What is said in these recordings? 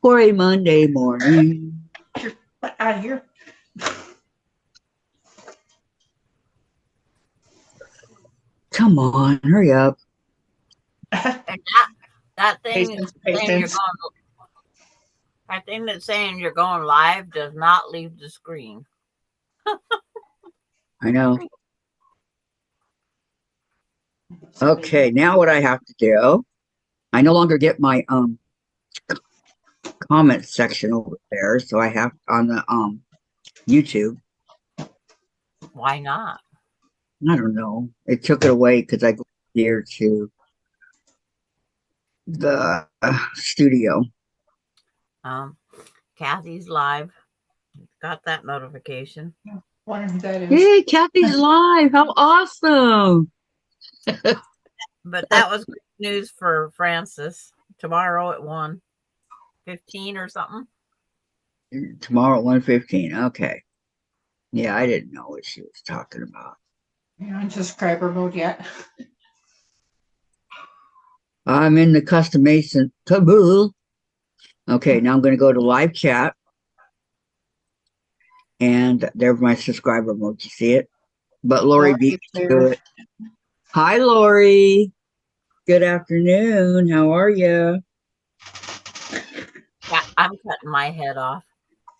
for a Monday morning. Get out of here. Come on, hurry up. And that thing Patience, saying patience. that thing that's saying you're going live does not leave the screen. I know. Okay, now what I have to do, I no longer get my comment section over there, so I have on the YouTube. Why not? I don't know. It took it away because I go here to the studio. Kathy's live. Got that notification. Wonder who that is. Hey, Kathy's live. How awesome. But that was great news for Francis. Tomorrow at 1:15 or something. Tomorrow at 1:15. Okay. Yeah, I didn't know what she was talking about. You're not in subscriber mode yet. I'm in the customation. Kabul. Okay, now I'm going to go to live chat. And there's my subscriber mode. You see it? But Lori beat me to it. Hi, Lori. Good afternoon. How are you? Yeah, I'm cutting my head off.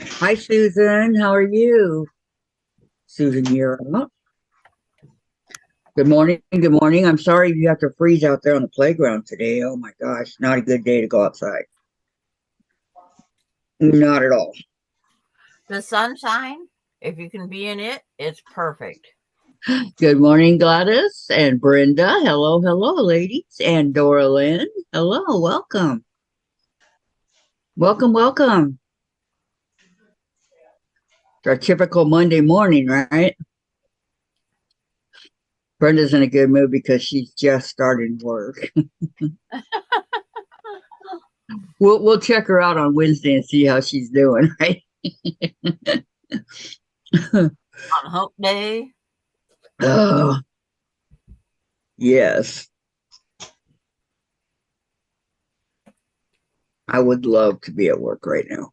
Hi, Susan. How are you? Susan, you're up. Good morning. Good morning. I'm sorry you have to freeze out there on the playground today. Oh my gosh, not a good day to go outside. Not at all. The sunshine, if you can be in it, it's perfect. Good morning, Gladys and Brenda. Hello, hello, ladies. And Dora Lynn. Hello, welcome. Welcome, welcome. It's our typical Monday morning, right? Brenda's in a good mood because she's just started work. We'll check her out on Wednesday and see how she's doing, right? On Hump Day. Oh, yes. I would love to be at work right now.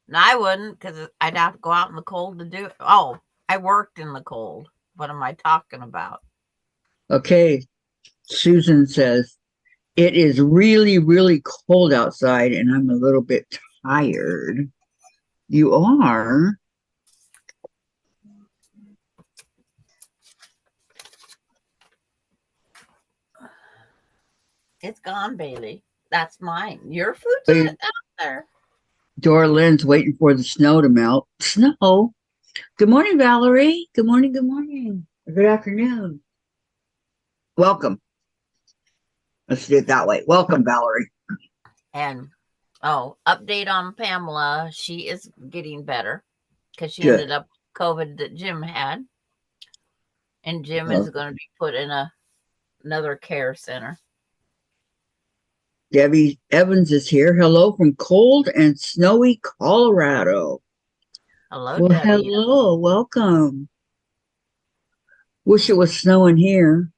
No, I wouldn't, because I'd have to go out in the cold to do it. Oh, I worked in the cold. What am I talking about? Okay. Susan says, it is really, really cold outside and I'm a little bit tired. You are? It's gone, Bailey. That's mine. Your food's out there. Dora Lynn's waiting for the snow to melt. Snow? Good morning, Valerie. Good morning, good morning. Good afternoon. Welcome. Let's do it that way. Welcome, Valerie. And, update on Pamela. She is getting better because she ended up with COVID that Jim had. And Jim is going to be put in another care center. Debbie Evans is here. Hello from cold and snowy Colorado. Hello, Debbie. Hello. Welcome. Wish it was snowing here.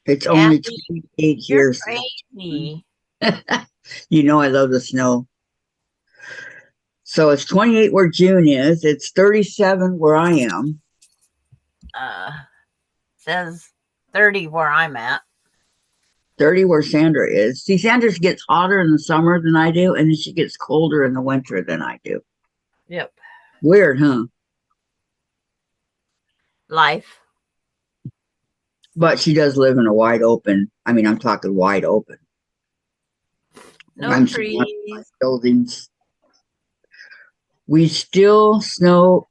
It's only 28 here. Crazy. You know I love the snow. So it's 28 where June is. It's 37 where I am. Says 30 where I'm at. 30 where Sandra is. See, Sandra gets hotter in the summer than I do, and then she gets colder in the winter than I do. Yep. Weird, huh? Life. But she does live in a wide open. I mean, I'm talking wide open. No trees. Buildings. We still snow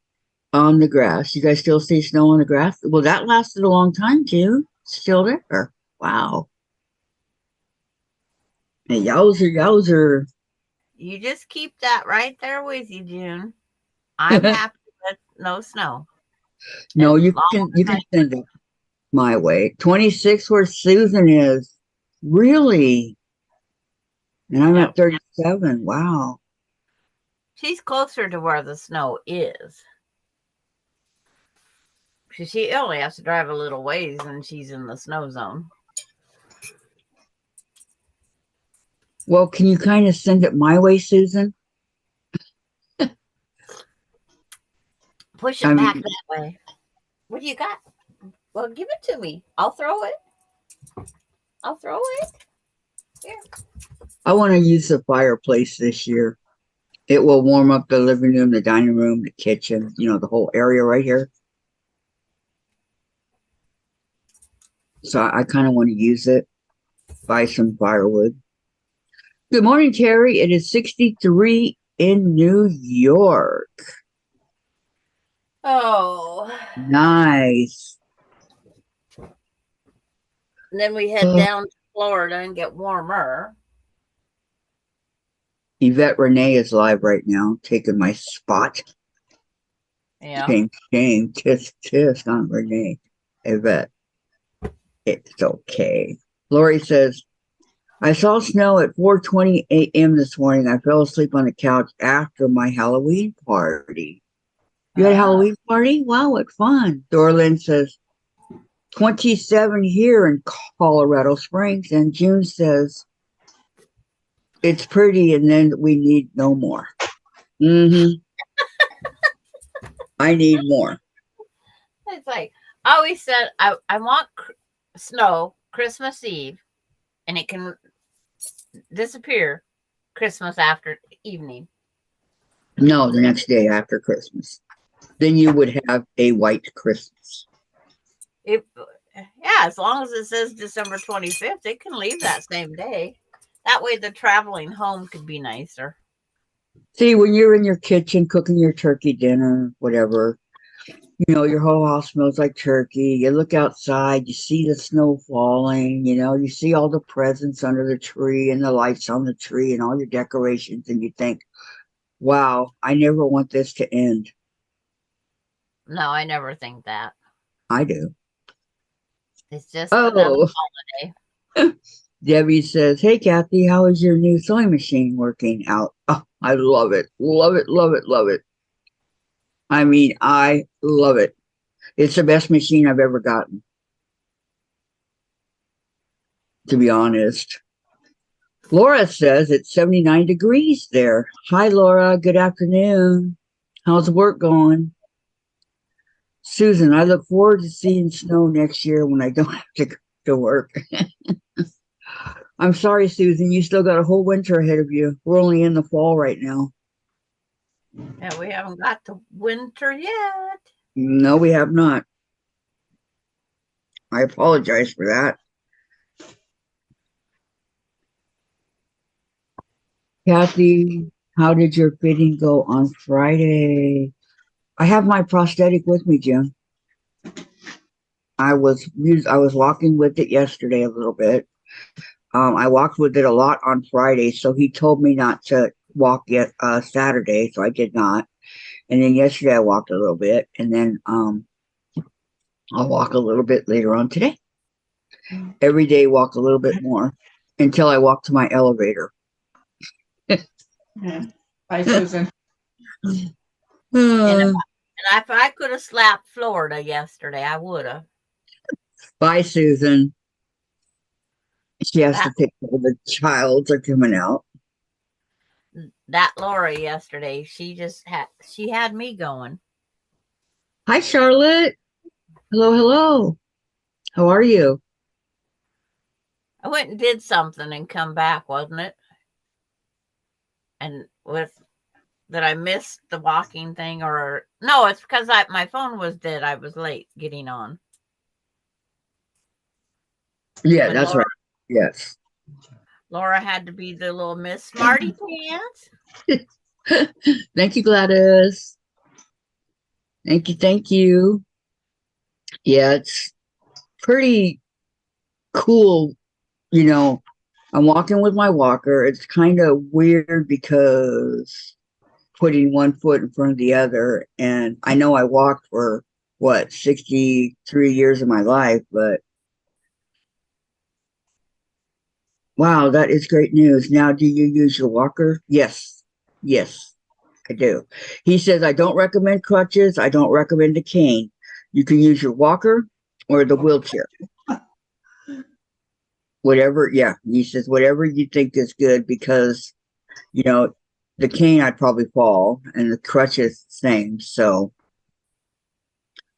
on the grass. You guys still see snow on the grass? Well, that lasted a long time too. Still there. Wow. And yowzer. You just keep that right there with you, June. I'm happy with no snow. No, you can send it my way. 26 where Susan is. Really? And I'm at 37. Wow. She's closer to where the snow is. She only has to drive a little ways and she's in the snow zone. Well, can you kind of send it my way, Susan? Push I it back mean, that way. What do you got? Well, give it to me. I'll throw it. I'll throw it. Here. I want to use the fireplace this year. It will warm up the living room, the dining room, the kitchen, the whole area right here. So I kind of want to use it, buy some firewood. Good morning, Terry. It is 63 in New York. Oh. Nice. And then we head down to Florida and get warmer. Yvette Renee is live right now, taking my spot. Yeah. Shame. Tisk on Renee. Yvette. It's okay. Lori says, I saw snow at 4:20 a.m. this morning. I fell asleep on the couch after my Halloween party. You had a Halloween party? Wow, what fun. Dorlin says, 27 here in Colorado Springs. And June says, it's pretty and then we need no more. I need more. It's like, I always said, I want snow Christmas Eve, and it can disappear Christmas after evening. No, the next day after Christmas. Then you would have a white Christmas. Yeah, as long as it says December 25th, it can leave that same day. That way the traveling home could be nicer. See, when you're in your kitchen cooking your turkey dinner, whatever, your whole house smells like turkey. You look outside, you see the snow falling, you see all the presents under the tree and the lights on the tree and all your decorations, and you think, wow, I never want this to end. No, I never think that. I do. It's just another holiday. Debbie says, hey, Kathy, how is your new sewing machine working out? Oh, I love it. Love it, love it, love it. I mean, I love it. It's the best machine I've ever gotten, to be honest. Laura says it's 79 degrees there. Hi, Laura. Good afternoon. How's work going? Susan, I look forward to seeing snow next year when I don't have to go to work. I'm sorry, Susan. You still got a whole winter ahead of you. We're only in the fall right now. Yeah, we haven't got to winter yet. No, we have not. I apologize for that. Kathy, how did your fitting go on Friday? I have my prosthetic with me, Jim. I was walking with it yesterday a little bit. I walked with it a lot on Friday, so he told me not to walk yet Saturday, so I did not. And then yesterday I walked a little bit, and then I'll walk a little bit later on today. Every day walk a little bit more until I walk to my elevator. Bye, Susan. And if I could have slapped Florida yesterday, I would have. Bye, Susan. She has to pick up the child are coming out. That Laura yesterday, she had me going. Hi, Charlotte. Hello. How are you? I went and did something and come back, wasn't it? And that I missed the walking thing, or no, it's because my phone was dead. I was late getting on. Yeah, when that's Laura, right. Yes. Laura had to be the little Miss Smarty Pants. Thank you, Gladys. Thank you. Yeah, it's pretty cool. I'm walking with my walker. It's kind of weird because putting one foot in front of the other. And I know I walked for 63 years of my life, but wow, that is great news. Now, do you use your walker? Yes, I do. He says, I don't recommend crutches. I don't recommend a cane. You can use your walker or the wheelchair. whatever. Yeah, he says whatever you think is good because you know the cane I'd probably fall and the crutches same. So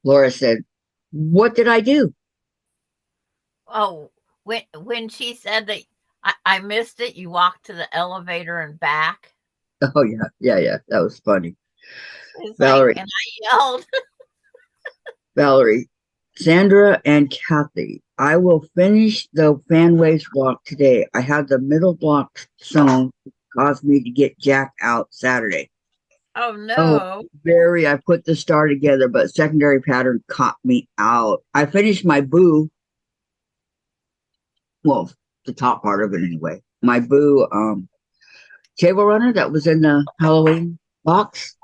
Laura said, "What did I do?" Oh, when she said that I missed it, you walked to the elevator and back. Oh yeah, yeah, yeah. That was funny. It's like, Valerie, and I yelled. Valerie, Sandra, and Kathy. I will finish the fan waves walk today. I had the middle block sewn, caused me to get Jack out Saturday. Oh Oh, no. very. I put the star together, but secondary pattern caught me out. I finished my boo. Well, the top part of it anyway. My boo table runner that was in the Halloween box,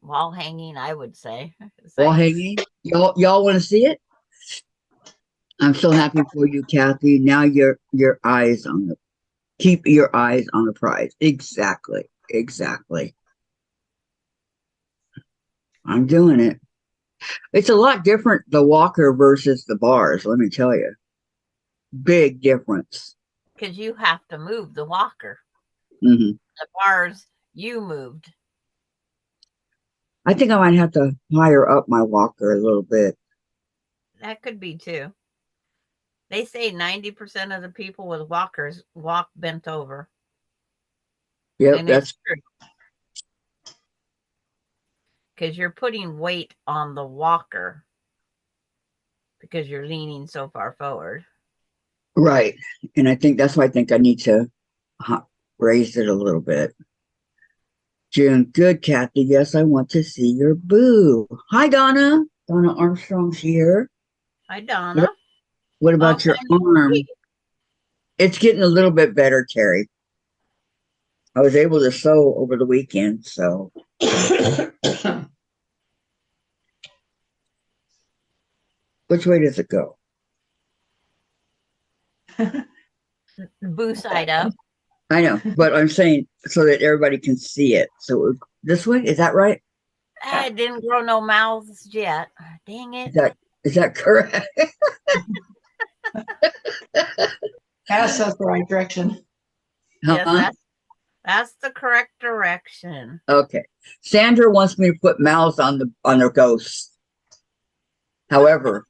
Wall hanging, I would say. It's wall like, hanging. Y'all want to see it? I'm so happy for you, Kathy. Now your eyes on the keep your eyes on the prize. Exactly. Exactly. I'm doing it. It's a lot different, the walker versus the bars, let me tell you. Big difference. because you have to move the walker. Hmm. The bars you moved. I think I might have to higher up my walker a little bit. That could be too. They say 90% of the people with walkers walk bent over. Yep, And that's it's true. Because you're putting weight on the walker because you're leaning so far forward. right. And I think that's why I think I need to raise it a little bit. June, good, Kathy. Yes, I want to see your boo. Hi, Donna. Donna Armstrong's here. Hi, What, Donna. what Long about your time no arm? see. It's getting a little bit better, Terry. I was able to sew over the weekend, so which way does it go? Boo side up. I know, but I'm saying so that everybody can see it. So this way, is that right? I didn't grow no mouths yet. Dang it. Is that correct? That's the right direction. Yes, Huh? that's the correct direction. Okay. Sandra wants me to put mouths on the ghosts. However,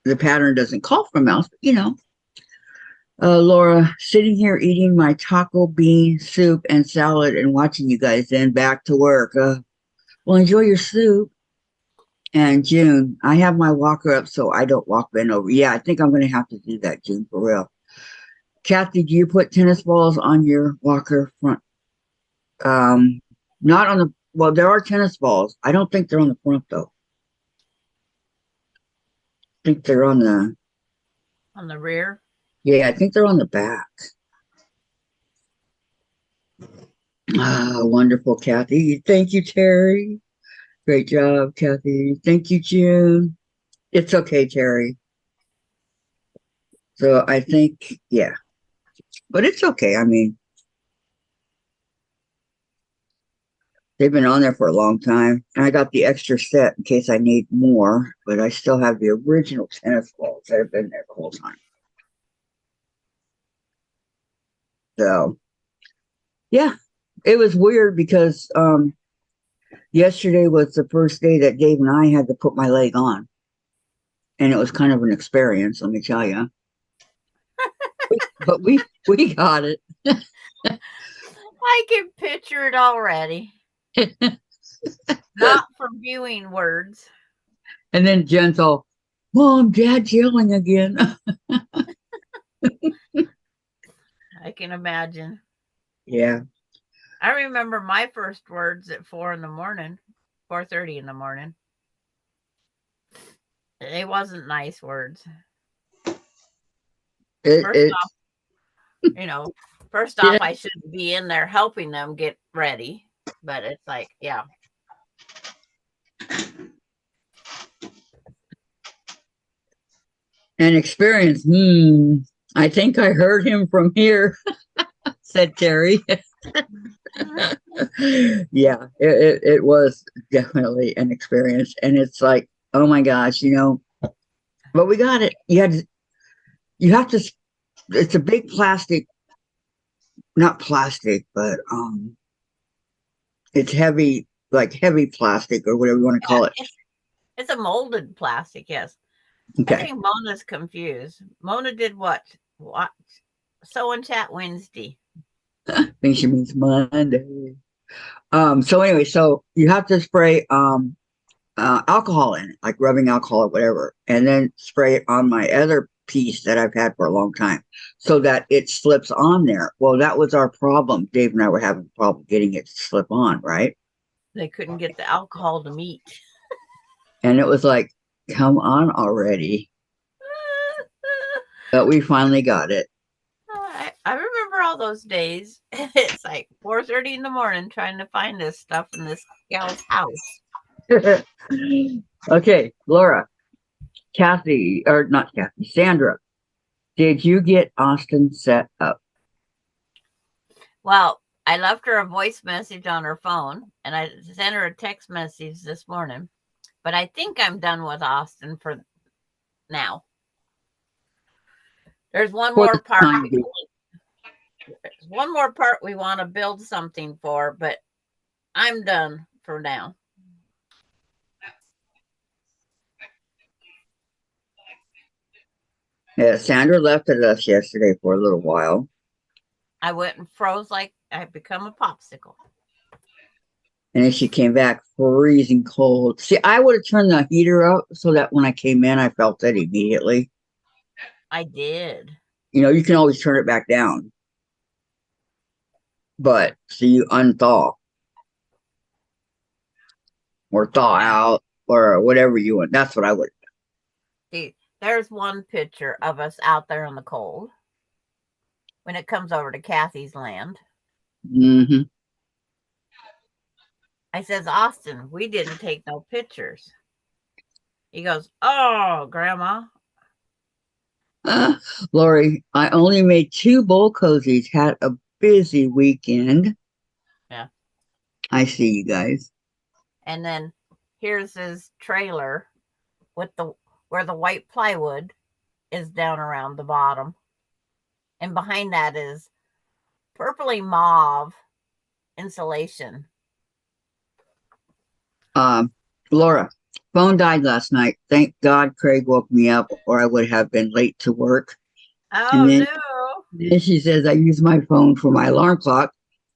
the pattern doesn't call for mouths, but Laura, sitting here eating my taco bean soup and salad and watching you guys, then back to work. Well, enjoy your soup. And June, I have my walker up so I don't walk bent over. Yeah, I think I'm going to have to do that, June, for real. Kathy, do you put tennis balls on your walker front? Not on the, well, there are tennis balls. I don't think they're on the front though. I think they're on the, On the rear. yeah, I think they're on the back. Ah, wonderful, Kathy. Thank you, Terry. Great job, Kathy. Thank you, June. It's okay, Terry. So I think, yeah, but it's okay. I mean, they've been on there for a long time. And I got the extra set in case I need more, but I still have the original tennis balls that have been there the whole time. So, yeah, it was weird because yesterday was the first day that Dave and I had to put my leg on. And it was kind of an experience, let me tell you. But we got it. I can picture it already. Not from viewing words. And then Jen's all, Mom, Dad's yelling again. I can imagine. Yeah. I remember my first words at 4:30 in the morning. It wasn't nice words. It First yeah. off, I shouldn't be in there helping them get ready. But it's like, yeah. An experience. I think I heard him from here, said Terry. Yeah, it was definitely an experience. And it's like, oh my gosh, but we got it. You you have to, it's a big plastic, not plastic, but it's heavy, like heavy plastic or whatever you want to call it. It's a molded plastic, yes. I Okay. think Mona's confused. Mona did what? What? So in chat Wednesday. I think she means Monday. So anyway, so you have to spray alcohol in it, like rubbing alcohol or whatever, and then spray it on my other piece that I've had for a long time so that it slips on there. Well, that was our problem. Dave and I were having a problem getting it to slip on, right? They couldn't get the alcohol to meet. And it was like, come on already. But we finally got it. I remember all those days. It's like 4:30 in the morning trying to find this stuff in this gal's house. Okay, Laura, Kathy, or not Kathy, Sandra, did you get Austin set up? Well, I left her a voice message on her phone and I sent her a text message this morning. But I think I'm done with Austin for now. There's one For more the part. time being. There's one more part we want to build something for, but I'm done for now. Yeah, Sandra left at us yesterday for a little while. I went and froze like I've become a popsicle. And then she came back freezing cold. See, I would have turned the heater up so that when I came in, I felt it immediately. I did. You know, you can always turn it back down. But so you unthaw or thaw out or whatever you want. That's what I would. See, there's one picture of us out there in the cold when it comes over to Kathy's land. Mm-hmm. I says, Austin, we didn't take no pictures. He goes, oh, Grandma. Lori, I only made 2 bowl cozies. Had a busy weekend. Yeah. I see you guys. And then here's his trailer with the where the white plywood is down around the bottom. And behind that is purpley mauve insulation. Laura, phone died last night. Thank God Craig woke me up or I would have been late to work. Oh, And then, no. then she says I use my phone for my alarm clock.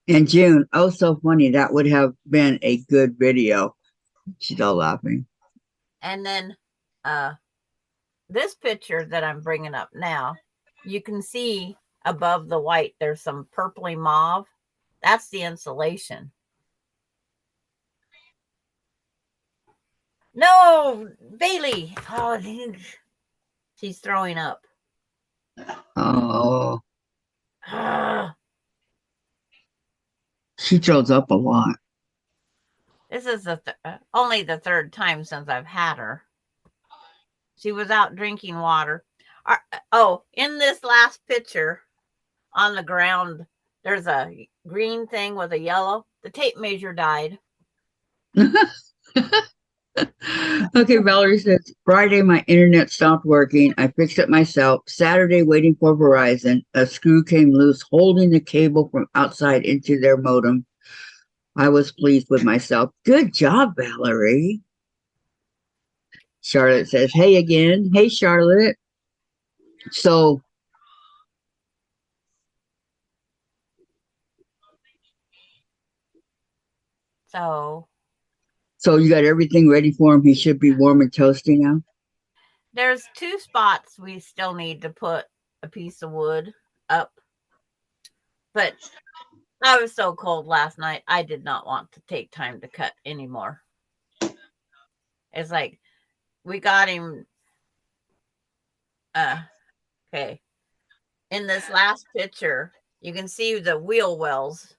And June, oh, so funny. That would have been a good video. She's all laughing. And then this picture that I'm bringing up now, you can see above the white, there's some purpley mauve. That's the insulation. No, Bailey. Oh, she's throwing up. Oh, she throws up a lot. This is only the 3rd time since I've had her. She was out drinking water. In this last picture on the ground, there's a green thing with a yellow. The tape measure died. Okay, Valerie says Friday my internet stopped working. I fixed it myself. Saturday, waiting for Verizon, a screw came loose, holding the cable from outside into their modem. I was pleased with myself. Good job, Valerie. Charlotte says, hey again. Hey, Charlotte. So you got everything ready for him. He should be warm and toasty now. There's 2 spots we still need to put a piece of wood up. But I was so cold last night, I did not want to take time to cut anymore. It's like we got him. Okay. In this last picture, you can see the wheel wells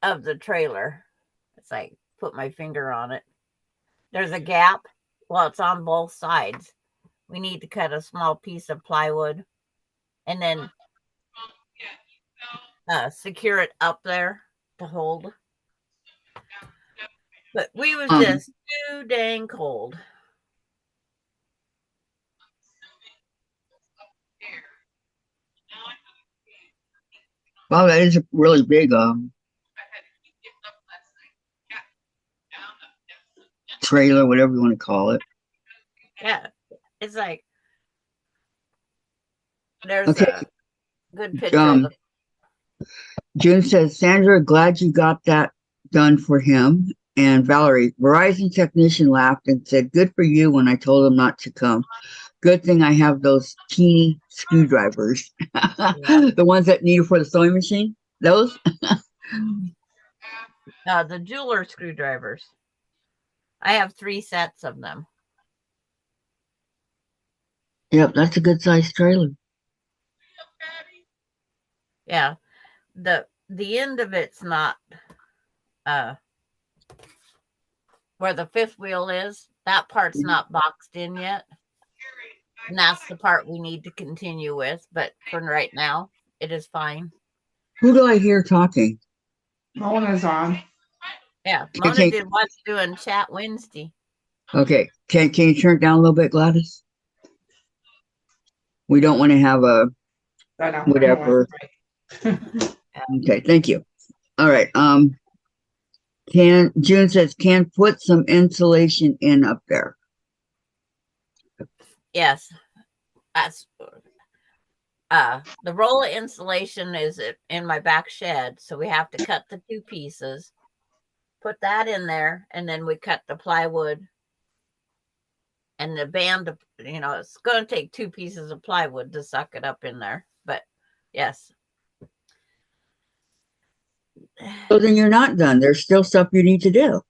of the trailer. It's like put my finger on it. There's a gap. Well, it's on both sides. We need to cut a small piece of plywood and then secure it up there to hold. But we was just too dang cold. Wow, that is a really big trailer, whatever you want to call it. Yeah, it's like there's Okay. a good picture of the. June says, Sandra, glad you got that done for him. And Valerie, Verizon technician laughed and said, good for you when I told him not to come. Good thing I have those teeny screwdrivers. Yeah. The ones that need for the sewing machine. Those? The jeweler screwdrivers. I have 3 sets of them. Yep, that's a good sized trailer. Yeah. The end of it's not uh where the fifth wheel is. That part's not boxed in yet. And that's the part we need to continue with. But for right now, it is fine. Who do I hear talking? Mona's on. Yeah. Mona Okay, did what's doing chat Wednesday. okay. Can you turn it down a little bit, Gladys? We don't want to have a I know. whatever. Okay, thank you. All right. June says can put some insulation in up there. Yes. That's the roll of insulation is in my back shed. So we have to cut the 2 pieces, put that in there, and then we cut the plywood and the band. It's going to take 2 pieces of plywood to suck it up in there. But yes. So then you're not done. There's still stuff you need to do.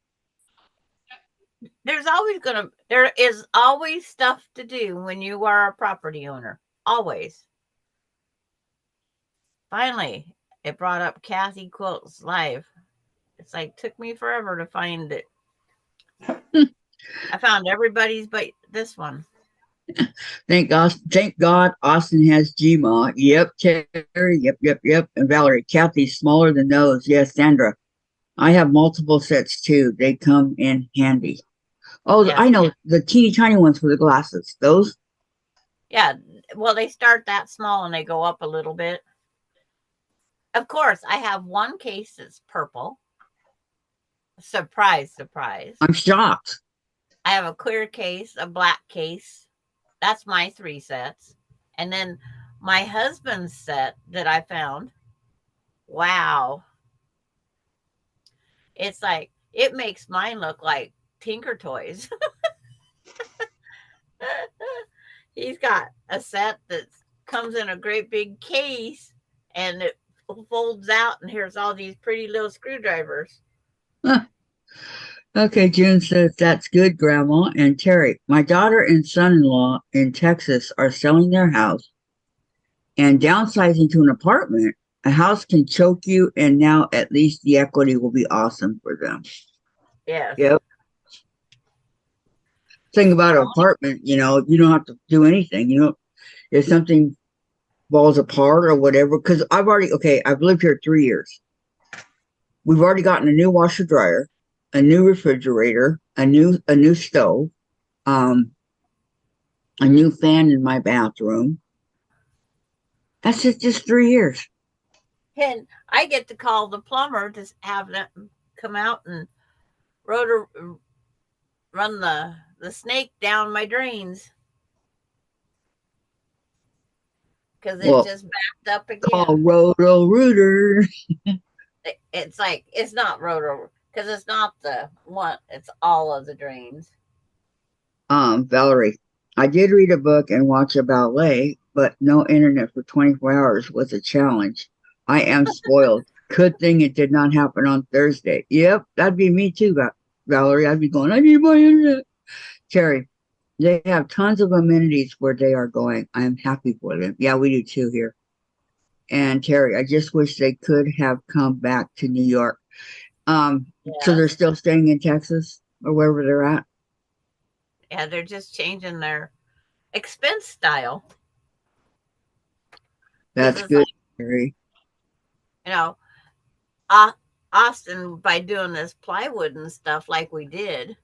There is always stuff to do when you are a property owner. Always. Finally, it brought up Kathy Quilt's live. It's like took me forever to find it. I found everybody's but this one. Thank God Austin has GMA. Yep, Terry. Yep. And Valerie, Kathy's smaller than those. Yes, Sandra. I have multiple sets too. They come in handy. Oh, Yes. I know the teeny tiny ones for the glasses. Those? Yeah. Well, they start that small and they go up a little bit. Of course, I have one case that's purple. Surprise, surprise. I'm shocked. I have a clear case, a black case. That's my 3 sets. And then my husband's set that I found. Wow. It's like, it makes mine look like Tinker Toys. He's got a set that comes in a great big case and it folds out, and here's all these pretty little screwdrivers. Huh. Okay, June says that's good, Grandma. And Terry, my daughter and son-in-law in Texas are selling their house and downsizing to an apartment. A house can choke you, and now at least the equity will be awesome for them. Yes. Yep. Thing about an apartment, you don't have to do anything. If something falls apart or whatever, because I've lived here 3 years. We've already gotten a new washer dryer, a new refrigerator, a new stove, a new fan in my bathroom. That's just 3 years. And I get to call the plumber to have them come out and run the snake down my drains. Because it just backed up again. Call Roto-Rooter. It's like, it's not Roto, because it's not the one, it's all of the drains. Valerie, I did read a book and watch a ballet, but no internet for 24 hours was a challenge. I am spoiled. Good thing it did not happen on Thursday. Yep, that'd be me too, Valerie. I'd be going, I need my internet. Terry, they have tons of amenities where they are going. I am happy for them. Yeah, we do too here. And Terry, I just wish they could have come back to New York. So they're still staying in Texas or wherever they're at? Yeah, they're just changing their expense style. That's good, Terry. Austin, by doing this plywood and stuff like we did,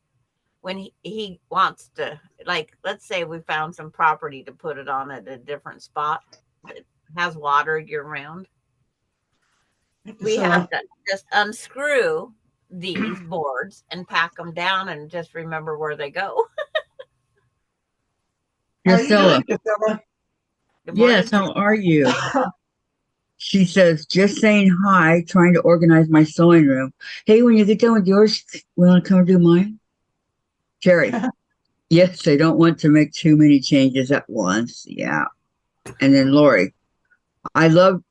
when he wants to, like, let's say we found some property to put it on at a different spot that has water year round. We So, have to just unscrew these boards and pack them down and just remember where they go. how are you Gisela, doing, Gisela? Good yes, morning. how are you? She says, just saying hi, trying to organize my sewing room. Hey, when you get done with yours, want to come do mine? Terry, yes, I don't want to make too many changes at once. Yeah. And then Lori, I love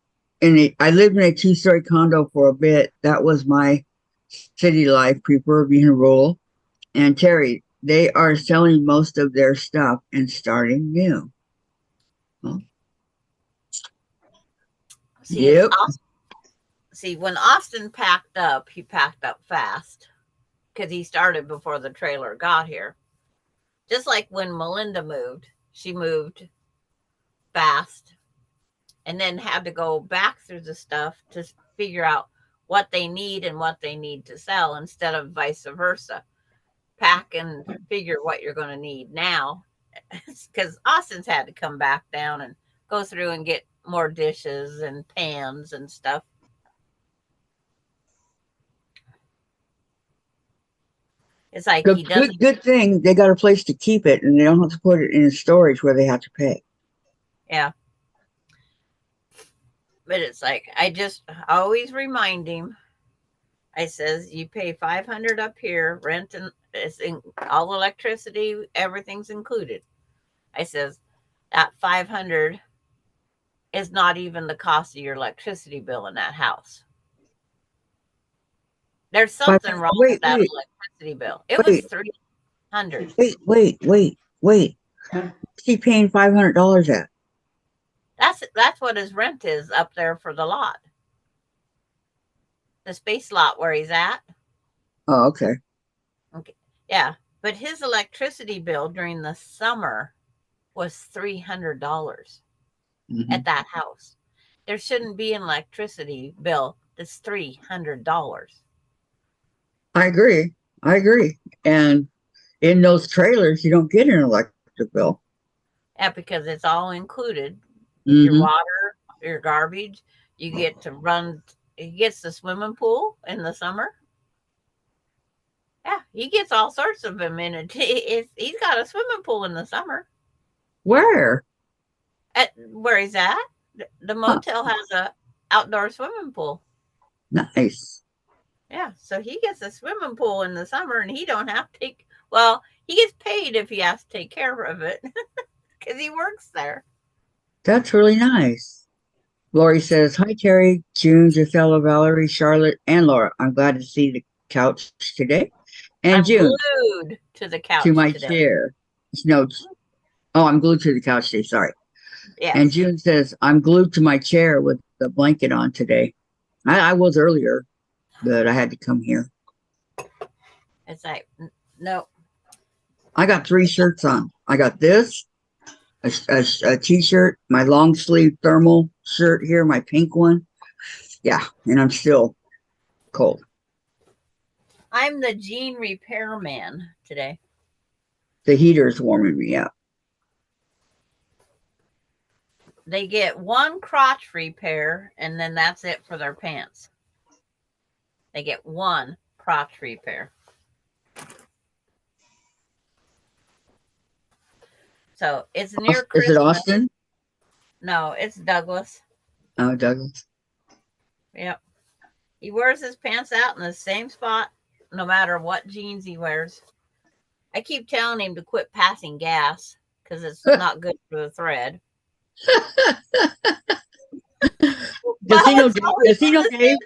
I lived in a two-story condo for a bit. That was my city life, prefer being rural. And Terry, they are selling most of their stuff and starting new. Well, See, yep. when Austin packed up, he packed up fast because he started before the trailer got here. Just like when Melinda moved, she moved fast and then had to go back through the stuff to figure out what they need and what they need to sell instead of vice versa. Pack and figure what you're going to need now, because Austin's had to come back down and go through and get more dishes and pans and stuff. It's like he doesn't. Good thing they got a place to keep it and they don't have to put it in storage where they have to pay. Yeah. But it's like I just always remind him. I says you pay $500 up here, rent, and it's in all electricity, everything's included. I says that 500 is not even the cost of your electricity bill in that house. There's something wrong with that electricity bill. It was 300. Wait. What's he paying $500 at? That's what his rent is up there for the lot. The space lot where he's at. Oh, okay. Okay. Yeah. But his electricity bill during the summer was $300 at that house. There shouldn't be an electricity bill that's $300. I agree. And in those trailers, you don't get an electric bill. Yeah, because it's all included with your water, your garbage. You get to run. He gets the swimming pool in the summer. Yeah, he gets all sorts of them in it. He's got a swimming pool in the summer. Where? At where he's at, the motel has a outdoor swimming pool. Nice. Yeah, so he gets a swimming pool in the summer, and he don't have to take. Well, he gets paid if he has to take care of it because he works there. That's really nice. Lori says, hi, Terry, June, Gisela, Valerie, Charlotte, and Laura. I'm glad to see the couch today. And I'm June, glued to the couch to my today. chair. No, I'm glued to the couch today. Sorry. Yes. And June says, I'm glued to my chair with the blanket on today. I was earlier, but I had to come here. It's like, no. I got 3 shirts on. I got this, a t-shirt, my long sleeve thermal shirt here, my pink one. Yeah, and I'm still cold. I'm the jean repairman today. The heater's warming me up. They get one crotch repair, and then that's it for their pants. They get one crotch repair. So it's near Christmas. Is it Austin? No, it's Douglas. Oh, Douglas. Yep. He wears his pants out in the same spot no matter what jeans he wears. I keep telling him to quit passing gas because it's not good for the thread. Does he know Dave?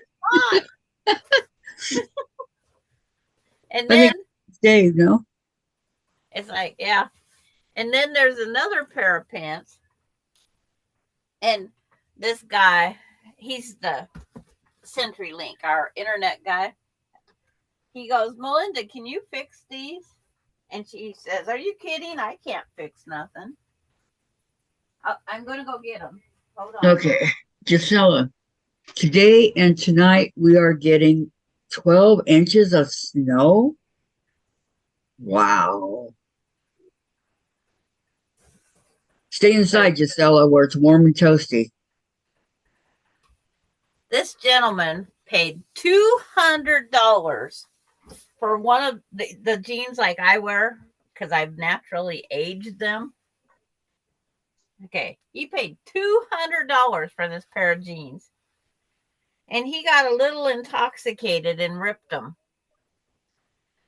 And then Dave, no? It's like, yeah. And then there's another pair of pants. And this guy, he's the CenturyLink, our internet guy. He goes, Melinda, can you fix these? And she says, are you kidding? I can't fix nothing. I'm going to go get them. Hold on. Okay. Gisela, today and tonight we are getting 12 inches of snow. Wow. Stay inside, Gisela, where it's warm and toasty. This gentleman paid $200 for one of the jeans like I wear because I've naturally aged them. Okay, he paid $200 for this pair of jeans. And he got a little intoxicated and ripped them.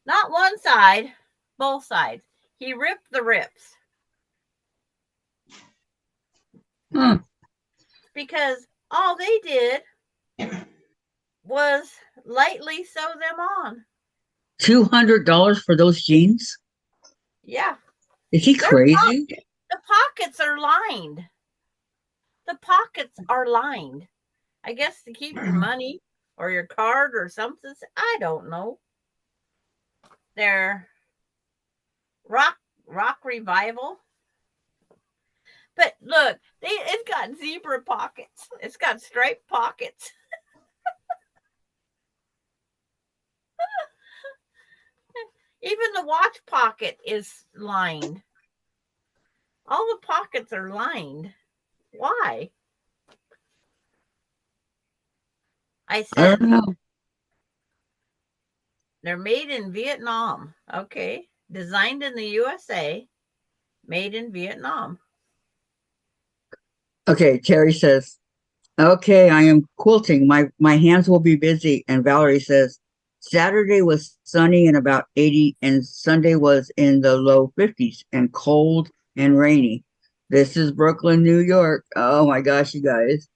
Not one side, both sides. He ripped the rips. Because all they did was lightly sew them on. $200 for those jeans? Yeah. Is he crazy? The pockets are lined. The pockets are lined. I guess to keep your money or your card or something. I don't know. They're rock revival. But look, it's got zebra pockets. It's got striped pockets. Even the watch pocket is lined. All the pockets are lined. Why? I said, I don't know. They're made in Vietnam. Okay. Designed in the USA. Made in Vietnam. Okay, Terry says, okay, I am quilting. My hands will be busy. And Valerie says, Saturday was sunny and about 80, and Sunday was in the low 50s and cold and rainy. This is Brooklyn, New York. Oh my gosh, you guys.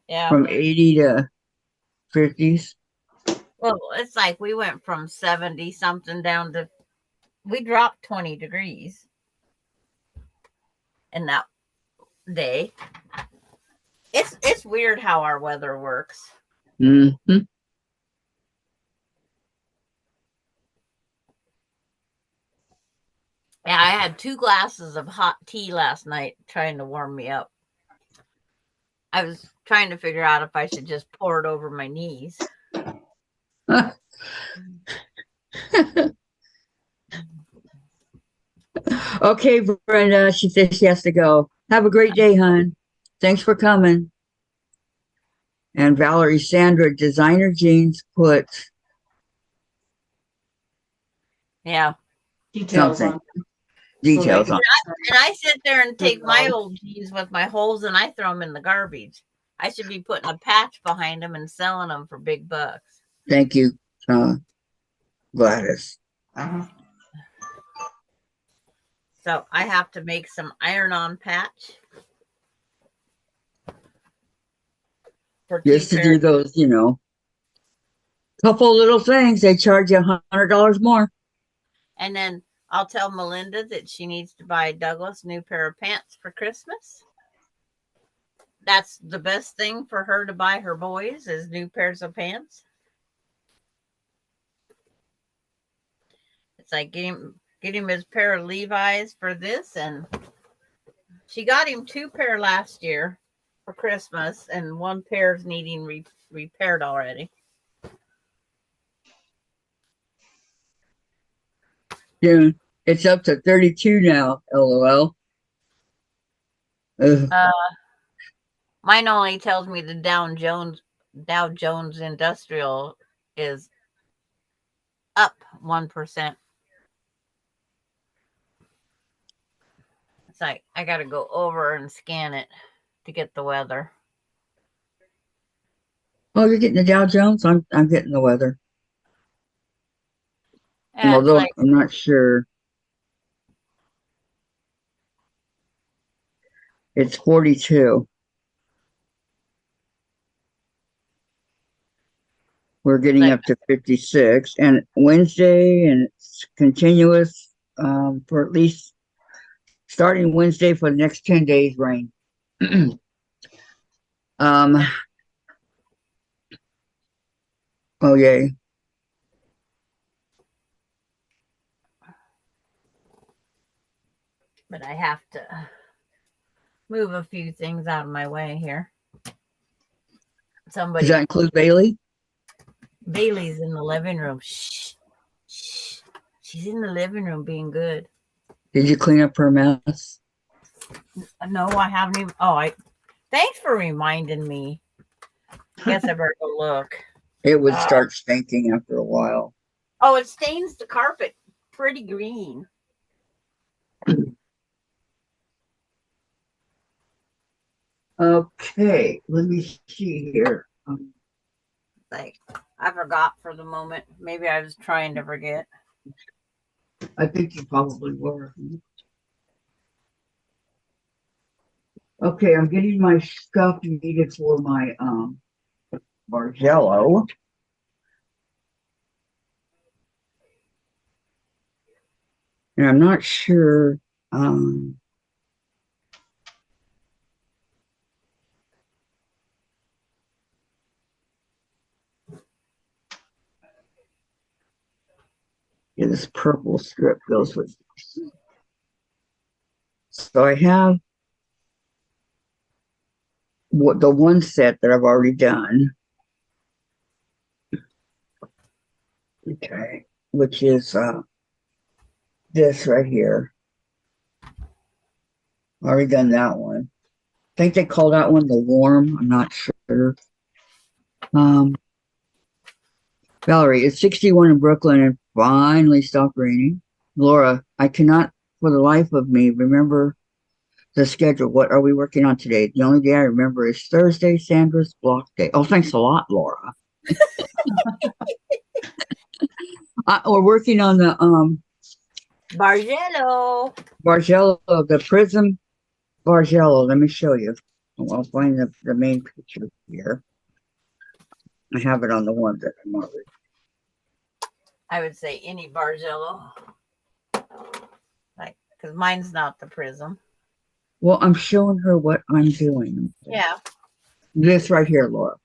Yeah. From 80 to 50s. Well, it's like we went from 70 something down to, we dropped 20 degrees in that day. It's weird how our weather works. Mm-hmm. Yeah, I had 2 glasses of hot tea last night trying to warm me up. I was trying to figure out if I should just pour it over my knees. Okay, Brenda, she says she has to go. Have a great day, hon. Thanks for coming. And Valerie Sandra, designer jeans put Yeah. Details something. on. Details So on. And I sit there and take my old jeans with my holes and I throw them in the garbage. I should be putting a patch behind them and selling them for big bucks. Thank you, Gladys. So I have to make some iron-on patch. For Just to do those, couple little things. They charge you $100 more. And then I'll tell Melinda that she needs to buy Douglas a new pair of pants for Christmas. That's the best thing for her to buy her boys is new pairs of pants. It's like get him his pair of Levi's for this, and she got him 2 pair last year for Christmas, and 1 pair's needing repaired already. Dude, it's up to 32 now, LOL. Mine only tells me the Dow Jones Industrial is up 1%. It's like I got to go over and scan it to get the weather. Oh, you're getting the Dow Jones? I'm getting the weather. Yeah, although I'm not sure. It's 42. We're getting up to 56. And Wednesday, and it's continuous for at least starting Wednesday for the next 10 days, rain. Oh, yay. But I have to move a few things out of my way here. Does that include Bailey? Bailey's in the living room. Shh. Shh. She's in the living room being good. Did you clean up her mess? No, I haven't even. Thanks for reminding me. Guess I better go look. It would start stinking after a while. Oh, it stains the carpet pretty green. Okay, let me see here. Like, I forgot for the moment. Maybe I was trying to forget. I think you probably were. Okay, I'm getting my stuff needed for my Bargello. And I'm not sure yeah, this purple strip goes with this. So I have what the one set that I've already done. Okay, which is this right here. Already done that one. I think they call that one the warm. I'm not sure. Valerie, it's 61 in Brooklyn and finally stopped raining. Laura, I cannot for the life of me remember the schedule. What are we working on today? The only day I remember is Thursday, Sandra's block day. Oh, thanks a lot, Laura. We're working on the Bargello. Bargello, the Prism Bargello. Let me show you. I'll find the main picture here. I have it on the one that I'm already. I would say any Bargello. Like, because mine's not the prism. Well, I'm showing her what I'm doing. Yeah. This right here, Laura.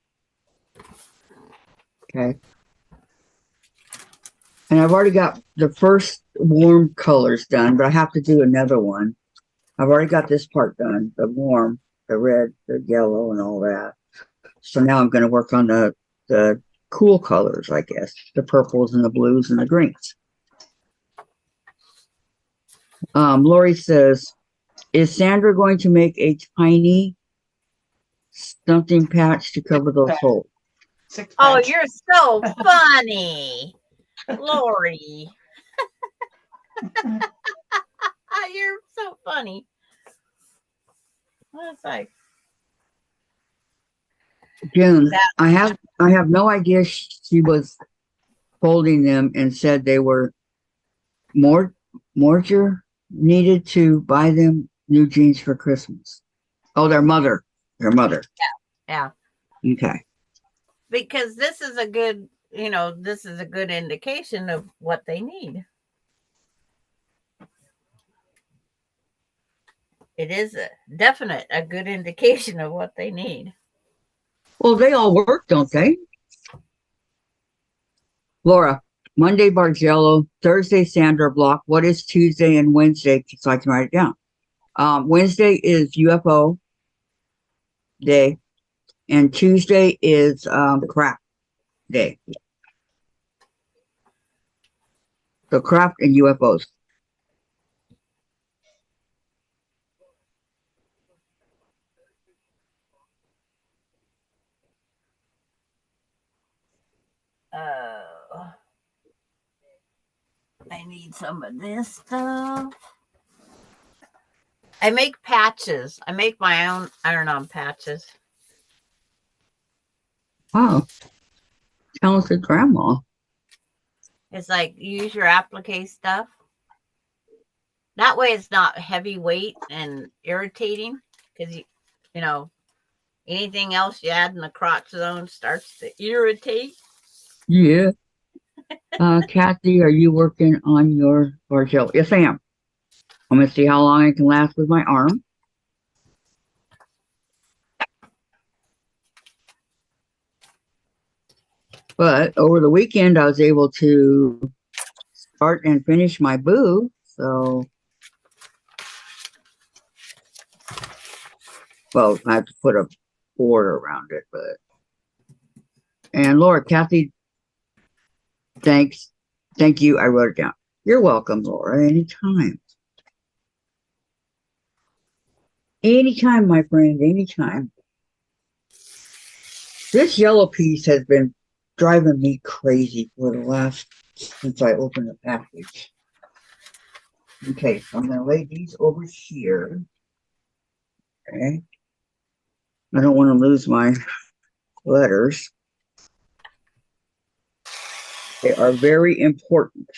Okay. And I've already got the first warm colors done, but I have to do another one. I've already got this part done, the warm, the red, the yellow, and all that. So now I'm going to work on the cool colors, I guess, the purples and the blues and the greens. Lori says, is Sandra going to make a tiny something patch to cover those holes? Oh, you're so funny, Lori. You're so funny. That's like June. I have no idea she was folding them and said they were Morger needed to buy them new jeans for Christmas. Oh, their mother. yeah. Okay. Because this is a good, this is a good indication of what they need. It is a good indication of what they need. Well, they all work, don't they? Laura, Monday Bargello, Thursday Sandra block. What is Tuesday and Wednesday? So I can write it down. Wednesday is UFO day, and Tuesday is craft day. So craft and UFOs. I need some of this stuff. I make patches. I make my own iron-on patches. Wow. Talented grandma. It's like you use your applique stuff. That way it's not heavyweight and irritating because, anything else you add in the crotch zone starts to irritate. Yeah. Kathy, are you working on your Bargello? Yes, I am. I'm going to see how long I can last with my arm. But over the weekend, I was able to start and finish my boo. So, well, I have to put a border around it. And Laura, Kathy, thanks. Thank you. I wrote it down. You're welcome, Laura. Anytime. Anytime, my friend. Anytime. This yellow piece has been driving me crazy for the last, since I opened the package. Okay, so I'm going to lay these over here. Okay. I don't want to lose my letters. They are very important.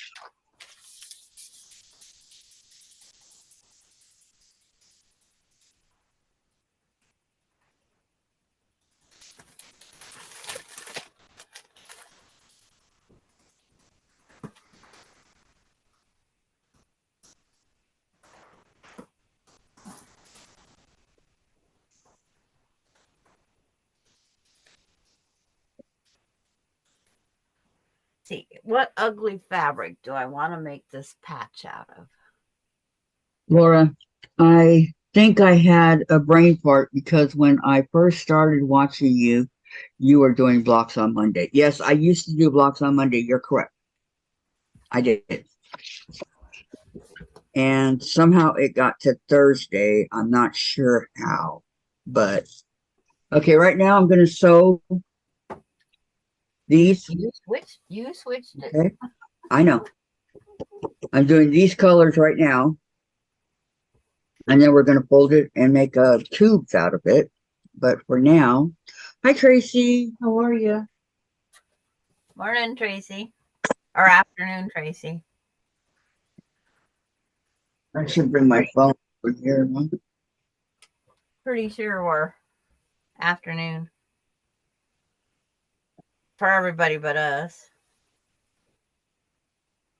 See, what ugly fabric do I want to make this patch out of? Laura, I think I had a brain fart because when I first started watching you, you were doing blocks on Monday. Yes, I used to do blocks on Monday. You're correct. I did. And somehow it got to Thursday. I'm not sure how, but okay, right now I'm going to sew these. You switched it. Okay, I know. I'm doing these colors right now. And then we're going to fold it and make tubes out of it. But for now, hi, Tracy. How are you? Morning, Tracy. Or afternoon, Tracy. I should bring my phone over here. Huh? Pretty sure we're afternoon for everybody but us.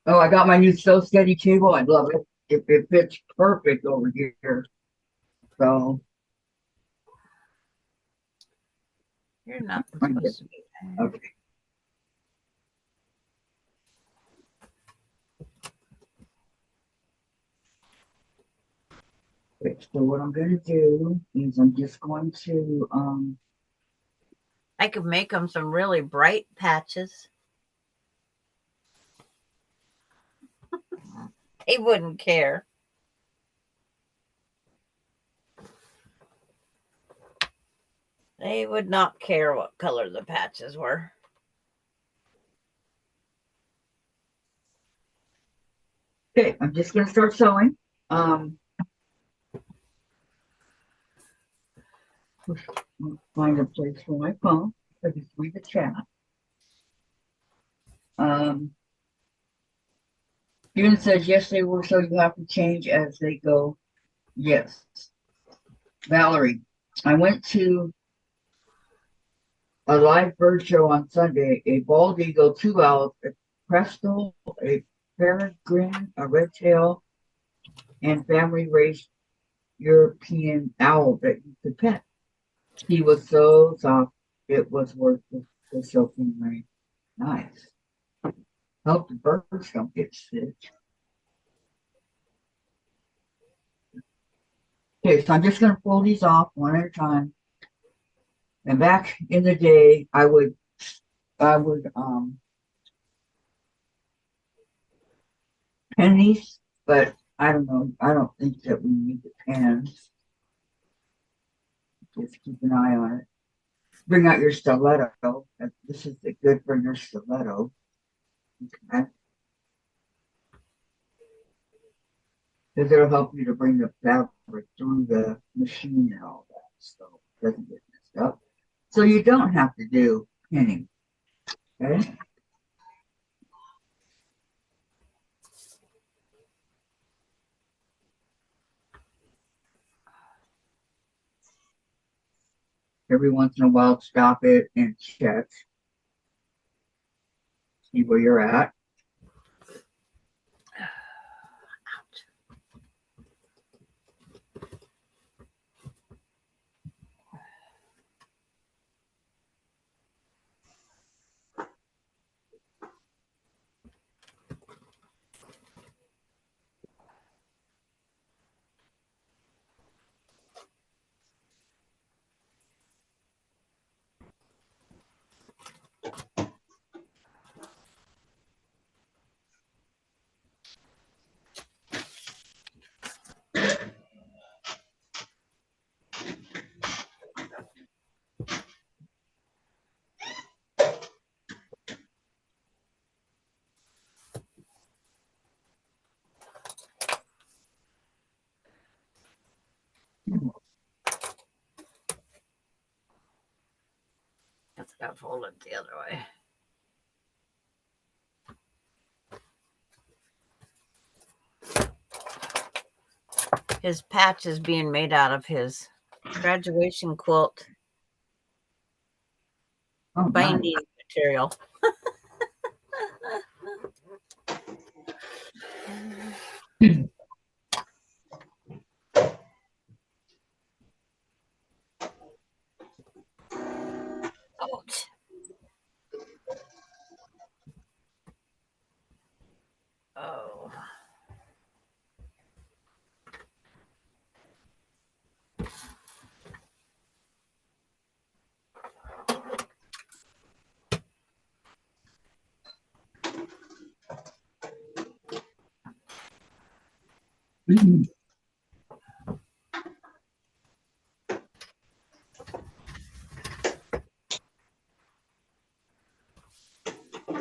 Oh, I got my new Sew Steady table. I love it. It fits perfect over here. So You're not supposed to be there. okay. So what I'm going to do is I'm just going to I could make them some really bright patches. They wouldn't care. They would not care what color the patches were. okay, I'm just going to start sewing. Find a place for my phone. I just read the chat. June says, yes, they were, so you have to change as they go. Yes. Valerie, I went to a live bird show on Sunday, a bald eagle, 2 owls, a presto, a peregrine, a red tail, and family raised European owl that you could pet. He was so soft, it was worth the soaking rain. Nice. Hope the birds don't get sick. Okay, so I'm just going to pull these off one at a time. And back in the day, I would pen these, but I don't know. I don't think that we need the pens. Just keep an eye on it. Bring out your stiletto. This is good for your stiletto. Okay. Because it'll help you to bring the fabric through the machine and all that, so it doesn't get messed up. So you don't have to do pinning. Okay. Every once in a while, stop it and check. See where you're at. Got to fold it the other way. His patch is being made out of his graduation quilt binding material. Ouch. Oh.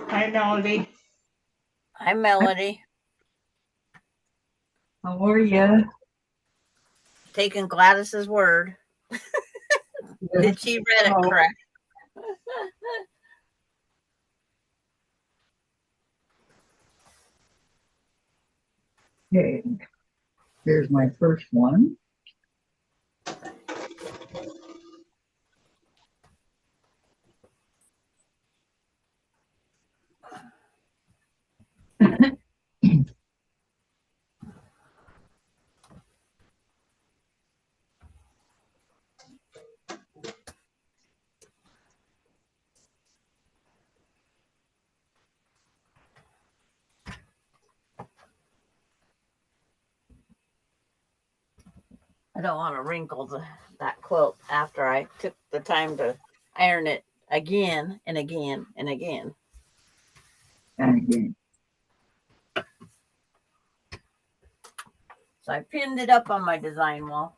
Hi, Melody. Hi, Melody. How are you? Taking Gladys's word. Did she read it correct? Okay, here's my first one. I don't want to wrinkle that quilt after I took the time to iron it again and again and again. And again. So I pinned it up on my design wall.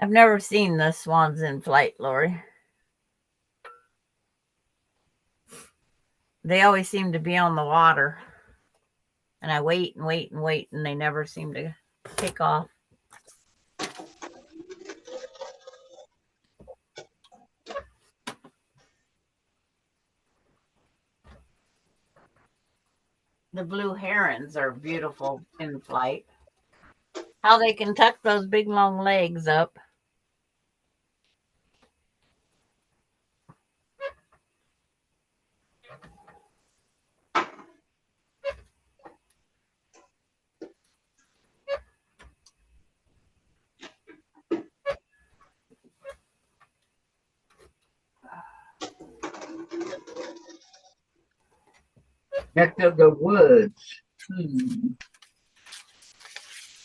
I've never seen the swans in flight, Lori. They always seem to be on the water. And I wait and wait and wait, and they never seem to take off. The blue herons are beautiful in flight. How they can tuck those big long legs up. Next of the woods.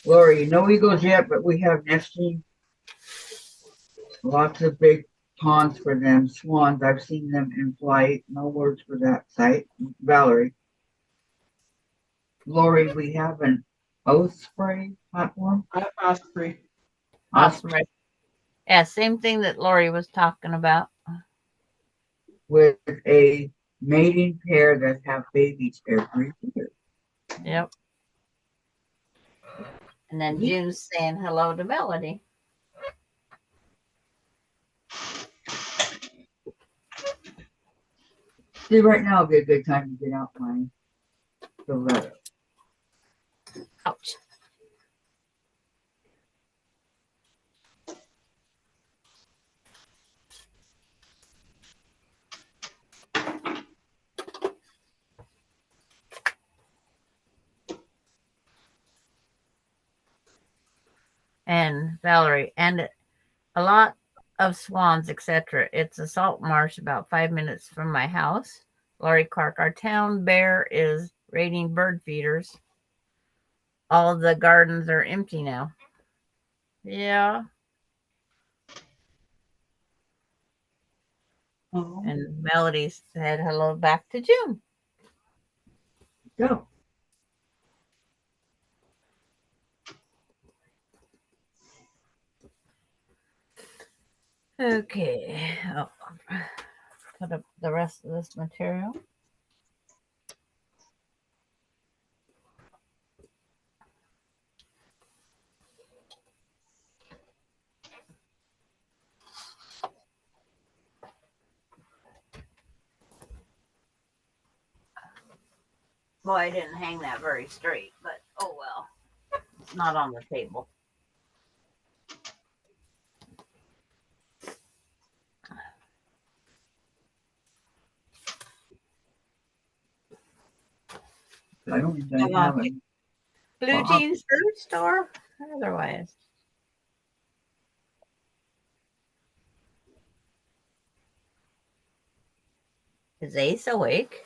Lori, no eagles yet, but we have nesting. Lots of big ponds for them. Swans, I've seen them in flight. No words for that site. Valerie. Lori, we have an osprey platform. Osprey. Osprey. Yeah, same thing that Lori was talking about. With a mating pair that have babies every year. Yep. And then June's saying hello to Melody. See, right now would be a good time to get out my stiletto. Ouch. And Valerie, and a lot of swans, etc. It's a salt marsh about 5 minutes from my house. Lori Clark, our town bear is raiding bird feeders. all of the gardens are empty now. Yeah. Oh, And Melody said hello back to June. go. Okay. Oh, put up the rest of this material. Well, I didn't hang that very straight, but oh well. It's not on the table. I don't I even want have it. blue jeans first or otherwise. Is Ace awake?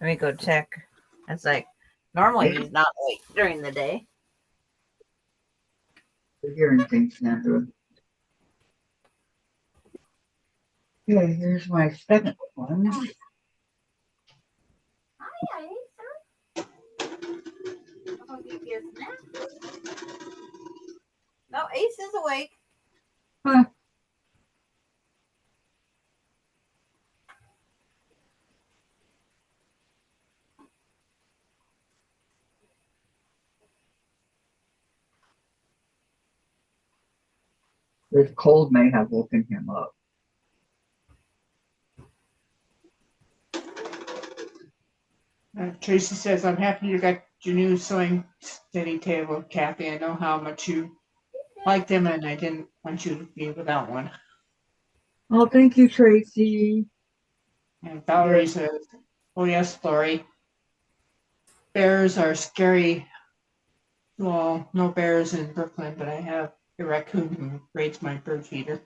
Let me go check. It's like normally he's not awake during the day. We're hearing things, Sandra. Okay, here's my second one. Hi, Ace. I'm gonna give you a snack. No, Ace is awake. Huh. This cold may have woken him up. Tracy says, I'm happy you got your new sewing steady table, Kathy. I know how much you like them, and I didn't want you to be without one. Oh, thank you, Tracy. And Valerie says, oh yes, Lori. Bears are scary. Well, no bears in Brooklyn, but I have a raccoon who raids my bird feeder.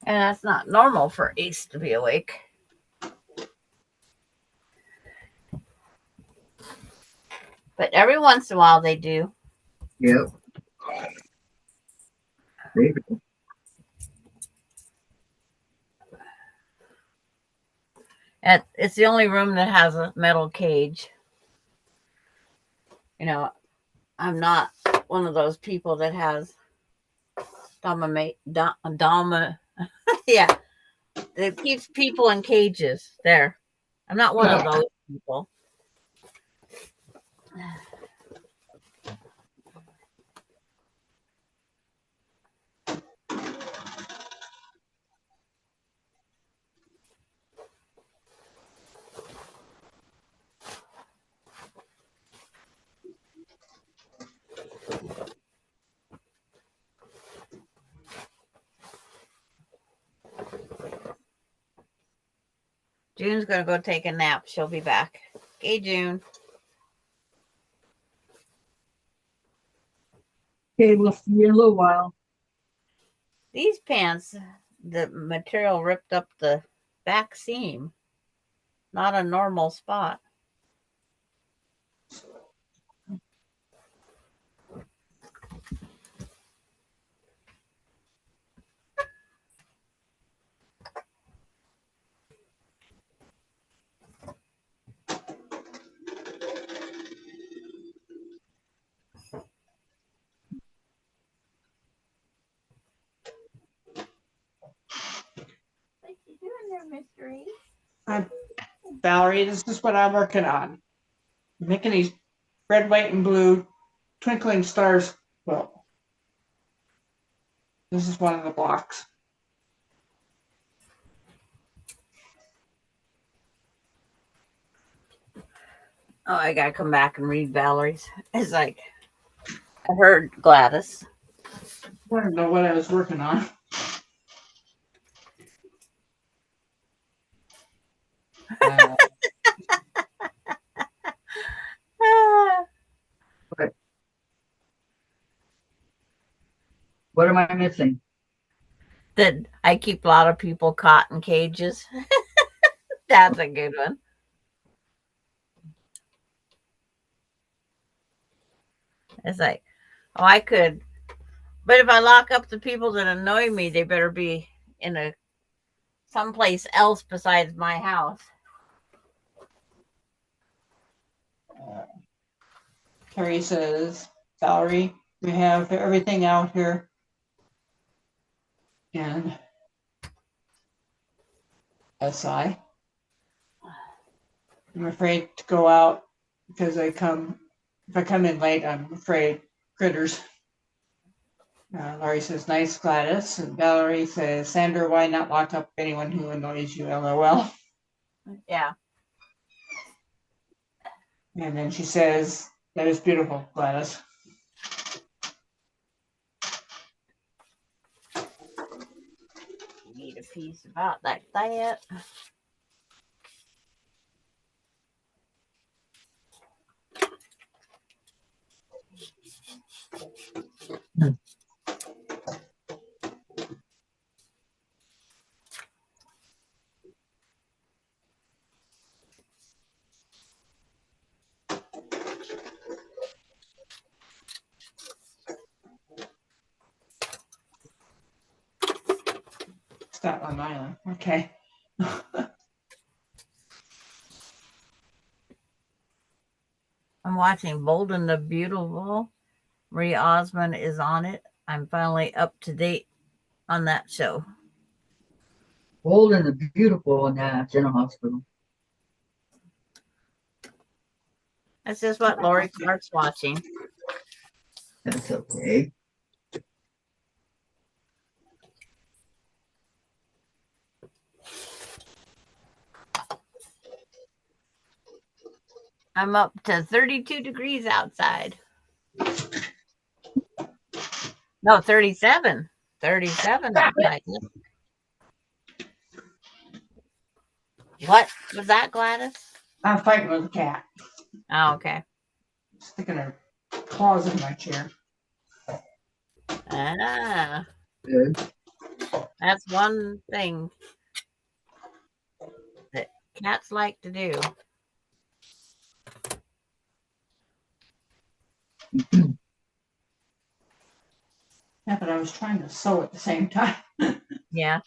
And that's not normal for Ace to be awake. But every once in a while they do. Yep. Maybe. It's the only room that has a metal cage. You know, I'm not one of those people that has yeah, that keeps people in cages. There, I'm not one of those people. June's gonna go take a nap. She'll be back. Okay, June. Okay, we'll see you in a little while. These pants, the material ripped up the back seam. Not a normal spot. What you doing there, mystery? Valerie, this is what I'm working on. I'm making these red, white, and blue twinkling stars. Well, this is one of the blocks. Oh, I gotta come back and read Valerie's. It's like I heard Gladys. I don't know what I was working on. Ah, Okay. What am I missing? That I keep a lot of people caught in cages. That's a good one. It's like, oh, I could, but if I lock up the people that annoy me, they better be in a someplace else besides my house. Terry says, Valerie, we have everything out here. And SI. I'm afraid to go out because if I come in late, I'm afraid critters. Laurie says, nice, Gladys. And Valerie says, Sandra, why not lock up anyone who annoys you? LOL. Yeah. And then she says, that is beautiful, Gladys. Need a piece about like that. Scotland Island. Okay. I'm watching Bold and the Beautiful. Marie Osmond is on it. I'm finally up to date on that show. Bold and the Beautiful in that General Hospital. That's just what Lori Clark's watching. That's okay. I'm up to 32 degrees outside. No, 37. 37 outside. What was that, Gladys? I'm fighting with a cat. Oh, okay. Sticking her claws in my chair. Ah, Good. that's one thing that cats like to do. Yeah, but I was trying to sew at the same time. Yeah.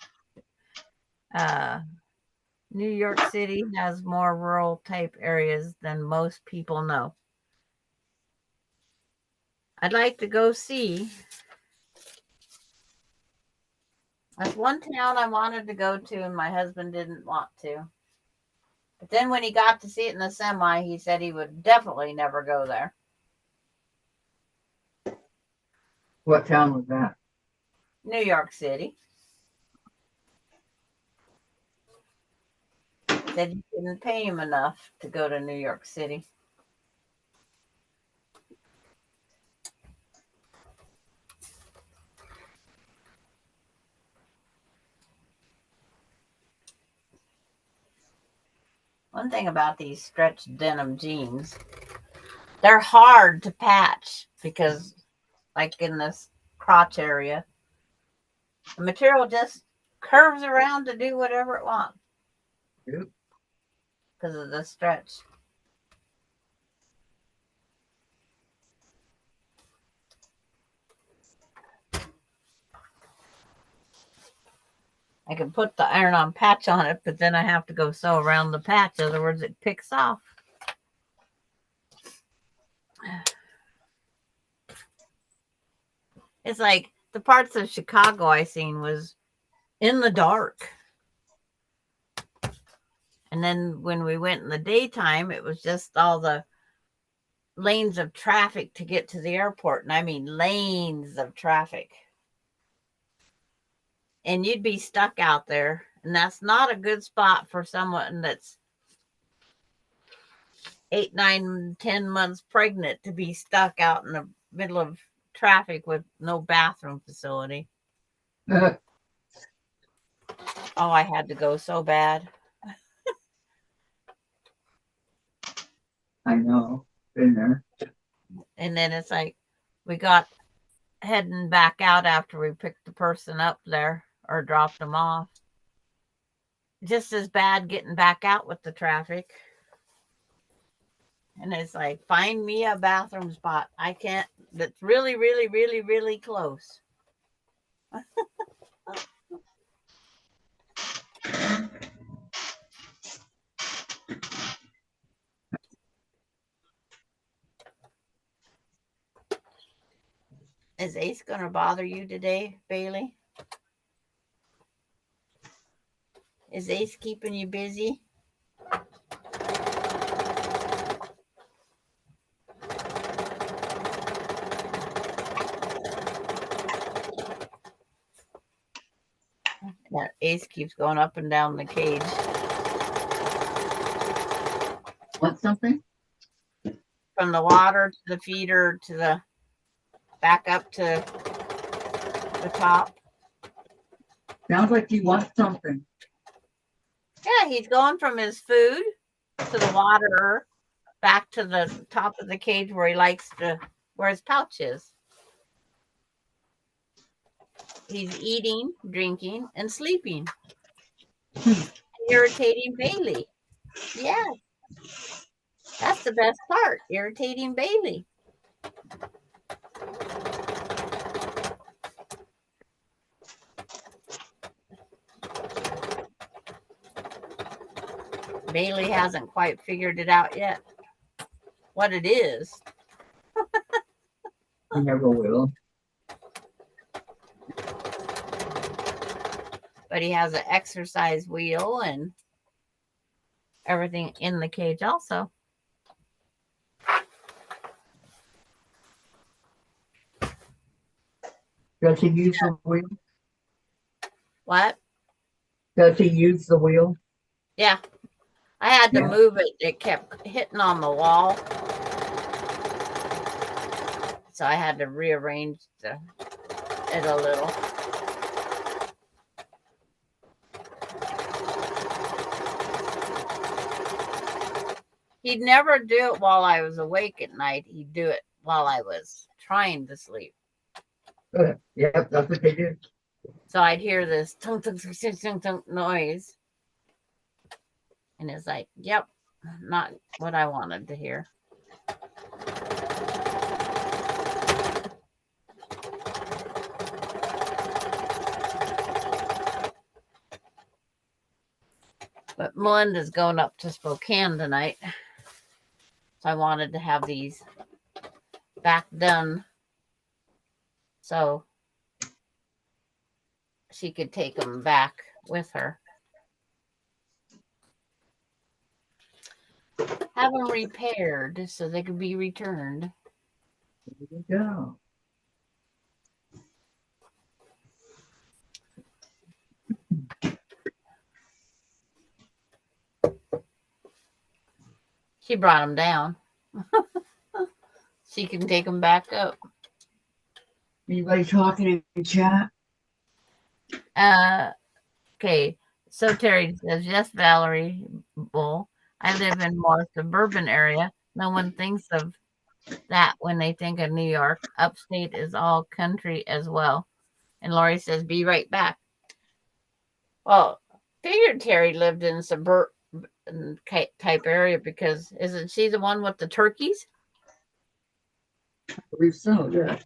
New York City has more rural type areas than most people know. I'd like to go see. That's one town I wanted to go to, and my husband didn't want to. But then when he got to see it in the semi, he said he would definitely never go there. What town was that? New York City. Said you couldn't pay him enough to go to New York City. One thing about these stretch denim jeans, they're hard to patch because, like in this crotch area, the material just curves around to do whatever it wants Yep. because of the stretch. I can put the iron-on patch on it, but then I have to go sew around the patch. In other words, it picks off. It's like the parts of Chicago I seen was in the dark. And then when we went in the daytime, it was just all the lanes of traffic to get to the airport. And I mean lanes of traffic. And you'd be stuck out there. And that's not a good spot for someone that's 8, 9, 10 months pregnant to be stuck out in the middle of traffic with no bathroom facility. Oh, I had to go so bad. I know. Been there. And then it's like we got heading back out after we picked the person up there or dropped them off. Just as bad getting back out with the traffic. And it's like, find me a bathroom spot. I can't, that's really, really, really, really close. Is Ace going to bother you today, Bailey? Is Ace keeping you busy? That Ace keeps going up and down the cage. Want something? From the water to the feeder to the back up to the top. Sounds like you want something. Yeah, he's going from his food to the water back to the top of the cage where he likes to, where his pouch is. He's eating, drinking, and sleeping. Irritating Bailey. Yeah. That's the best part. Irritating Bailey. Bailey hasn't quite figured it out yet. What it is. You never will. But he has an exercise wheel and everything in the cage also. Does he use the wheel? What? Does he use the wheel? Yeah. I had to Yeah. move it. It kept hitting on the wall. So I had to rearrange it a little. He'd never do it while I was awake at night. He'd do it while I was trying to sleep. Good. Yep, that's what they do. So I'd hear this tunk, tunk, tunk, tunk, tunk, tunk noise. And it's like, yep, not what I wanted to hear. But Melinda's going up to Spokane tonight. So I wanted to have these back done so she could take them back with her. Have them repaired so they could be returned. There you go. She brought them down. She can take them back up. Anybody talking in chat? Okay. So Terry says, yes, Valerie Bull. I live in more suburban area. No one thinks of that when they think of New York. Upstate is all country as well. And Lori says, be right back. Well, figured Terry lived in suburban type area because isn't she the one with the turkeys? I believe so, yeah.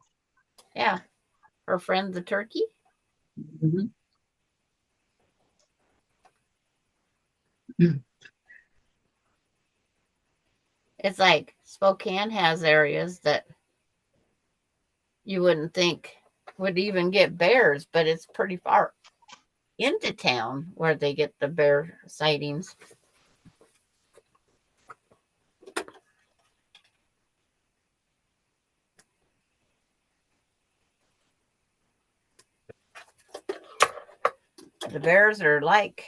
Yeah. Her friend, the turkey. Mm-hmm. It's like Spokane has areas that you wouldn't think would even get bears, but it's pretty far into town where they get the bear sightings. The bears are like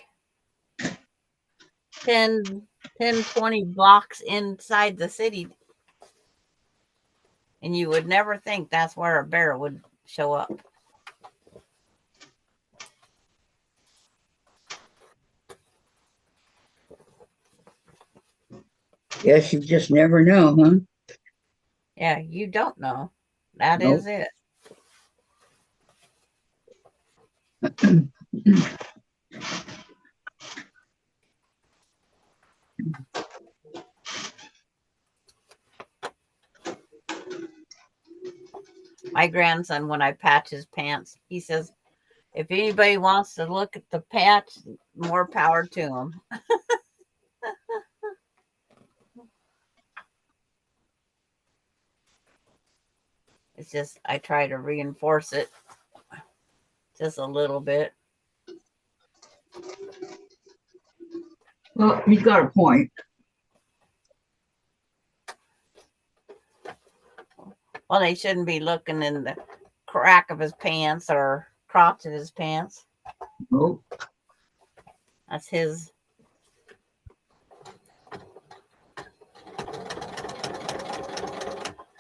10, 20 blocks inside the city. And you would never think that's where a bear would show up. Yes, you just never know, huh? Yeah, you don't know. That Nope. is it. My grandson, when I patch his pants, he says, if anybody wants to look at the patch, more power to them. It's just, I try to reinforce it just a little bit. Well, he's got a point. Well, they shouldn't be looking in the crack of his pants or crotch of his pants. Nope. That's his.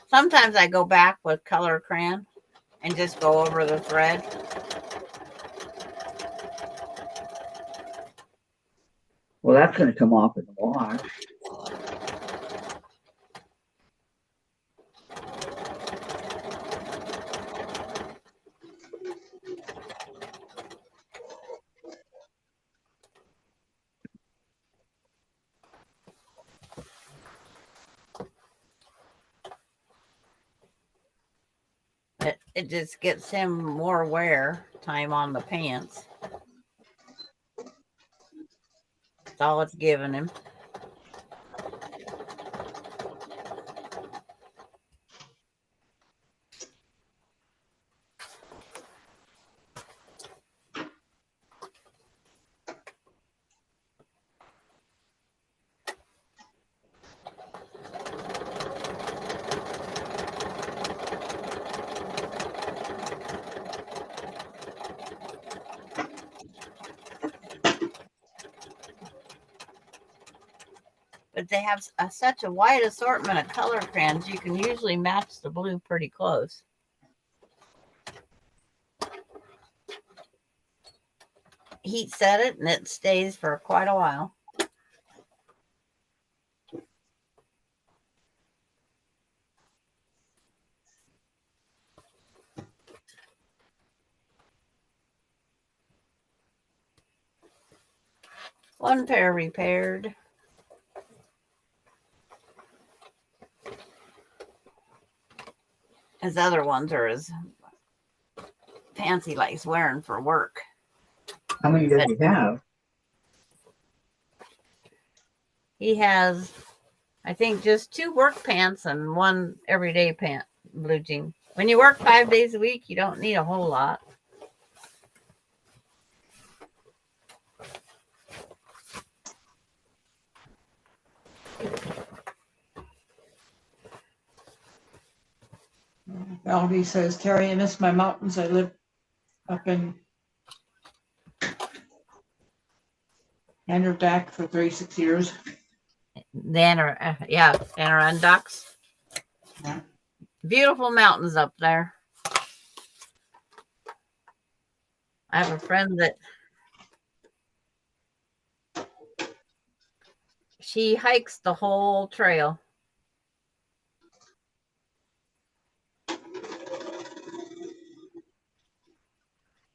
Sometimes I go back with color crayon and just go over the thread. Well, that's going to come off in the wash. It just gets him more wear time on the pants. That's all it's giving him. But they have such a wide assortment of color crayons, you can usually match the blue pretty close. Heat set it and it stays for quite a while. One pair repaired. His other ones are his pants he likes wearing for work. How many does he have? He has, I think, just 2 work pants and 1 everyday pant, blue jean. When you work 5 days a week, you don't need a whole lot. Valerie says, Terry, I miss my mountains. I live up in Anderdack for 36 years. The Adirondacks. Yeah. Beautiful mountains up there. I have a friend that she hikes the whole trail.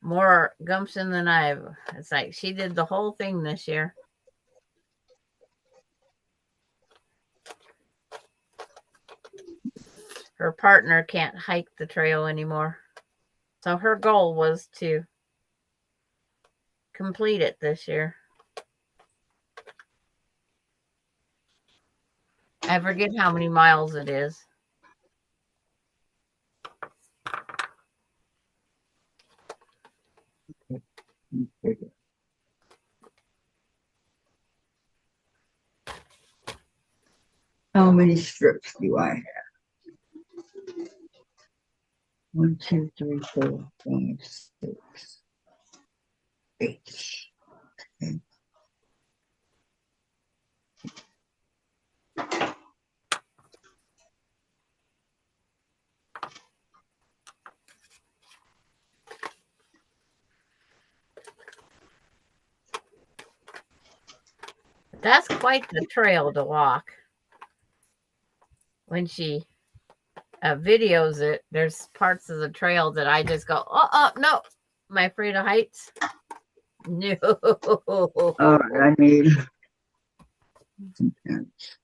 More gumption than I've. It's like she did the whole thing this year. Her partner can't hike the trail anymore. So her goal was to complete it this year. I forget how many miles it is. How many strips do I have? 1, 2, 3, 4, 5, 6, 8. Okay. That's quite the trail to walk. When she videos it, there's parts of the trail that I just go, no, Am I afraid of heights? No. All right, I need some pens.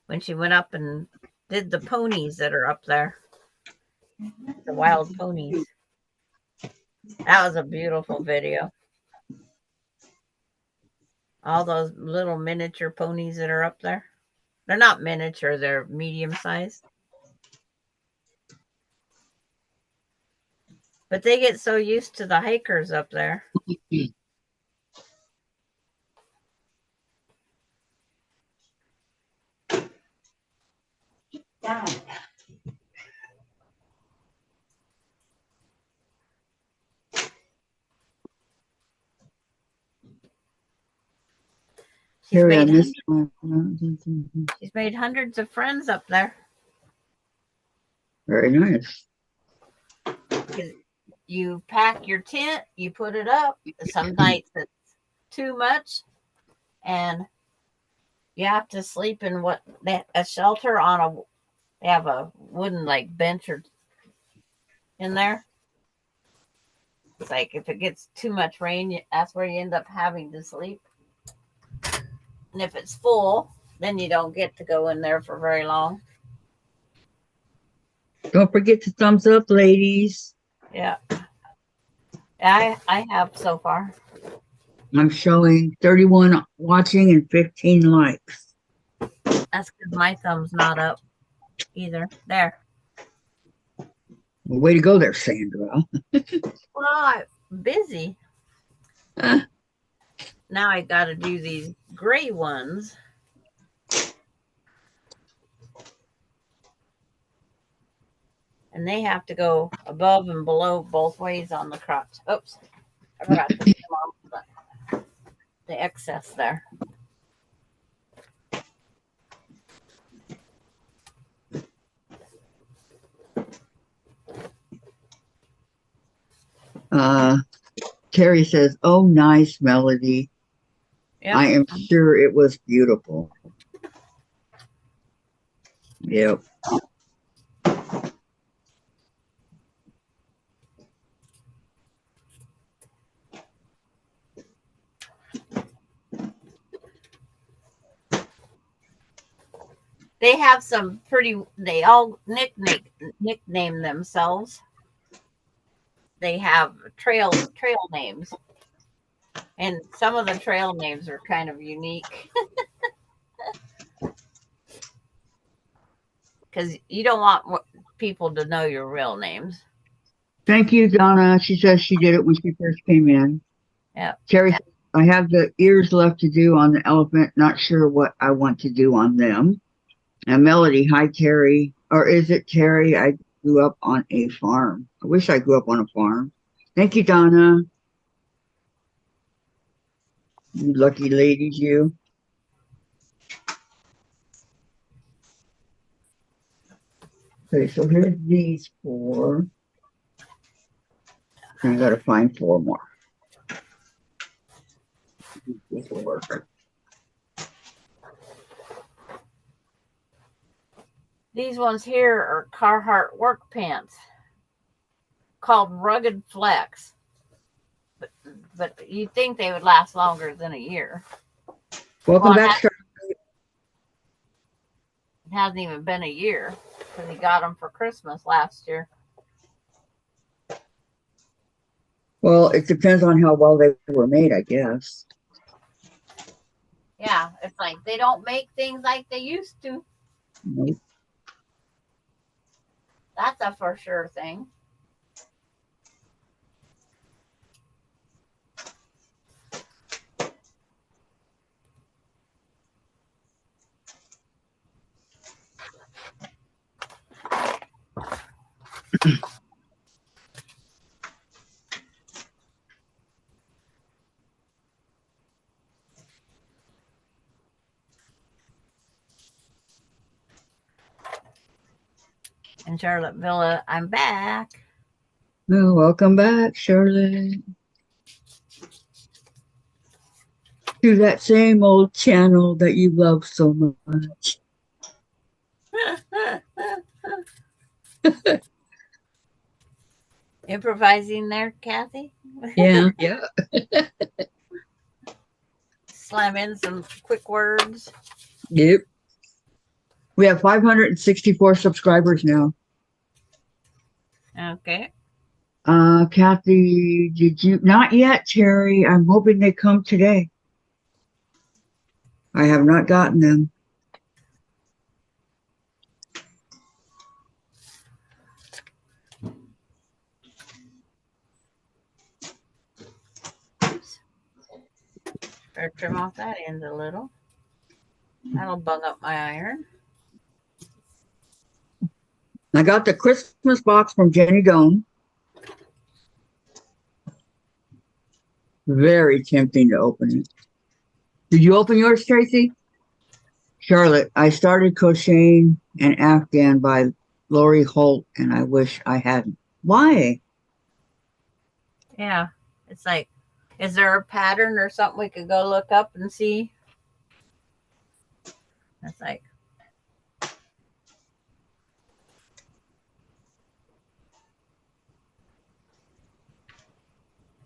When she went up and did the ponies that are up there, the wild ponies. That was a beautiful video. All those little miniature ponies that are up there. They're not miniature, they're medium sized. But they get so used to the hikers up there. Down. She's Harry, I made, missed one. she's made hundreds of friends up there. Very nice. You pack your tent, you put it up. Some nights it's too much, and you have to sleep in a shelter on a. They have a wooden like bench or in there. It's like if it gets too much rain, that's where you end up having to sleep. And if it's full, then you don't get to go in there for very long. Don't forget to thumbs up, ladies. Yeah. I have so far. I'm showing 31 watching and 15 likes. That's because my thumb's not up either. There. Well, way to go there, Sandra. Well, I'm busy. Now I got to do these gray ones. And they have to go above and below both ways on the crotch. Oops. I forgot to take them off the excess there. Terry says, oh, nice melody. Yep. I am sure it was beautiful. Yep. They have some they all nickname themselves. They have trail names. And some of the trail names are kind of unique. Because you don't want people to know your real names. Thank you, Donna. She says she did it when she first came in. Yeah. Terry, I have the ears left to do on the elephant. Not sure what I want to do on them. And Melody, hi, Terry. Or is it Terry? I grew up on a farm. I wish I grew up on a farm. Thank you, Donna. You lucky ladies, you. Okay, so here's these 4. And I got to find 4 more. This will work. These ones here are Carhartt work pants called Rugged Flex. But you'd think they would last longer than a year. Welcome back, It hasn't even been a year because he got them for Christmas last year. Well, it depends on how well they were made, I guess. Yeah, it's like they don't make things like they used to. Nope. That's a for sure thing. And Charlotte Villa, I'm back. Oh, welcome back, Charlotte. To that same old channel that you love so much. Improvising there, Kathy? Yeah, yeah. Slam in some quick words. Yep. We have 564 subscribers now. Okay. Kathy, did you? Not yet, Terry. I'm hoping they come today. I have not gotten them. Oops. Better trim off that end a little. That'll bung up my iron. I got the Christmas box from Jenny Doan. Very tempting to open it. Did you open yours, Tracy? Charlotte, I started crocheting an Afghan by Lori Holt, and I wish I hadn't. Why? Yeah. It's like, is there a pattern or something we could go look up and see? It's like,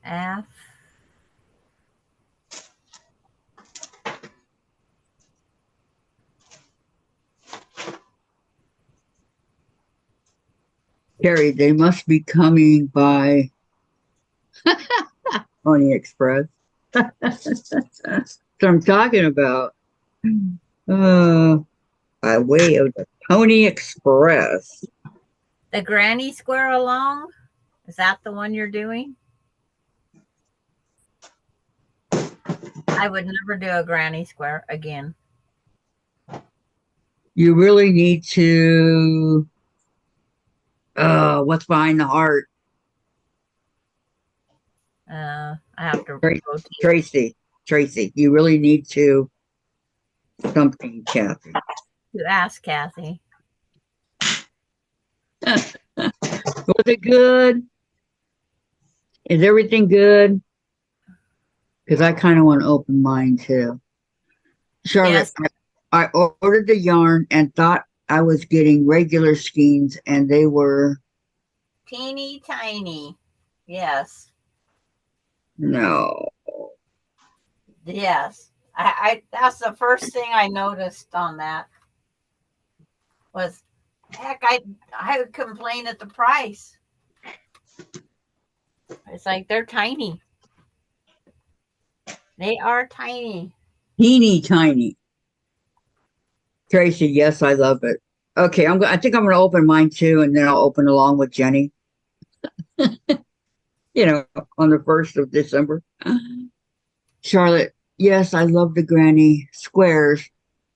F. Terry, they must be coming by Pony Express. That's what I'm talking about. By way of the Pony Express. The granny square along? Is that the one you're doing? I would never do a granny square again. You really need to. What's behind the heart? I have to Tracy, you really need to something, Kathy. to ask Kathy. Was it good? Is everything good? Because I kind of want to open mine too. Charlotte, Yes. I ordered the yarn and thought I was getting regular skeins, and they were Teeny tiny. Yes. no. Yes. I that's the first thing I noticed on that was heck, I would complain at the price. It's like they're tiny. They are tiny. Teeny tiny. Tracy, yes, I love it. Okay, I think I'm going to open mine too, and then I'll open along with Jenny. On the 1st of December. Charlotte, yes, I love the granny squares,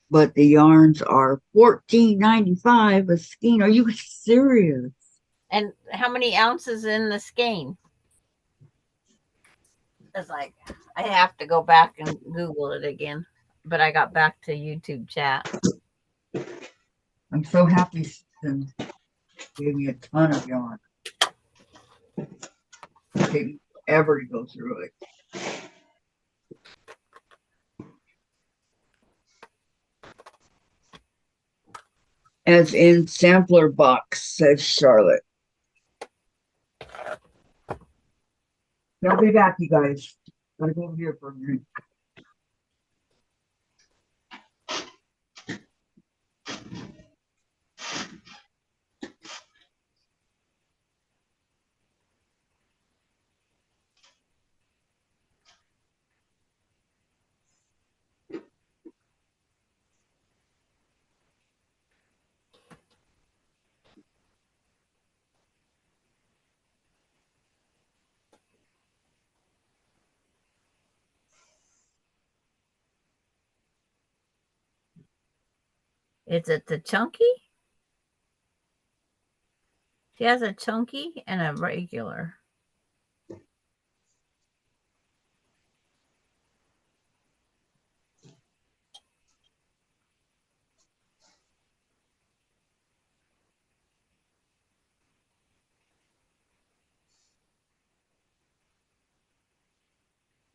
but the yarns are $14.95 a skein. Are you serious? And how many ounces in the skein? It's like I have to go back and Google it again. But I got back to YouTube chat. I'm so happy Susan gave me a ton of yarn. It takes me forever to go through it. As in sampler box, says Charlotte. I'll be back, you guys. Gotta go over here for a minute. Is it the chunky? She has a chunky and a regular.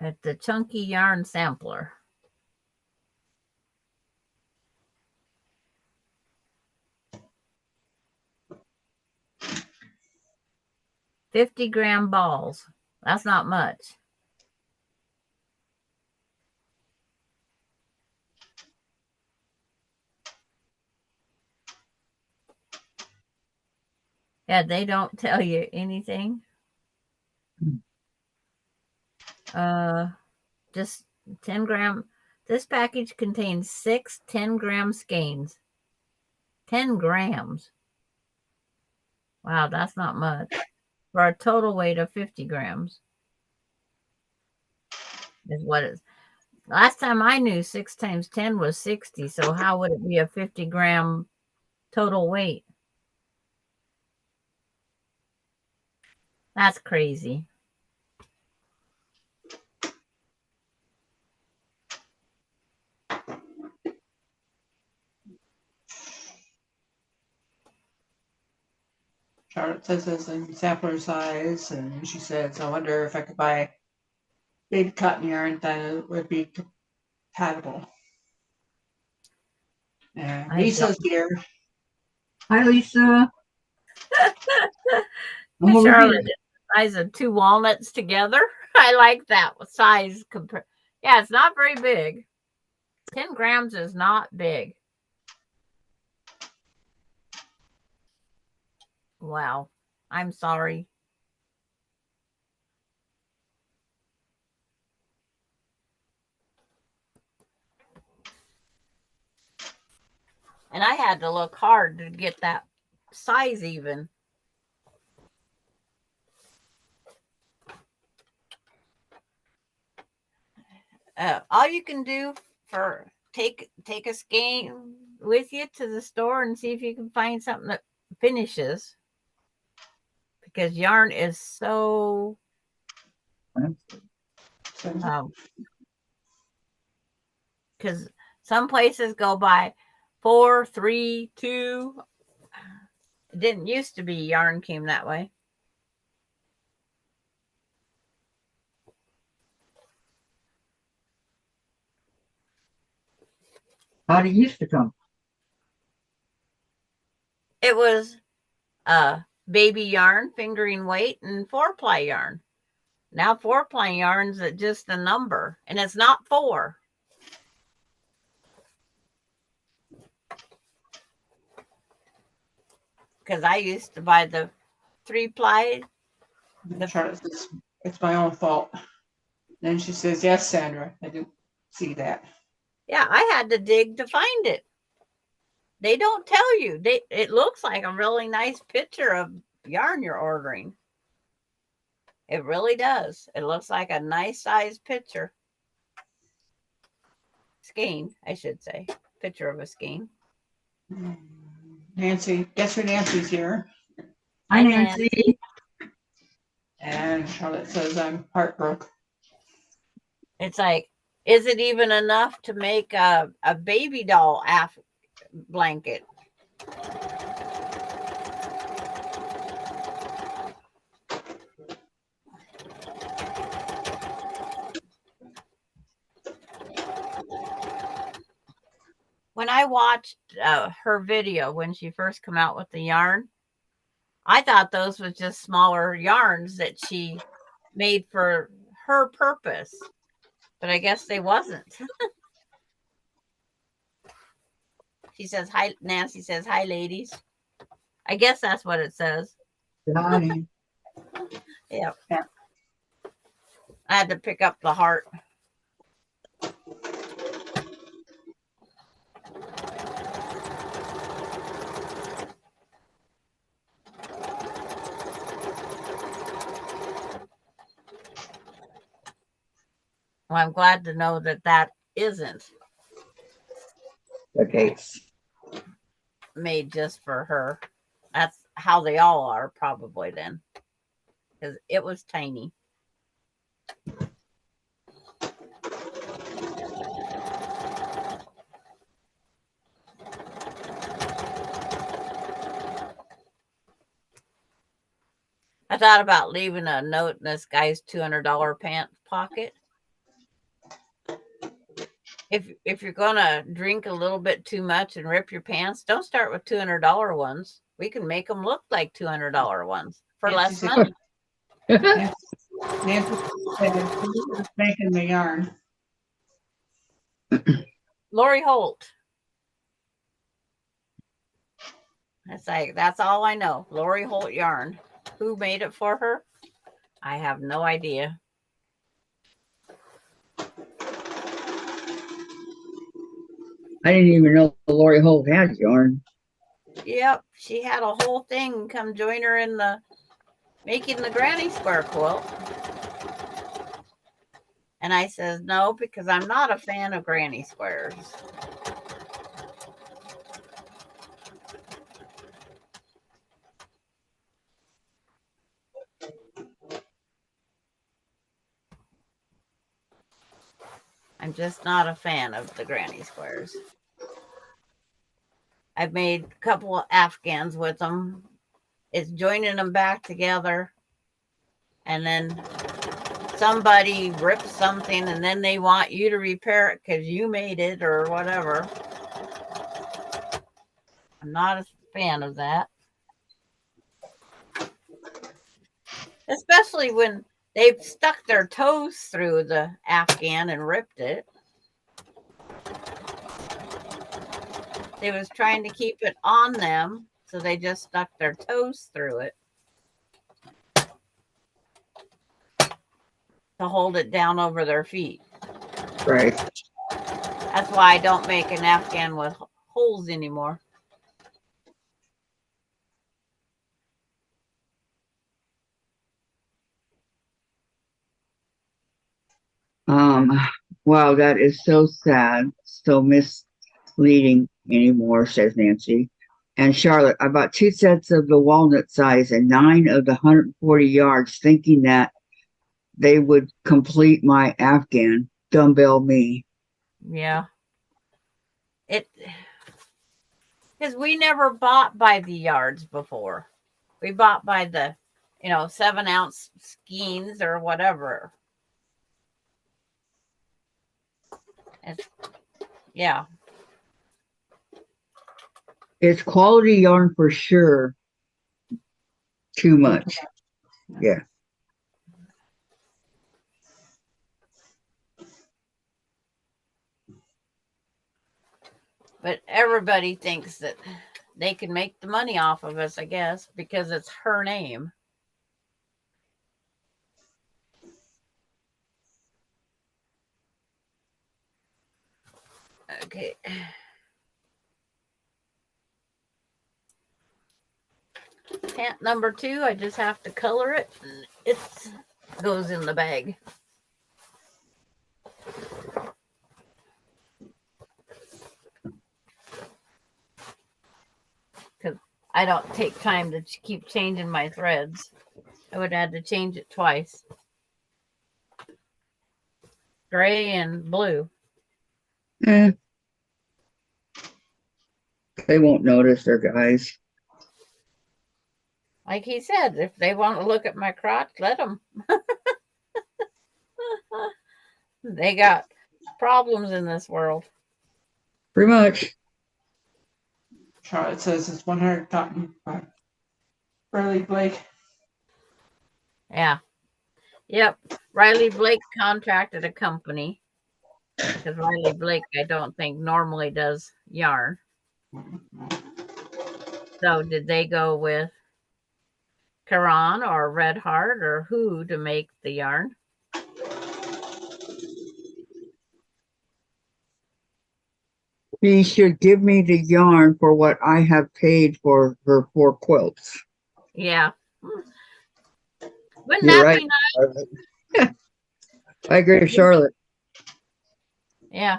at the Chunky Yarn Sampler. $50-gram balls. That's not much. Yeah, they don't tell you anything. Just 10-gram. This package contains 6 10-gram skeins. 10 grams. Wow, that's not much. For a total weight of 50 grams. Is what it's. Last time I knew 6 times 10 was 60. So how would it be a 50-gram total weight? That's crazy. Charlotte says it's in sampler size, and she says, I wonder if I could buy big cotton yarn, then it would be compatible. And Lisa's here. Hi, Lisa. I'm over Charlotte, here. the size of 2 walnuts together. I like that size. Yeah, it's not very big. 10 grams is not big. Wow. I'm sorry. And I had to look hard to get that size even. All you can do for take a skein with you to the store and see if you can find something that finishes, because yarn is so because some places go by 4, 3, 2. It didn't used to be yarn came that way. How did it used to come? It was baby yarn, fingering weight, and 4-ply yarn. Now 4-ply yarn's at just a number, and it's not 4. Because I used to buy the 3-ply. Charlotte says, it's my own fault. Then she says, yes, Sandra, I didn't see that. Yeah, I had to dig to find it. They don't tell you. It looks like a really nice picture of yarn you're ordering. It really does. It looks like a nice size picture. Skein, I should say. Picture of a skein. Nancy, guess who Nancy's here? Hi, Nancy. And Charlotte says, I'm heartbroken. It's like, is it even enough to make a baby doll blanket? When I watched her video when she first came out with the yarn, I thought those was just smaller yarns that she made for her purpose, but I guess they wasn't. She says, hi, Nancy says, hi, ladies. I guess that's what it says. Hi. Yeah. I had to pick up the heart. Well, I'm glad to know that that isn't The case. made just for her. That's how they all are, probably, then, because it was tiny. I thought about leaving a note in this guy's $200 pants pocket. if you're gonna drink a little bit too much and rip your pants, don't start with $200 ones. We can make them look like $200 ones for less money. Nancy said it's making the yarn. Lori Holt. That's all I know. Lori Holt yarn. Who made it for her? I have no idea. I didn't even know Lori Holt had yarn. Yep, she had a whole thing. Come join her in the making the granny square quilt. And I says no, because I'm not a fan of granny squares. I'm just not a fan of the granny squares. I've made a couple of Afghans with them. It's joining them back together. And then somebody rips something and then they want you to repair it because you made it or whatever. I'm not a fan of that. Especially when they've stuck their toes through the Afghan and ripped it. They was trying to keep it on them, so they just stuck their toes through it to hold it down over their feet. Right. That's why I don't make an Afghan with holes anymore. Wow, that is so sad, so misleading anymore, says Nancy. And Charlotte, I bought 2 sets of the walnut size and 9 of the 140 yards, thinking that they would complete my Afghan. Dumbbell me. Yeah. Because we never bought by the yards before. We bought by the, 7-ounce skeins or whatever. Yeah. It's quality yarn for sure. Too much. Yeah. But everybody thinks that they can make the money off of us, I guess, because it's her name. Okay. Pant number 2, I just have to color it. And it goes in the bag. Because I don't take time to keep changing my threads. I would have to change it twice. Gray and blue. Eh. They won't notice, they're guys. Like he said, if they want to look at my crotch, let them. They got problems in this world. Pretty much. Charlotte says it's 100 cotton by Riley Blake. Yeah. Yep. Riley Blake contracted a company because Riley Blake, I don't think normally does yarn. So did they go with Karan or Red Heart or who to make the yarn? She should give me the yarn for what I have paid for her 4 quilts. Yeah. Wouldn't You're that right. be nice? I agree with Charlotte. Yeah.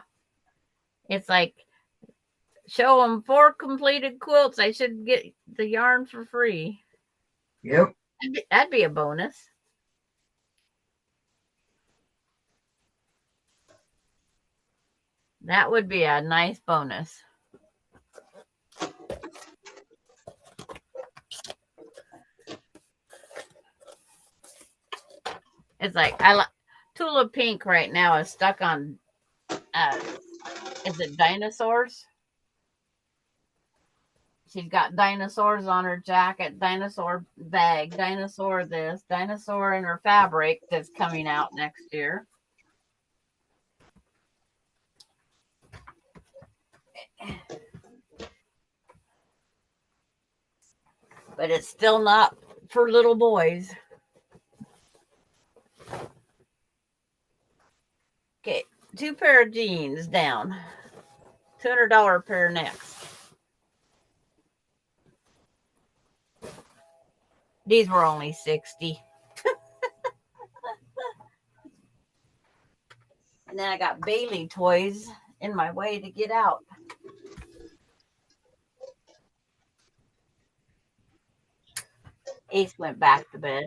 It's like, show them 4 completed quilts. I should get the yarn for free. Yep. That'd be a bonus. That would be a nice bonus. It's like Tula Pink right now is stuck on is it dinosaurs? She's got dinosaurs on her jacket, dinosaur bag, dinosaur this, dinosaur in her fabric that's coming out next year. But it's still not for little boys. Okay, 2 pair of jeans down. $200 pair next. These were only 60. And then I got Bailey toys in my way to get out. Ace went back to bed.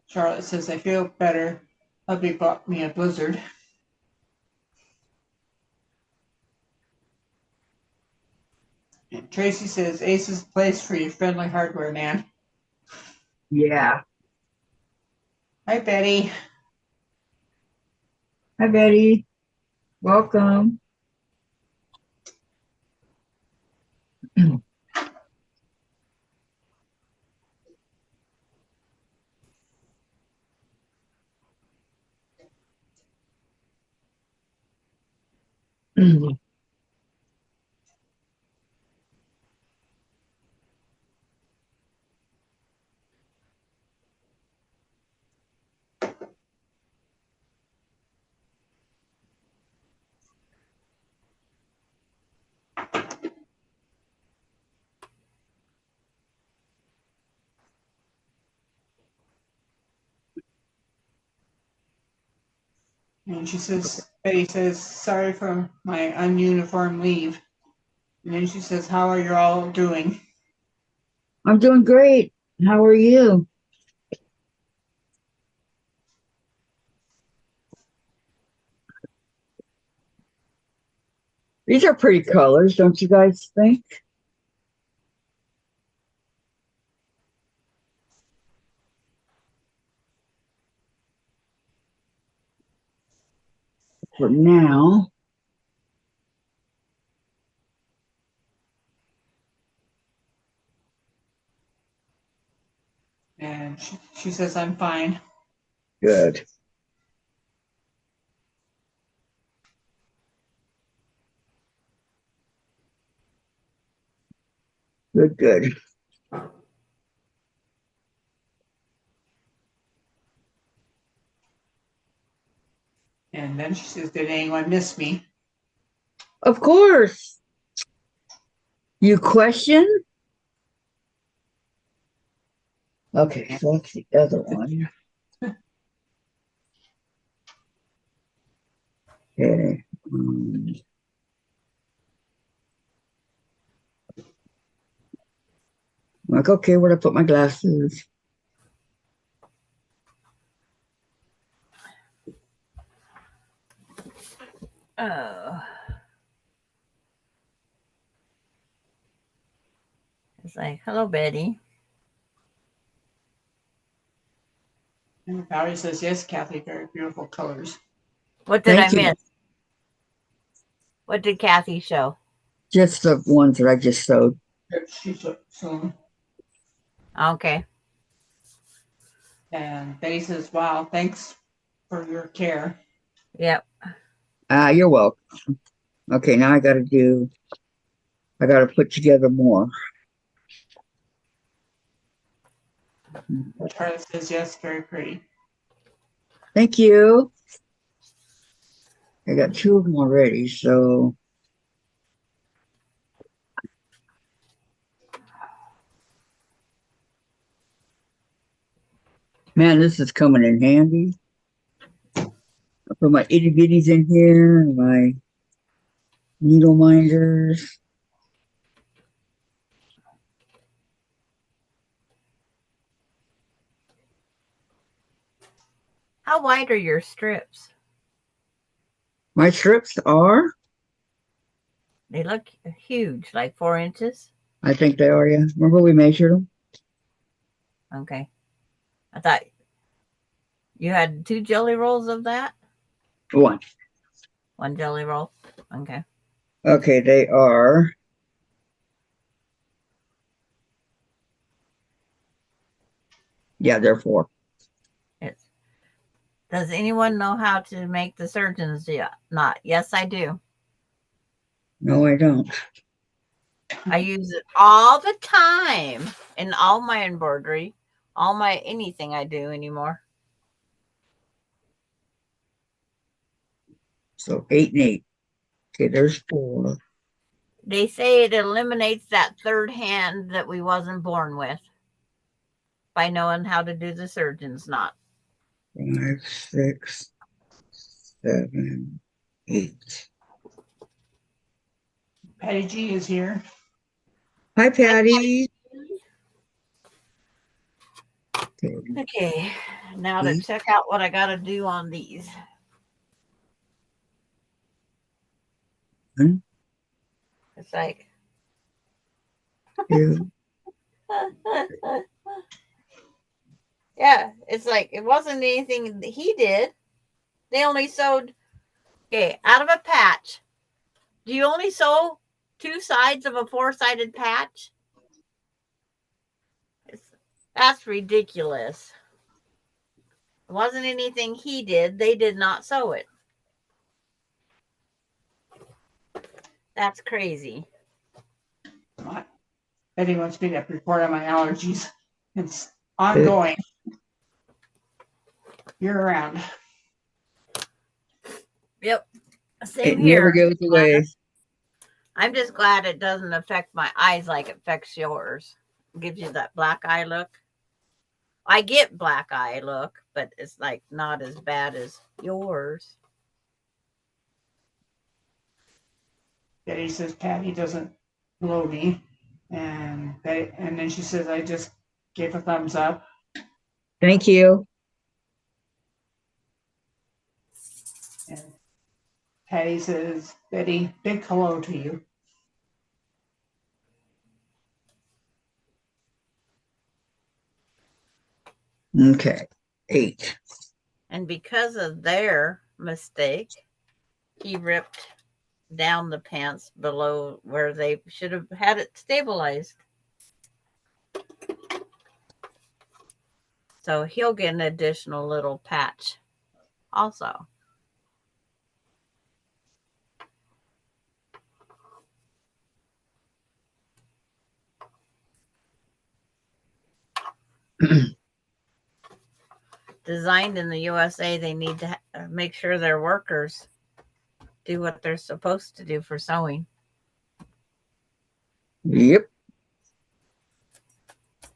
Charlotte says, I feel better. Hubby bought me a blizzard. And Tracy says, Ace is the place for you, friendly hardware man. Yeah. Hi, Betty. Hi, Betty. Welcome. And she says, Betty says, sorry for my ununiform leave. And then she says, how are you all doing? I'm doing great. How are you? These are pretty colors, don't you guys think? For now. And she says, I'm fine. Good. Good, good. And then she says, did anyone miss me? Of course. You question? Okay, so that's the other one. Okay. Like, okay, where'd I put my glasses? Oh. It's like, hello, Betty. And Valerie says, yes, Kathy, very beautiful colors. What did Thank I you. miss? What did Kathy show? Just the ones that I just sewed. She's so Okay. And Betty says, wow, thanks for your care. Yep. You're welcome. Okay, now I got to put together more. Charlie says, yes, very pretty. Thank you. I got 2 of them already, so. Man, this is coming in handy. I put my itty bitties in here, my needle minders. How wide are your strips? My strips are, They look huge, like 4 inches. I think they are, yeah. Remember we measured them? Okay. I thought you had 2 jelly rolls of that. 1. 1 jelly roll. Okay. Okay, they are. Yeah, they're 4. It's, does anyone know how to make the surgeon's knot? Yes, I do. No, I don't. I use it all the time in all my embroidery, all my anything I do anymore. So 8 and 8. Okay, there's 4. They say it eliminates that third hand that we wasn't born with by knowing how to do the surgeon's knot. 5, 6, 7, 8. Patty G is here. Hi, Patty. Okay. Okay, now to check out what I got to do on these. One, It's like 2. yeah, it's like it wasn't anything that he did. They only sewed, okay, out of a patch. Do you only sew 2 sides of a 4-sided patch? That's ridiculous. It wasn't anything he did. They did not sew it. That's crazy. Betty wants me to report on my allergies. It's ongoing. Year round. Yep. It Same never here. goes away. I'm just glad it doesn't affect my eyes like it affects yours. It gives you that black eye look. I get black eye look, but it's like not as bad as yours. Betty says Patty doesn't blow me. And then she says I just gave a thumbs up. Thank you. And Patty says, Betty, big hello to you. Okay, 8. And because of their mistake, he ripped down the pants below where they should have had it stabilized. So he'll get an additional little patch also. Designed in the USA, they need to make sure their workers do what they're supposed to do for sewing. Yep.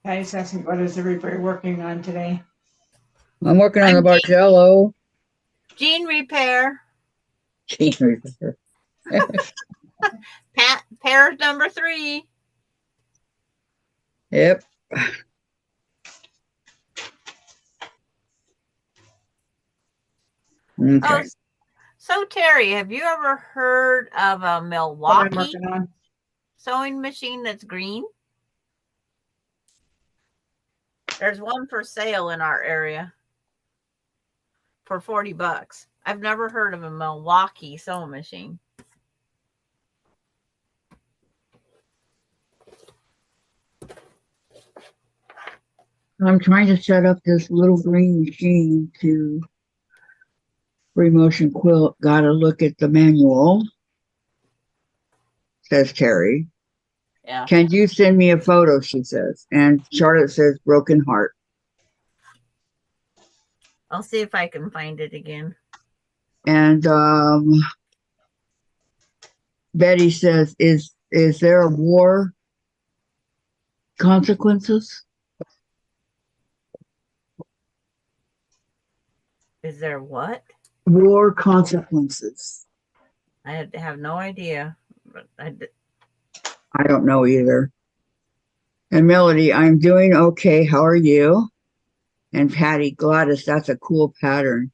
Patty's asking, what is everybody working on today? I'm working on the Bargello. Jean repair. Jean repair. Pair number 3. Yep. Okay. Oh, so Terry, have you ever heard of a Milwaukee sewing machine that's green? There's one for sale in our area for $40. I've never heard of a Milwaukee sewing machine. I'm trying to set up this little green machine to free motion quilt. Gotta look at the manual, says Terry. Yeah. Can you send me a photo? She says. And Charlotte says, broken heart. I'll see if I can find it again. And Betty says, is there a war consequences? Is there what? War consequences. I have no idea. But I don't know either. And Melody, I'm doing okay. How are you? And Patty, Gladys, that's a cool pattern.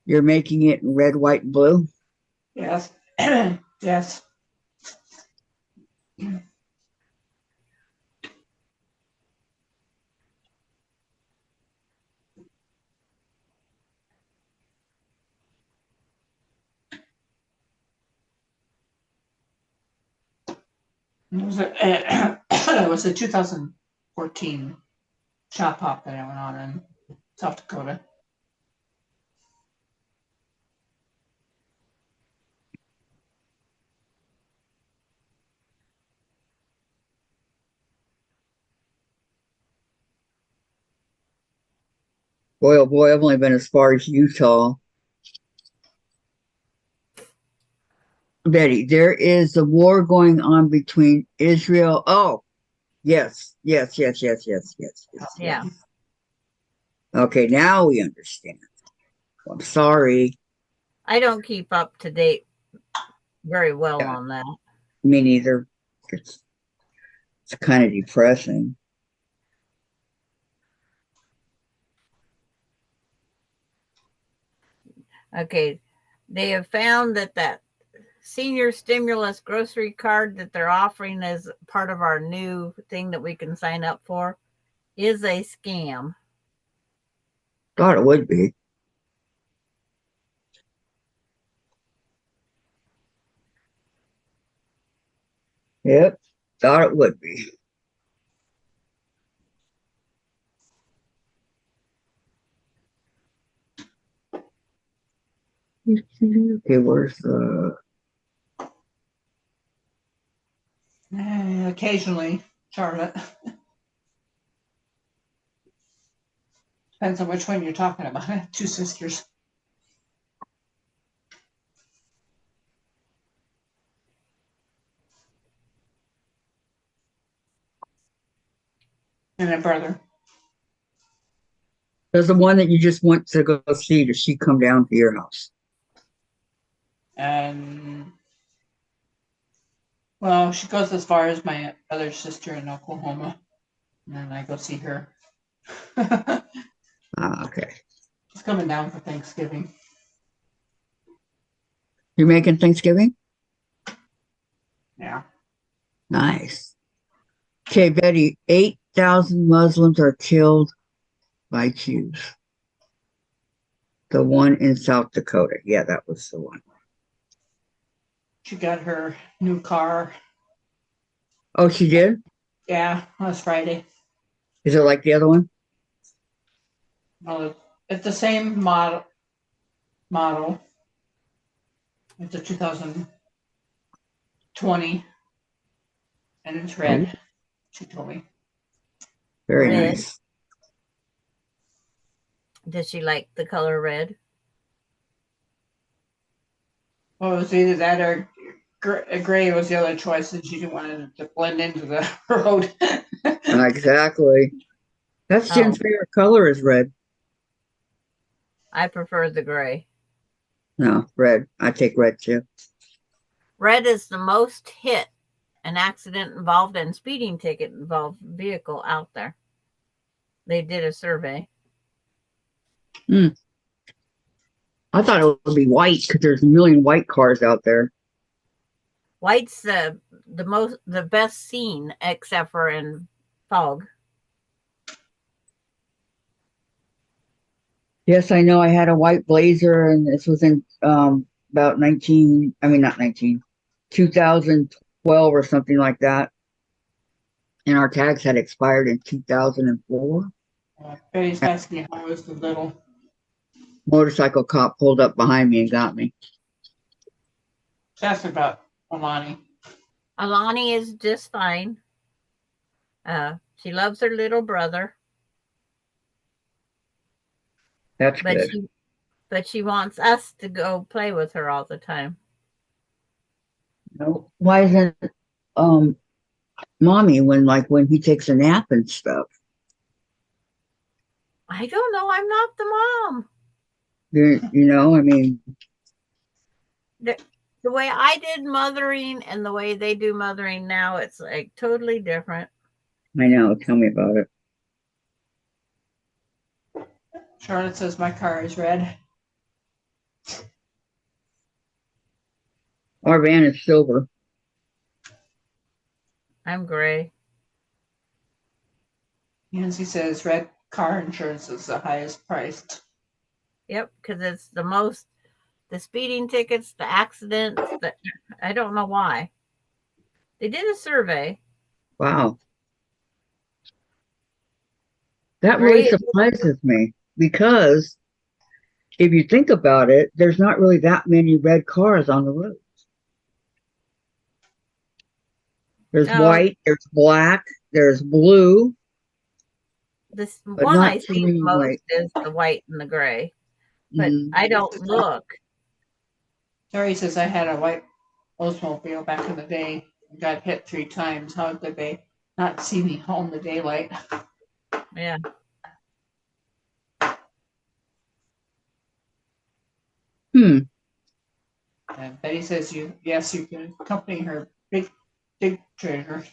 You're making it in red, white, and blue? Yes. Yes. It was a 2014 shop hop that I went on in South Dakota. Boy, oh boy, I've only been as far as Utah. Betty, there is a war going on between Israel. Oh, yes. Yeah. Okay, now we understand. I'm sorry. I don't keep up to date very well Yeah. on that. Me neither. It's kind of depressing. Okay. They have found that senior stimulus grocery card that they're offering as part of our new thing that we can sign up for is a scam. Thought it would be. Yep, thought it would be. Okay, where's the... Occasionally, Charlotte. Depends on which one you're talking about. I have two sisters. And a brother. There's the one that you just went to go see. Does she come down to your house? And well, she goes as far as my other sister in Oklahoma. And then I go see her. Okay. She's coming down for Thanksgiving. You're making Thanksgiving? Yeah. Nice. Okay, Betty, 8,000 Muslims are killed by Jews. The one in South Dakota. Yeah, that was the one. She got her new car. Oh, she did? Yeah, last Friday. Is it like the other one? Well, it's the same model. It's a 2020, and it's red. Oh, She told me. very Red. nice. Does she like the color red? Well, it was either that or gray was the other choice, and she didn't want it to blend into the road. Exactly. That's Oh, Jen's favorite color is red. I prefer the gray. No, red. I take red too. Red is the most hit an accident involved and speeding ticket involved vehicle out there. They did a survey. I thought it would be white because there's a million white cars out there. White's the best seen except for in fog. Yes, I know. I had a white Blazer, and this was in about 2012 or something like that. And our tags had expired in 2004. Betty's asking how was the little. Motorcycle cop pulled up behind me and got me. She's asking about Alani. Alani is just fine. She loves her little brother, That's but good. she wants us to go play with her all the time. No, why isn't mommy when he takes a nap and stuff? I don't know. I'm not the mom. I mean, The way I did mothering and the way they do mothering now, it's like totally different. I know. Tell me about it. Charlotte says my car is red. Our van is silver. I'm gray. Nancy says red car insurance is the highest priced. Yep, because it's the speeding tickets, the accidents, I don't know why. They did a survey. Wow. That really Gray, surprises me because if you think about it, there's not really that many red cars on the road. There's no, white, there's black, there's blue, this but one I not too see many most white. is the white and the gray, but Mm. I don't look. Terry says I had a white Oldsmobile back in the day and got hit 3 times. How could they not see me home the daylight? Yeah. Hmm. And Betty says yes, you can accompany her big treasure.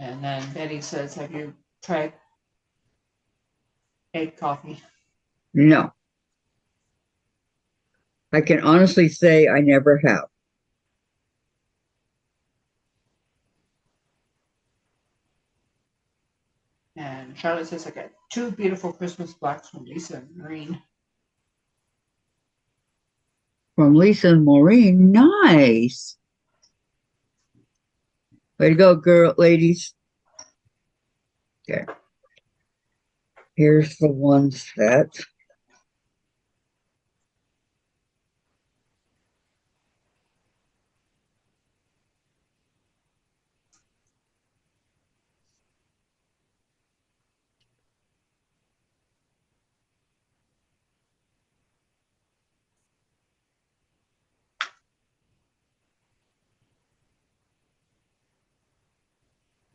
And then Betty says, have you tried egg coffee? No. I can honestly say I never have. And Charlotte says, I got 2 beautiful Christmas blocks from Lisa and Maureen. From Lisa and Maureen. Nice. Way to go, girl, ladies. Okay. Here's the one set.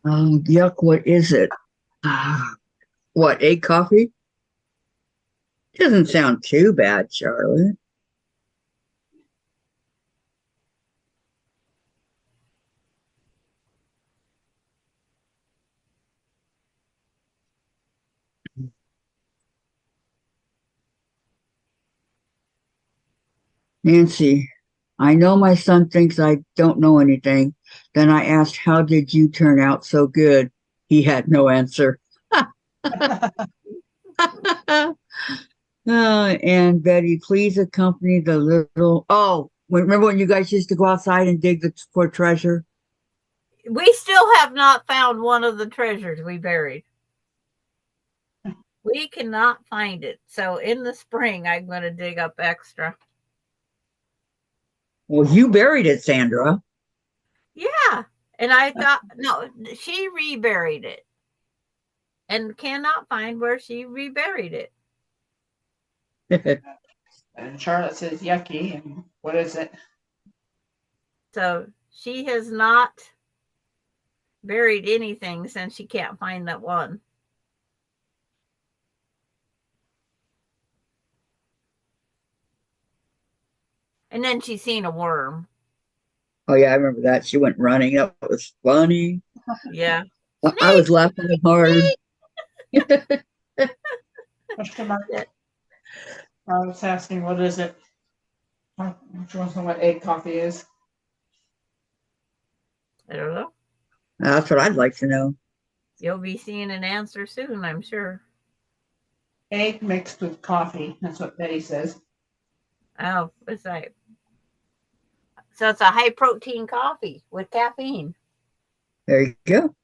Yuck, what is it? What, egg coffee? Doesn't sound too bad, Charlotte. Nancy, I know my son thinks I don't know anything. Then I asked, how did you turn out so good? He had no answer. And Betty, please accompany the little. Oh, remember when you guys used to go outside and dig for treasure? We still have not found one of the treasures we buried. We cannot find it. So in the spring, I'm going to dig up extra. Well, you buried it, Sandra. Yeah. And I thought, no, she reburied it and cannot find where she reburied it. And Charlotte says, yucky. And what is it? So she has not buried anything since she can't find that one. And then she's seen a worm. Oh, yeah, I remember that. She went running. That was funny. Yeah. I was laughing hard. Question mark. I was asking, what is it? She wants to know what egg coffee is. I don't know. That's what I'd like to know. You'll be seeing an answer soon, I'm sure. Egg mixed with coffee. That's what Betty says. Oh, what's that? So it's a high protein coffee with caffeine. There you go.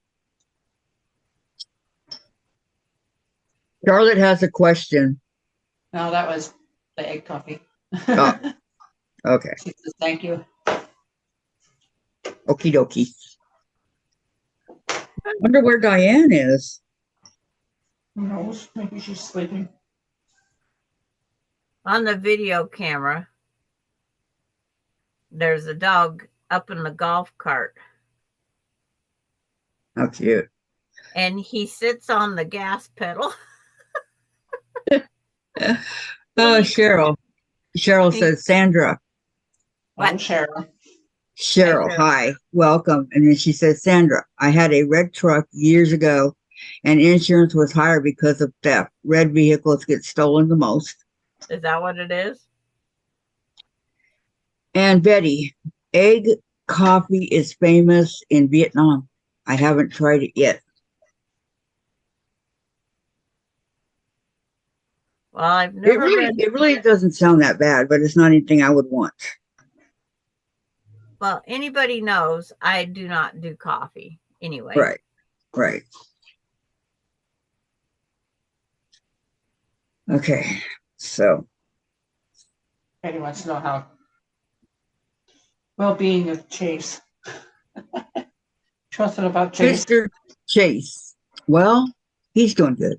Charlotte has a question. No, that was the egg coffee. Oh, okay. She says thank you. Okie dokie. Wonder where Diane is. Who knows? Maybe she's sleeping. On the video camera, there's a dog up in the golf cart. How cute. And he sits on the gas pedal. Oh, Cheryl. Cheryl says, Sandra. What? Oh, Cheryl. Cheryl, hi, welcome. And then she says, Sandra, I had a red truck years ago and insurance was higher because of theft. Red vehicles get stolen the most. Is that what it is? And Betty, egg coffee is famous in Vietnam. I haven't tried it yet. Well, I've never read. It really doesn't sound that bad, but it's not anything I would want. Well, anybody knows I do not do coffee anyway. Right, right. Okay, so. Betty wants to know how well-being of Chase. Trusted about Chase. Mr. Chase. Well, he's doing good.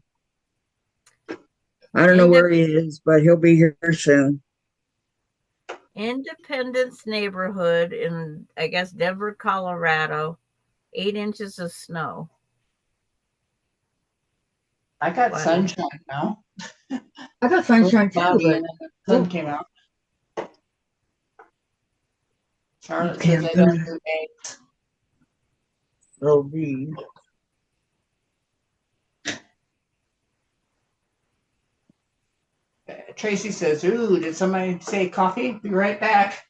I don't know where he is, but he'll be here soon. Independence neighborhood in, I guess, Denver, Colorado. 8 inches of snow. I got sunshine now. I got sunshine too, but and the sun came out. Charlotte says they don't do eggs. Will be. Tracy says, ooh, did somebody say coffee? Be right back.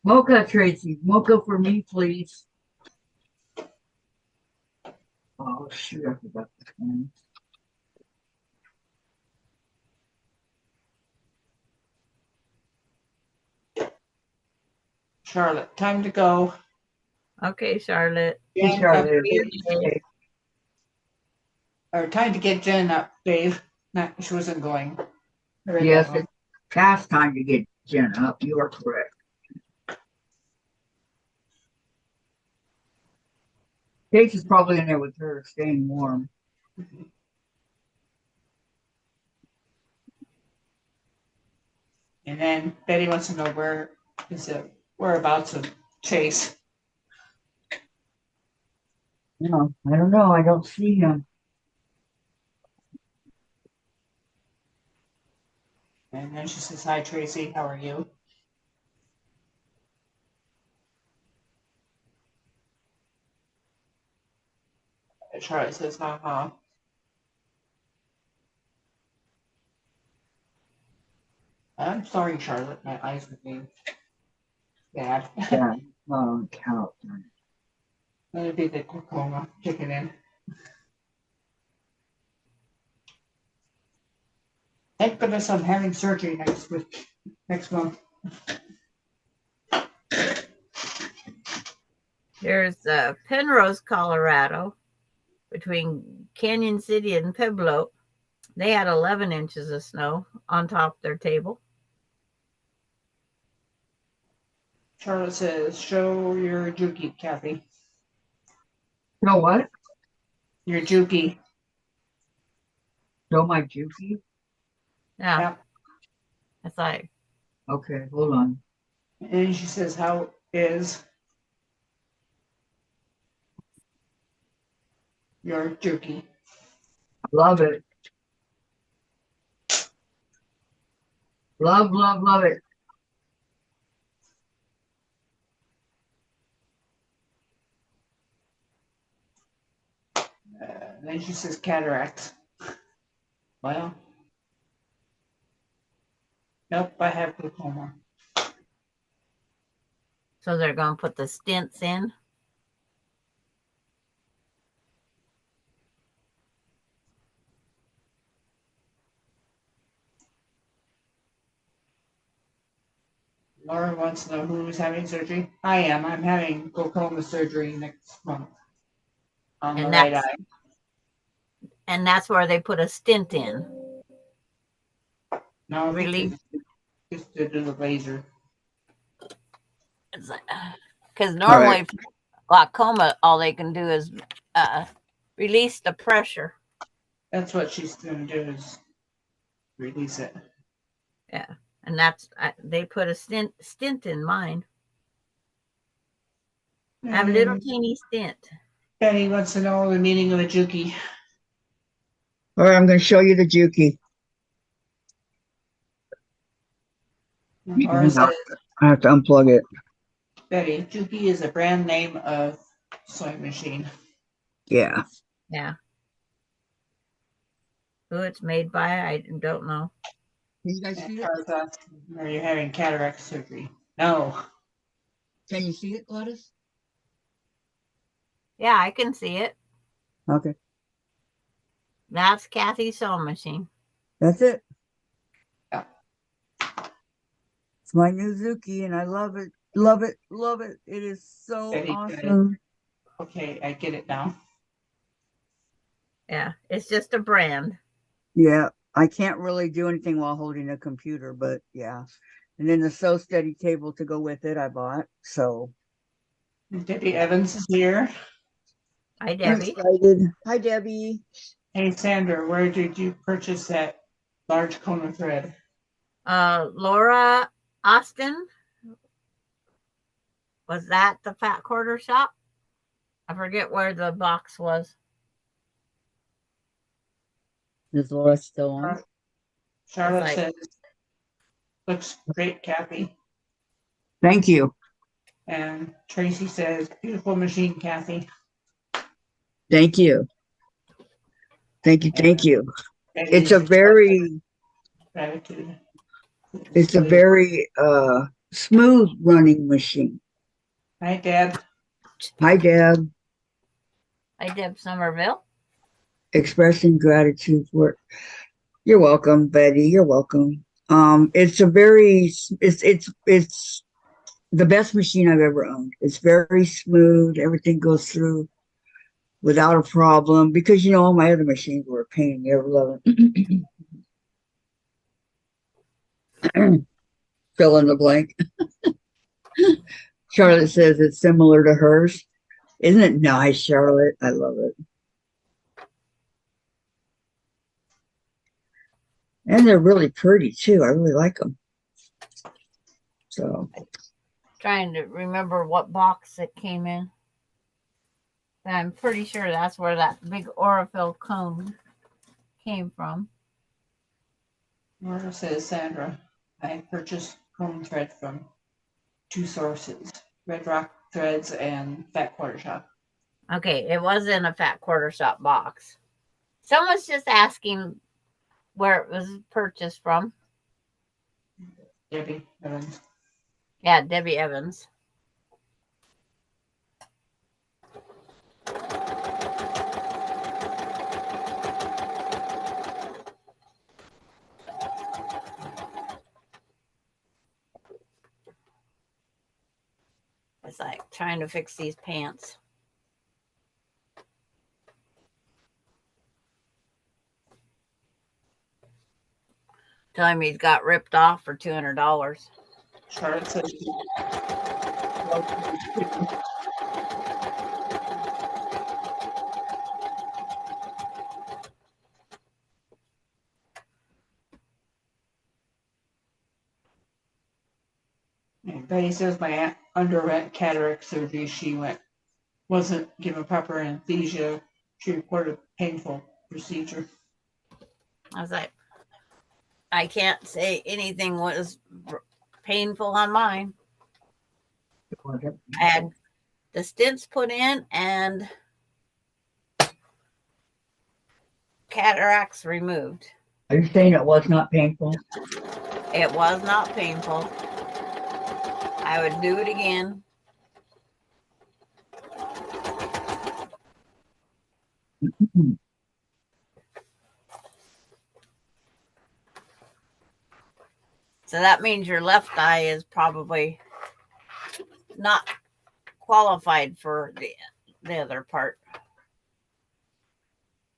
Mocha, Tracy. Mocha for me, please. Oh, shoot, I forgot this one. Charlotte, time to go. Okay, Charlotte. Hey, Charlotte. Or time to get Jen up, Dave. No, she wasn't going. Yes, it's past time to get Jen up. You are correct. Kate is probably in there with her, staying warm. And then Betty wants to know where is the whereabouts of Chase. No, I don't know. I don't see him. And then she says, hi, Tracy. How are you? And Charlotte says, ha. I'm sorry, Charlotte. My eyes are being bad. Yeah. Oh, cow. That'd be the glaucoma kicking in. Thank goodness I'm having surgery next month. There's Penrose, Colorado, between Canyon City and Pueblo. They had 11 inches of snow on top of their table. Charlotte says, show your Juki, Kathy. Show what? Your Juki. Show my Juki? Yeah. Yep. That's like. Okay, hold on. And she says, how is your Juki? Love it. Love, love, love it. Then she says cataracts. Well, nope, I have glaucoma. So they're going to put the stents in? Laura wants to know who's having surgery. I am. I'm having glaucoma surgery next month on the And right that's eye. and that's where they put a stint in. No, I think Relief. it's just to do the laser. Because All right. normally glaucoma, all they can do is release the pressure. That's what she's going to do is release it. Yeah, and that's they put a stint in mine. I have a little teeny stint. Betty wants to know the meaning of a juki. All right, I'm going to show you the Juki. Laura says, I have to unplug it. Betty, juki is a brand name of sewing machine. Yeah. Yeah. Who it's made by, I don't know. Can you guys And see it? Charles asks, are you having cataract surgery? No. Can you see it, Gladys? Yeah, I can see it. Okay. That's Kathy's sewing machine. That's it. Yeah. It's my new Zuki, and I love it. Love it. Love it. It is so Betty, awesome. okay, I get it now. Yeah, it's just a brand. Yeah. I can't really do anything while holding a computer, but yeah. And then the Sew Steady table to go with it, I bought. So Debbie Evans is here. Hi, I'm Debbie. excited. Hi, Debbie. Hey, Sandra, where did you purchase that large cone of thread? Laura Austin. Was that the Fat Quarter Shop? I forget where the box was. Is Laura still on? Charlotte like- says, looks great, Kathy. Thank you. And Tracy says, beautiful machine, Kathy. Thank you. Thank you. Thank you. It's a very gratitude. it's a very smooth running machine. Hi, Dad. Hi, Deb. Hi, Deb Somerville. Expressing gratitude for you're welcome, Betty. You're welcome. It's the best machine I've ever owned. It's very smooth. Everything goes through without a problem because you know all my other machines were a pain. You ever love it? Fill in the blank. Charlotte says it's similar to hers. Isn't it nice, Charlotte? I love it. And they're really pretty too. I really like them. So Trying to remember what box it came in. But I'm pretty sure that's where that big Orifil cone came from. Laura says, Sandra, I purchased cone thread from two sources, Red Rock Threads and Fat Quarter Shop. Okay, it was in a Fat Quarter Shop box. Someone's just asking where it was purchased from. Debbie Evans. Yeah, Debbie Evans. It's like trying to fix these pants. Tell him he's got ripped off for $200. Charlotte says, and Betty says, my aunt underwent cataract surgery. She wasn't given proper anesthesia. She reported painful procedure. I was like, I can't say anything was painful on mine. I had the stents put in and cataracts removed. are you saying it was not painful? It was not painful. I would do it again. So that means your left eye is probably not qualified for the other part.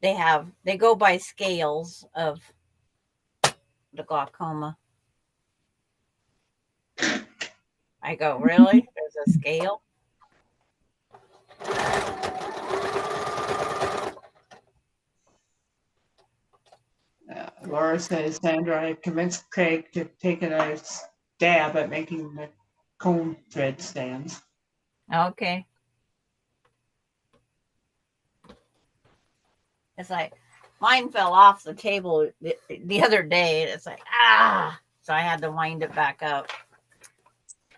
They go by scales of the glaucoma. I go, really? There's a scale? Laura says, Sandra, I convinced Craig to take a stab at making the comb thread stands. Okay. It's like mine fell off the table the other day. It's like, so I had to wind it back up.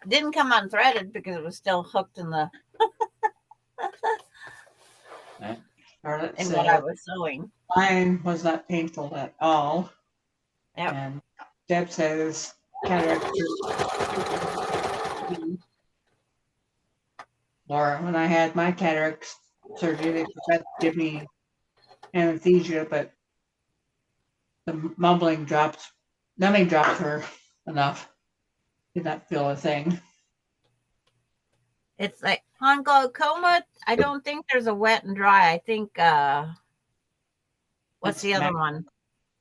It didn't come unthreaded because it was still hooked in the Charlotte in said, what I was sewing. mine was not painful at all. Yep. And Deb says, cataract Laura, when I had my cataract surgery, they forgot to give me anesthesia, but the numbing dropped her enough. Did not feel a thing. It's like on glaucoma, I don't think there's a wet and dry. I think what's It's the other one?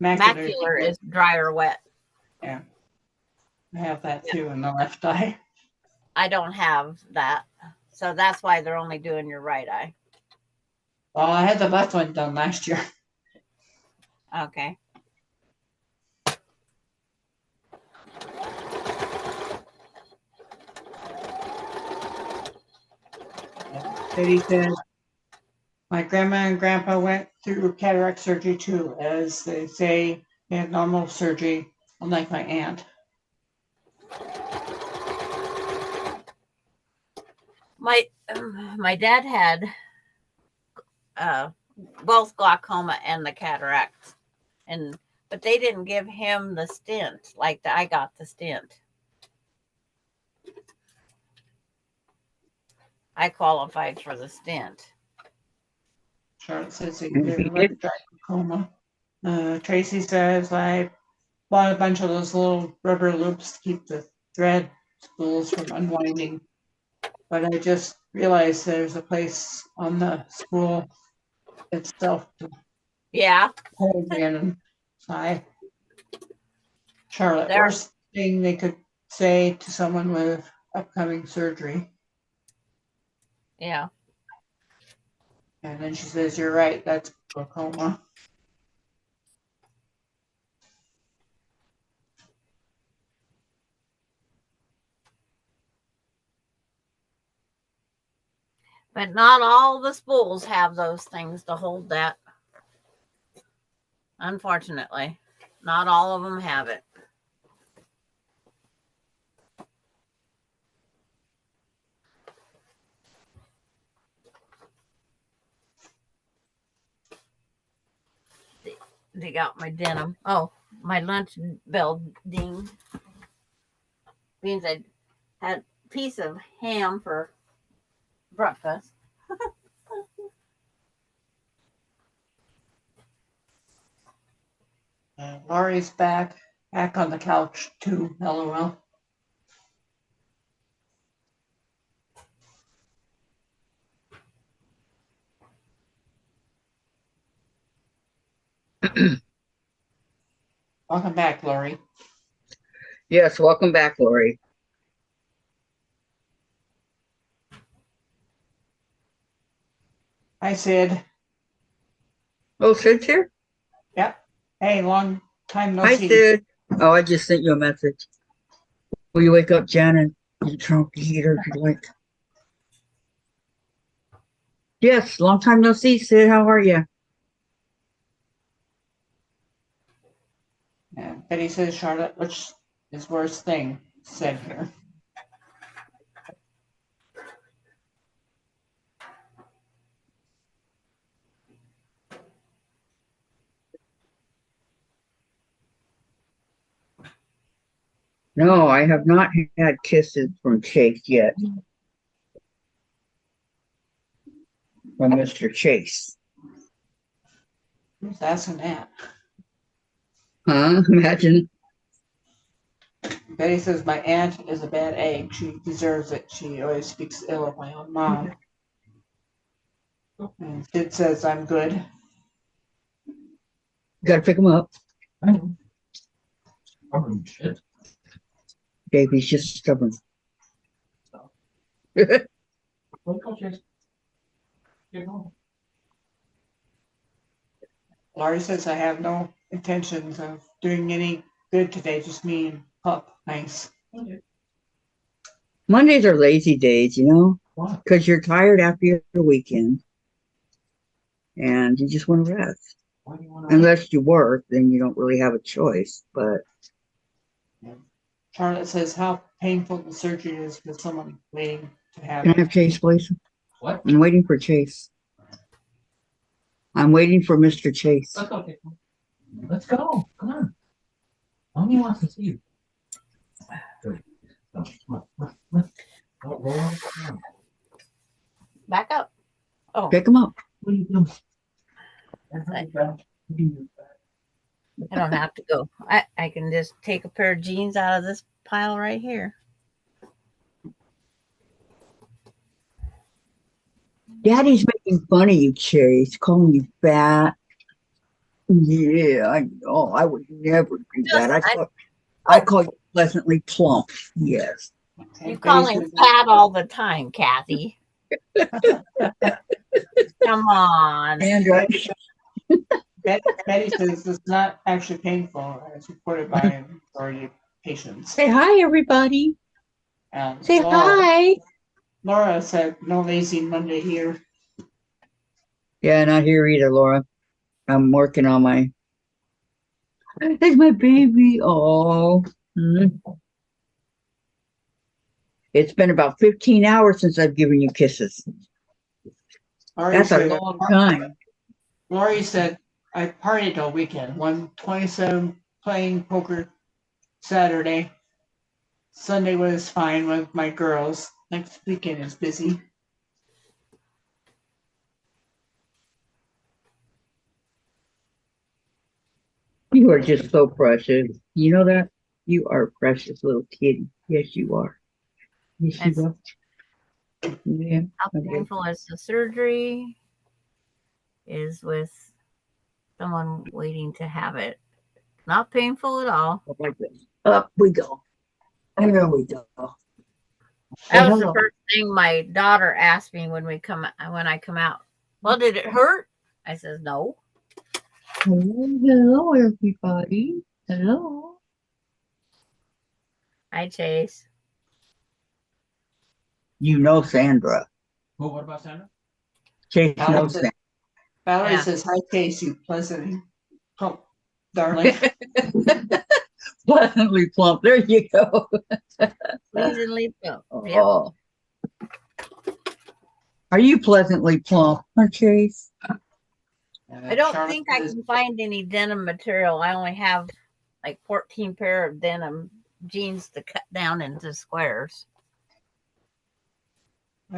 Macular is dry or wet. Yeah. I have that too in the left eye. I don't have that. So that's why they're only doing your right eye. Well, I had the left one done last year. Okay. Betty said, my grandma and grandpa went through cataract surgery too. As they say, they had normal surgery, unlike my aunt. My dad had both glaucoma and the cataracts, but they didn't give him the stint like I got the stint. I qualified for the stint. Charlotte says they did glaucoma. Tracy says I bought a bunch of those little rubber loops to keep the thread spools from unwinding. But I just realized there's a place on the spool itself to hold in. Charlotte, worst thing they could say to someone with upcoming surgery. Yeah. And then she says, you're right, that's glaucoma. But not all the spools have those things to hold that. Unfortunately, not all of them have it. They got my denim. Oh, my lunch bell ding. Means I had a piece of ham for breakfast. Laurie's back on the couch too, LOL. Welcome back, Laurie. Yes, welcome back, Laurie. Hi, Sid. Oh, Sid's here? Yep. Hey, long time no Hi, see. Sid. Oh, I just sent you a message. Will you wake up, Janet? You turn off the heater if you like. Yes, long time no see, Sid. How are you? And Betty says, Charlotte, which is worst thing said here? No, I have not had kisses from Chase yet. From Mr. Chase. Who's asking that? Huh? Imagine. Betty says my aunt is a bad egg. She deserves it. She always speaks ill of my own mom. And Sid says I'm good. Got to pick him up. I know. Stubborn shit. Davey's just stubborn. Let's go, Chase. Get going. Laurie says I have no intentions of doing any good today. Just me and Pup. Nice. Okay. Mondays are lazy days, you know, Why? because you're tired after your weekend and you just want to rest. Why do you want to? Unless you work, then you don't really have a choice. But Charlotte says how painful the surgery is with someone waiting to have can I it. have Chase, please? What? I'm waiting for Chase. I'm waiting for Mr. Chase. Let's go, Chase. Let's go. Come on. Mommy wants to see you. Good. Come on. Don't roll on. Come on. Back up. Oh, Pick him up. What are you doing? I don't have to go. I can just take a pair of jeans out of this pile right here. Daddy's making fun of you, Chase, calling you fat. Yeah, I know. I would never do that. I call you pleasantly plump. Yes. You call him fat all the time, Kathy. Come on. Sandra. Betty says it's not actually painful, as reported by a majority of patients. Say hi, everybody. Say hi. Laura said no lazy Monday here. Yeah, not here either, Laura. I'm working on my. There's my baby. Oh. It's been about 15 hours since I've given you kisses. That's a long time. Laurie said I partied all weekend. Won 27 playing poker Saturday. Sunday was fine with my girls. Next weekend is busy. You are just so precious. You know that? You are a precious little kitty. Yes, you are. Yes, you are. Yeah. How painful is the surgery? Is with someone waiting to have it. Not painful at all. Like this. Up we go. There we go. That was the first thing my daughter asked me when I come out. Well, did it hurt? I says no. Hello, everybody. Hello. Hi, Chase. You know Sandra. Oh, what about Sandra? Chase knows Sandra. Valerie says, hi, Case, you pleasant plump darling. Pleasantly plump. There you go. Pleasantly plump. Oh. Are you pleasantly plump, huh, Chase? I don't think I can find any denim material. I only have like 14 pair of denim jeans to cut down into squares.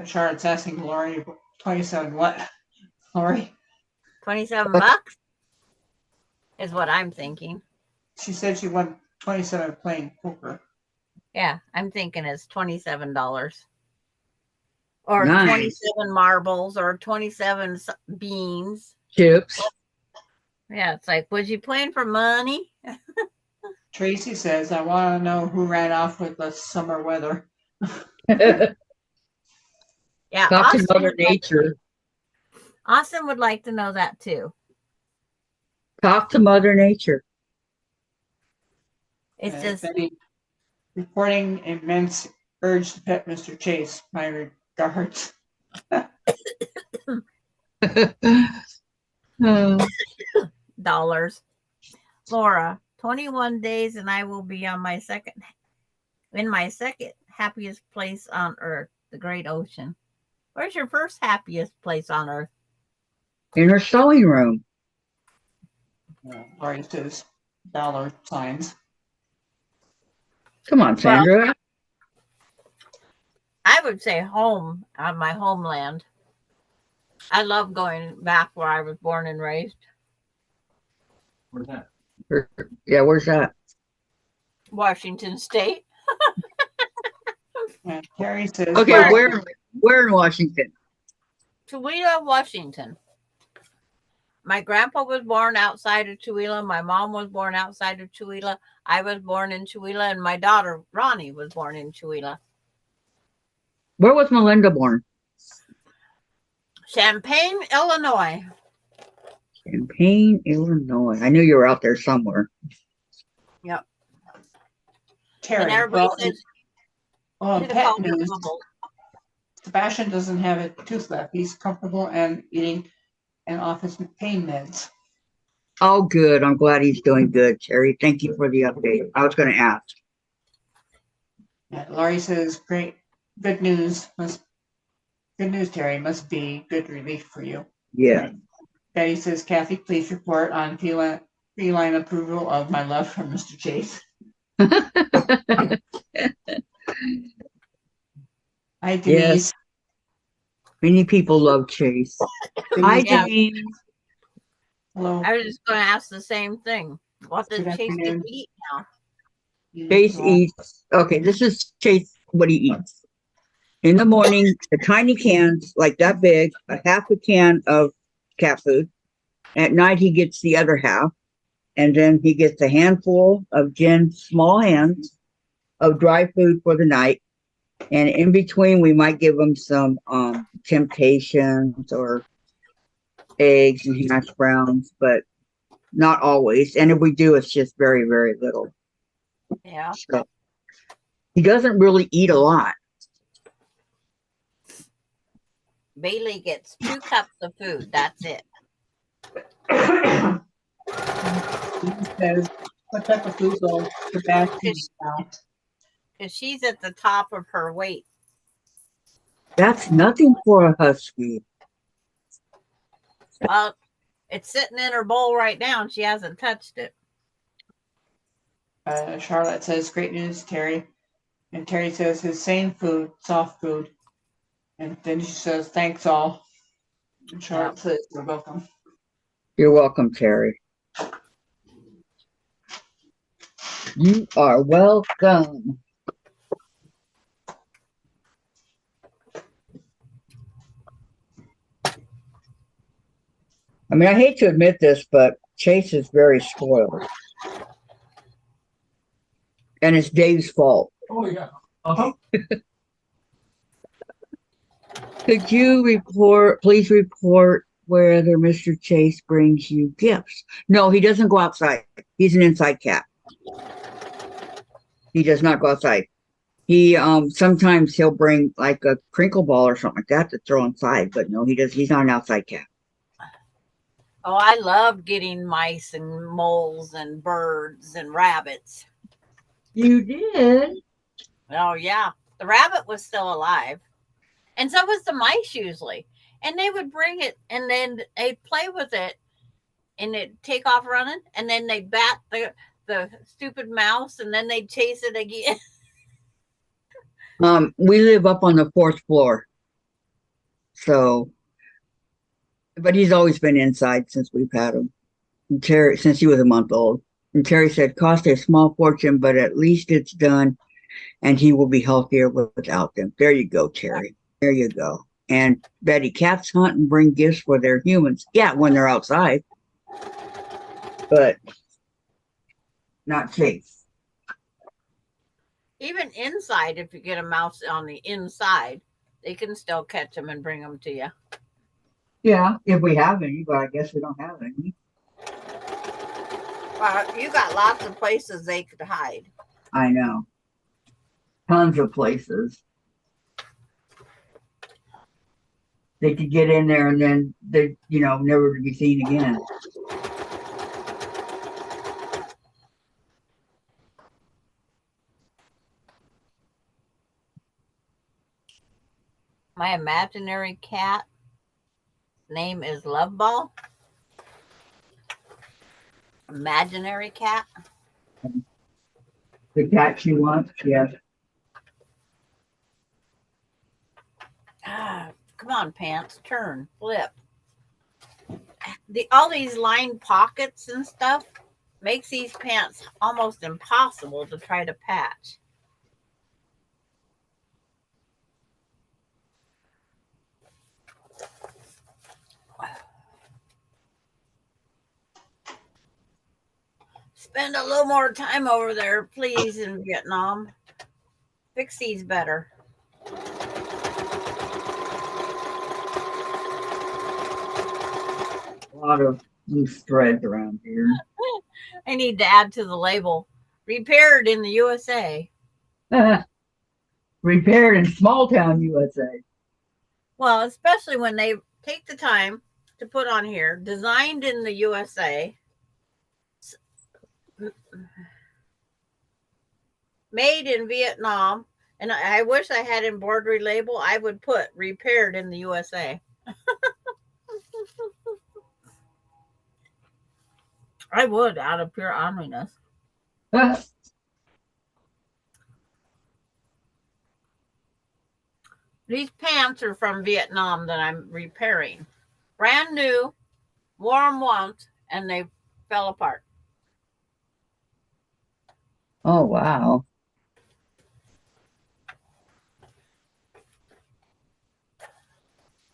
Charlotte's asking Laurie, 27 what? Laurie? 27 bucks is what I'm thinking. She said she won 27 playing poker. Yeah, I'm thinking it's $27. Or Nice. 27 marbles or 27 beans. Chips. Yeah, it's like, was you playing for money? Tracy says, I want to know who ran off with the summer weather. Yeah, Talk to Mother Nature. Austin would like to know that too. Talk to Mother Nature. It's just Betty, reporting immense urge to pet Mr. Chase. My regards. dollars. Laura, 21 days and I will be in my second happiest place on earth, the great ocean. Where's your first happiest place on earth? In her sewing room. Laurie says dollar signs. Come on, Sandra. Well, I would say home, on my homeland. I love going back where I was born and raised. Where's that? Yeah, where's that? Washington State. And Terry says, Okay, well, where in Washington? Tooele, Washington. My grandpa was born outside of Tooele. My mom was born outside of Tooele. I was born in Tooele, and my daughter Ronnie was born in Tooele. Where was Melinda born? Champaign, Illinois. Champaign, Illinois. I knew you were out there somewhere. Yep. Terry, And everybody well, says in to pet call me news, Bubble. Sebastian doesn't have a tooth left. He's comfortable and eating an office pain meds. Oh, good. I'm glad he's doing good, Terry. Thank you for the update. I was going to ask. And Laurie says, great, good news, Terry, must be good relief for you. Yeah. Betty says, Kathy, please report on feline approval of my love for Mr. Chase. Hi, Denise. Yes. Many people love Chase. Hi, Yeah. Denise. Hello. I was just going to ask the same thing. What does Good Chase get afternoon. to eat now? Chase eats. Okay, this is Chase, what he eats. In the morning, the tiny cans, like that big, a half a can of cat food. At night, he gets the other half. And then he gets a handful of Jen's small hands of dry food for the night. And in between, we might give him some temptations or eggs and hash browns, but not always. And if we do, it's just very, very little. Yeah. So he doesn't really eat a lot. Bailey gets 2 cups of food. That's it. He says, what type of food will Sebastian now? Because she's at the top of her weight. That's nothing for a husky. Well, it's sitting in her bowl right now, and she hasn't touched it. Charlotte says, great news, Terry. And Terry says, his same food, soft food. And then she says, thanks all. And Charlotte says, you're welcome. You're welcome, Terry. You are welcome. I mean, I hate to admit this, but Chase is very spoiled. And it's Dave's fault. Oh, yeah. Uh-huh. Could you please report whether Mr. Chase brings you gifts? No, he doesn't go outside. He's an inside cat. He does not go outside. He sometimes he'll bring like a crinkle ball or something like that to throw inside, but no, he's not an outside cat. Oh, I love getting mice and moles and birds and rabbits. You did? Oh, yeah. The rabbit was still alive. And so was the mice usually. And they would bring it and then they'd play with it and it'd take off running. And then they'd bat the stupid mouse and then they'd chase it again. We live up on the 4th floor. So, but he's always been inside since we've had him. And Terry, since he was a month old. And Terry said, cost a small fortune, but at least it's done and he will be healthier without them. There you go, Terry. There you go. And Betty, cats hunt and bring gifts for their humans. Yeah, when they're outside. But not Chase. Even inside, if you get a mouse on the inside, they can still catch them and bring them to you. Yeah, if we have any, but I guess we don't have any. You got lots of places they could hide. I know. Tons of places. They could get in there and then they, never to be seen again. My imaginary cat name is Loveball. Imaginary cat. The cat she wants, yes. Come on, pants. Turn. Flip. All these lined pockets and stuff makes these pants almost impossible to try to patch. spend a little more time over there, please, in Vietnam. Fix these better. A lot of loose threads around here. I need to add to the label. Repaired in the USA. Repaired in small town USA. Well, especially when they take the time to put on here, designed in the USA, made in Vietnam. And I wish I had embroidery label. I would put repaired in the USA. I would, out of pure honoriness. These pants are from Vietnam that I'm repairing. Brand new, warm once, and they fell apart. Oh, wow.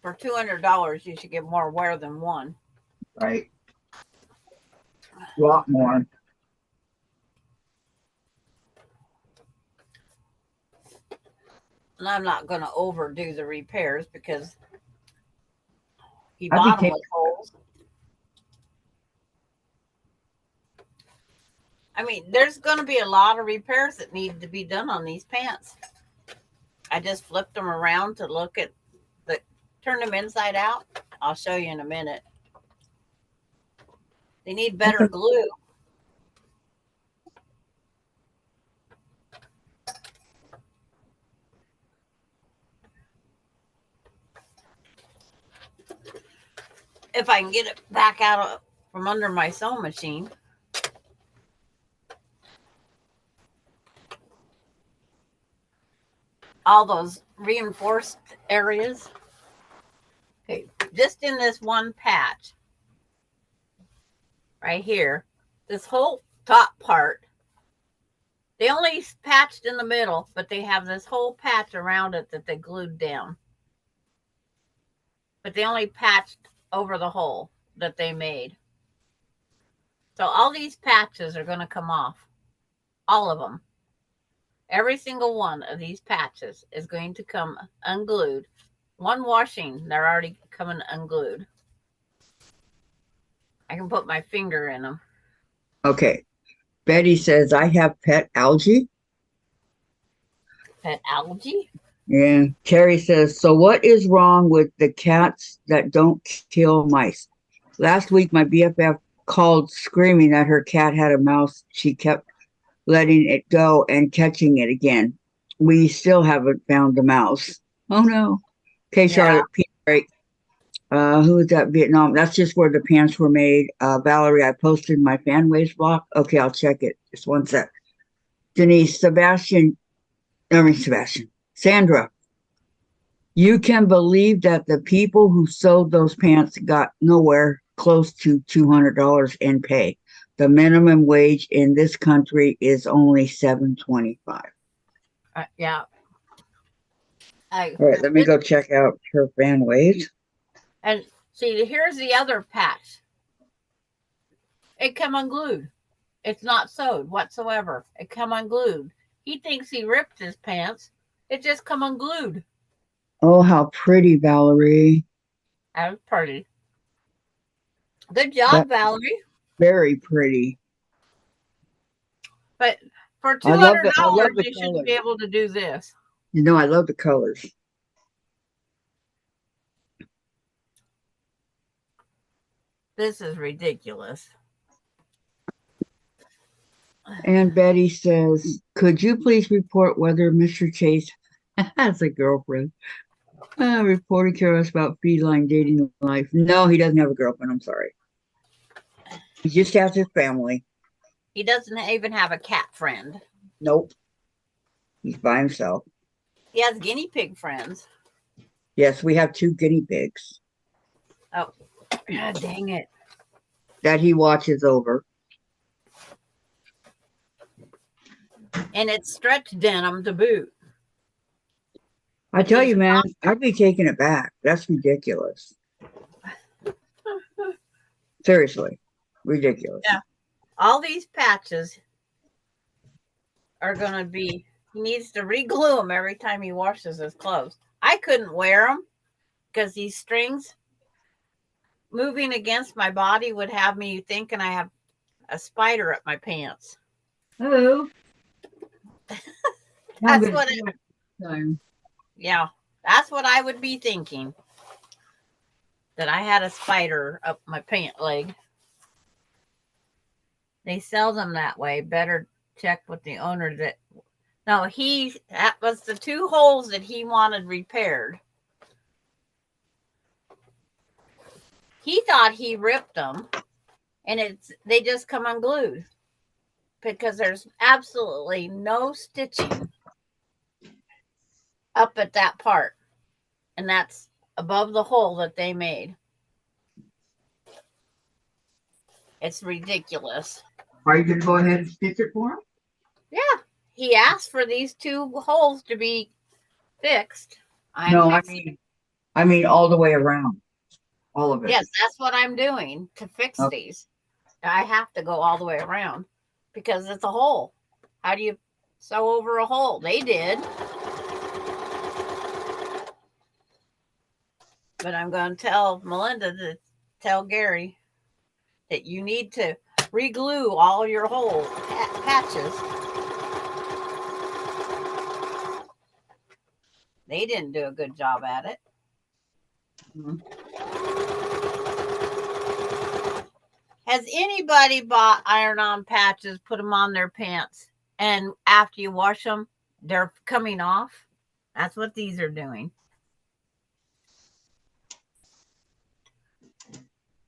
For $200, you should get more wear than one. Right. A lot more. And I'm not going to overdo the repairs because he I bought them became- with holes. I mean, there's going to be a lot of repairs that need to be done on these pants. I just flipped them around to look at turn them inside out. I'll show you in a minute. They need better glue. If I can get it back out from under my sewing machine. All those reinforced areas. Okay, just in this one patch right here, this whole top part, they only patched in the middle, but they have this whole patch around it that they glued down. But they only patched over the hole that they made. So all these patches are going to come off. All of them. Every single one of these patches is going to come unglued. One washing, they're already coming unglued. I can put my finger in them. Okay. Betty says, I have pet algae. Pet algae? Yeah. Terry says, so what is wrong with the cats that don't kill mice? Last week, my BFF called screaming that her cat had a mouse. She kept letting it go and catching it again. We still haven't found the mouse. Oh, no. Okay, Charlotte, right. Who is that? Vietnam. That's just where the pants were made. Valerie, I posted my fan waist block. Okay, I'll check it. Just one sec. Denise, Sandra, you can believe that the people who sewed those pants got nowhere close to $200 in pay. The minimum wage in this country is only $7.25. Yeah. All right, let me go check out her fan waist. And see, here's the other patch. It come unglued. It's not sewed whatsoever. It come unglued. He thinks he ripped his pants. It just come unglued. Oh, how pretty, Valerie. That was pretty. Good job, Valerie. Very pretty. But for I love $200, the you color. shouldn't be able to do this. You know, I love the colors. This is ridiculous. And Betty says, could you please report whether Mr. Chase has a girlfriend? Reporting curious about feline dating life. No, he doesn't have a girlfriend. I'm sorry. He just has his family. He doesn't even have a cat friend. Nope. He's by himself. He has guinea pig friends. Yes, we have 2 guinea pigs. Oh, dang it. That he watches over. And it's stretch denim to boot. I tell you, man, I'd be taking it back. That's ridiculous. Seriously, ridiculous. Yeah. all these patches are going to be, he needs to re-glue them every time he washes his clothes. I couldn't wear them because these strings moving against my body would have me thinking I have a spider up my pants. Oh. That's what that's what I would be thinking. That I had a spider up my pant leg. They sell them that way. Better check with the owner that. No, that was the 2 holes that he wanted repaired. He thought he ripped them, and they just come unglued because there's absolutely no stitching up at that part, and that's above the hole that they made. It's ridiculous. Are you going to go ahead and stitch it for him? Yeah, he asked for these 2 holes to be fixed. I mean all the way around, all of it. Yes, that's what I'm doing to fix these. I have to go all the way around because it's a hole. How do you sew over a hole? They did. But I'm going to tell Melinda to tell Gary that you need to re-glue all your hole patches. They didn't do a good job at it. Mm-hmm. Has anybody bought iron-on patches, put them on their pants, and after you wash them, they're coming off? That's what these are doing.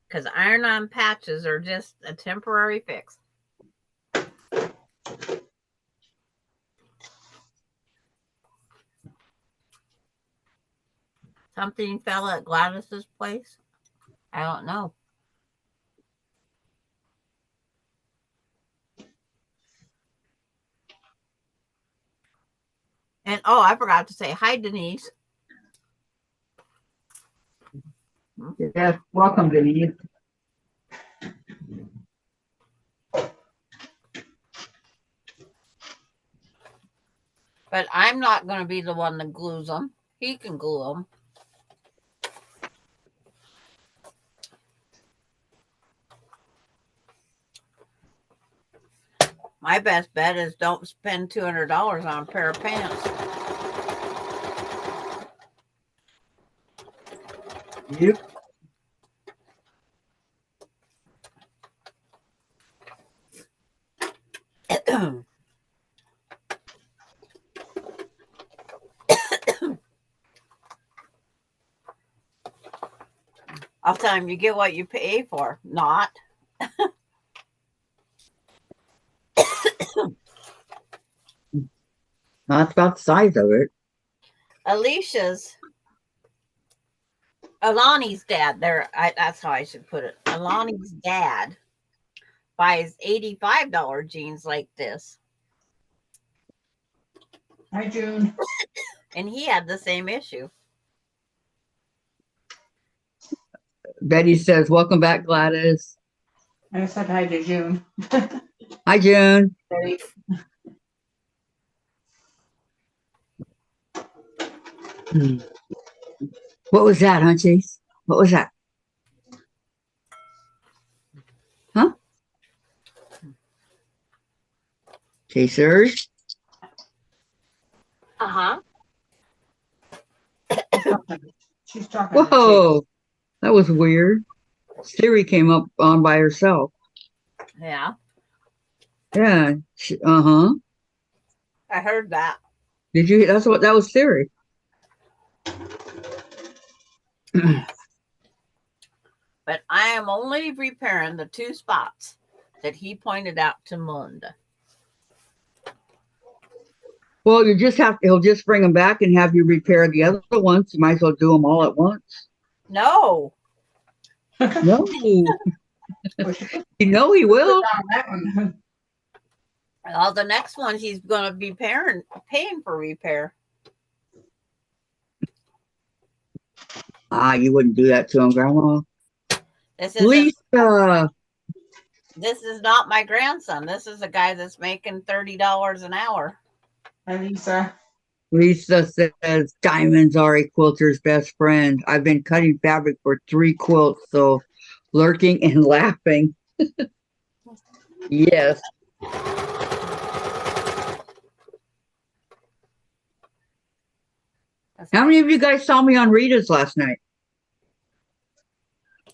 Because iron-on patches are just a temporary fix. Something fell at Gladys's place? I don't know. And I forgot to say hi, Denise. Yes, welcome, Denise. But I'm not going to be the one that glues them. He can glue them. My best bet is don't spend $200 on a pair of pants. Yep. I'll tell him you get what you pay for. Not. That's about the size of it. Alani's dad, that's how I should put it. Alani's dad buys $85 jeans like this. Hi, June. And he had the same issue. Betty says, welcome back, Gladys. I said hi to June. Hi, June. Betty. What was that, Hunchies? What was that? Huh? Chasers? Uh-huh. She's talking. Whoa, that was weird. Siri came up on by herself. Yeah. Yeah. Uh-huh. I heard that. Did you? That was Siri. But I am only repairing the 2 spots that he pointed out to Melinda. Well, he'll just bring them back and have you repair the other ones. You might as well do them all at once. No. No. You know he will. Well, the next one he's going to be paying for repair. You wouldn't do that to him, Grandma. This isn't Lisa. This is not my grandson. This is a guy that's making $30 an hour. Hi, Lisa. Lisa says diamonds are a quilter's best friend. I've been cutting fabric for 3 quilts, so lurking and laughing. Yes. How many of you guys saw me on Rita's last night?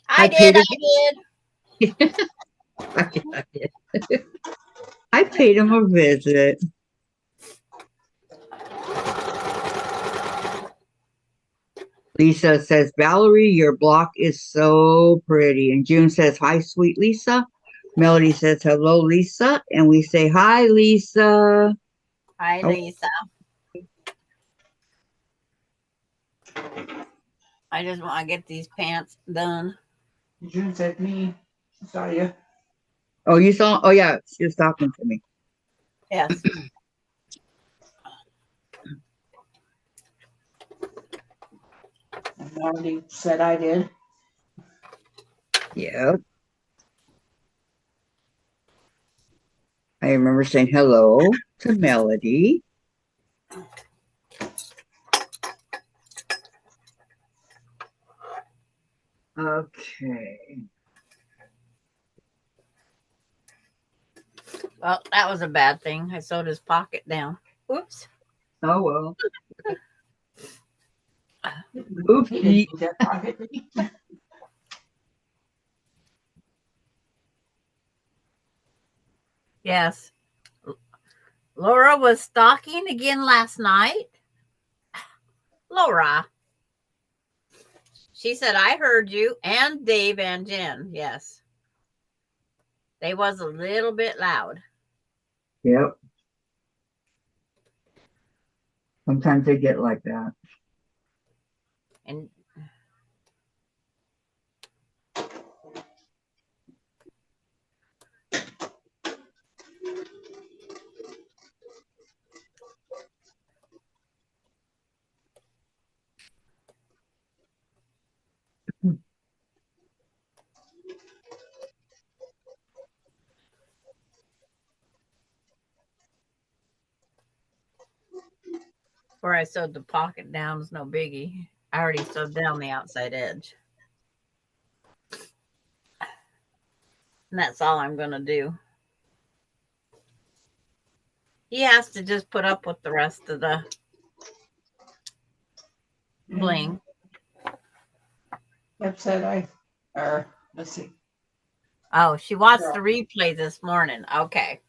I paid did. I did. I paid him a visit. Lisa says, Valerie, your block is so pretty. And June says, hi, sweet Lisa. Melody says, hello, Lisa. And we say, hi, Lisa. Hi, Lisa. I just want to get these pants done. June said me. She saw you. Oh, you saw? Oh, yeah. She was talking to me. Yes. And Melody said I did. Yep. I remember saying hello to Melody. Okay. Well, that was a bad thing. I sewed his pocket down. Whoops. Oh, well. He Oopsie. didn't need that pocket. Yes. Laura was stalking again last night. Laura. She said, I heard you and Dave and Jen. Yes. They was a little bit loud. Yep. Sometimes they get like that. And where I sewed the pocket down is no biggie. I already sewed down the outside edge. And that's all I'm going to do. He has to just put up with the rest of the bling. Yep, said let's see. Oh, she watched the replay this morning. Okay.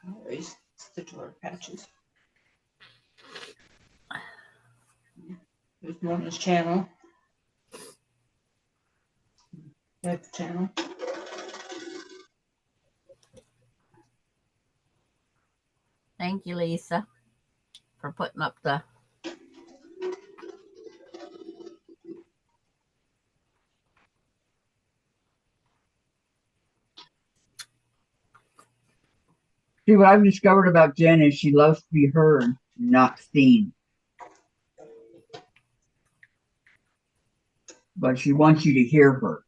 Always stitchler patches. There's Mona's channel. That's the channel. Thank you, Lisa, for putting up the. See, what I've discovered about Jen is she loves to be heard, not seen. But she wants you to hear her.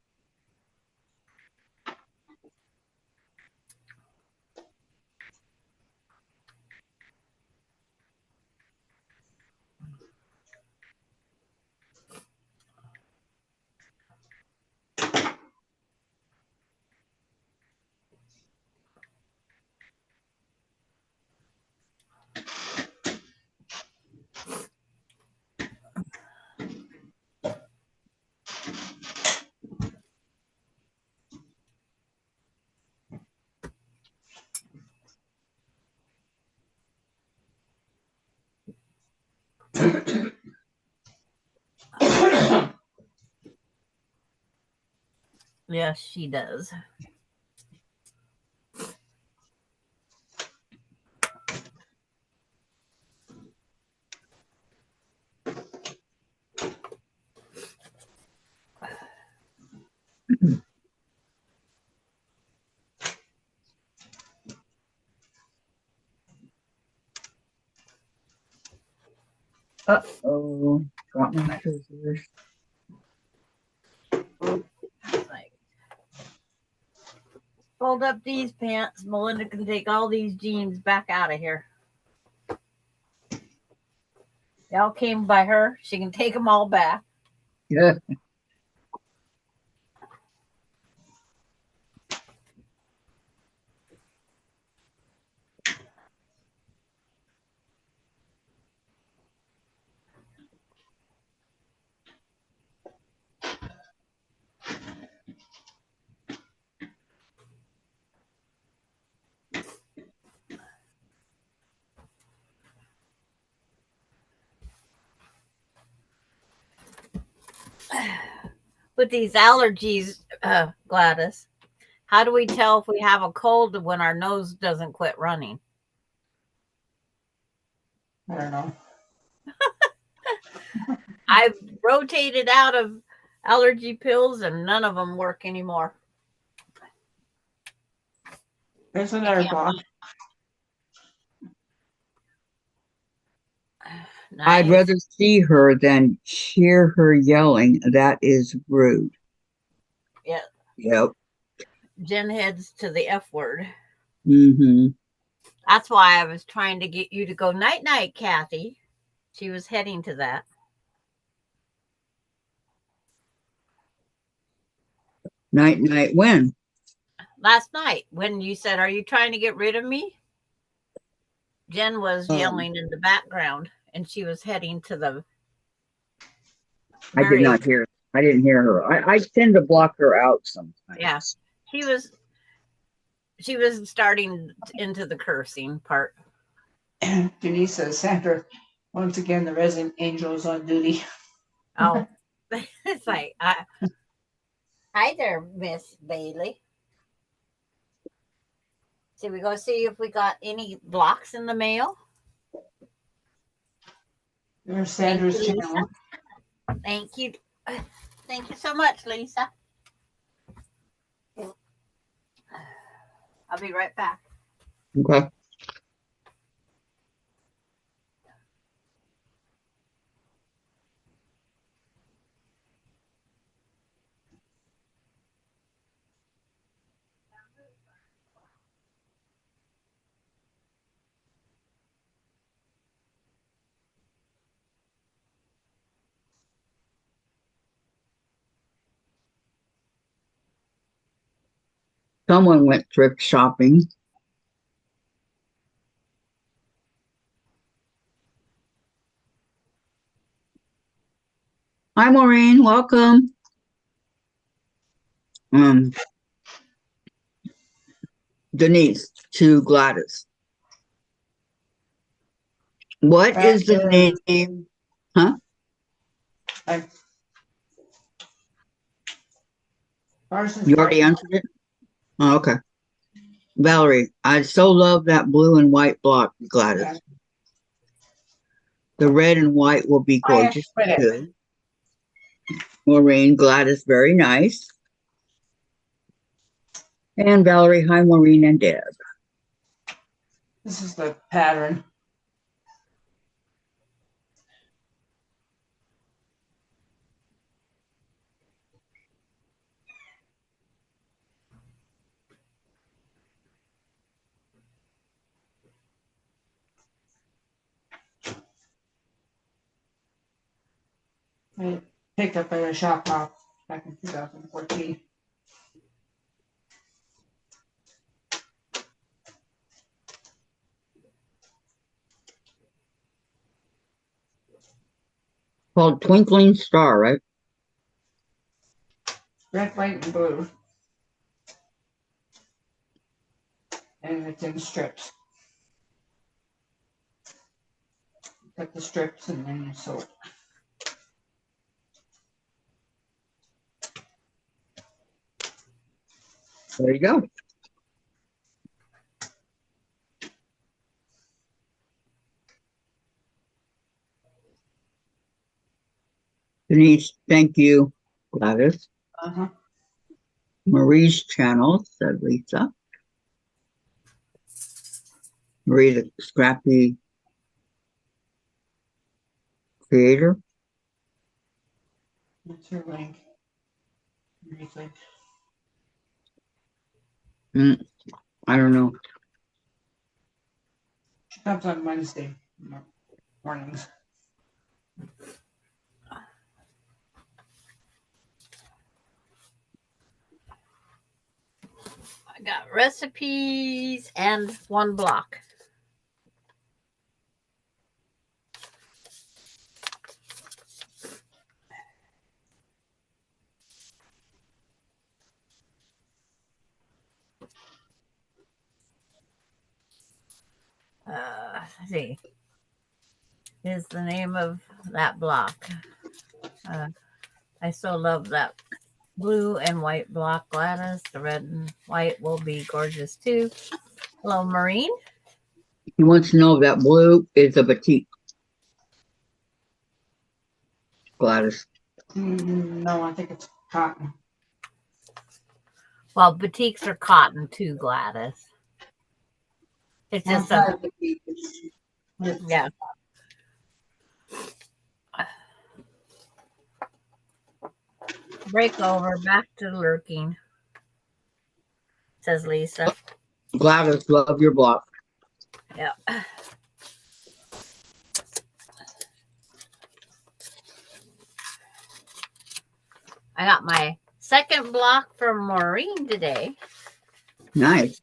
Yes, she does. Uh-oh. Got my scissors. Like, Fold up these pants. Melinda can take all these jeans back out of here. They all came by her. She can take them all back. Yeah. With these allergies, Gladys, how do we tell if we have a cold when our nose doesn't quit running? I don't know. I've rotated out of allergy pills and none of them work anymore. There's another box. Nice. I'd rather see her than hear her yelling. That is rude. Yeah. Yep. Jen heads to the F word. Mm-hmm. That's why I was trying to get you to go night night, Kathy. She was heading to that. Night night when? Last night when you said, "Are you trying to get rid of me?" Jen was yelling in the background and she was heading to the I did not hear. I didn't hear her. I tend to block her out sometimes. Yeah. She was starting into the cursing part. Denise says, Sandra, once again, the resident angel is on duty. Oh, it's like, hi there, Miss Bailey. Should we go see if we got any blocks in the mail? There's Sandra's channel. Thank you. Thank you so much, Lisa. I'll be right back. Okay. Someone went thrift shopping. Hi, Maureen. Welcome. Denise to Gladys. What is the name? Huh? You already answered it? Oh, okay. Valerie, I so love that blue and white block, Gladys. Yeah. The red and white will be gorgeous too. Maureen, Gladys, very nice. And Valerie, hi, Maureen and Deb. This is the pattern. I picked up at a shop back in 2014. Called Twinkling Star, right? Red, white, and blue. And it's in strips. Cut the strips and then you sew it. There you go. Denise, thank you, Gladys. Marie's channel, said Lisa. Marie, the scrappy creator. That's her link. Marie's link. I don't know. She comes on Wednesday mornings. I got recipes and one block. Let's see. Is the name of that block. I so love that blue and white block, Gladys. The red and white will be gorgeous too. Hello, Maureen. He wants to know if that blue is a batik. Gladys. No, I think it's cotton. Well, batiks are cotton too, Gladys. It's just a, yeah. Break over, back to lurking, says Lisa. Gladys, love your block. Yeah. I got my second block from Maureen today. Nice.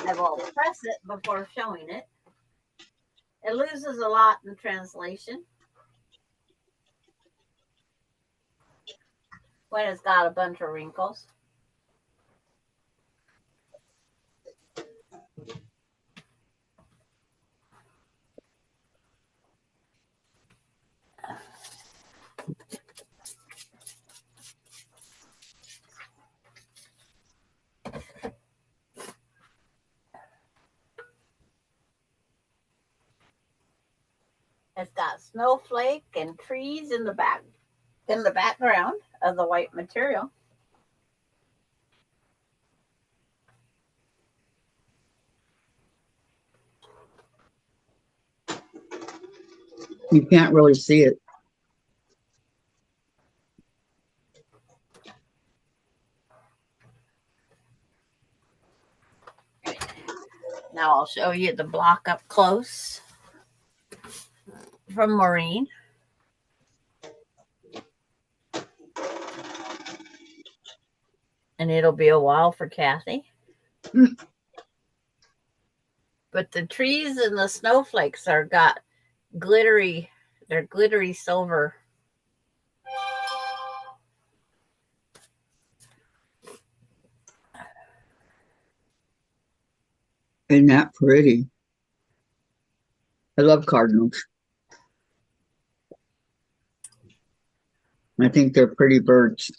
I will press it before showing it. It loses a lot in translation when it's got a bunch of wrinkles. It's got snowflake and trees in the background of the white material. You can't really see it. Now I'll show you the block up close from Maureen. And it'll be a while for Kathy. But the trees and the snowflakes are got glittery, they're glittery silver. Isn't that pretty? I love cardinals. I think they're pretty birds.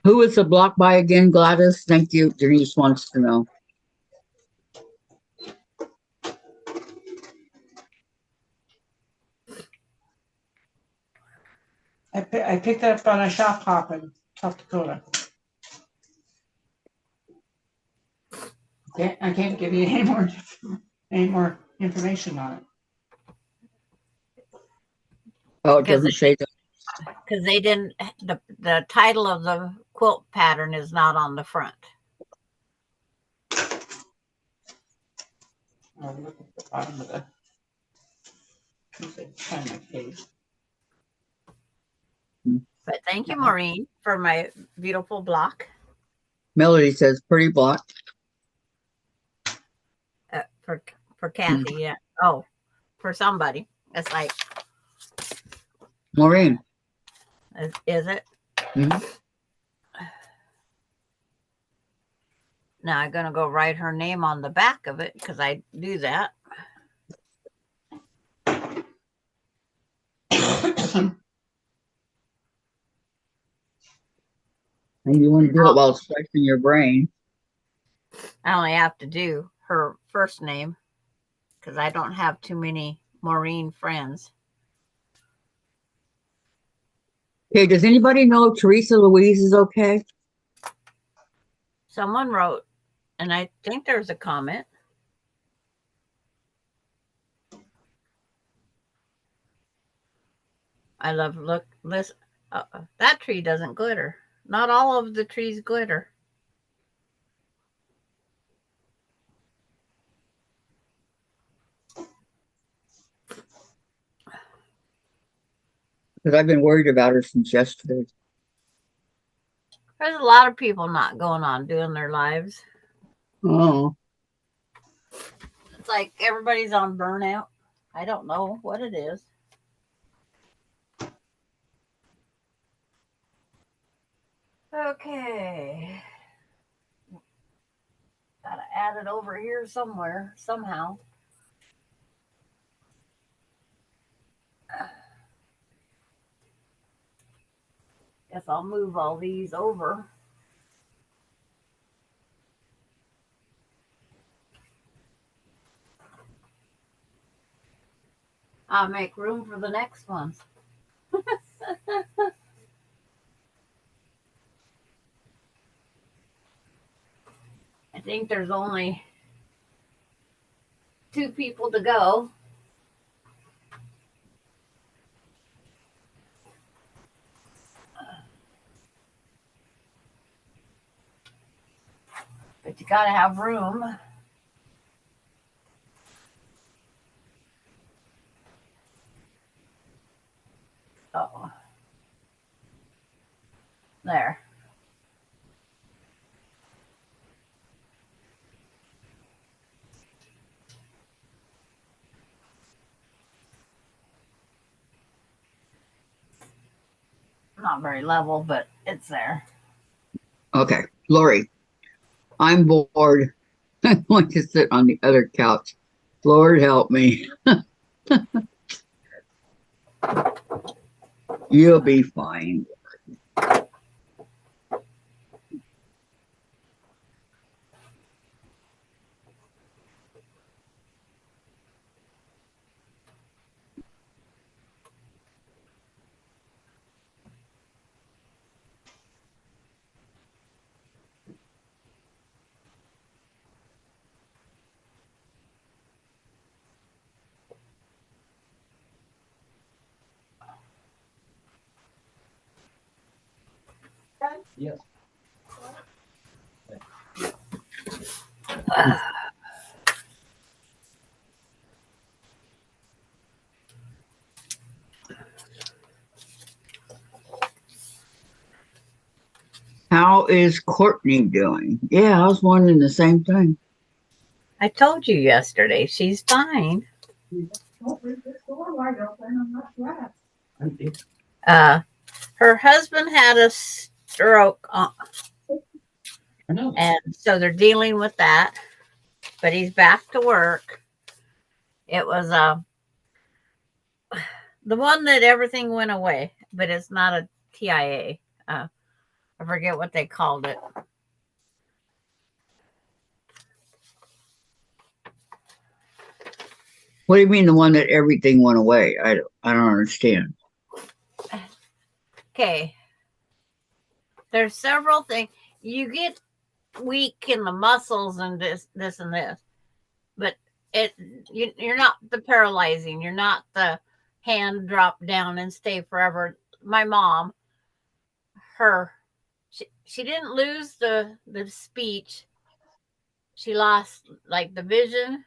Who is the block by again, Gladys? Thank you. Denise wants to know. I picked it up on a shop hop in South Dakota. I can't give you any more information on it. Oh, it doesn't say that. Because they didn't, the title of the quilt pattern is not on the front. I'll look at the bottom of the find my page. But thank you, Maureen, for my beautiful block. Melody says pretty block. For Kathy, yeah. Oh, for somebody. It's like, Maureen. is it? Mm-hmm. Now I'm going to go write her name on the back of it because I do that. And you want to do it while it's fresh in your brain. I only have to do her first name because I don't have too many Maureen friends. Okay, does anybody know if Teresa Louise is okay? Someone wrote, and I think there's a comment. I love look listen. That tree doesn't glitter. Not all of the trees glitter. Because I've been worried about her since yesterday. There's a lot of people not going on doing their lives. Oh, It's like everybody's on burnout. I don't know what it is. Okay. Gotta add it over here somewhere, somehow. Guess I'll move all these over. I'll make room for the next ones. I think there's only 2 people to go. But you gotta have room. Oh. There. Not very level, but it's there. okay. Lori, I'm bored. I'm going to sit on the other couch. Lord help me. You'll be fine. Yes. How is Courtney doing? Yeah, I was wondering the same thing. I told you yesterday, she's fine. Her husband had a stroke, I know. and so they're dealing with that. But he's back to work. It was the one that everything went away, but it's not a TIA. I forget what they called it. What do you mean the one that everything went away? I don't understand. Okay. There's several things. You get weak in the muscles and this and this, but you're not the paralyzing. You're not the hand drop down and stay forever. My mom, she didn't lose the speech. She lost like the vision,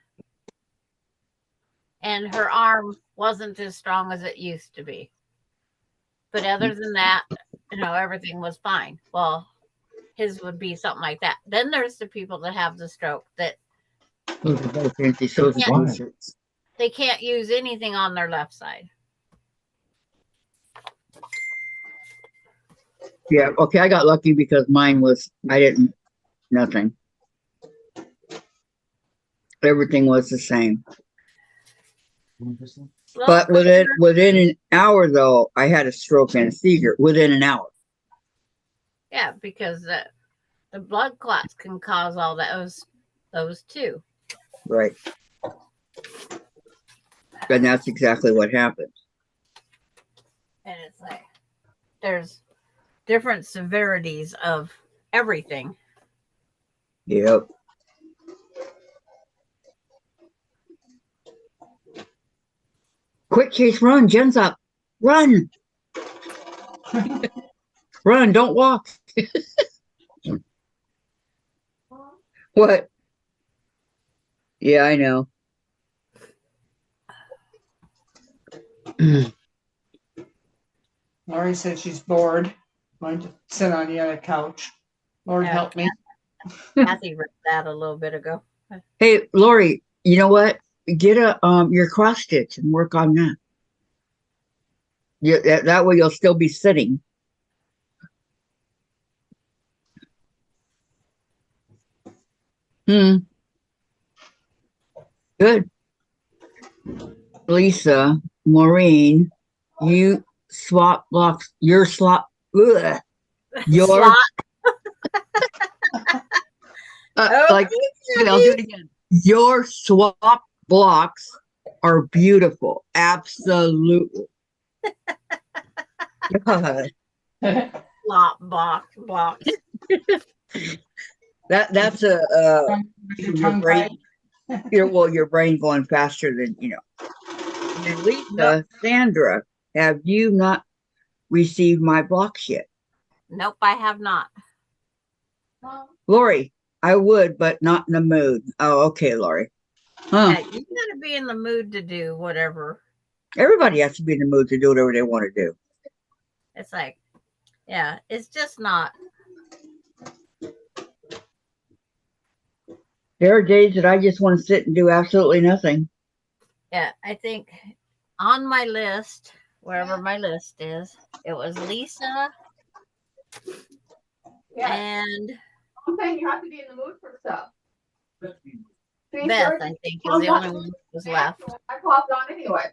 and her arm wasn't as strong as it used to be. But other than that, everything was fine. Well, his would be something like that. Then there's the people that have the stroke that Those are both anti-social Yeah. t-shirts. they can't use anything on their left side. Yeah, okay, I got lucky because mine was, nothing. Everything was the same. But within an hour, though, I had a stroke and a seizure within an hour. Yeah, because the blood clots can cause all those too. Right. And that's exactly what happened. And it's like there's different severities of everything. Yep. Quick, Chase, run. Jen's up. Run. Run. Don't walk. What? Yeah, I know. Lori said she's bored. Going to sit on the other couch. Lord Yeah. help me. Kathy read that a little bit ago. Hey, Lori, you know what? Get your cross stitch and work on that. Yeah, that way you'll still be sitting. Good. Lisa, Maureen, you swap blocks. Your slot. Ugh, your Slot. Oh, like. Okay, I'll do it again. Your swap blocks are beautiful. Absolutely. God. slot blocks. That's your brain. Your brain going faster than you know. And Lisa, Sandra, have you not received my blocks yet? Nope, I have not. Lori, I would, but not in the mood. Oh, okay, Lori. Huh. Yeah, you gotta be in the mood to do whatever. Everybody has to be in the mood to do whatever they want to do. It's like, yeah, it's just not. There are days that I just want to sit and do absolutely nothing. Yeah, I think on my list, wherever my list is, it was Lisa and I'm saying you have to be in the mood for stuff. Beth, I think, is the only one that was left. I popped on anyway.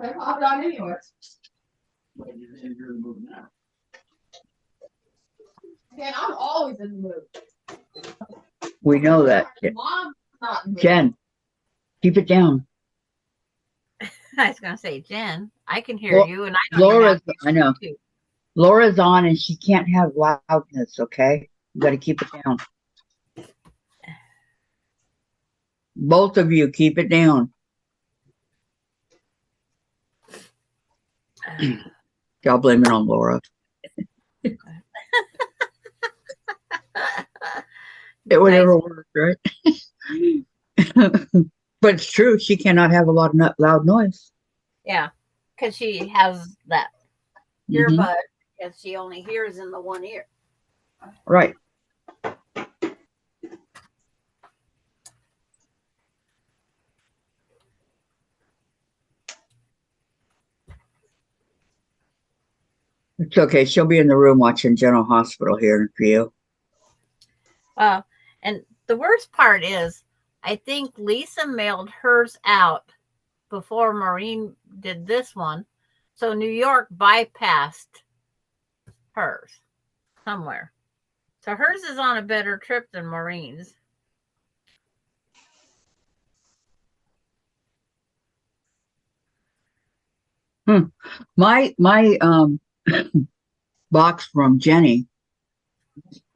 I popped on anyway. Dan, I'm always in the mood. We know that. Mom's not in the mood. Jen, keep it down. I was gonna say, Jen, I can hear you, and I don't Laura's, even have I know. to. Laura's on and she can't have loudness, okay? You got to keep it down. Both of you, keep it down. Y'all blame it on Laura. It would never work, right? But it's true. She cannot have a lot of loud noise. Yeah, because she has that earbud, and she only hears in the one ear. Right. It's okay. She'll be in the room watching General Hospital here in a few. And the worst part is, I think Lisa mailed hers out before Maureen did this one. So New York bypassed hers somewhere. So hers is on a better trip than Maureen's. My box from Jenny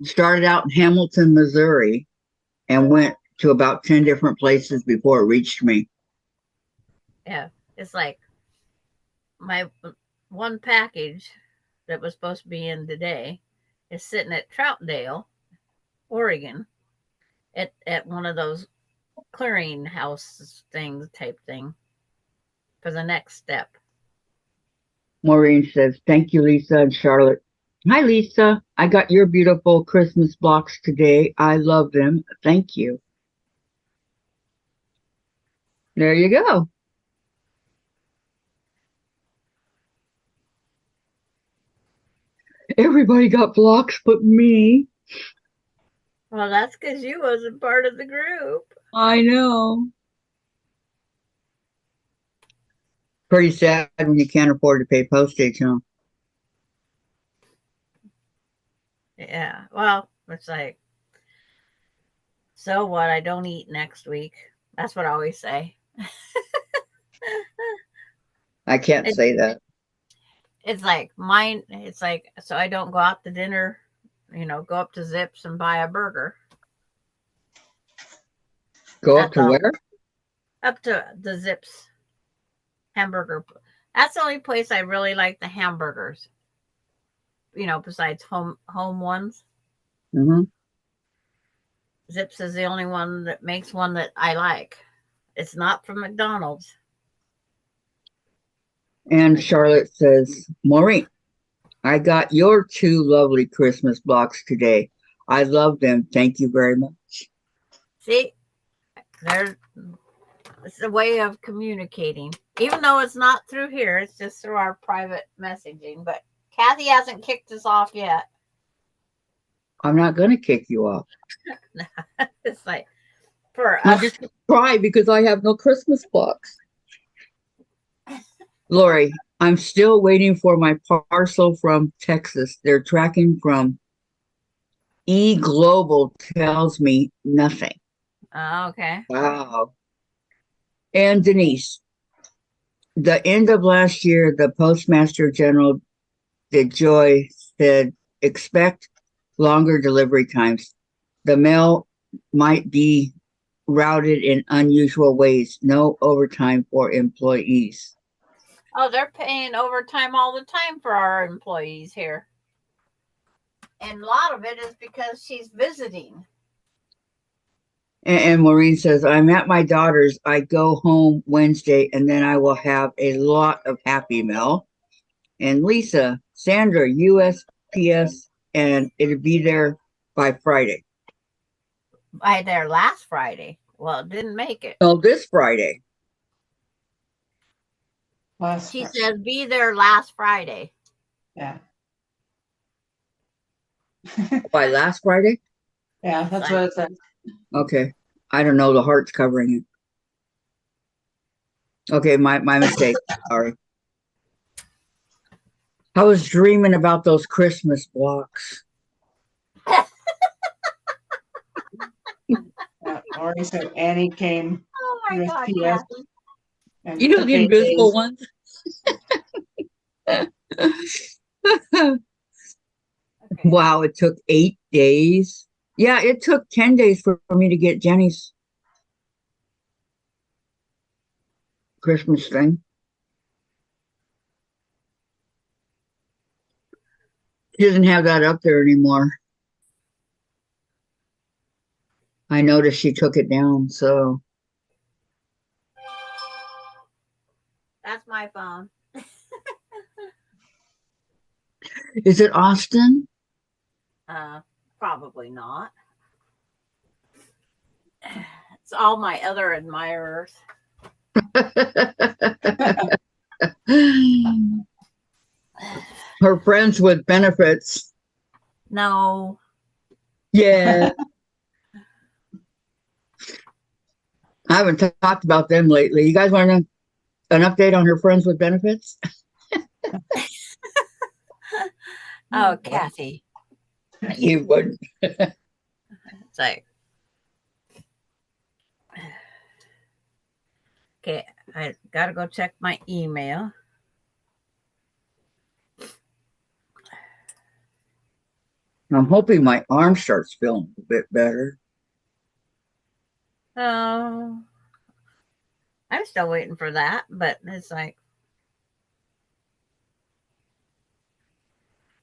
started out in Hamilton, Missouri, and went to about 10 different places before it reached me. Yeah, it's like my one package that was supposed to be in today is sitting at Troutdale, Oregon, at one of those clearinghouse things type thing for the next step. Maureen says, thank you, Lisa and Charlotte. Hi, Lisa. I got your beautiful Christmas blocks today. I love them. Thank you. There you go. Everybody got blocks but me. Well, that's because you wasn't part of the group. I know. Pretty sad when you can't afford to pay postage, huh? Yeah. Well, it's like, so what? I don't eat next week. That's what I always say. I can't say that. It's like mine. It's like, so I don't go out to dinner, go up to Zips and buy a burger. Go up That's to all. where? Up to the Zips hamburger. That's the only place I really like the hamburgers. Besides home ones. Mm-hmm. Zips is the only one that makes one that I like. It's not from McDonald's. And Charlotte says, Maureen, I got your 2 lovely Christmas blocks today. I love them. Thank you very much. See, it's a way of communicating. Even though it's not through here, it's just through our private messaging. But Kathy hasn't kicked us off yet. I'm not going to kick you off. It's like, for I'm us. just going to try because I have no Christmas blocks. Lori, I'm still waiting for my parcel from Texas. They're tracking from eGlobal, tells me nothing. Okay. Wow. And Denise, the end of last year, the Postmaster General did Joy said, expect longer delivery times. The mail might be routed in unusual ways. No overtime for employees. Oh, they're paying overtime all the time for our employees here. And a lot of it is because she's visiting. And Maureen says, I'm at my daughter's. I go home Wednesday and then I will have a lot of Happy Mail. And Lisa, Sandra, USPS, and it'll be there by Friday. By there last Friday. Well, it didn't make it. No, this Friday. She says be there last Friday. Yeah. By last Friday? Yeah, that's what it said. Okay. I don't know. The heart's covering it. Okay, my mistake. Sorry. I was dreaming about those Christmas blocks. Lori said Annie came. Oh my God, USPS. Kathy. You know the invisible ones? Okay. Wow, it took 8 days. Yeah, it took 10 days for me to get Jenny's Christmas thing. She doesn't have that up there anymore. I noticed she took it down, so. That's my phone. Is it Austin? Probably not. It's all my other admirers. Her friends with benefits. No. Yeah. I haven't talked about them lately. You guys want an update on her friends with benefits? Oh, Kathy. You wouldn't. It's like, okay, I gotta go check my email. I'm hoping my arm starts feeling a bit better. Oh, I'm still waiting for that, but it's like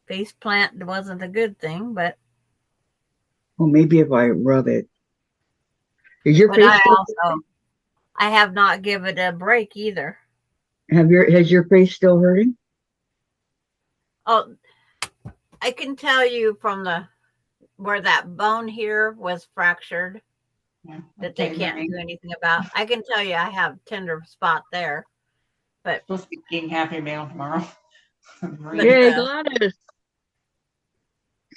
face plant wasn't a good thing, but Well, maybe if I rub it. Is your but face I have not given it a break either. has your face still hurting? Oh, I can tell you from where that bone here was fractured that they can't do anything about. I can tell you I have tender spot there, but supposed to be getting Happy Mail tomorrow. Yay, Gladys.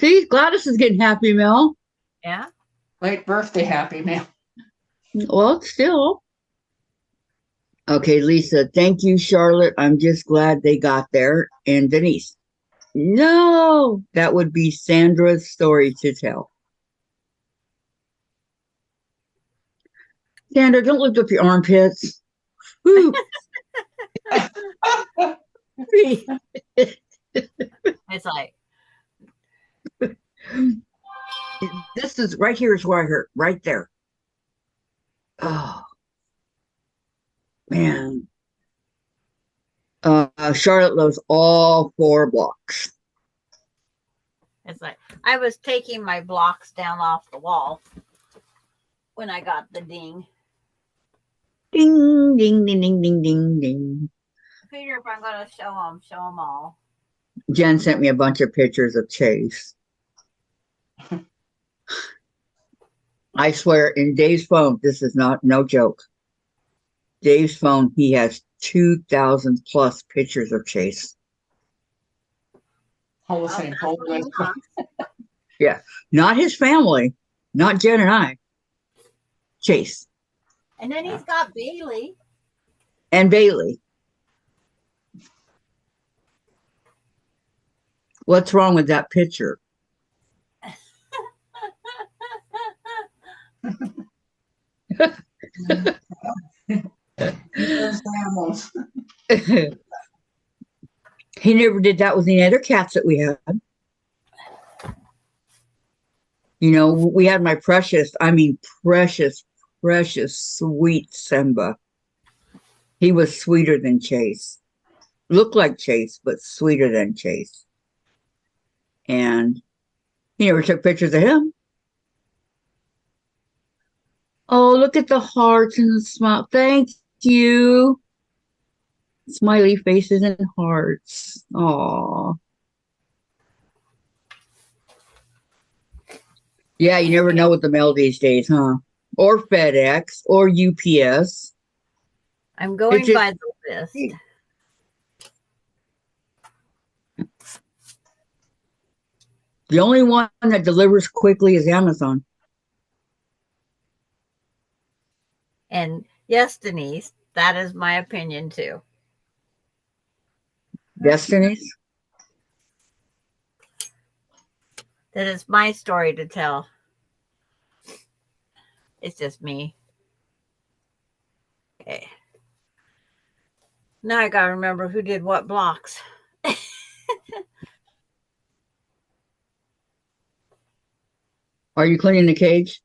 See, Gladys is getting Happy Mail. Yeah. Late birthday Happy Mail. Well, still. Okay, Lisa, thank you, Charlotte. I'm just glad they got there. And Denise, no, that would be Sandra's story to tell. Sandra, don't lift up your armpits. Woo. It's like, This is right here is where I hurt, right there. Oh man. Charlotte loves all 4 blocks. it's like I was taking my blocks down off the wall when I got the ding. Ding, ding, ding, ding, ding, ding, ding. Peter, if I'm going to show them all. Jen sent me a bunch of pictures of Chase. I swear, in Dave's phone, this is no joke. Dave's phone, he has 2,000 plus pictures of Chase. All the Oh, same that's folder. what he wants. Yeah, not his family, not Jen and I. Chase And then he's got Bailey. and Bailey. What's wrong with that picture? There's animals. He never did that with any other cats that we had. You know, we had my precious, precious, sweet Simba. He was sweeter than Chase. Looked like Chase, but sweeter than Chase. And he never took pictures of him. Oh, look at the hearts and the smile. Thank you. Smiley faces and hearts. Aw. Yeah, you never know with the mail these days, huh? Or FedEx or UPS. I'm going by the list. The only one that delivers quickly is Amazon. And yes, Denise, that is my opinion too. Destiny's? That is my story to tell. It's just me. Okay. Now I gotta remember who did what blocks. Are you cleaning the cage?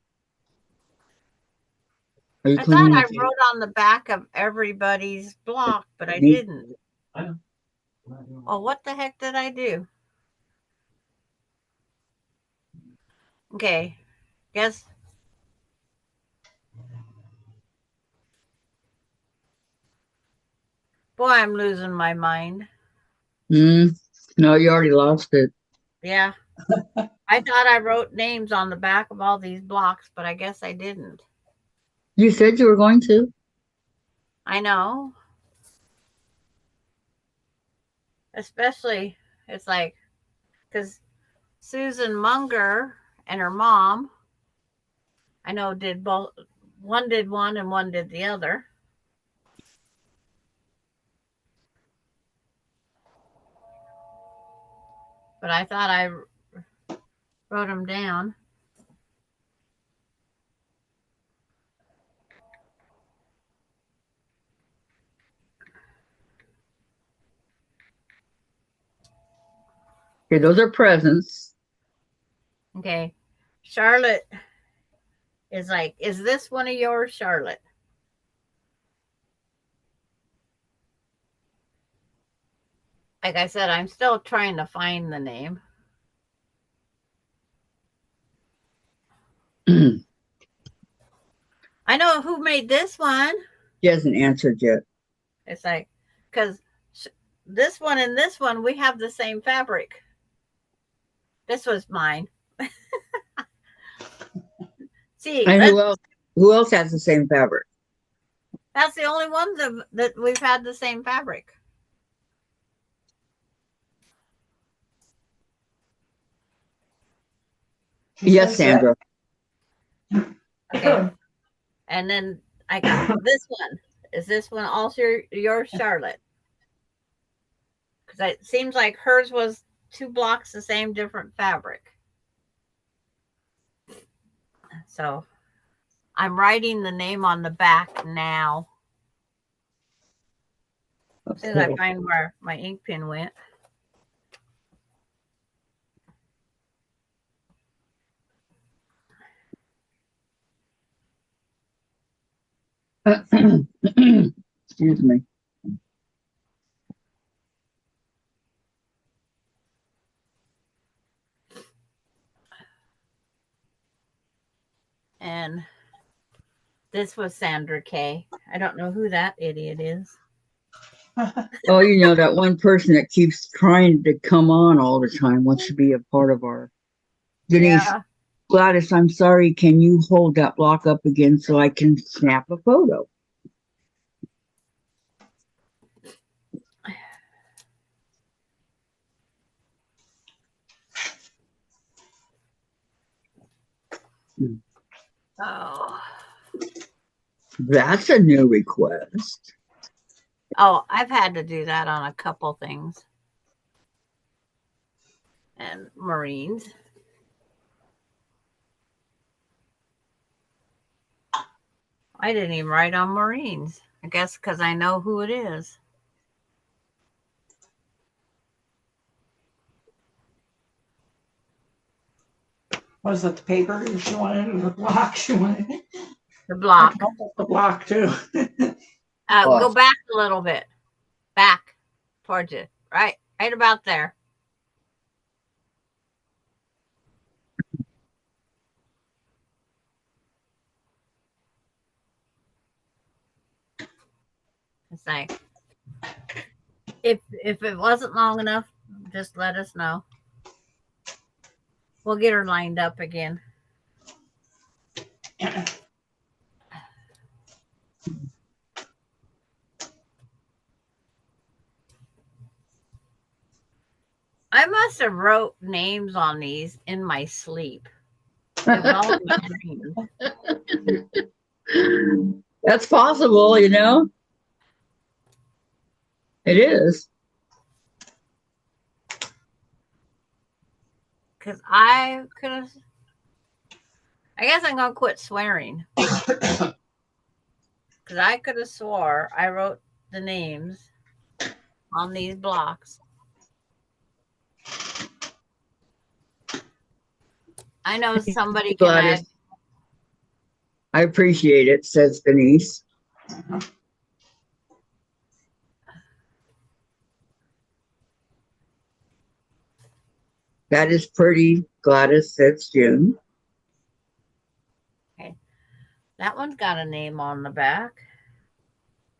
Are you I thought cleaning I the cage? wrote on the back of everybody's block, but I Me- didn't. I know. Oh, what the heck did I do? Okay. Guess. Boy, I'm losing my mind. No, you already lost it. Yeah. I thought I wrote names on the back of all these blocks, but I guess I didn't. You said you were going to. I know. Especially, it's like, because Susan Munger and her mom, I know, did both. One did one and one did the other. But I thought I wrote them down. Okay, those are presents. Okay. Charlotte is like, is this one of yours, Charlotte? Like I said, I'm still trying to find the name. She I know who made this one. hasn't answered yet. It's like, because this one and this one, we have the same fabric. This was mine. See, And who else? Who else has the same fabric? that's the only one that we've had the same fabric. Yes, Sandra. Okay. And then I got this one. Is this one also yours, Charlotte? Because it seems like hers was 2 blocks the same, different fabric. So I'm writing the name on the back now. As soon as I find where my ink pen went. Excuse me. And this was Sandra K. I don't know who that idiot is. Oh, you know, that one person that keeps trying to come on all the time wants to be a part of our. Denise, Yeah. Gladys, I'm sorry. Can you hold that block up again so I can snap a photo? Oh. That's a new request. Oh, I've had to do that on a couple things. And Marines. I didn't even write on Marines. I guess because I know who it is. Was it the paper she wanted or the block she wanted? The block. The block too. Go back a little bit. Back towards you. Right about there. It's like, if it wasn't long enough, just let us know. We'll get her lined up again. I must have wrote names on these in my sleep. It was all in my dreams. That's possible, you know. It is. Because I could have. I guess I'm gonna quit swearing. Because I could have swore I wrote the names on these blocks. I know somebody can add. I appreciate it, says Denise. That is pretty, Gladys, says June. Okay. That one's got a name on the back.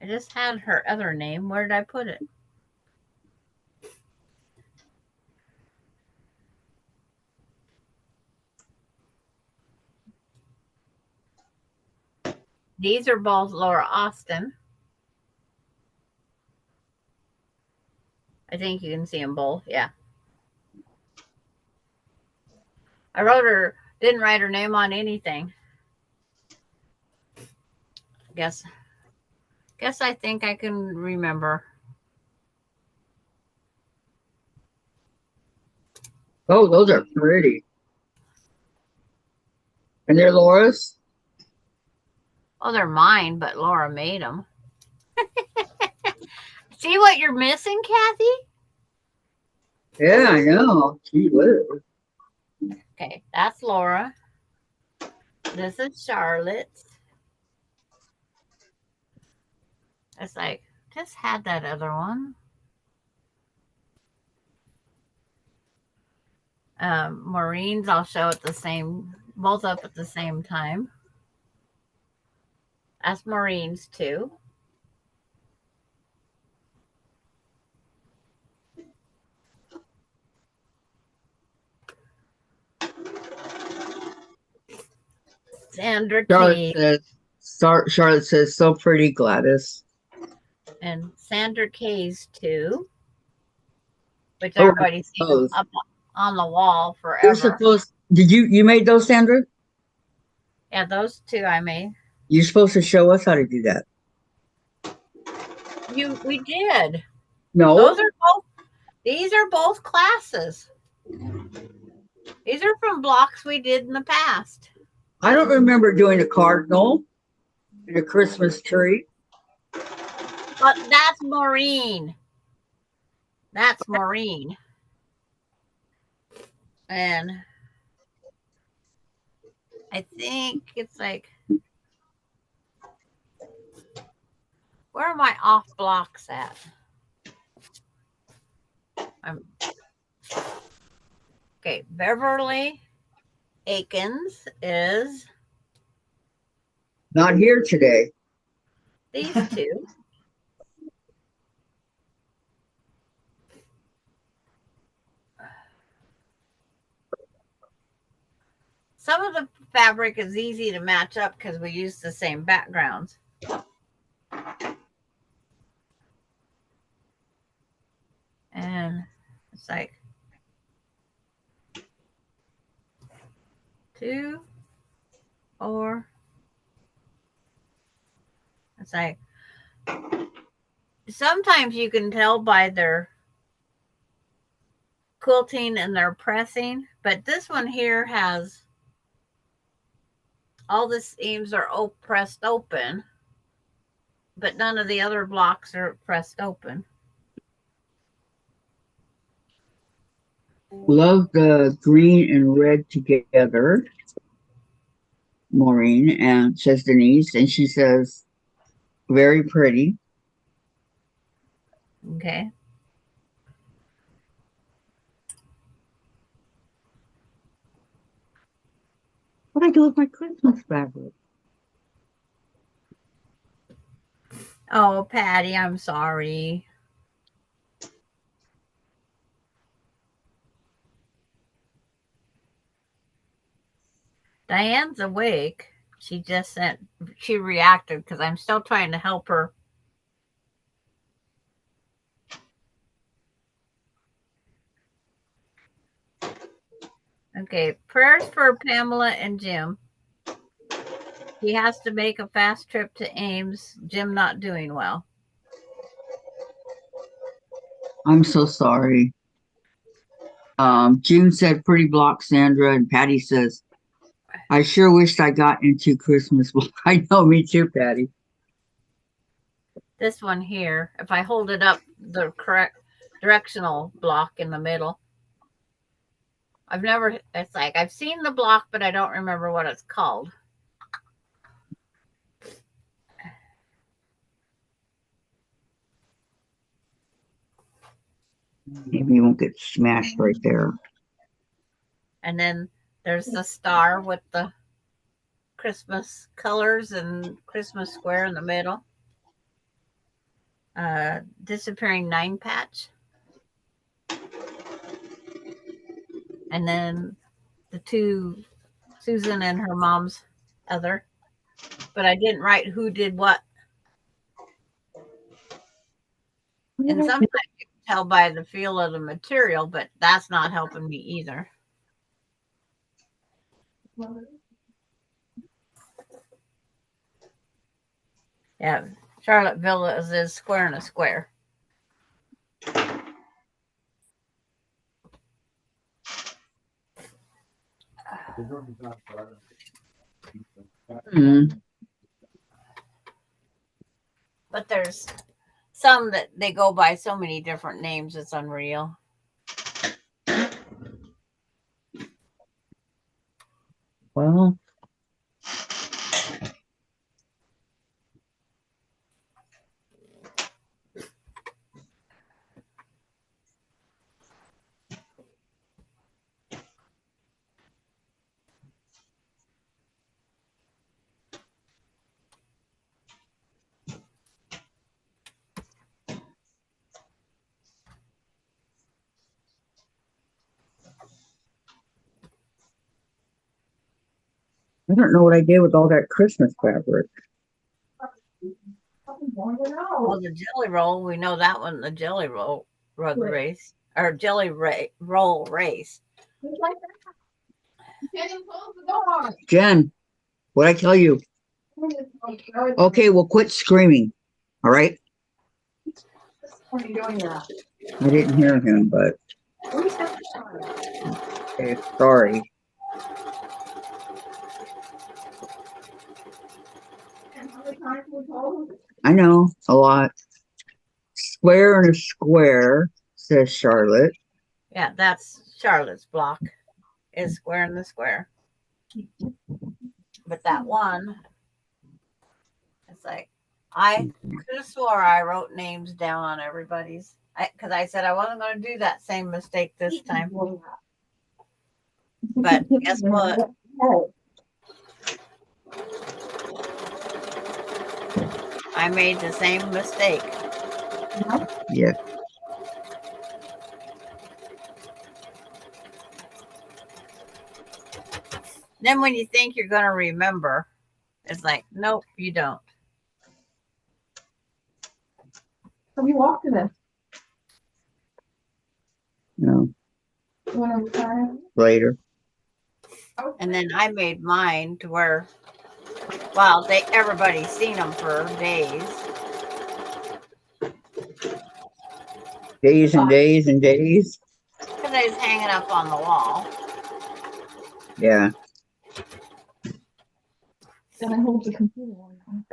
I just had her other name. Where did I put it? These are both Laura Austin. I think you can see them both. Yeah. I didn't write her name on anything. Guess I think I can remember. Oh, those are pretty. And they're Laura's? Oh, they're mine, but Laura made them. See what you're missing, Kathy? Yeah, I know. Gee whiz. Okay, that's Laura. This is Charlotte's. It's like, just had that other one. Maureen's, I'll show it both up at the same time. That's Maureen's too. Sandra K. Charlotte says, so pretty, Gladys. And Sandra K's too. Which everybody's seen up on the wall forever. Did you made those, Sandra? Yeah, those two I made. You're supposed to show us how to do that. We did. No. These are both classes. These are from blocks we did in the past. I don't remember doing a cardinal and a Christmas tree. But that's Maureen. That's Maureen. And I think it's like, where are my off blocks at? Okay, Beverly Akins is Not here today. these two. Some of the fabric is easy to match up because we use the same backgrounds. And it's like 2, 4. It's like, sometimes you can tell by their quilting and their pressing, but this one here has all the seams are pressed open, but none of the other blocks are pressed open. Love the green and red together, Maureen, and says Denise, and she says, very pretty. Okay. What do I do with my Christmas fabric? Oh, Patty, I'm sorry. Diane's awake. She reacted because I'm still trying to help her. Okay, prayers for Pamela and Jim. He has to make a fast trip to Ames. Jim not doing well. I'm so sorry. June said pretty block, Sandra, and Patty says, I sure wished I got into Christmas block. I know, me too, Patty. This one here, if I hold it up, the correct directional block in the middle. It's like I've seen the block, but I don't remember what it's called. Maybe you won't get smashed right there. And then there's the star with the Christmas colors and Christmas square in the middle. Disappearing 9 patch. And then the 2, Susan and her mom's other. But I didn't write who did what. And sometimes you can tell by the feel of the material, but that's not helping me either. Yeah, Charlottesville is square and a square. But there's some that they go by so many different names, it's unreal. Well, I don't know what I did with all that Christmas fabric. Well, the jelly roll, we know that one, the jelly roll rug race, or roll race. Jen, what'd I tell you? Okay, well, quit screaming. All right? What are you doing that? I didn't hear him, but okay, sorry. I know, a lot. square and a square, says Charlotte. Yeah, that's Charlotte's block. Is square in the square. But that one, it's like I could have swore I wrote names down on everybody's. Because I said I wasn't going to do that same mistake this time. But guess what? I made the same mistake. Yeah. Then when you think you're going to remember, it's like, nope, you don't. So we walked to this. No. You want to try it? Later. And then I made mine to where, well, everybody's seen them for days. Days and days and days. Because they was hanging up on the wall. Yeah. Then I hold the computer on.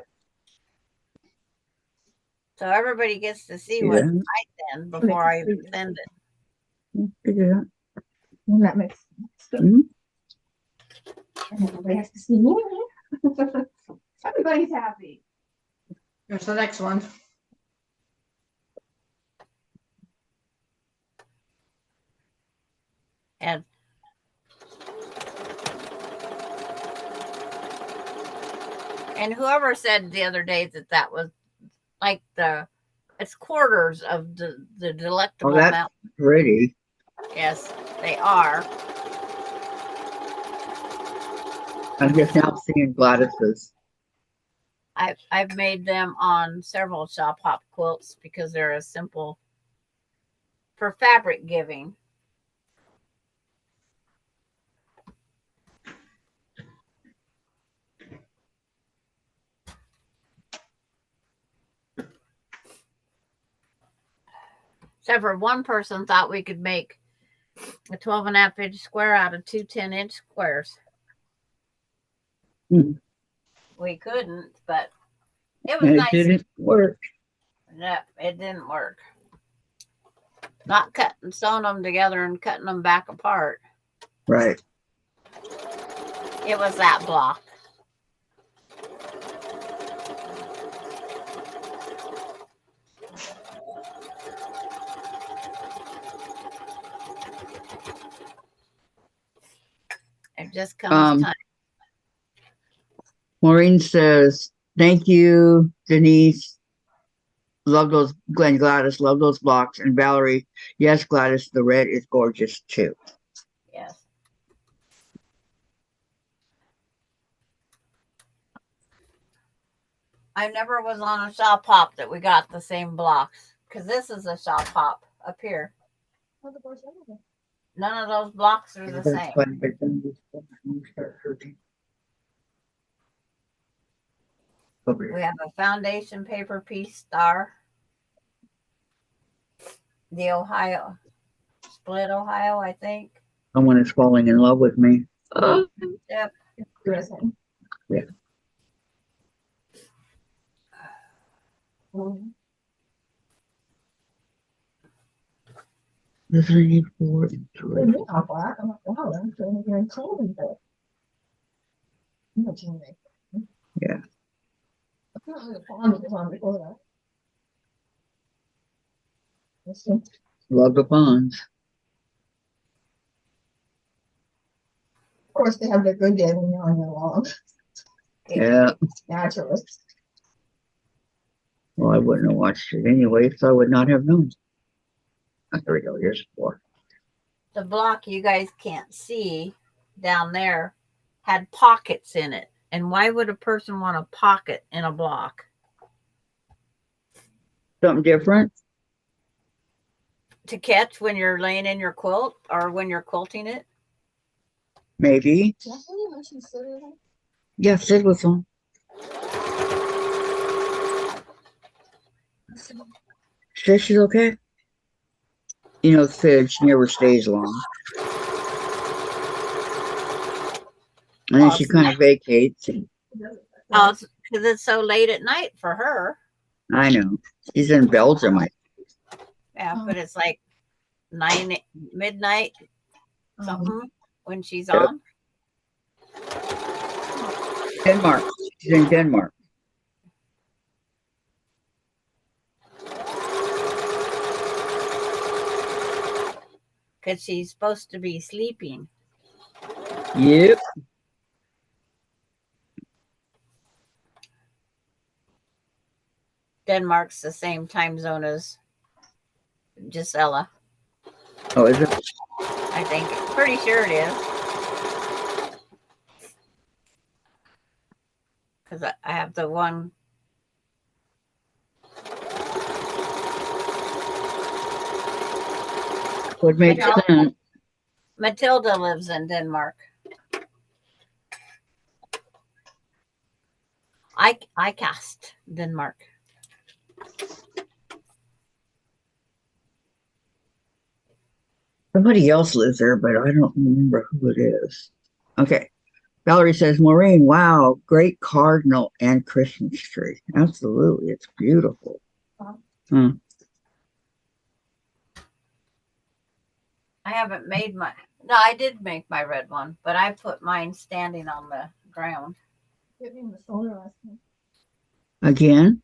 So everybody gets to see Yeah. what I send before I even send it. Yeah. And that makes sense. Mhm. And everybody has to see me. Everybody's happy. Here's the next one. And whoever said the other day that was like it's quarters of the delectable Oh, that's amount. pretty. Yes, they are. I'm just now seeing Gladys's. I've made them on several shop hop quilts because they're a simple for fabric giving. Except for one person thought we could make a 12.5-inch square out of two 10-inch squares. Hmm. We couldn't, but it was And it nice. didn't work. No, it didn't work. Not sewing them together and cutting them back apart. Right. It was that block. It just comes time. Maureen says, thank you, Denise. Love those, Gladys, love those blocks. And Valerie, yes, Gladys, the red is gorgeous too. Yes. I never was on a shop hop that we got the same blocks because this is a shop hop up here. None of those blocks are the same. We have a foundation paper piece star. The Ohio, split Ohio, I think. Someone is falling in love with me. Yep. Yeah. This I need 4 and 3. I'm like, wow, I'm feeling very cold in bed. Yeah. Love the ponds. Of course, they have their good day when you're on your lawn. Yeah. Naturally. Well, I wouldn't have watched it anyway, so I would not have known. There we go. Here's 4. The block you guys can't see down there had pockets in it. And why would a person want a pocket in a block? Something different? To catch when you're laying in your quilt or when you're quilting it? Maybe. Yeah, Sid was on. Says she's okay. You know, Sid, she never stays long. And then she kind of vacates. Oh, because it's so late at night for her. I know. She's in Belgium. Yeah, Oh. but it's like 9 midnight Um, something when she's Yep. on. Denmark. She's in Denmark. Because she's supposed to be sleeping. Yep. Denmark's the same time zone as Gisela. Oh, is it? I think. Pretty sure it is. Because I have the one. Would make Matilda, sense. Matilda lives in Denmark. I cast Denmark. Somebody else lives there, but I don't remember who it is. Okay. Valerie says, Maureen, wow, great cardinal and Christmas tree. Absolutely. It's beautiful. Hmm. I haven't made my. No, I did make my red one, but I put mine standing on the ground. hit me in the shoulder last time. Again?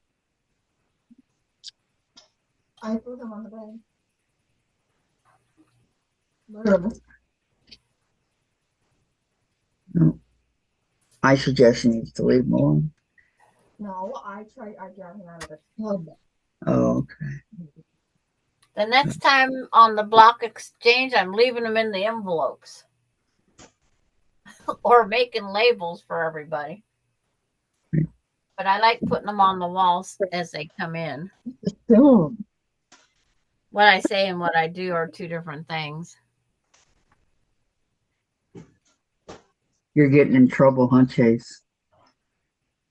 I threw them on the bed. Literally. No. I suggest you need to leave them alone. No, I dragged him out of the tub. Oh, okay. The next time on the block exchange, I'm leaving them in the envelopes or making labels for everybody. But I like putting them on the walls as they come in. Boom. What I say and what I do are two different things. You're getting in trouble, huh, Chase?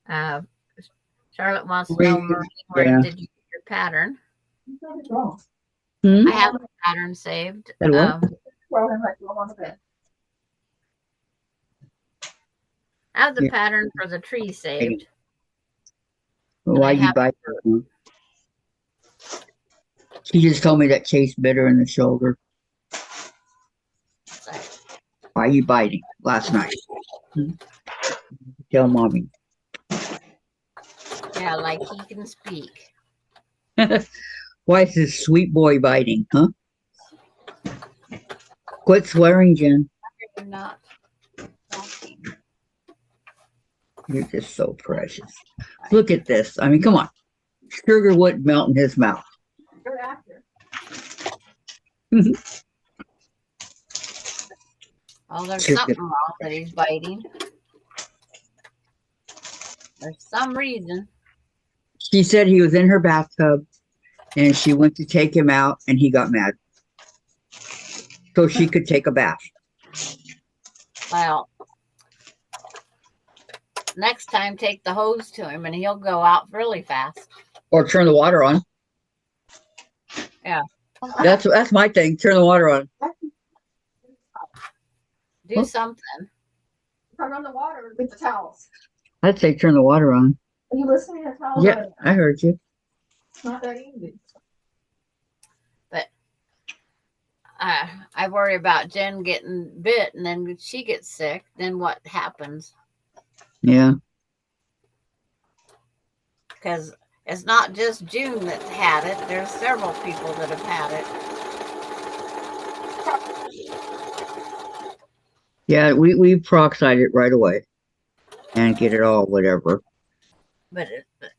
Charlotte wants to know, Maureen, where Yeah. did you get your pattern? Nothing's wrong. Hmm? I have a pattern saved. Said what? Throw him right throw him on the bed. I have the Yeah. pattern for the tree saved. Why I you have- bite her? Huh? She just told me that Chase bit her in the shoulder. Why you biting last night? Hmm? Tell mommy. Yeah, like he can speak. Why is this sweet boy biting, huh? Quit swearing, Jen. You're not talking. You're just so precious. Look at this. I mean, come on. Sugar wouldn't melt in his mouth. Good actor. Oh, there's Sure. something wrong that he's biting. There's some reason. She said he was in her bathtub and she went to take him out and he got mad. So she could take a bath. Well, next time take the hose to him and he'll go out really fast. Or turn the water on. Yeah. That's my thing. Turn the water on. Do something. Turn on the water with the towels. I'd say turn the water on. Are you listening to towels? Yeah, I heard you. It's not that easy. But I worry about Jen getting bit and then she gets sick. Then what happens? Yeah. Because it's not just June that's had it. There's several people that have had it. Yeah, we peroxide it right away and get it all whatever. But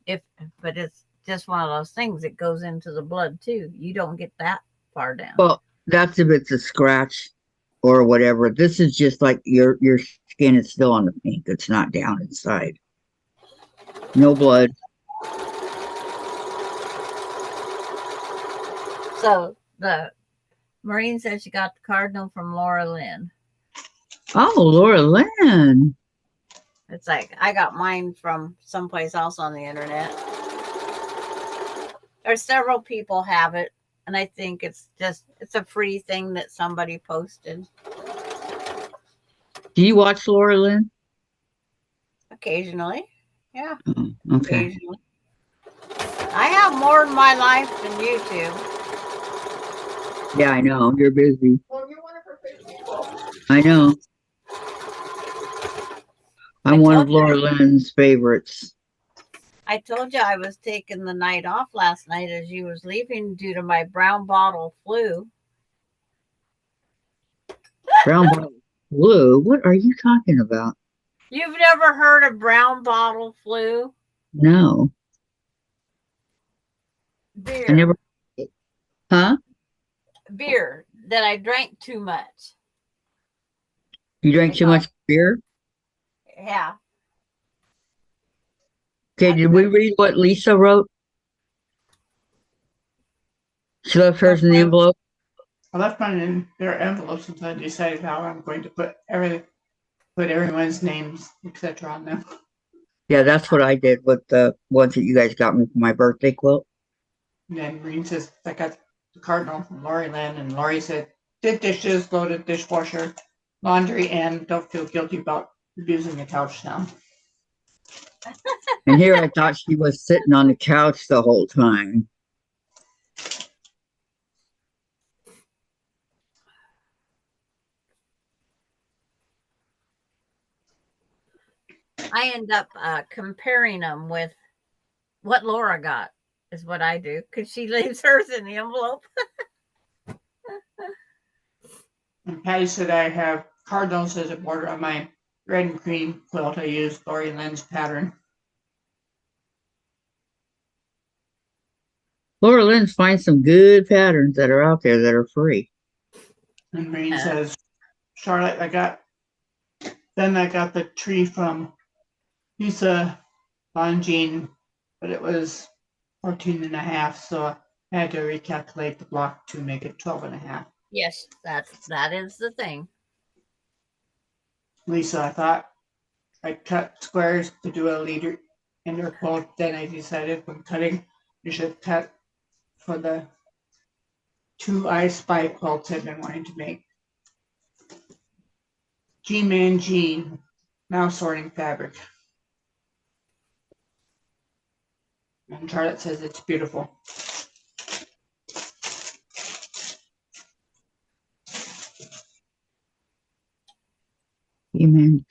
it's just one of those things that goes into the blood too. You don't get that far down. Well, that's if it's a scratch or whatever. This is just like your skin is still on the pink. It's not down inside. No blood. So the Maureen said she got the cardinal from Laura Lynn. Oh, Laura Lynn. It's like I got mine from someplace else on the internet. There's several people have it, and I think it's a free thing that somebody posted. Do you watch Laura Lynn? Occasionally. Yeah. Oh, okay. Occasionally. I have more in my life than YouTube. Yeah, I know. You're busy. Well, you're one of her favorite. I know. I I'm one of told you, Laura Lynn's favorites. I told you I was taking the night off last night as you was leaving due to my brown bottle flu. Brown bottle blue. What are you talking about? You've never heard of brown bottle flu? No, I Beer. never. Huh? Beer that I drank too much. You drank They too call much beer? yeah. Okay, did we read what Lisa wrote? She left hers in the envelope. I left mine in their envelopes until I decided how I'm going to put everyone's names, etc. on them. Yeah, that's what I did with the ones that you guys got me for my birthday quilt. And then Green says, I got the cardinal from Lori Lynn, and Lori said, did dishes, loaded dishwasher, laundry, and don't feel guilty about abusing the couch now. And here I thought she was sitting on the couch the whole time. I end up comparing them with what Laura got is what I do because she leaves hers in the envelope. And Patty said I have cardinals as a border on my red and green quilt. I used Lori Lynn's pattern. Laura Lynn finds some good patterns that are out there that are free. And Green says, Charlotte, I got the tree from Lisa Bonjean, but it was 14 and a half, so I had to recalculate the block to make it 12 and a half. Yes, that is the thing. Lisa, I thought I cut squares to do a leader in her quilt. Then I decided when cutting, you should cut for the 2 I Spy quilts I've been wanting to make. G-Man Jean, now sorting fabric. And Charlotte says it's beautiful. Amen.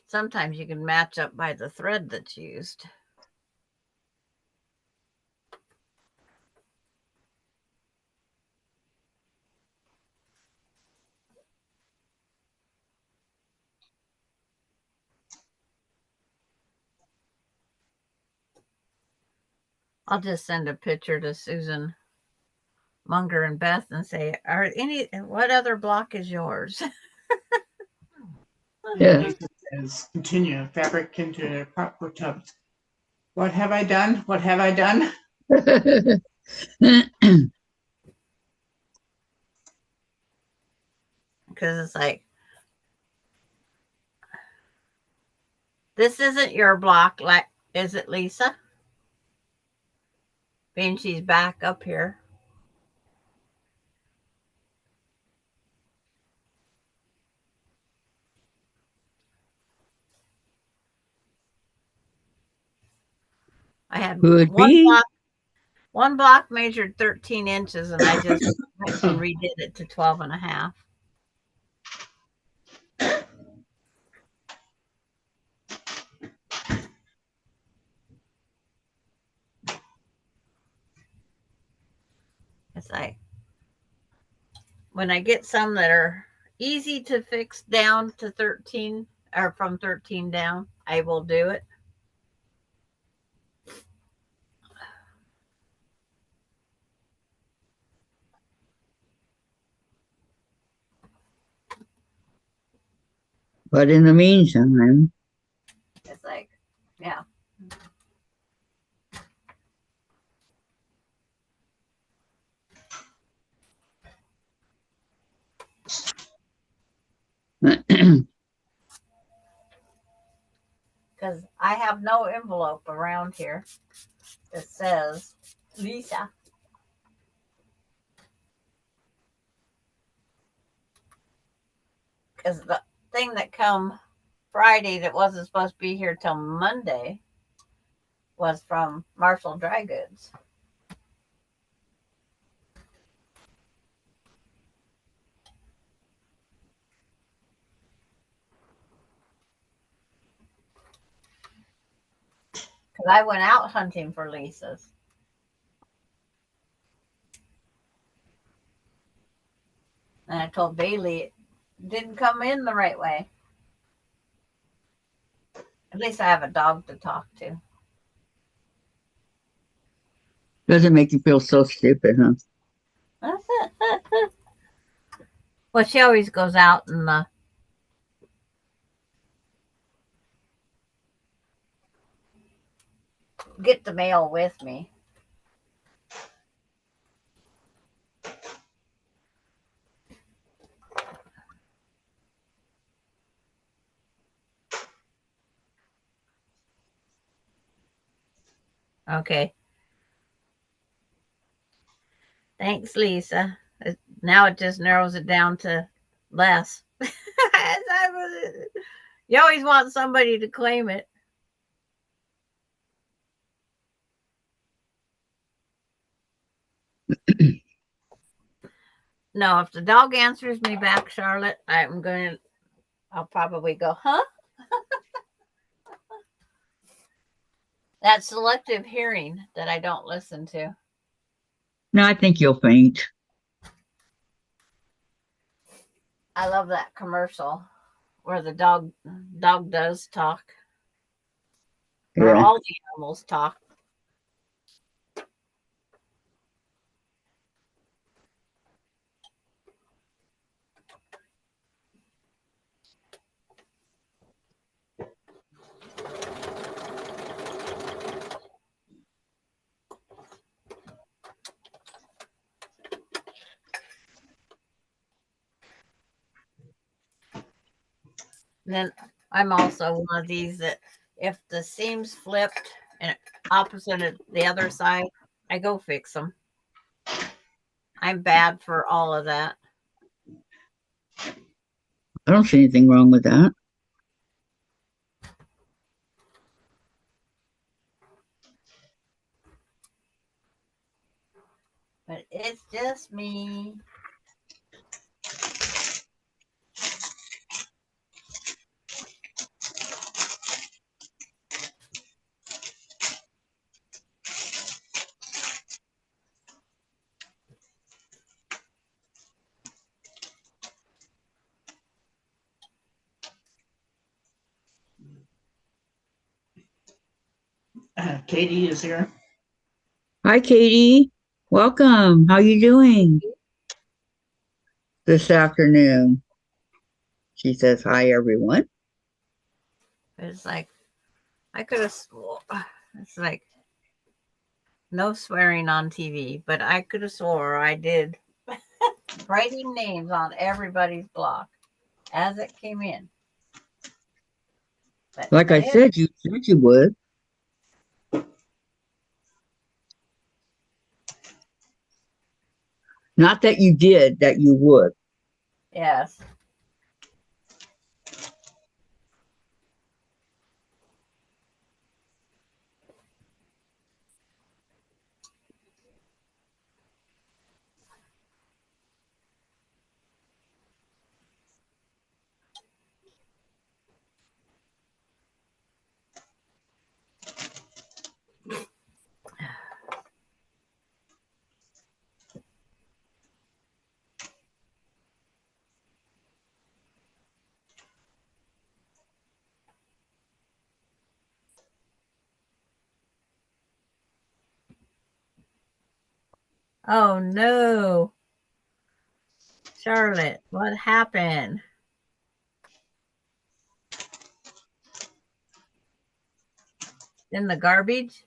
Sometimes you can match up by the thread that's used. I'll just send a picture to Susan Munger and Beth and say, what other block is yours? Yeah. Lisa says, continue, fabric into proper tubs. What have I done? What have I done? Because it's like, this isn't your block, like, is it, Lisa? Being she's back up here. I had Could be. one block measured 13 inches, and I just went and redid it to 12 and a half. It's like, when I get some that are easy to fix down to 13 or from 13 down, I will do it. But in the meantime, It's like, yeah. Because I have no envelope around here that says Lisa. because the thing that come Friday that wasn't supposed to be here till Monday was from Marshall Dry Goods. Because I went out hunting for Lisa's. And I told Bailey it didn't come in the right way. At least I have a dog to talk to. Doesn't make you feel so stupid, huh? Well, she always goes out and get the mail with me. Okay. Thanks, Lisa. Now it just narrows it down to less. You always want somebody to claim it. No, if the dog answers me back, Charlotte, I'll probably go, huh? That selective hearing that I don't listen to. No, I think you'll faint. I love that commercial where the dog does talk. Or Yeah. all the animals talk. And then I'm also one of these that if the seam's flipped and opposite of the other side, I go fix them. I'm bad for all of that. I don't see anything wrong with that. But it's just me. Katie is here. Hi, Katie. Welcome. How you doing this afternoon? She says, hi, everyone. It's like I could have swore. It's like no swearing on TV, but I could have swore I did writing names on everybody's block as it came in. But Like I said, you said you would. Not that you did, that you would. yes. Oh no. Charlotte, what happened? In the garbage?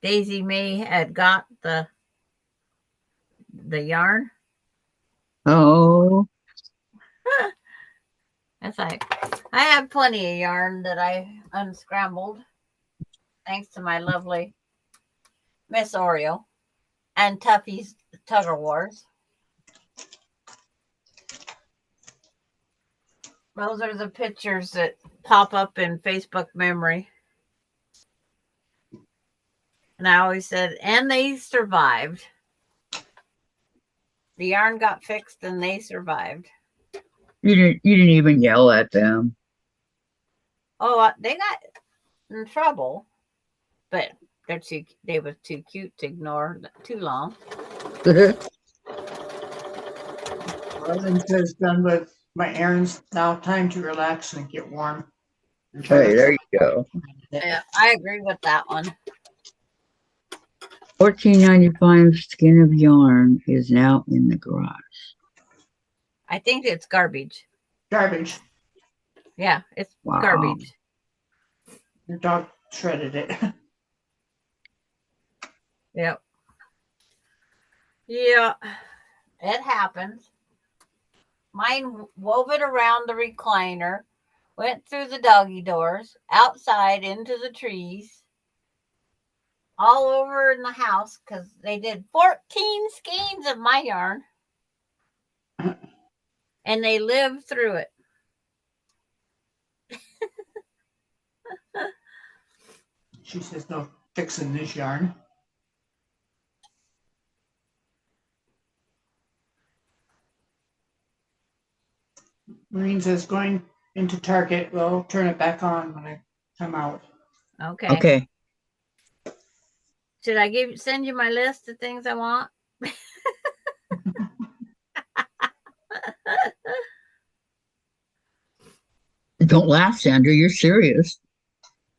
Daisy May had got the yarn. Oh, It's like I have plenty of yarn that I unscrambled, thanks to my lovely Miss Oreo. and Tuffy's Tug of Wars. Those are the pictures that pop up in Facebook memory. And I always said, and they survived. The yarn got fixed and they survived. You didn't even yell at them. Oh, they got in trouble, but they were too cute to ignore too long. Robin says, done with my errands. Now time to relax and get warm. Hey, there you go. Yeah, I agree with that one. $14.95 skin of yarn is now in the garage. I think it's garbage. Garbage. Yeah, it's Wow. garbage. Your dog shredded it. Yep. Yeah, it happens. Mine wove it around the recliner, went through the doggy doors, outside into the trees, all over in the house because they did 14 skeins of my yarn. And they lived through it. She says, no fixing this yarn. Maureen says, going into Target. We'll turn it back on when I come out. Okay. Okay. Should I send you my list of things I want? Don't laugh, Sandra. You're serious.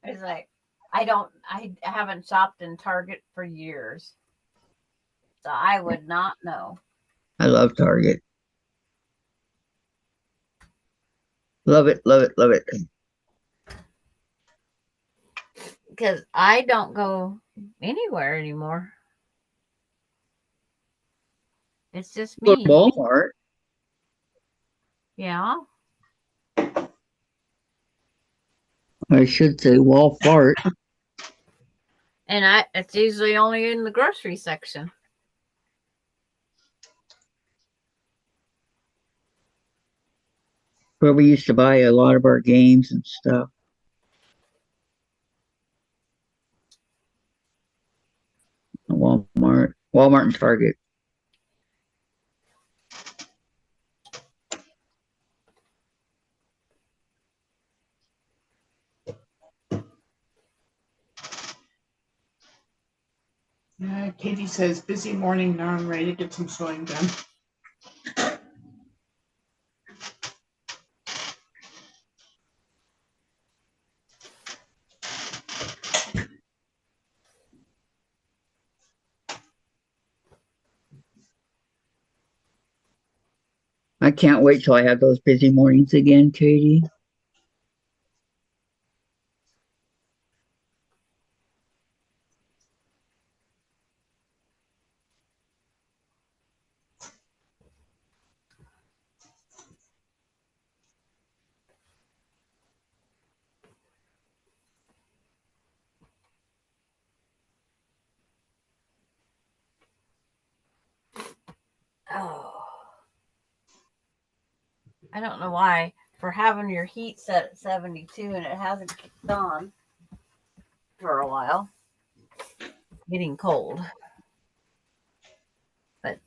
It's like I haven't shopped in Target for years. So I would not know. I love Target. Love it, love it, love it. Because I don't go anywhere anymore. It's just Go to me. Walmart. Yeah. I should say Walmart. And it's usually only in the grocery section. Where we used to buy a lot of our games and stuff. Walmart and Target. Katie says, busy morning. Now I'm ready to get some sewing done. I can't wait till I have those busy mornings again, Katie. Oh. I don't know why. For having your heat set at 72 and it hasn't kicked on for a while. Getting cold. But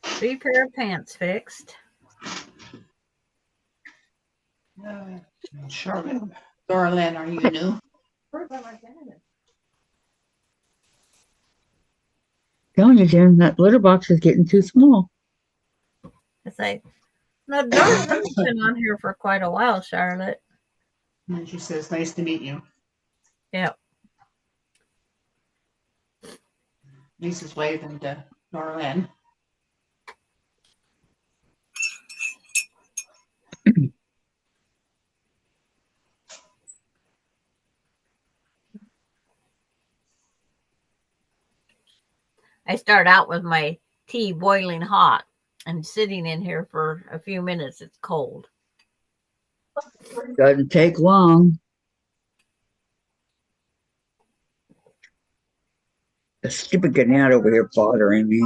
3 pair of pants fixed. Charlotte. Laura Lynn, are you new? Telling you, Jen, that litter box is getting too small. It's like, no, Dorothy's been on here for quite a while, Charlotte. And she says, nice to meet you. Yep. Lisa's waving to Laura Lynn. I start out with my tea boiling hot and sitting in here for a few minutes. It's cold. Doesn't take long. A stupid gnat over here bothering me.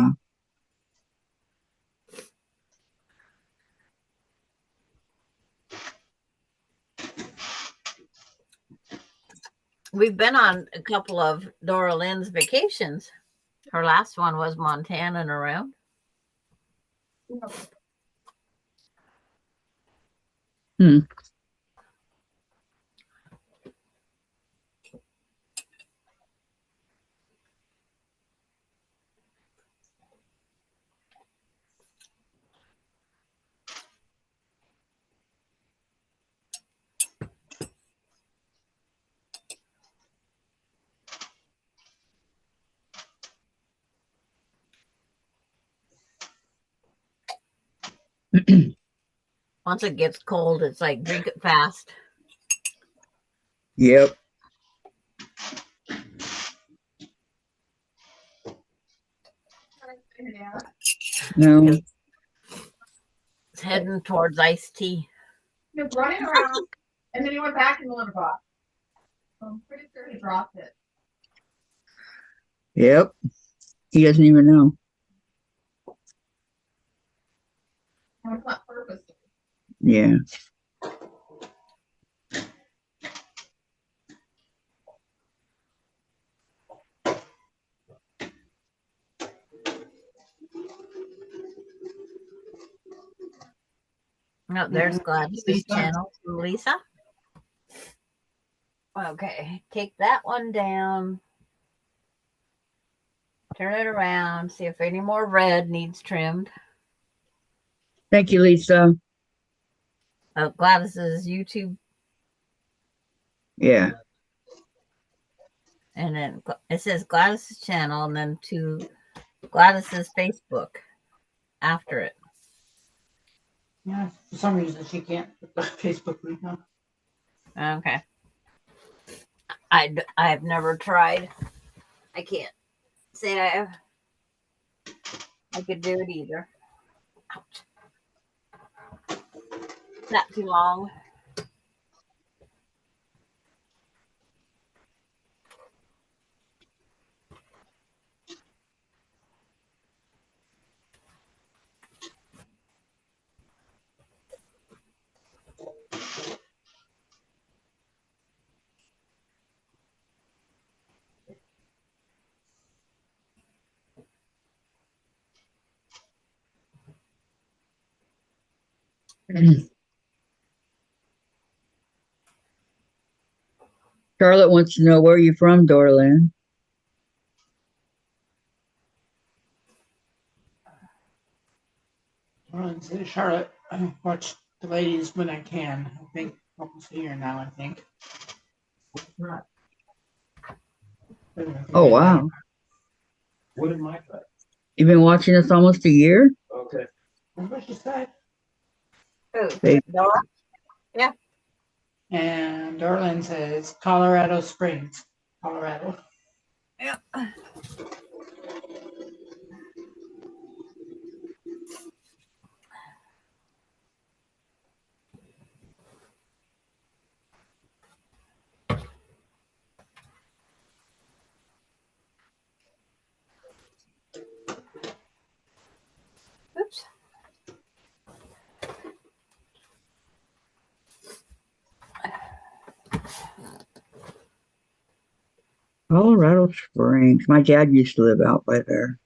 We've been on a couple of Dora Lynn's vacations. Her last one was Montana and around. Hmm. Once it gets cold, it's like drink it fast. Yep. No. Because it's heading towards iced tea. He was running around, and then he went back in the litter box. So I'm pretty sure he dropped it. Yep. He doesn't even know. And it's not purposeful. Yeah. No, there's Gladys' Lisa. channel. Lisa. Okay, take that one down. Turn it around. See if any more red needs trimmed. Thank you, Lisa. Gladys's YouTube, Yeah. and then it says Gladys's channel, and then to Gladys's Facebook after it. Yeah, for some reason she can't put the Facebook link up. Okay. I've never tried. I can't say I could do it either. Ouch. Not too long. Charlotte wants to know where you're from, Dorland. Charlotte, I watch the ladies when I can. I think almost a year now, I think. Oh, wow. What did my cut? You've been watching us almost a year? Okay. What she said. They- Dora? And Dorland says Colorado Springs, Colorado. Yep. Oops. Colorado Springs. My dad used to live out by there.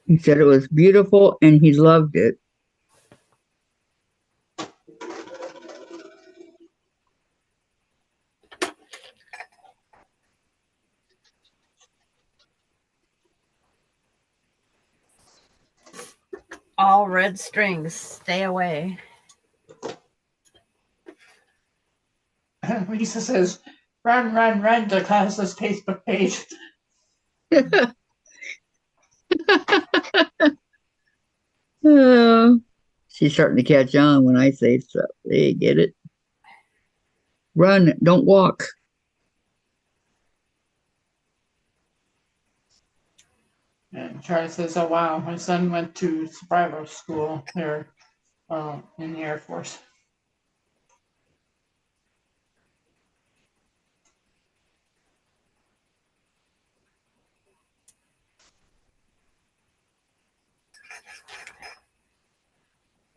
He said it was beautiful and he loved it. All red strings. Stay away. Lisa says, run, run, run to Class's Facebook page. She's starting to catch on when I say stuff. They get it. Run, don't walk. And Charlie says, "Oh wow, my son went to survival school there in the Air Force."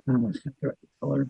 Oh, it's not the right color.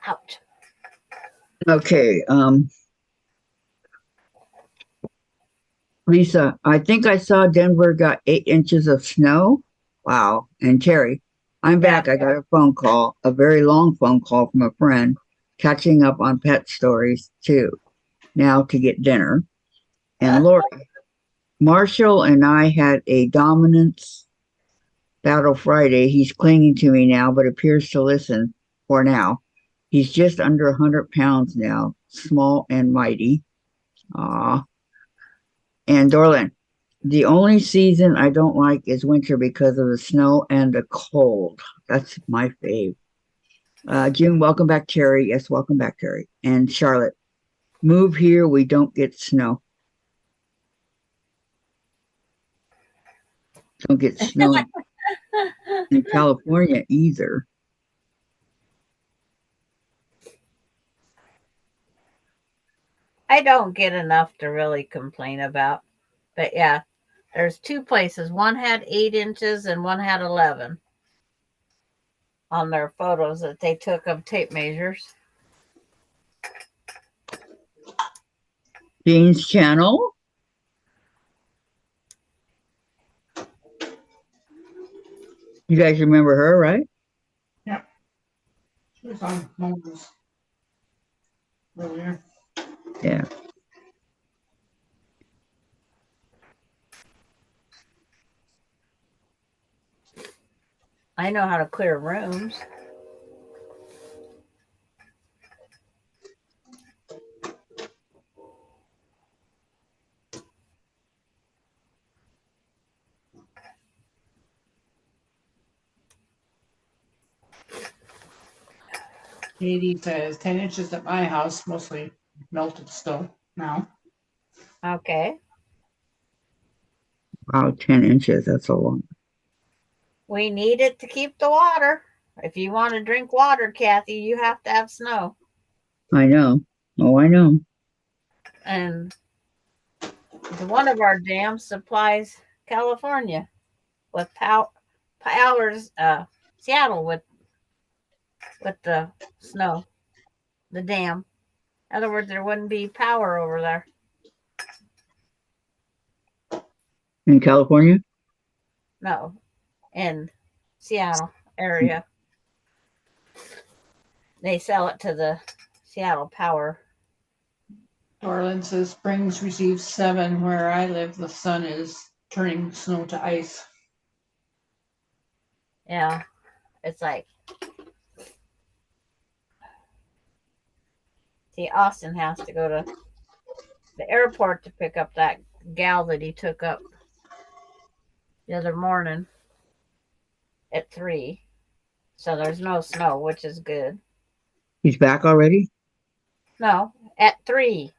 Ouch. Okay, Lisa, I think I saw Denver got 8 inches of snow. Wow. And Terry, I'm Yeah. back. I got a phone call, a very long phone call from a friend, catching up on pet stories too, now to get dinner. And Lori, Marshall and I had a dominance battle Friday. He's clinging to me now, but appears to listen for now. He's just under 100 pounds now, small and mighty. Ah. And Dorlin, the only season I don't like is winter because of the snow and the cold. That's my fave. Jim, welcome back, Terry. Yes, welcome back, Terry. And Charlotte, move here. We don't get snow. Don't get snow in California either. I don't get enough to really complain about. But yeah, there's two places. One had 8 inches and one had 11 on their photos that they took of tape measures. Jean's channel. You guys remember her, right? She was on Moses earlier. Yeah. I know how to clear rooms. Katie says 10 inches at my house, mostly melted snow now. Okay. Wow, 10 inches. That's a lot. We need it to keep the water. If you want to drink water, Kathy, you have to have snow. I know. Oh, I know. And one of our dams supplies California with powers, Seattle with the snow, the dam. In other words, there wouldn't be power over there. In California? No, in Seattle area. They sell it to the Seattle Power. Dorland says Springs receives 7. Where I live, the sun is turning snow to ice. Yeah, it's like, see, Austin has to go to the airport to pick up that gal that he took up the other morning at 3. So there's no snow, which is good. He's back already? No, at 3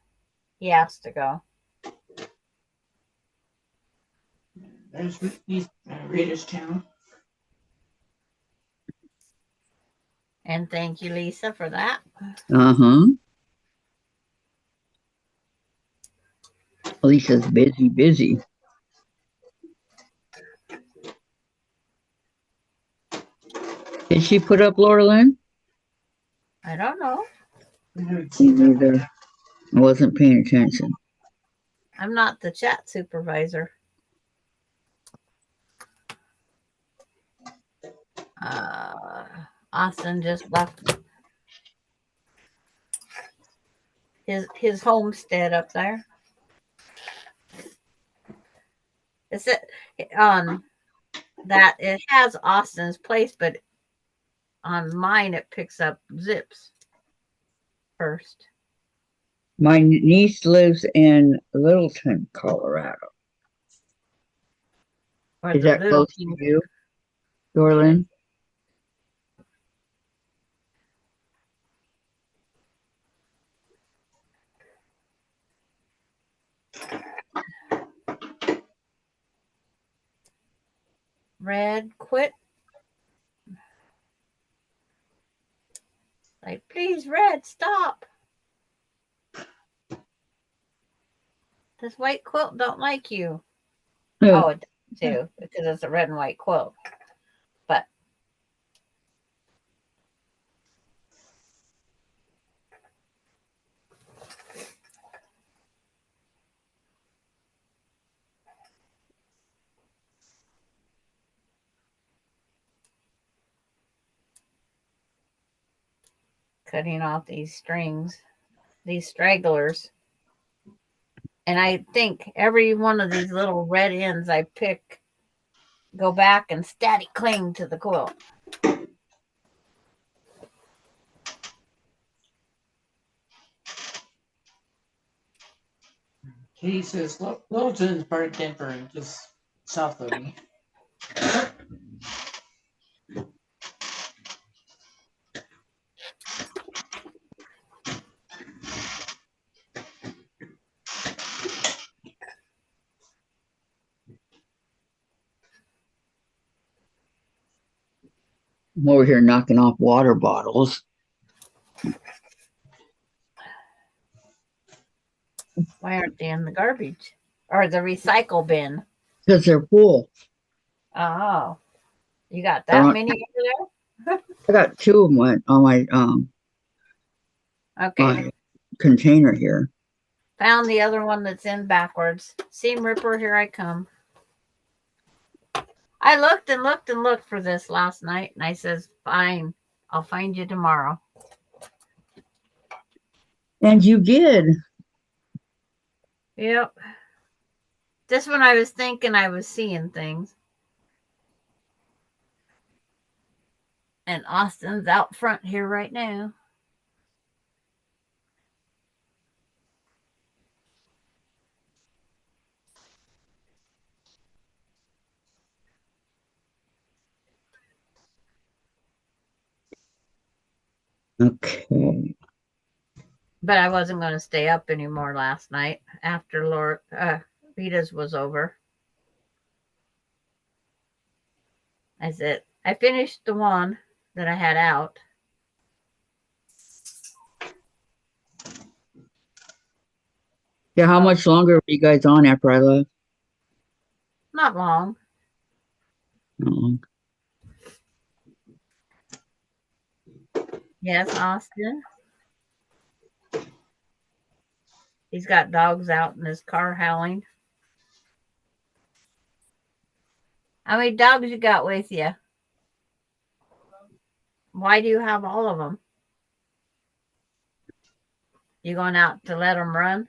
he has to go. There's Rita's channel. And thank you, Lisa, for that. Uh-huh. Lisa's busy. Did she put up Laura Lynn? I don't know. I haven't Me seen that. neither. I wasn't paying attention. I'm not the chat supervisor. Austin just left his homestead up there. It's on that it has Austin's place, but on mine it picks up Zips first. My niece lives in Littleton, Colorado. Or Is the that little close to you, Dorlin? Red, quit. Like, please, Red, stop. This white quilt don't like you. Oh, it does too, because it's a red and white quilt. But cutting off these strings, these stragglers. And I think every one of these little red ends I pick go back and static cling to the quilt. Katie says Littleton's part of Denver, just south of me. I'm over here knocking off water bottles. Why aren't they in the garbage or the recycle bin? Because they're full. Oh, you got that many over there? I got 2 of them on Okay. my container here. Found the other one that's in backwards. Seam ripper, here I come. I looked and looked and looked for this last night, and I says, fine, I'll find you tomorrow. And you did. Yep. This one I was thinking I was seeing things. And Austin's out front here right now. Okay. But I wasn't going to stay up anymore last night after Rita's was over. I said, I finished the one that I had out. Yeah, how much longer were you guys on after I left? Not long. Not long. Yes, Austin. He's got dogs out in his car howling. How many dogs you got with you? Why do you have all of them? You going out to let them run?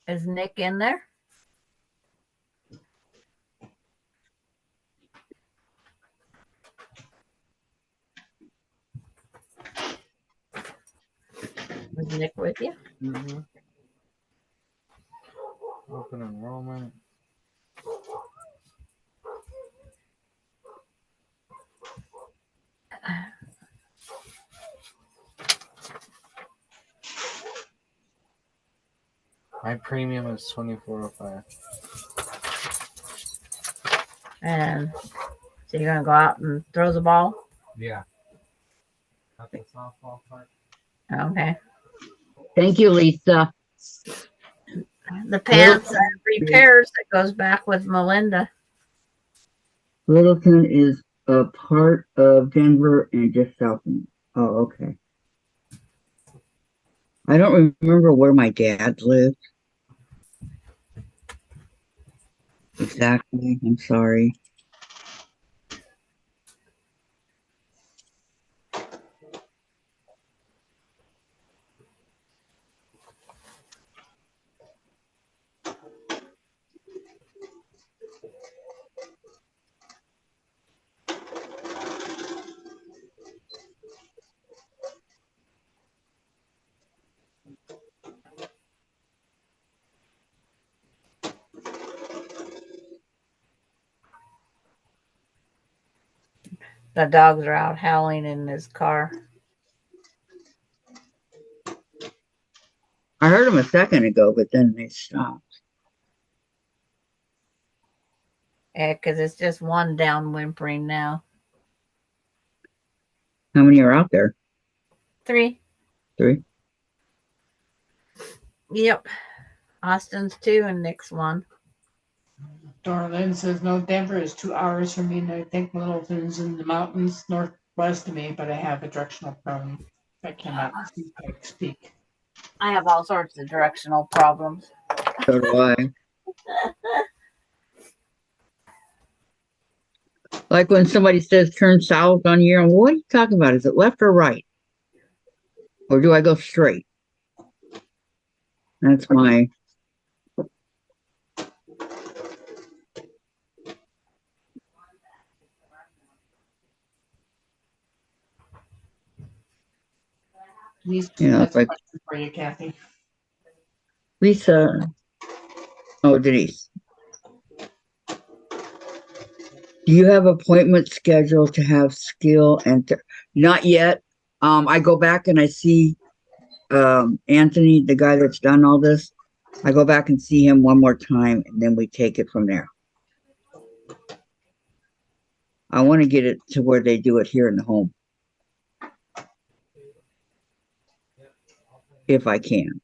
Is Nick in there? Is Nick with you? Mm-hmm. Open enrollment. My premium is $24.05. And so you're gonna go out and throw the ball? Yeah. At the softball park. Okay. Thank you, Lisa. The pants repairs that goes back with Melinda. Littleton is a part of Denver and just south of me. Oh, okay. I don't remember where my dad lived exactly. I'm sorry. The dogs are out howling in his car. I heard them a second ago, but then they stopped. Yeah, because it's just one down whimpering now. How many are out there? 3. 3? Yep. Austin's 2 and Nick's 1. Dora Lynn says, no, Denver is 2 hours from me, and I think Littleton's in the mountains northwest of me, but I have a directional problem. I cannot speak. I have all sorts of directional problems. So do I. Like when somebody says turn south on here, and what are you talking about? Is it left or right? Or do I go straight? That's my. Yeah, That's it's a like question for you, Kathy. Lisa. Oh, Denise. Do you have appointments scheduled to have skill and not yet? I go back and I see Anthony, the guy that's done all this. I go back and see him one more time, and then we take it from there. I want to get it to where they do it here in the home, if I can.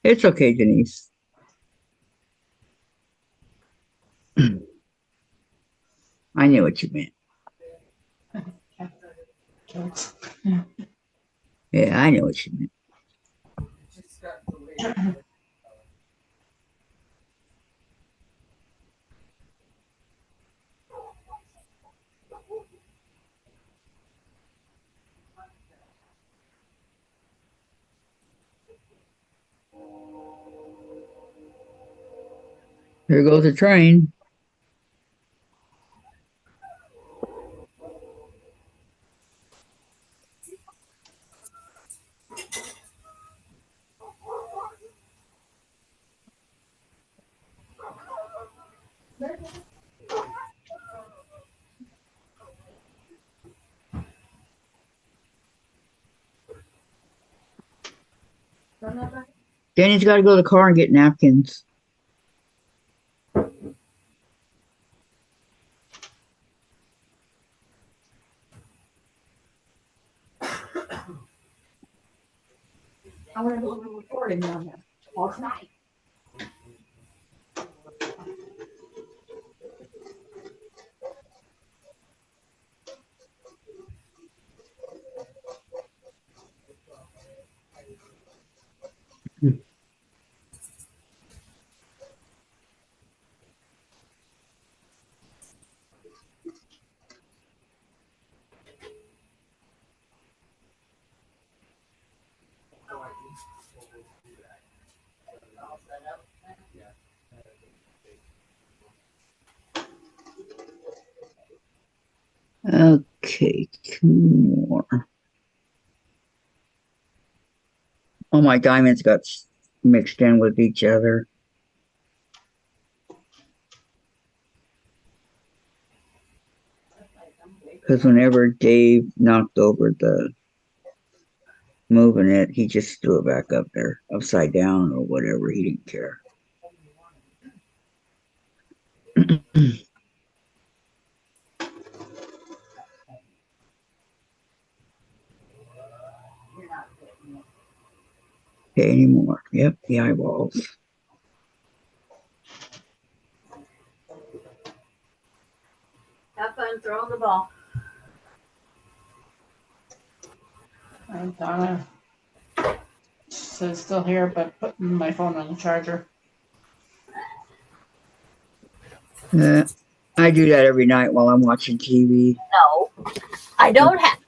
It's okay, Denise. I knew what you meant. Yeah, I know what you meant. Here goes the train. Danny's got to go to the car and get napkins. I want to do a little recording on him all tonight. Okay, 2 more. Oh, my diamonds got mixed in with each other. Because whenever Dave knocked over the moving it. He just threw it back up there, upside down or whatever. He didn't care. Okay, anymore. Yep, the eyeballs. Have fun throwing the ball. And Donna says still here, but putting my phone on the charger. I do that every night while I'm watching TV. No, I don't have.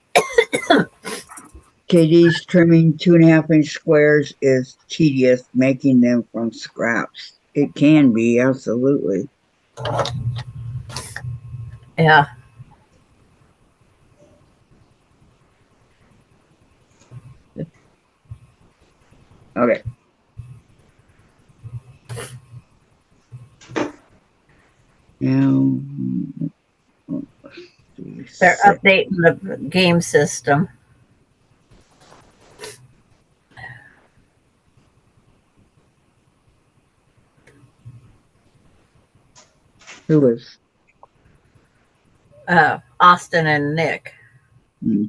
KD's trimming 2.5-inch squares is tedious, making them from scraps. It can be, absolutely. Yeah. Okay. Now, They're updating the game system. Who is? Austin and Nick. Hmm.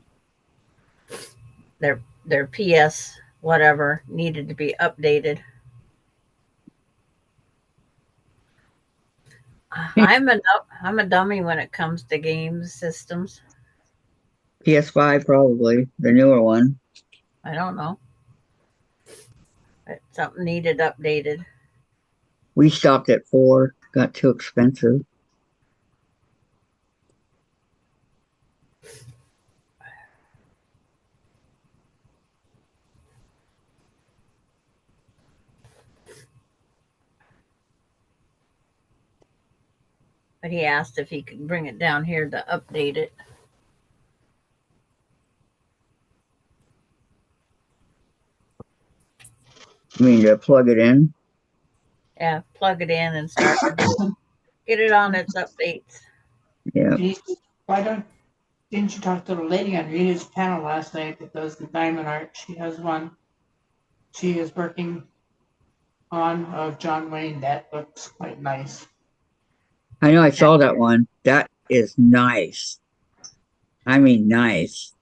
Their PS whatever needed to be updated. I'm a dummy when it comes to game systems. PS5, probably, the newer one. I don't know. But something needed updated. We stopped at 4, got too expensive. But he asked if he could bring it down here to update it. You mean to plug it in? Yeah, plug it in and start get it on its updates. Yeah. Why didn't you talk to the lady on Rita's panel last night that does the diamond art? She has one she is working on of John Wayne that looks quite nice. I know I saw that one. That is nice. I mean, nice.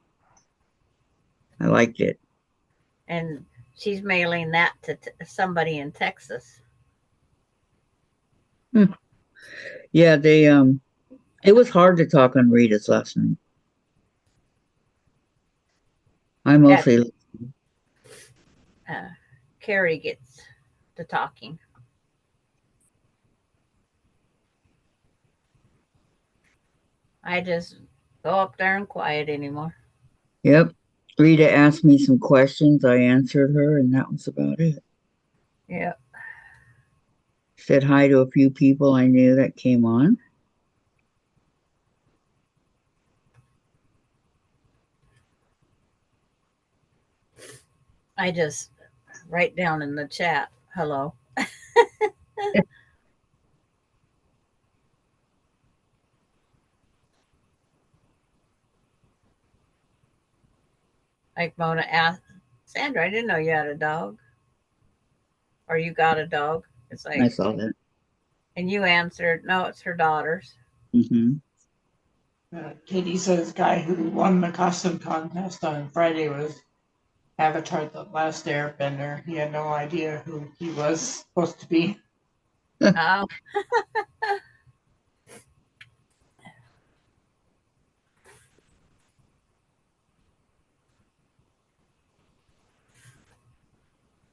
I liked it. And she's mailing that to somebody in Texas. Yeah, it was hard to talk on Rita's last night. I mostly Carrie gets to talking. I just go up there and quiet anymore. Yep. Rita asked me some questions. I answered her, and that was about it. Yeah. Said hi to a few people I knew that came on. I just write down in the chat, hello. Like Mona asked, Sandra, I didn't know you had a dog. Or you got a dog. It's I like, saw that. and you answered, no, it's her daughter's. Mm-hmm. Katie says guy who won the costume contest on Friday was Avatar the Last Airbender. He had no idea who he was supposed to be. Oh.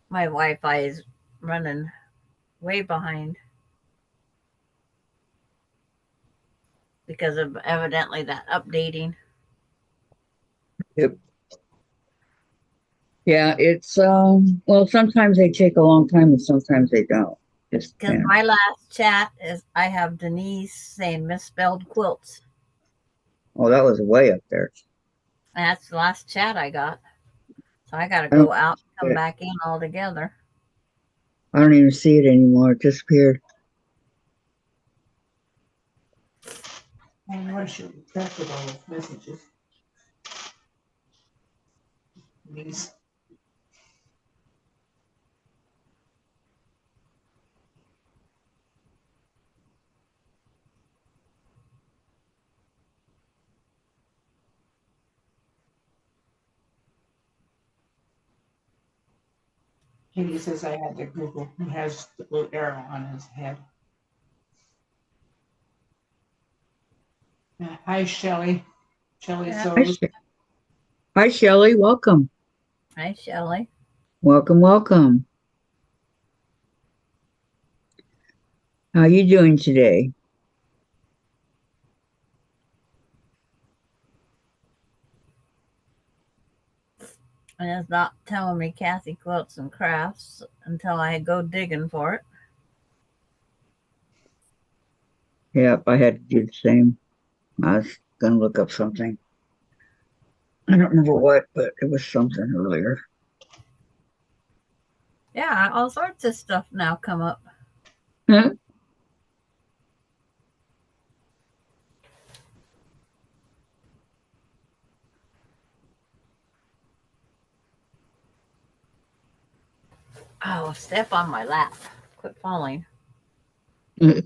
My Wi-Fi is running way behind because of evidently that updating. Yep. Yeah, it's well, sometimes they take a long time and sometimes they don't. Just Because my last chat is I have Denise saying misspelled quilts. Oh, that was way up there. And that's the last chat I got. So I got to I don't go out and come see it. back in altogether. I don't even see it anymore. It disappeared. I know I should track with all those messages. These Katie says I had to Google who has the blue arrow on his head. Hi, Shelley. Shelley Yeah. Hi, Sews. Hi, Shelley. Welcome. Hi, Shelley. Welcome, welcome. How you doing today? And it's not telling me Kathy Quilts and Crafts until I go digging for it. Yep, I had to do the same. I was gonna look up something. I don't remember what, but it was something earlier. Yeah, all sorts of stuff now come up. Huh? Oh, step on my lap. Quit falling. What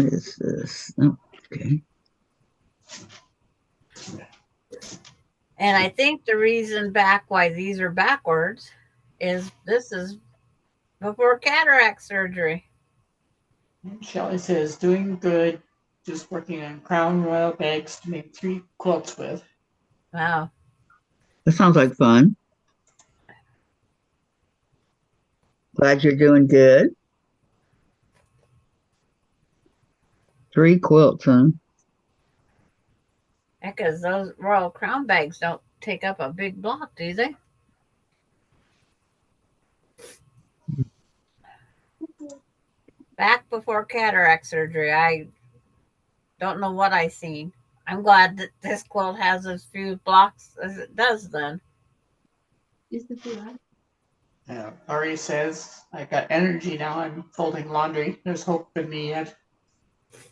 is this? Oh, okay. And I think the reason back why these are backwards is this is before cataract surgery. Shelley says doing good. Just working on crown royal bags to make 3 quilts with. Wow. That sounds like fun. Glad you're doing good. 3 quilts, huh? Because those royal crown bags don't take up a big block, do they? Back before cataract surgery, I don't know what I seen. I'm glad that this quilt has as few blocks as it does then. Ari says I got energy now. I'm folding laundry. There's hope in me yet.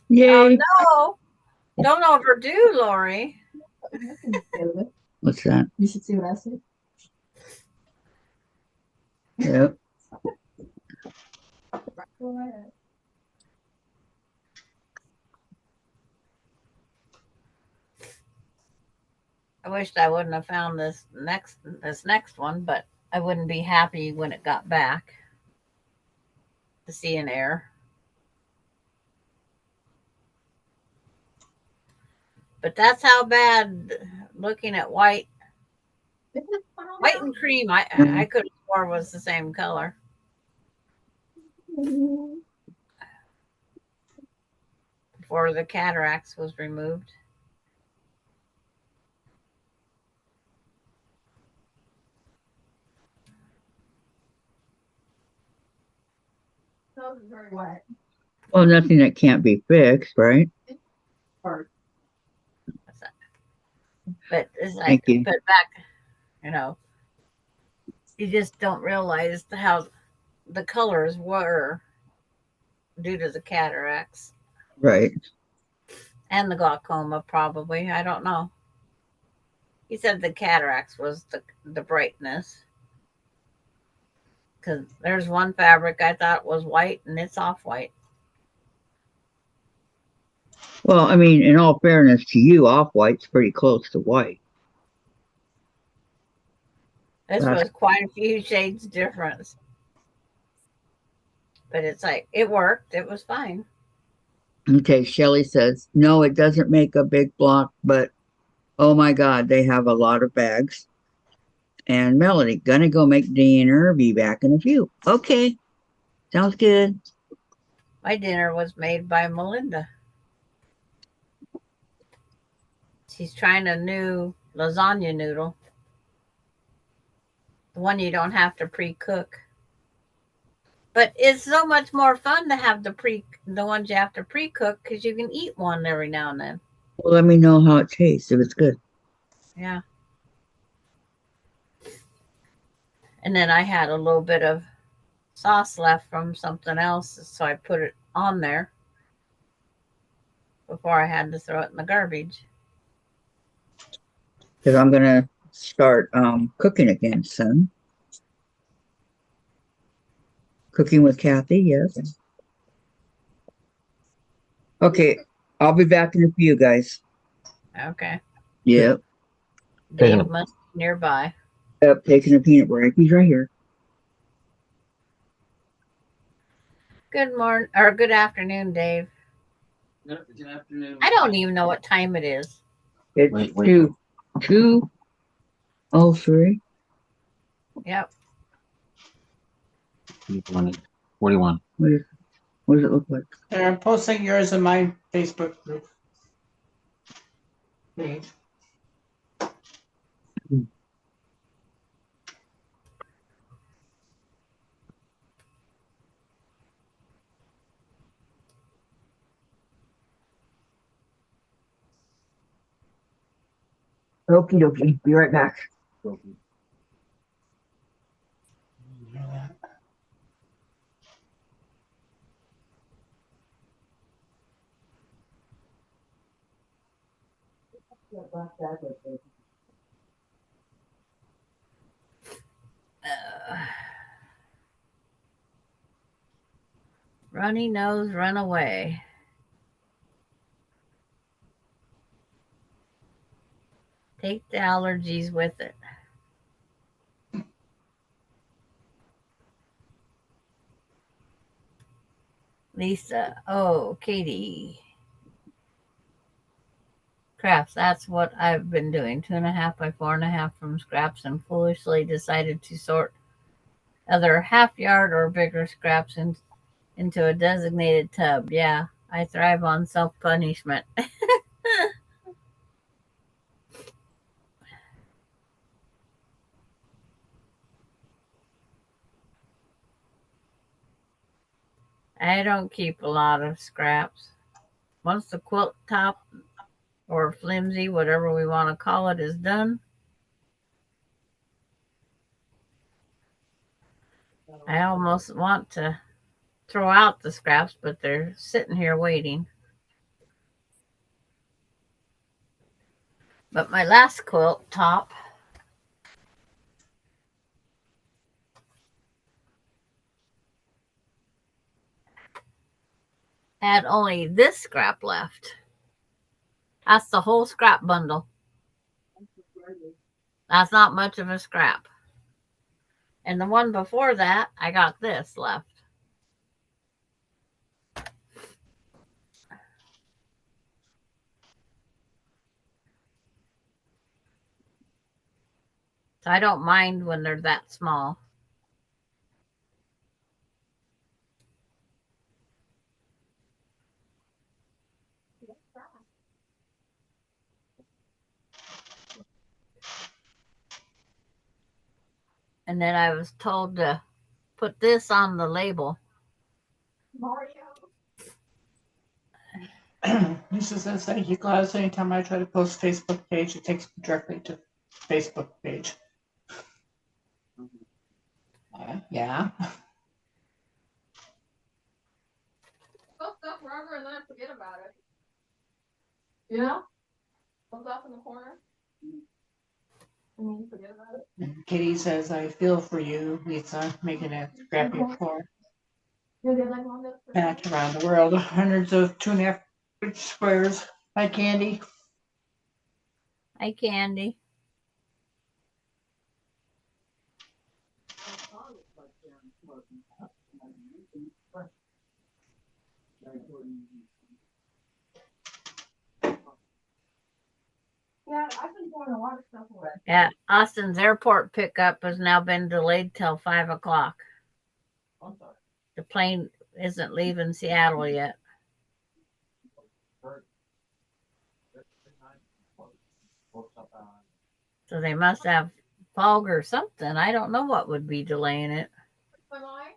Yay. Oh no. Don't overdo, Lori. What's that? You should see what I see. Yep. I wished I wouldn't have found this next one, but I wouldn't be happy when it got back to see an error. But that's how bad looking at white and cream I could have swore was the same color. Before the cataracts was removed. Those are very wet. Well, nothing that can't be fixed, right? Hard. But it's like, Thank you. but back, you know, you just don't realize how the colors were due to the cataracts Right. and the glaucoma, probably. I don't know. He said the cataracts was the brightness. Because there's one fabric I thought was white and it's off white. Well, I mean, in all fairness to you, off-white's pretty close to white. This That's- was quite a few shades difference. But it's like, it worked. It was fine. Okay, Shelley says, no, it doesn't make a big block, but oh my God, they have a lot of bags. And Melody, gonna go make dinner, be back in a few. Okay, sounds good. My dinner was made by Melinda. She's trying a new lasagna noodle. The one you don't have to pre-cook. But it's so much more fun to have the ones you have to pre-cook because you can eat one every now and then. Well, let me know how it tastes, if it's good. Yeah. And then I had a little bit of sauce left from something else, so I put it on there before I had to throw it in the garbage. Because I'm gonna start cooking again soon. Cooking with Kathy, yes. Okay, I'll be back in a few, guys. Okay. Yep, Dave must be nearby. yep, taking a peanut break. He's right here. Good morning or good afternoon, Dave. Good afternoon. I don't even know what time it is. It's Wait. 2:03. Yep. 41. What does it look like? And I'm posting yours in my Facebook group page. Okie dokie. Be right back. Runny nose, run away. Take the allergies with it. Lisa. Oh, Katie. Crafts. That's what I've been doing. 2.5 by 4.5 from scraps and foolishly decided to sort other half yard or bigger scraps into a designated tub. Yeah, I thrive on self punishment. I don't keep a lot of scraps. Once the quilt top or flimsy, whatever we want to call it, is done, I almost want to throw out the scraps, but they're sitting here waiting. But my last quilt top had only this scrap left. That's the whole scrap bundle. That's not much of a scrap. And the one before that, I got this left. So I don't mind when they're that small. And then I was told to put this on the label. Mario. Lisa says, thank you, Gladys. Anytime I try to post Facebook page, it takes me directly to Facebook page. Yeah. Post stuff forever and then I forget about it. You know? Comes off in the corner. And then you forget about it. And Katie says, I feel for you, Lisa, making a scrappy floor. You're the other one that's Back around the world, hundreds of 2.5 inch squares. Hi, Candy. Hi, Candy. Yeah, I've been throwing a lot of stuff away. Yeah, Austin's airport pickup has now been delayed till 5 o'clock. The plane isn't leaving Seattle yet. So they must have fog or something. I don't know what would be delaying it. Am I?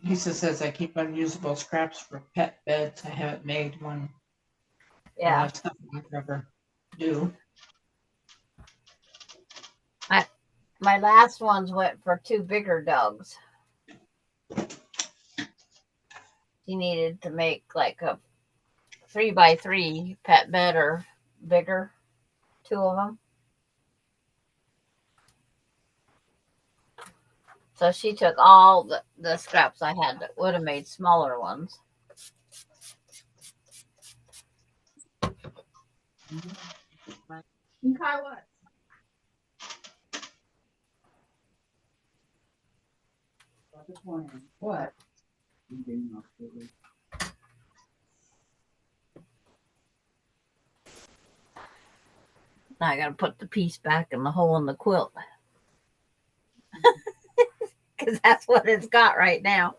Lisa says, I keep unusable scraps for pet beds. I haven't made one. Yeah. Stuff I never do. My last ones went for 2 bigger dogs. He needed to make like a 3x3 pet bed or bigger, 2 of them. So she took all the scraps I had that would have made smaller ones. And Kai, what? What? Now I got to put the piece back in the hole in the quilt. Because that's what it's got right now.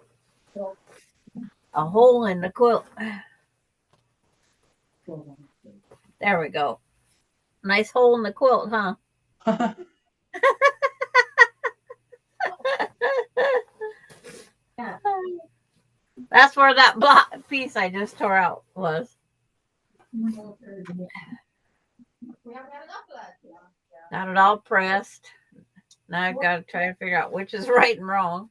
A hole in the quilt. There we go. Nice hole in the quilt, huh? That's where that block piece I just tore out was. We haven't had enough of that. Got it all pressed. Now I've got to try to figure out which is right and wrong.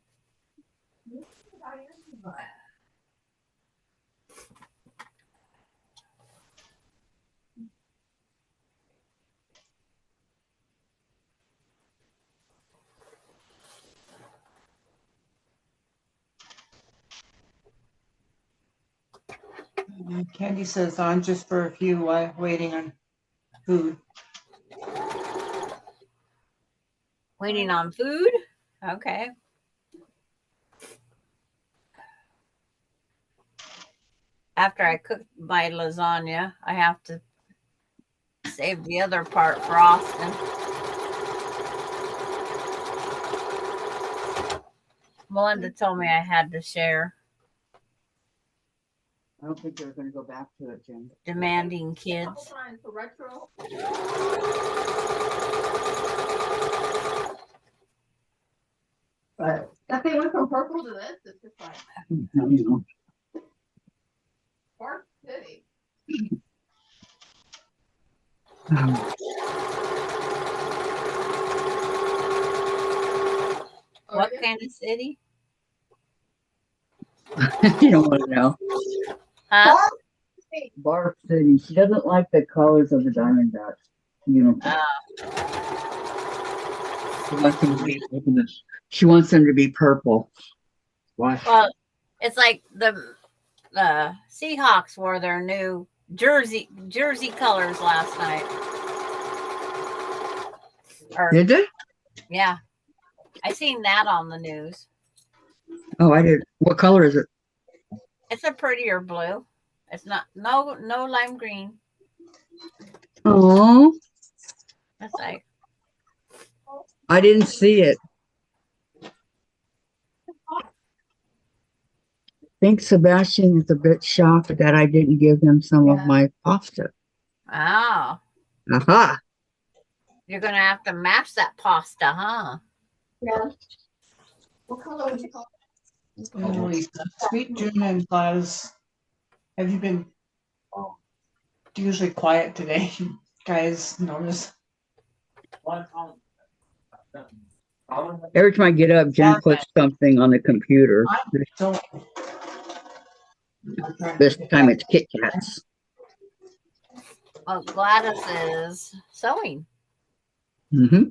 Candy says on just for a few while waiting on food. Waiting on food? Okay. After I cook my lasagna, I have to save the other part for Austin. Melinda told me I had to share. I don't think they're going to go back to it, Jen. Demanding kids. For retro. But That thing went from purple to this. It's just like Park City. What kind of city? you don't want to know. Huh? Barb City. She doesn't like the colors of the Diamondbacks uniform. She wants them to be purple. Why? Well, it's like the Seahawks wore their new jersey colors last night. Did they? Yeah, I seen that on the news. Oh, I did. What color is it? It's a prettier blue. It's not no lime green. Oh, It's like I didn't see it. I think Sebastian is a bit shocked that I didn't give him some of my pasta. oh, Aha! you're gonna have to match that pasta, huh? Yeah. What color would you call Sweet June and Gladys, have you been usually quiet today? Guys, notice. Every time I get up, Jen puts something on the computer. So This time it's Kit Kats. Well, Gladys is sewing, Mm-hmm.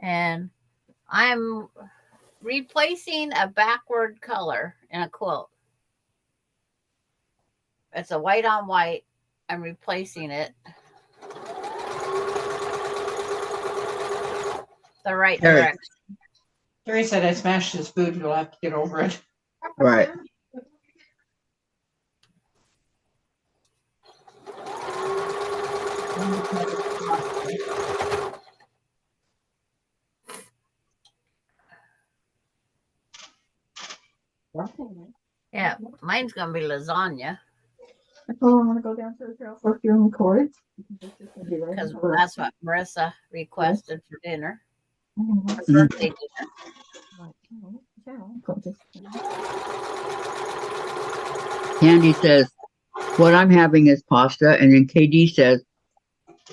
and I'm replacing a backward color in a quilt. It's a white on white. I'm replacing it the right Terry. direction. Terry said I smashed his food. You'll have to get over it. Right. Yeah, mine's gonna be lasagna I told her I'm gonna go downstairs here. I'll first do them chords. because that's what Marissa requested for dinner. Mm-hmm. Birthday dinner. Candy says, what I'm having is pasta. And then KD says,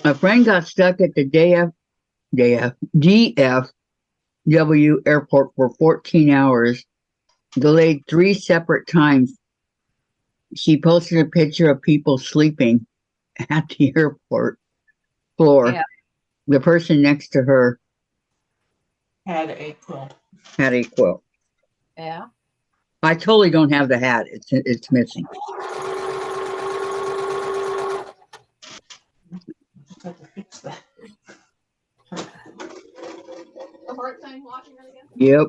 a friend got stuck at the day DFW airport for 14 hours, delayed 3 separate times. She posted a picture of people sleeping at the airport floor. Yeah. The person next to her Had a quilt. had a quilt. Yeah. I totally don't have the hat. It's missing. Just have to fix that. The heart thing watching it again? Yep.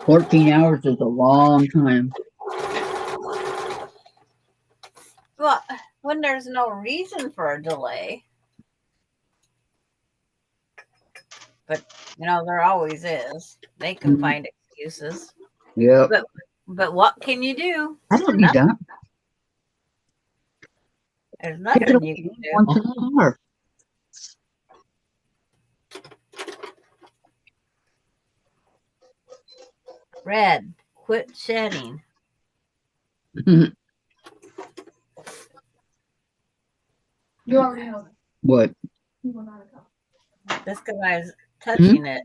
$14 is a long time. Well, when there's no reason for a delay, but there always is. They can Mhm. find excuses. Yep. But what can you do? I don't need that. There's Take it nothing away. you can do. Once in the car. Red, quit shedding. Mhm. You already know that. What? You will not come. Just because I was touching it,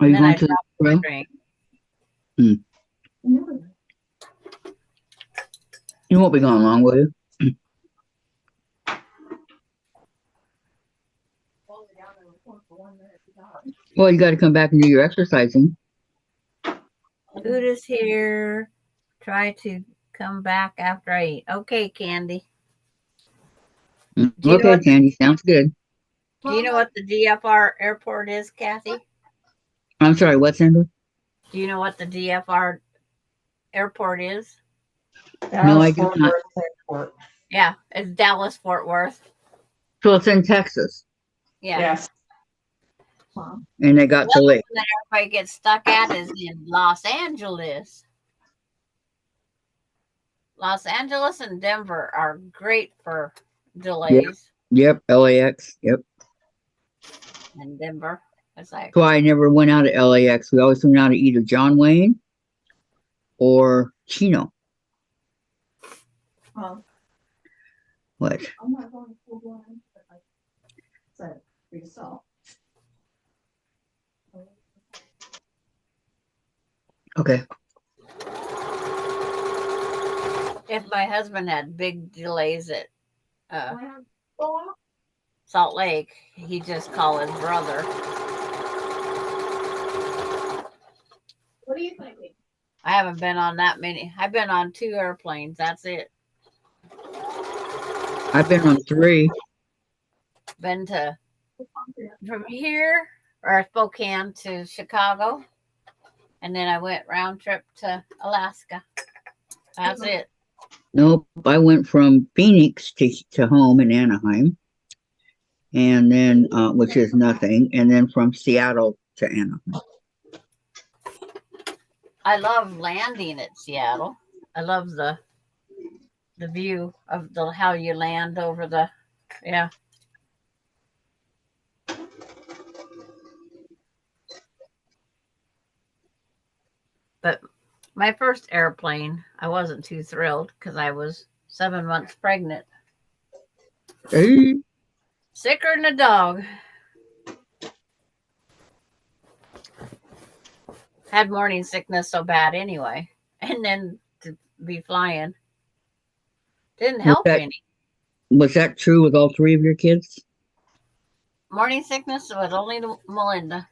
Are and you then going I to the dropped the trail? string. No. You won't be gone long, will you? Well, we're down there with for 1 minute. to die. Well, you got to come back and do your exercising. Food is here. Try to come back after I eat. Okay, Candy. Do you know Okay, what Candy, sounds good. Do you know what the DFR airport is, Kathy? I'm sorry, what, Sandra? Do you know what the DFR airport is? No, I Dallas do Fort not. Worth Airport. Yeah, it's Dallas Fort Worth. So it's in Texas, Yeah. Yes. Mom. and they got The other delayed. one that everybody gets stuck at is in Los Angeles. Los Angeles and Denver are great for delays. Yep, LAX. Yep. And Denver, it's like, That's why I never went out of LAX. We always went out of either John Wayne or Chino. What? I'm not going full blown, but I said for yourself. Okay. if my husband had big delays at Go out. Salt Lake, he'd just call his brother. What are you thinking? I haven't been on that many. I've been on 2 airplanes. That's it. I've been on 3. Been to from here or Spokane to Chicago, and then I went round trip to Alaska. That's it. Nope. I went from Phoenix to home in Anaheim, and then which is nothing, and then from Seattle to Anaheim. I love landing at Seattle. I love the view of how you land over the But my first airplane, I wasn't too thrilled because I was 7 months pregnant. Hey. Sicker than a dog. Had morning sickness so bad anyway. And then to be flying didn't help any. Was that true with all 3 of your kids? Morning sickness was only to Melinda.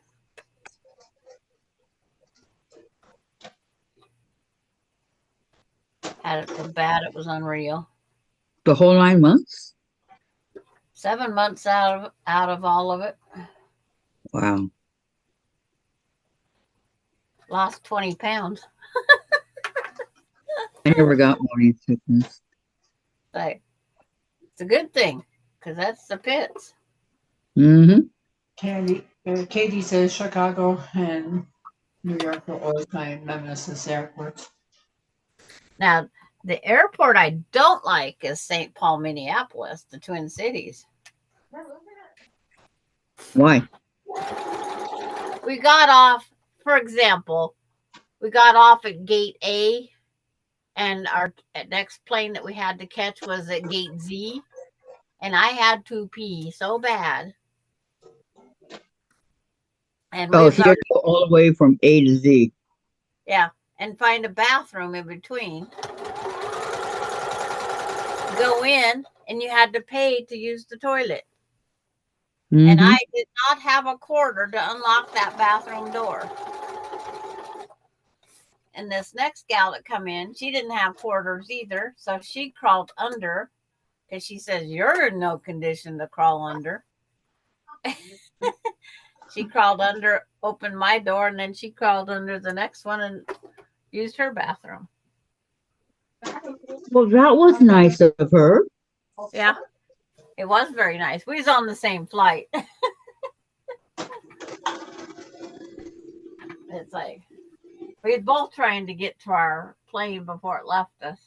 Had it so bad it was unreal. The whole 9 months? 7 months out of all of it. Wow. Lost 20 pounds. I never got morning sickness. Like, it's a good thing because that's the pits. Mm-hmm. Katie says Chicago and New York are always my nemesis airports. Now, The airport I don't like is St. Paul, Minneapolis, the Twin Cities. Why? We got off, for example, we got off at gate A, and our next plane that we had to catch was at gate Z, and I had to pee so bad. And we Oh, was so you had already, to go all the way from A to Z. yeah, and find a bathroom in between. Go in, and you had to pay to use the toilet. And Mhm. I did not have a quarter to unlock that bathroom door. And this next gal that come in, she didn't have quarters either, so she crawled under because she says you're in no condition to crawl under. She crawled under, opened my door, and then she crawled under the next one and used her bathroom. Well, that was nice of her. Yeah, it was very nice. We was on the same flight. It's like we was both trying to get to our plane before it left us.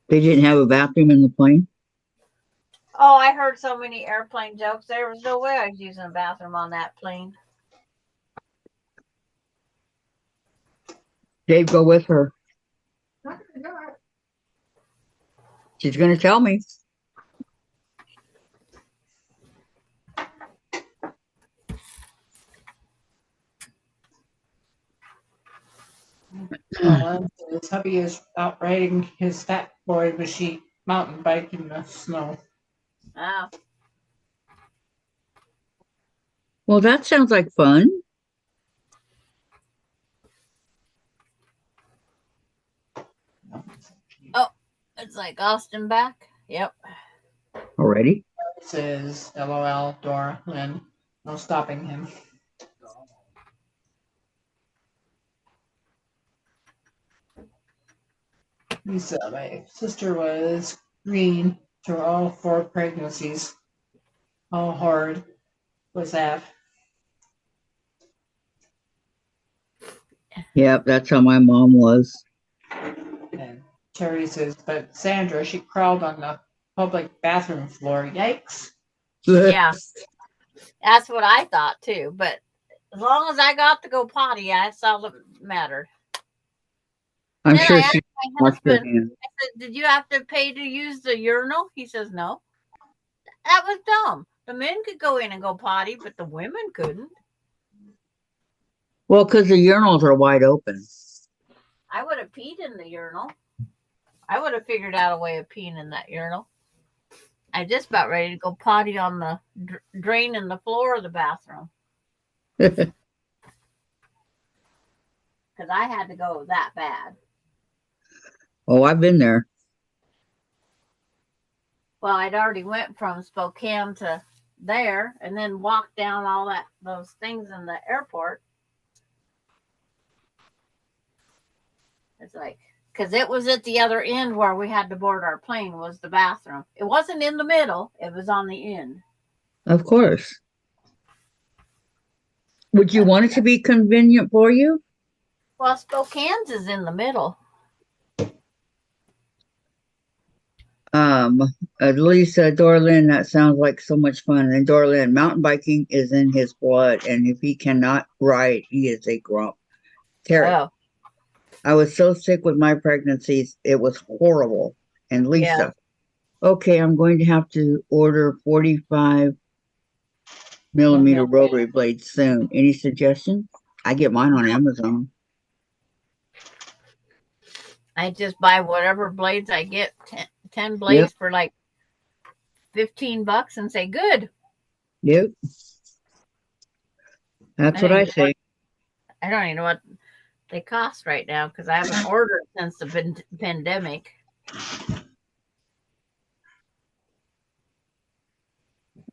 They didn't have a bathroom in the plane. Oh, I heard so many airplane jokes. There was no way I was using a bathroom on that plane. Dave, go with her. She's going to tell me. His hubby is out riding his fat boy machine mountain bike in the snow. Oh, Well, that sounds like fun. it's like Austin back. Yep. Already? Says LOL, Dora, Lynn. No stopping him. Lisa, my sister was green through all 4 pregnancies. How hard was that? Yep, that's how my mom was. And Terry says, but Sandra, she crawled on the public bathroom floor. Yikes. Yeah, that's what I thought too. But as long as I got to go potty, that's all that mattered. I'm Then sure I she asked my washed her husband, hands. I said, did you have to pay to use the urinal? He says, no. That was dumb. The men could go in and go potty, but the women couldn't. Well, because the urinals are wide open. I would have peed in the urinal. I would have figured out a way of peeing in that urinal. I just about ready to go potty on the drain in the floor of the bathroom because I had to go that bad. Oh, I've been there. Well, I'd already went from Spokane to there and then walked down all those things in the airport. It's like, because it was at the other end where we had to board our plane was the bathroom. It wasn't in the middle. It was on the end. Of course. Would you want it to be convenient for you? Well, Spokane's is in the middle. Lisa, Dorlin, that sounds like so much fun. And Dorlin, mountain biking is in his blood. And if he cannot ride, he is a grump. Terry, Oh, I was so sick with my pregnancies. It was horrible. And Lisa, yeah. okay, I'm going to have to order 45 millimeter rotary blades soon. Any suggestions? I get mine on Amazon. I just buy whatever blades I get, 10 blades for like $15 and say, good. Yep. That's what I say. I don't even know what they cost right now because I haven't ordered since the pandemic.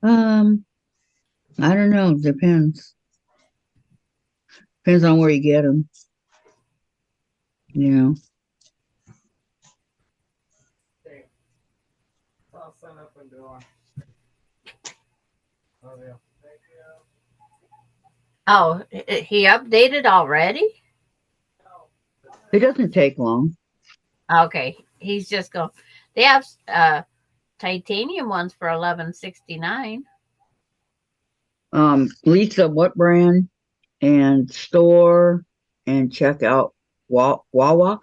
I don't know. Depends. Depends on where you get them. You know. I'll sign up and do on. Oh, yeah. Oh, he updated already? It doesn't take long. Okay, he's just going. They have titanium ones for $11.69. Lisa, what brand and store and check out Wawak?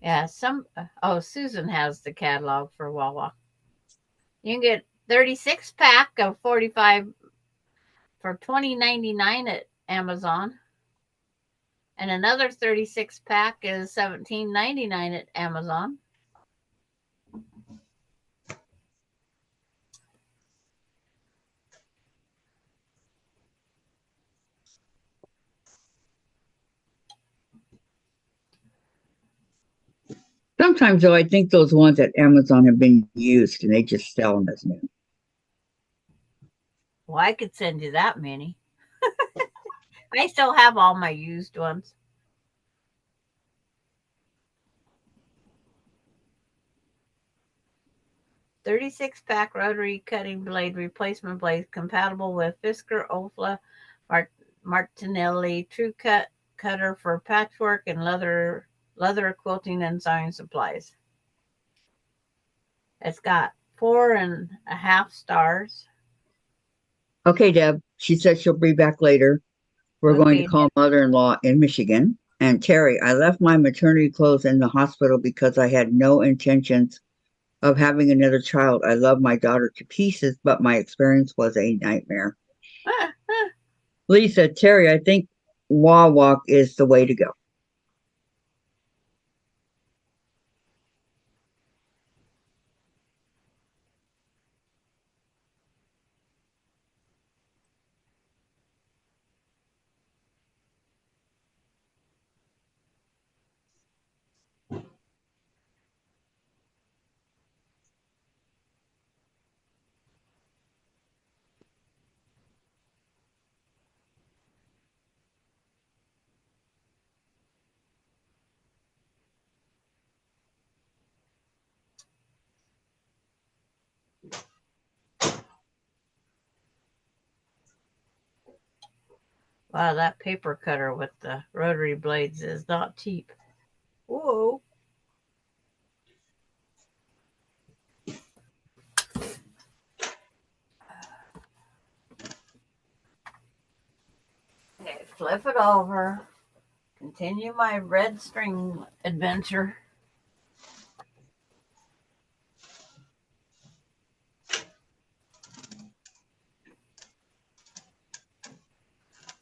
Yeah, Susan has the catalog for Wawa. You can get 36 pack of 45 for $20.99 at Amazon. And another 36 pack is $17.99 at Amazon. Sometimes, though, I think those ones at Amazon have been used and they just sell them as new. Well, I could send you that many. I still have all my used ones. "36 pack rotary cutting blade replacement blade compatible with Fisker Ofla Martinelli True Cut cutter for patchwork and leather quilting and sewing supplies." It's got 4.5 stars. Okay, Deb. She said she'll be back later. We're going to Okay, call mother-in-law in Michigan. And Terry, I left my maternity clothes in the hospital because I had no intentions of having another child. I love my daughter to pieces, but my experience was a nightmare. Lisa, Terry, I think Wawak is the way to go. wow, that paper cutter with the rotary blades is not cheap. Whoa. Okay, flip it over. Continue my red string adventure.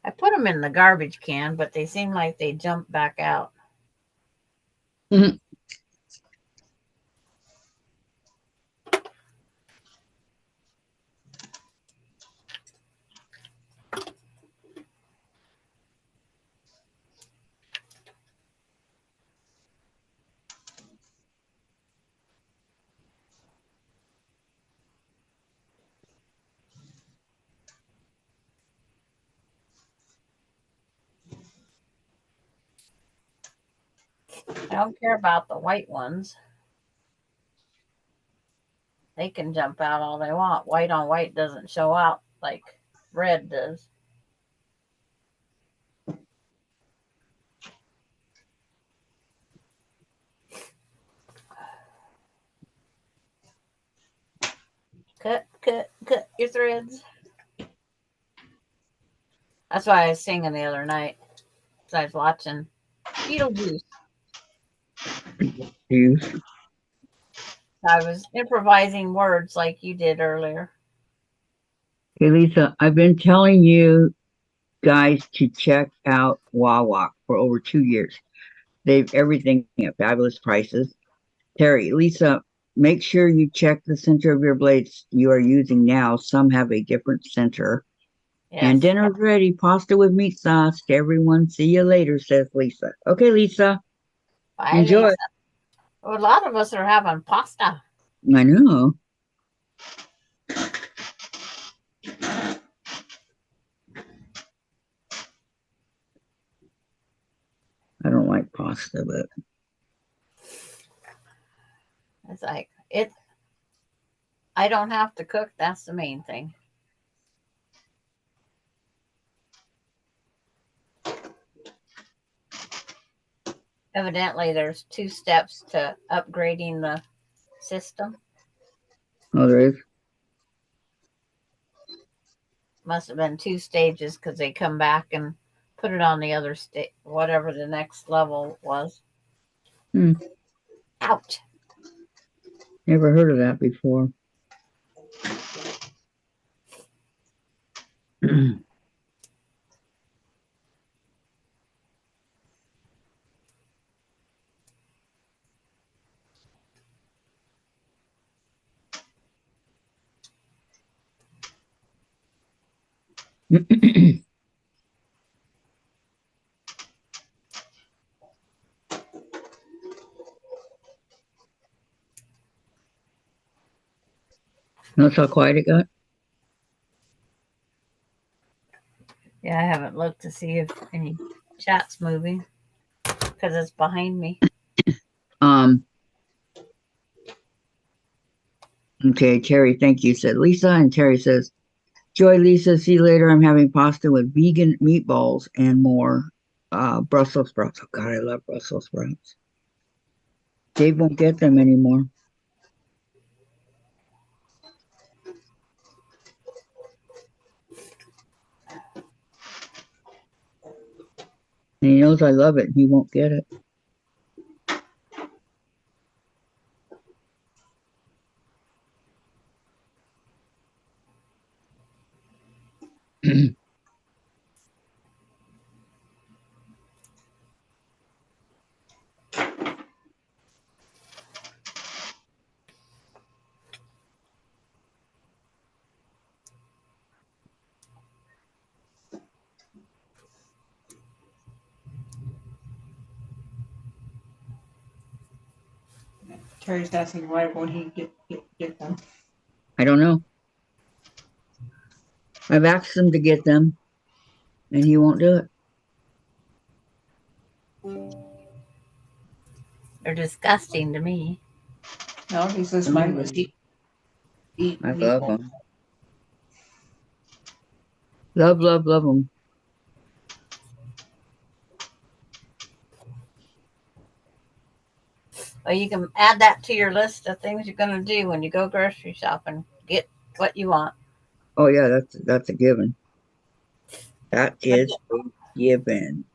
I put them in the garbage can, but they seem like they jump back out. Mhm. I don't care about the white ones. They can jump out all they want. White on white doesn't show out like red does. Cut your threads. That's why I was singing the other night. Because I was watching Beetlejuice. Use. I was improvising words like you did earlier. Okay, Lisa, I've been telling you guys to check out Wawak for over 2 years. They've everything at fabulous prices. Terry, Lisa, make sure you check the center of your blades you are using now. Some have a different center. And Yes. dinner's ready. Pasta with meat sauce. To everyone, see you later, says Lisa. Okay, Lisa. Bye, Enjoy. Lisa. Well, a lot of us are having pasta. I know. I don't like pasta, but It's like I don't have to cook. That's the main thing. Evidently, there's 2 steps to upgrading the system. Oh, there is. Must have been 2 stages because they come back and put it on the other state, whatever the next level was. Hmm. Ouch. Never heard of that before. Notice how quiet it got? Yeah, I haven't looked to see if any chat's moving because it's behind me. Okay, Terry, thank you, said Lisa. And Terry says, Joy, Lisa, see you later. I'm having pasta with vegan meatballs and more Brussels sprouts. Oh, God, I love Brussels sprouts. Dave won't get them anymore. And he knows I love it. He won't get it. Terry's asking why won't he get them? I don't know. I've asked him to get them, and he won't do it. They're disgusting to me. No, he says mine was eat I love meatballs. them. Love, love, love them. Well, you can add that to your list of things you're going to do when you go grocery shopping. Get what you want. Oh, yeah, that's a given. That is a given.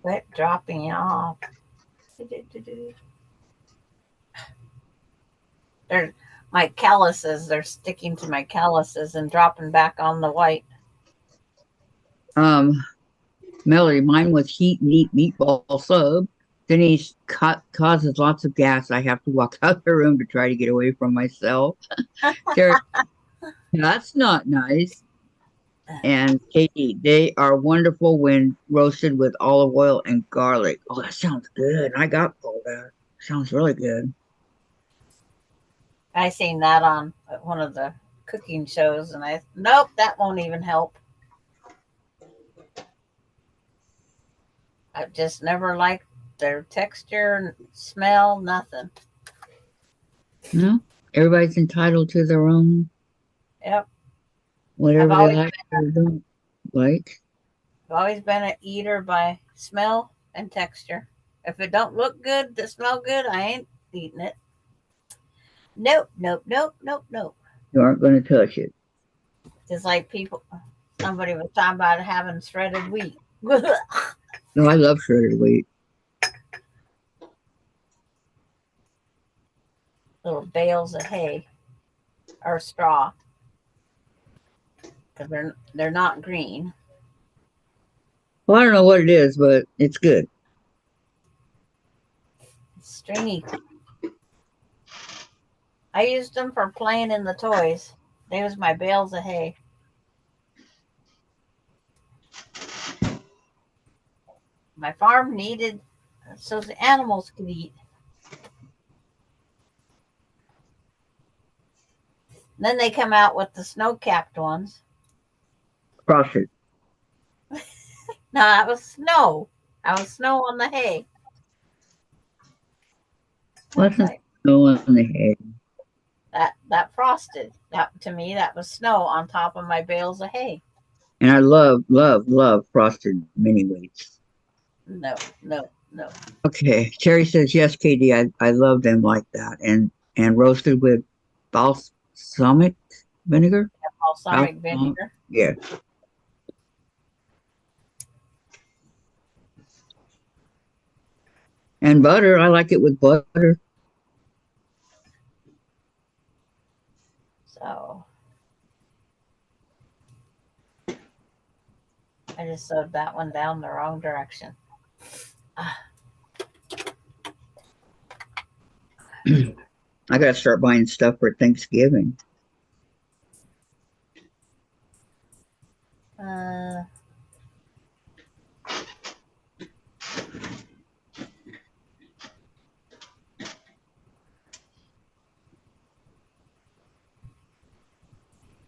Quit dropping off. They're my calluses. They're sticking to my calluses and dropping back on the white. Melody, mine was heat and eat meatball sub. Then he causes lots of gas. I have to walk out the room to try to get away from myself. Terry, that's not nice. And Katie, they are wonderful when roasted with olive oil and garlic. Oh, that sounds good. I got all that. Sounds really good. I seen that on one of the cooking shows, and nope, that won't even help. I just never liked their texture, smell, nothing. No, everybody's entitled to their own Yep. whatever they like or don't like. I've always been an eater by smell and texture. If it don't look good, that smell good, I ain't eating it. Nope, nope, nope, nope, nope. You aren't going to touch it. Just like somebody was talking about having shredded wheat. No, I love shredded wheat. Little bales of hay or straw, because they're not green. Well, I don't know what it is, but it's good. It's stringy. I used them for playing in the toys. They was my bales of hay. My farm needed so the animals could eat. Then they come out with the snow-capped ones. Frosted. No, that was snow. I was snow on the hay. What's Like snow on the hay? that frosted. That to me, that was snow on top of my bales of hay. And I love frosted mini wheats. No, no, no. Okay. Terry says, yes, Katie, I love them like that. And roasted with balsamic vinegar. Balsamic Balsam, vinegar. yeah. And butter. I like it with butter. So I just sewed that one down the wrong direction. I got to start buying stuff for Thanksgiving. Uh,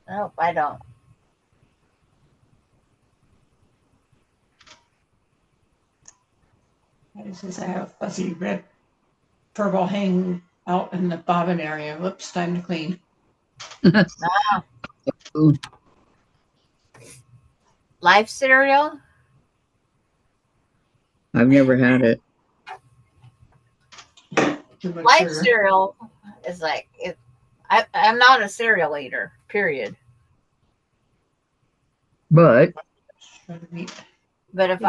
nope, I don't. Since I have fuzzy red purple hanging out in the bobbin area. Whoops, time to clean. Ooh, Life cereal. I've never had it. Too much Life sugar. cereal is like it. I'm not a cereal eater. Period. But Shredded wheat. But if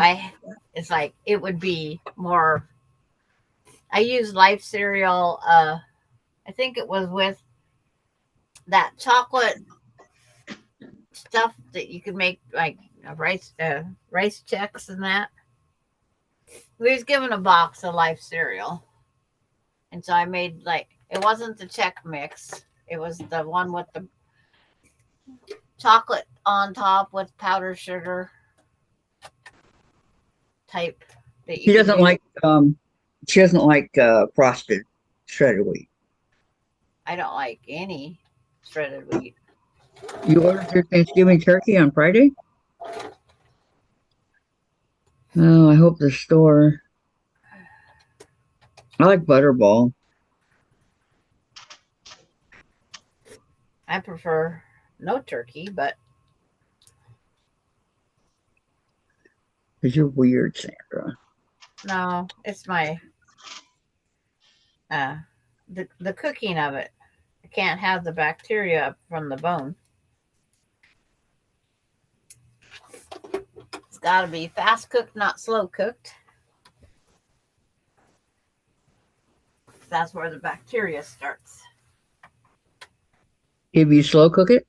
it's like it would be more. I use Life cereal. I think it was with that chocolate stuff that you could make like rice checks and that. We was given a box of Life cereal, and so I made like it wasn't the check mix. It was the one with the chocolate on top with powdered sugar type that she you can doesn't do. like frosted shredded wheat. I don't like any shredded wheat. You ordered your Thanksgiving turkey on Friday? Oh, I hope the store. I like butterball. I prefer no turkey, but Because you're weird, Sandra. no, it's my uh the cooking of it. I can't have the bacteria from the bone. It's got to be fast cooked, not slow cooked. That's where the bacteria starts. If you slow cook it,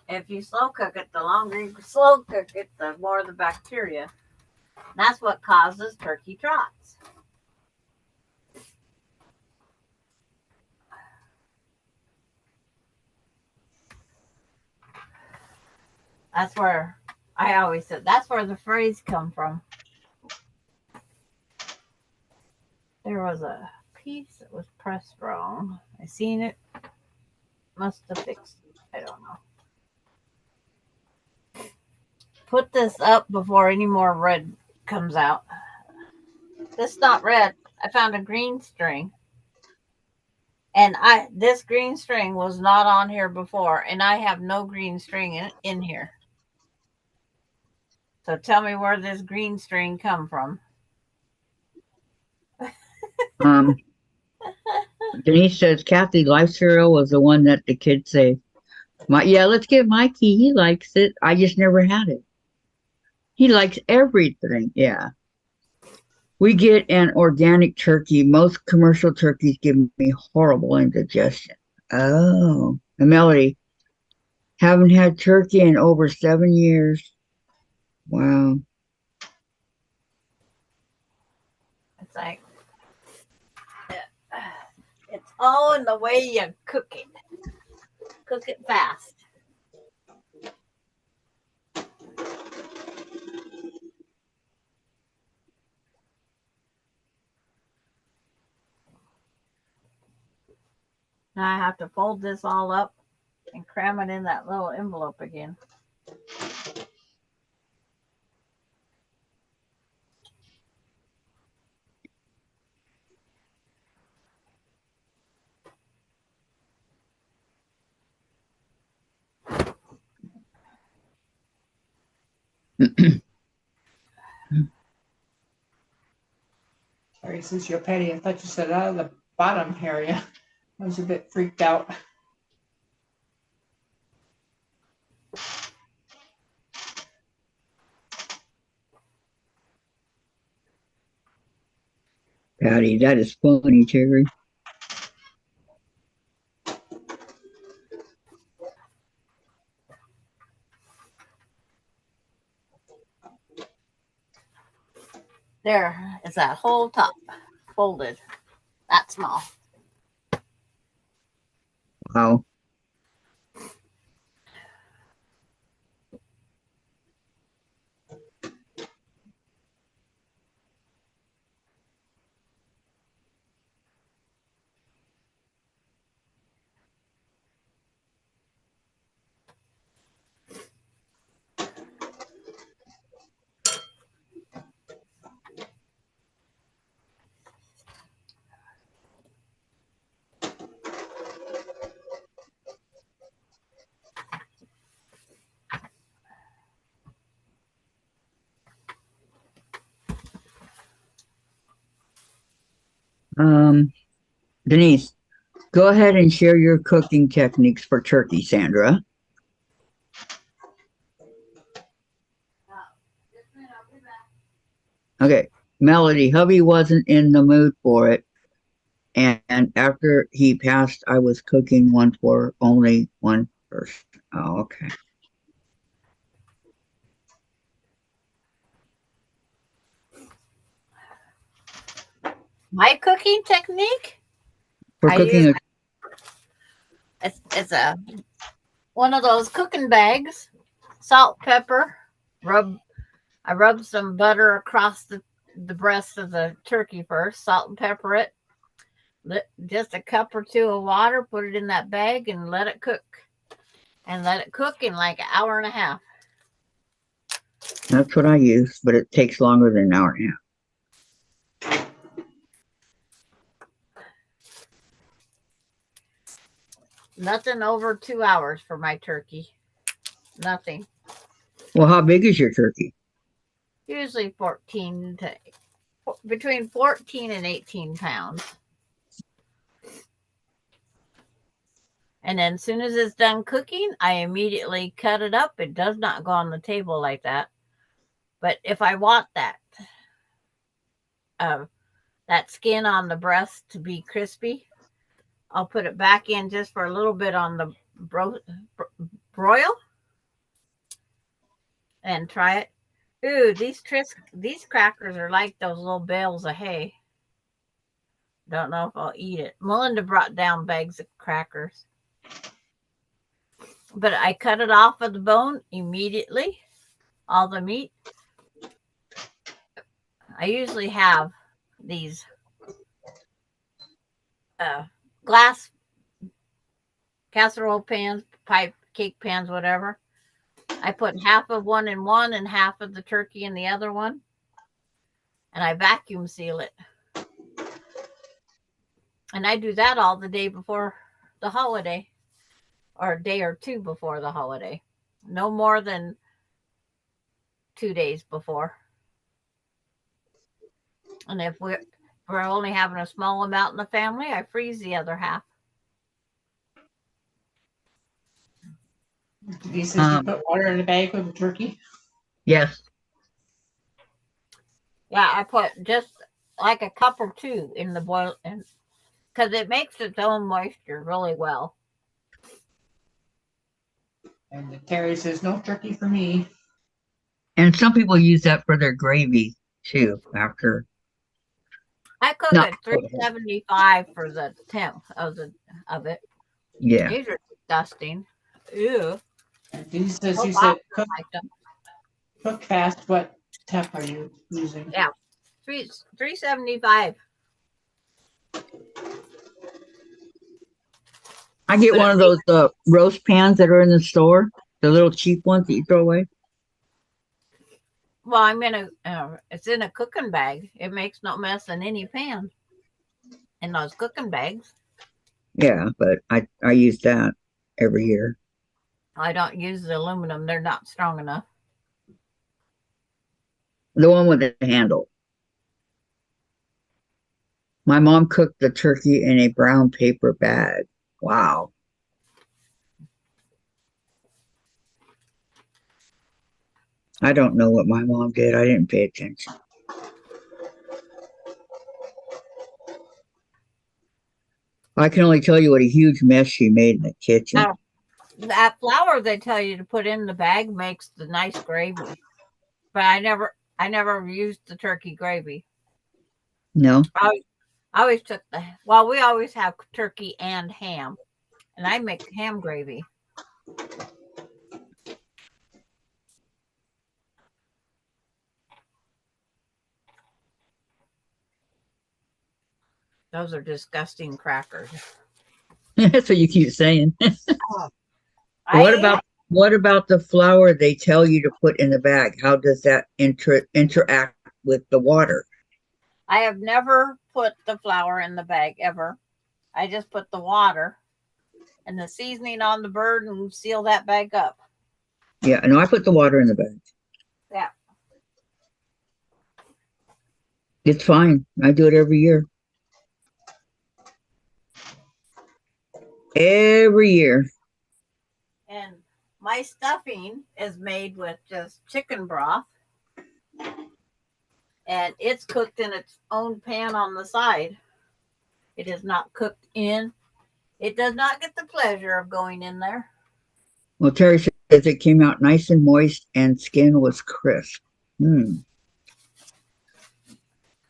If you slow cook it, the longer you slow cook it, the more the bacteria. That's what causes turkey trots. That's where I always said that's where the phrase come from. There was a piece that was pressed wrong. I seen it. Must have fixed it. I don't know. Put this up before any more red comes out. This is not red. I found a green string. And this green string was not on here before, and I have no green string in here. So tell me where this green string come from. um, Denise says Kathy Life Cereal was the one that the kids say, yeah, let's get Mikey. He likes it. I just never had it. He likes everything. Yeah. We get an organic turkey. Most commercial turkeys give me horrible indigestion. Oh, and Melody, haven't had turkey in over 7 years. Wow. It's like it's all in the way you cook it. Cook it fast. Now I have to fold this all up and cram it in that little envelope again. Sorry, since you're petty, I thought you said out of the bottom area. I was a bit freaked out. Patty, that is funny, Terry. There is that whole top folded. That small. Wow. Denise, go ahead and share your cooking techniques for turkey, Sandra. Okay, Melody, hubby wasn't in the mood for it. And after he passed, I was cooking one for only one person. Oh, okay. My cooking technique? For I cooking use it's a one of those cooking bags, salt, pepper, I rub some butter across the breast of the turkey first, salt and pepper it. Just a cup or two of water, put it in that bag and let it cook. And let it cook in like an hour and a half. that's what I use, but it takes longer than an hour and a half. Nothing over 2 hours for my turkey. Nothing. Well, how big is your turkey? Usually between 14 and 18 pounds. And then as soon as it's done cooking, I immediately cut it up. It does not go on the table like that. But if I want that skin on the breast to be crispy, I'll put it back in just for a little bit on the broil and try it. Ooh, these crackers are like those little bales of hay. Don't know if I'll eat it. Melinda brought down bags of crackers. But I cut it off of the bone immediately, all the meat. I usually have these glass casserole pans, pipe cake pans, whatever. I put half of one in one and half of the turkey in the other one. And I vacuum seal it. And I do that all the day before the holiday, or a day or two before the holiday. No more than 2 days before. And if we're only having a small amount in the family, I freeze the other half. He says you put water in a bag with the turkey. Yes. Yeah, I put just like a cup or two in the boil, and because it makes its own moisture really well. And Terry says no turkey for me. And some people use that for their gravy too. After I cook not at 375 for the temp of it. yeah. These are disgusting. Ew. And he says Oh, you said cook, like them. cook fast. What temp are you using? Yeah, 375. I get one of those roast pans that are in the store, the little cheap ones that you throw away. Well, it's in a cooking bag. It makes no mess in any pan in those cooking bags. Yeah, but I use that every year. I don't use the aluminum. They're not strong enough. The one with the handle. My mom cooked the turkey in a brown paper bag. Wow. I don't know what my mom did. I didn't pay attention. I can only tell you what a huge mess she made in the kitchen. Now, that flour they tell you to put in the bag makes the nice gravy. But I never used the turkey gravy. No? I always took we always have turkey and ham, and I make ham gravy. Those are disgusting crackers. That's what you keep saying. I What about the flour they tell you to put in the bag? How does that interact with the water? I have never put the flour in the bag ever. I just put the water and the seasoning on the bird and seal that bag up. Yeah, no, I put the water in the bag. Yeah. It's fine. I do it every year. Every year. And my stuffing is made with just chicken broth. And it's cooked in its own pan on the side. It is not cooked in. It does not get the pleasure of going in there. Well, Terry says it came out nice and moist and skin was crisp. But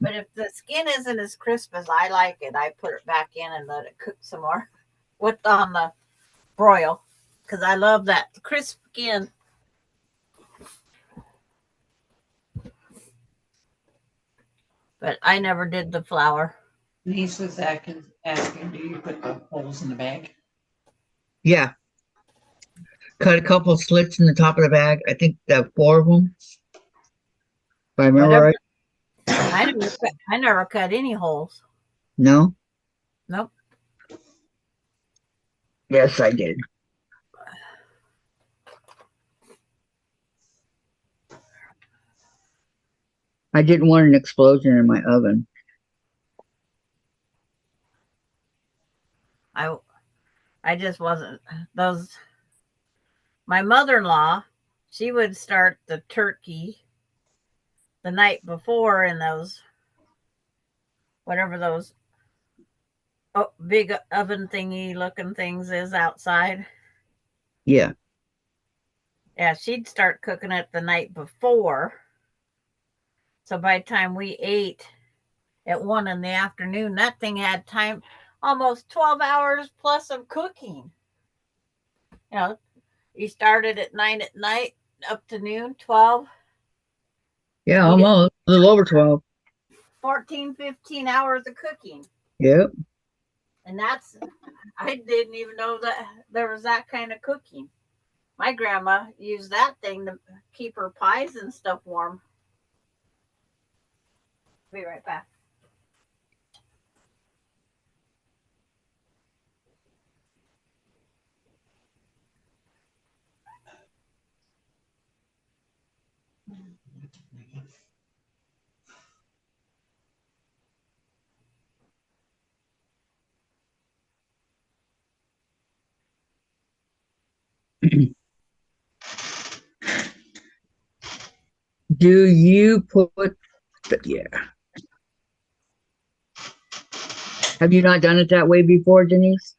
if the skin isn't as crisp as I like it, I put it back in and let it cook some more on the broil because I love that crisp skin. But I never did the flour. Denise was asking, do you put the holes in the bag? Yeah. Cut a couple slits in the top of the bag. I think there are 4 of them. If I remember right. I never cut any holes. No? Nope. Yes, I did. I didn't want an explosion in my oven. I just wasn't those. My mother-in-law, she would start the turkey the night before in those, whatever those big oven thingy looking things is outside. Yeah. Yeah, she'd start cooking it the night before. So by the time we ate at 1 in the afternoon, that thing had time almost 12 hours plus of cooking. You know, you started at 9 at night up to noon, 12. Yeah, almost. A little over 12. 14, 15 hours of cooking. Yep. And I didn't even know that there was that kind of cooking. My grandma used that thing to keep her pies and stuff warm. Be right back. Do you put yeah. Have you not done it that way before, Denise?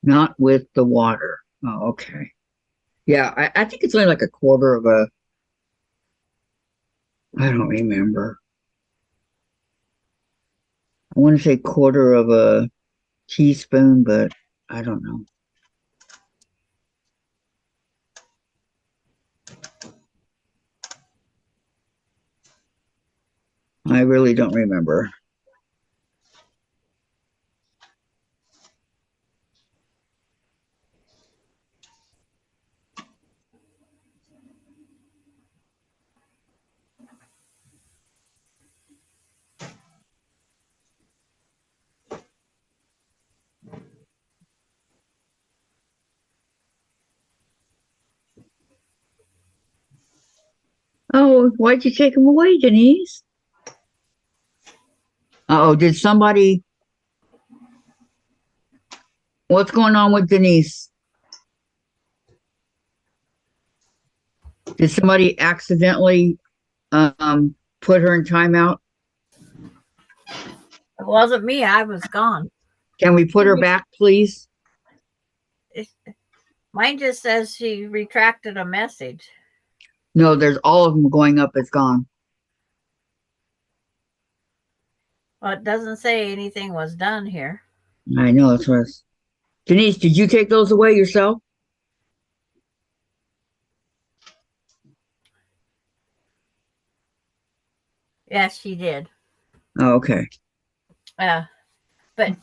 Not with the water. Oh, okay. Yeah, I think it's only like a quarter of a, I don't remember. I want to say quarter of a teaspoon, but I don't know. I really don't remember. Oh, why'd you take them away, Denise? Oh, did somebody? What's going on with Denise? Did somebody accidentally put her in timeout? It wasn't me. I was gone. Can we put her back, please? Mine just says she retracted a message. No, there's all of them going up as gone. Well, it doesn't say anything was done here. I know that's what. Denise, did you take those away yourself? Yes, she did. Oh, okay. But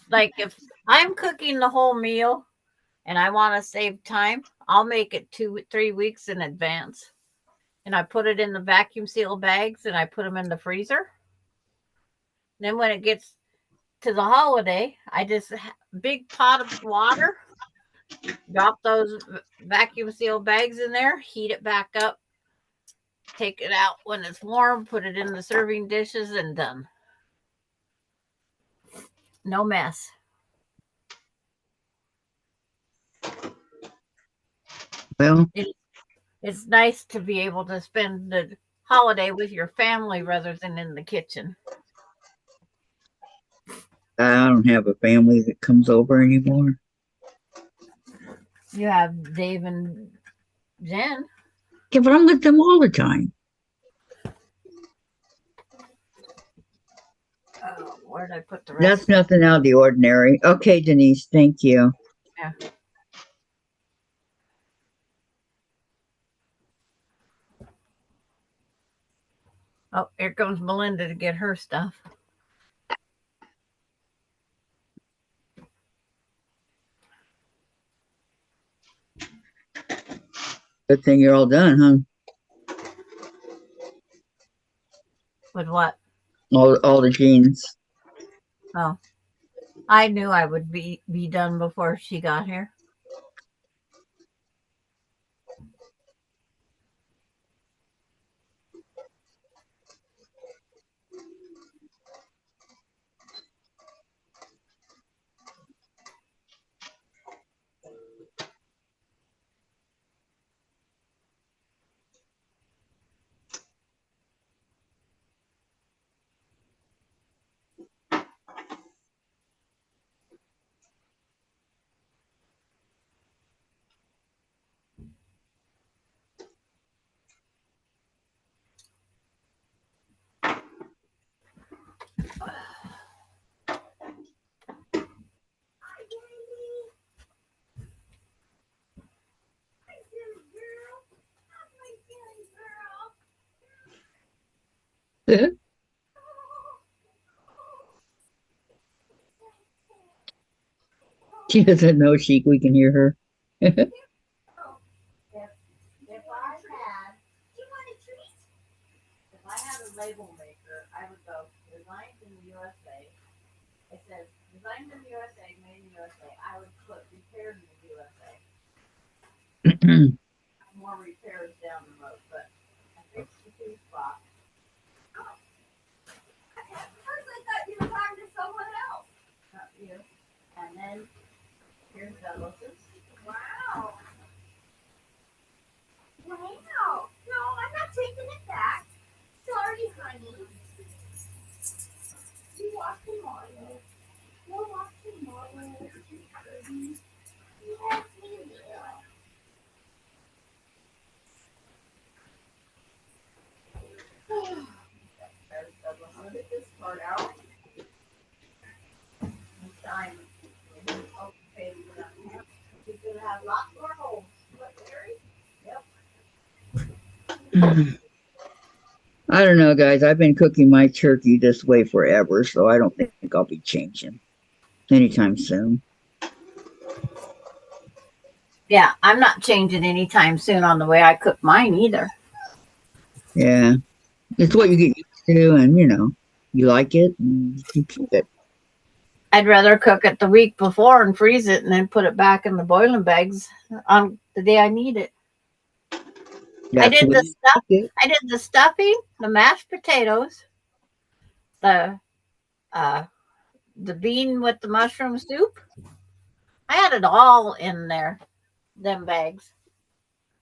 like if I'm cooking the whole meal and I want to save time, I'll make it 2-3 weeks in advance. And I put it in the vacuum seal bags and I put them in the freezer. Then when it gets to the holiday, I just big pot of water, drop those vacuum seal bags in there, heat it back up, take it out when it's warm, put it in the serving dishes, and done. No mess. Well, It's nice to be able to spend the holiday with your family rather than in the kitchen. I don't have a family that comes over anymore. You have Dave and Jen. Yeah, but I'm with them all the time. Where did I put the rest? That's nothing out of the ordinary. Okay, Denise, thank you. Yeah. Oh, here comes Melinda to get her stuff. Good thing you're all done, huh? With what? All the jeans. Oh, I knew I would be done before she got here. She doesn't know we can hear her. If I had, do you want a treat? If I had a label maker, I would go designed in the USA. It says designed in the USA, made in the USA. I would put repaired in the USA. More repairs down the road, but I fixed the tooth box. At first I thought you were talking to someone else. Not you. And then here's Douglas's. Wow. Wow. No, I'm not taking it back. Sorry, honey. You walk tomorrow. We'll walk tomorrow. Yes, we will. There's Douglas. I'll get this part out. And shine. Okay, he's gonna have lots more holes. What, Larry? Yep. I don't know, guys. I've been cooking my turkey this way forever, so I don't think I'll be changing anytime soon. Yeah, I'm not changing anytime soon on the way I cook mine either. Yeah, it's what you get used to, and you like it, and you keep it. I'd rather cook it the week before and freeze it and then put it back in the boiling bags on the day I need it. I That's the did way the you stuff. like it. I did the stuffing, the mashed potatoes, the uh, the bean with the mushroom soup. I had it all in there, them bags.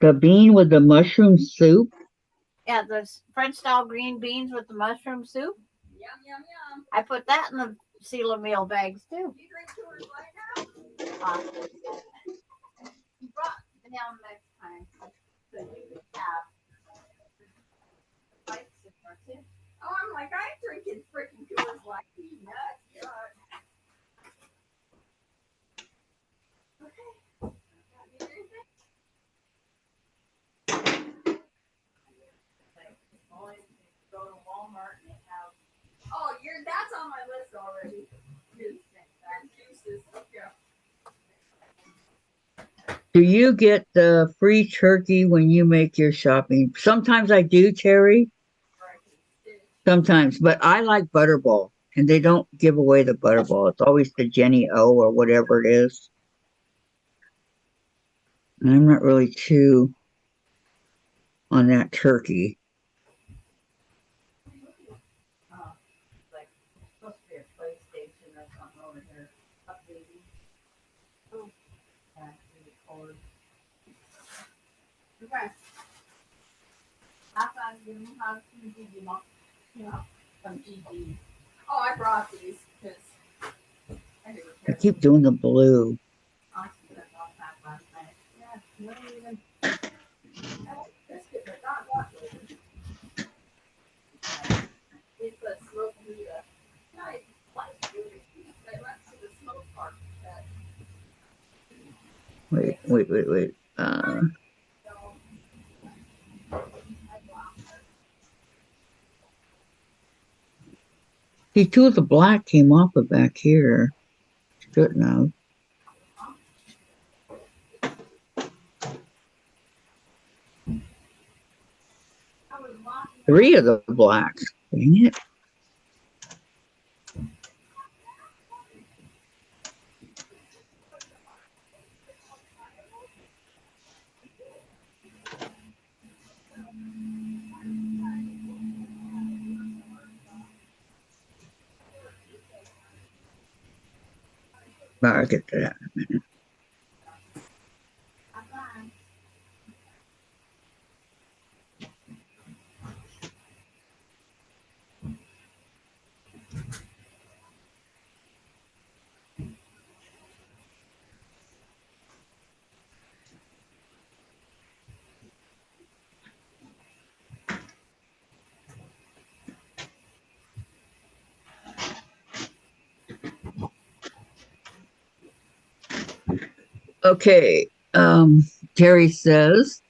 The bean with the mushroom soup. Yeah, the French style green beans with the mushroom soup. Yum, yum, yum. I put that in the seal of meal bags too. You drink chores right now? You brought down next time, so you could have bites in there too. Oh, I'm like, I ain't drinking freaking chores like these nuts. God. Okay. Got me anything? Go to Walmart and they have Oh, that's on my list already. Juices. Yeah. Do you get the free turkey when you make your shopping? Sometimes I do, Terry. Sometimes, but I like Butterball, and they don't give away the Butterball. It's always the Jenny O or whatever it is. And I'm not really too on that turkey. like supposed to be a PlayStation or something over here updating. Oh, yeah, record. Okay. I found you how to do them, from GD. Oh, I brought these because I didn't I care. keep doing the blue. I took off that last night. Yeah, you don't even. Biscuit, but not what. It's a smoke Buddha. Nice. They went to the smoke park. Wait. See, two of the black came off of back here. Shouldn't have. Three of the blacks. Dang it. I'll get to that in a minute. Okay. Terry says,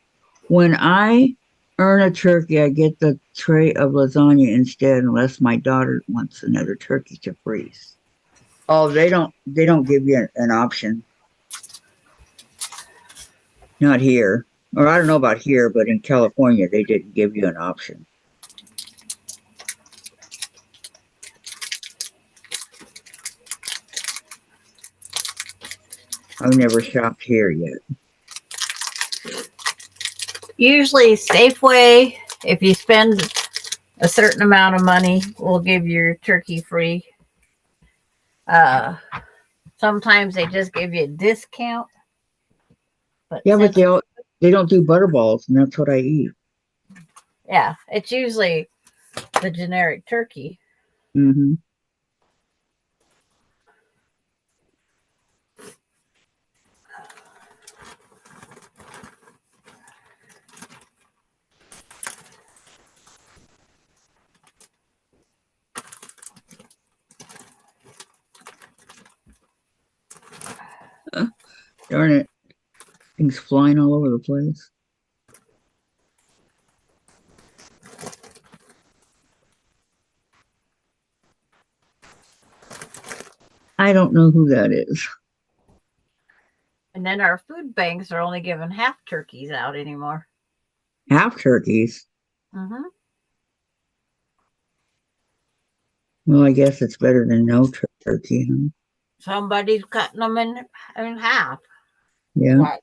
when I earn a turkey, I get the tray of lasagna instead, unless my daughter wants another turkey to freeze. Oh, they don't give you an option. Not here. Or I don't know about here, but in California they didn't give you an option. I've never shopped here yet. Usually, Safeway, if you spend a certain amount of money, will give your turkey free. Sometimes they just give you a discount. But Yeah, but since, they don't do butterballs, and that's what I eat. yeah, it's usually the generic turkey. Mm-hmm. Darn it. Things flying all over the place. I don't know who that is. And then our food banks are only giving half turkeys out anymore. Half turkeys. Mm-hmm. Well, I guess it's better than no turkey, huh? Somebody's cutting them in half. Yeah. Like,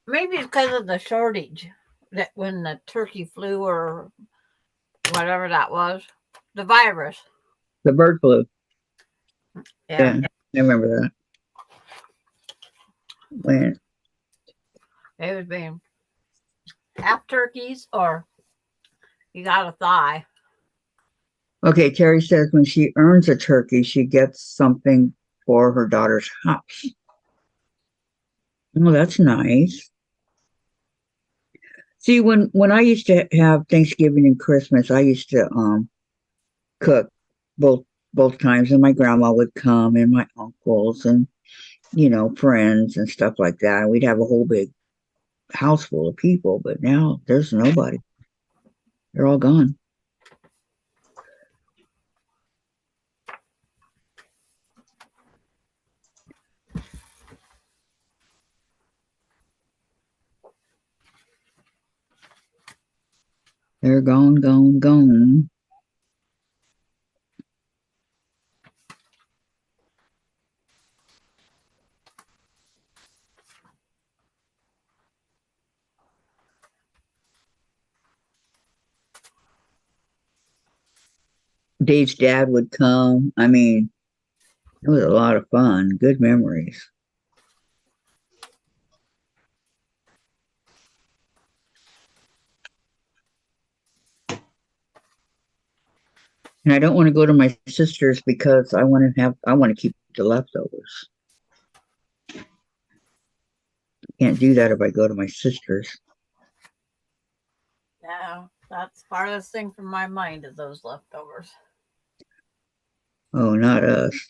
maybe it's because of the shortage that when the turkey flu or whatever that was, the virus. The bird flu. Yeah. I remember that. When It was being half turkeys or you got a thigh. okay, Terry says when she earns a turkey, she gets something for her daughter's house. Oh, that's nice. See, when I used to have Thanksgiving and Christmas, I used to cook both times, and my grandma would come, and my uncles, and friends and stuff like that. And we'd have a whole big house full of people. But now there's nobody; they're all gone. They're gone, gone, gone. Dave's dad would come. I mean, it was a lot of fun. Good memories. And I don't want to go to my sister's because I want to keep the leftovers. Can't do that if I go to my sister's. Yeah, that's farthest thing from my mind is those leftovers. Oh, not us.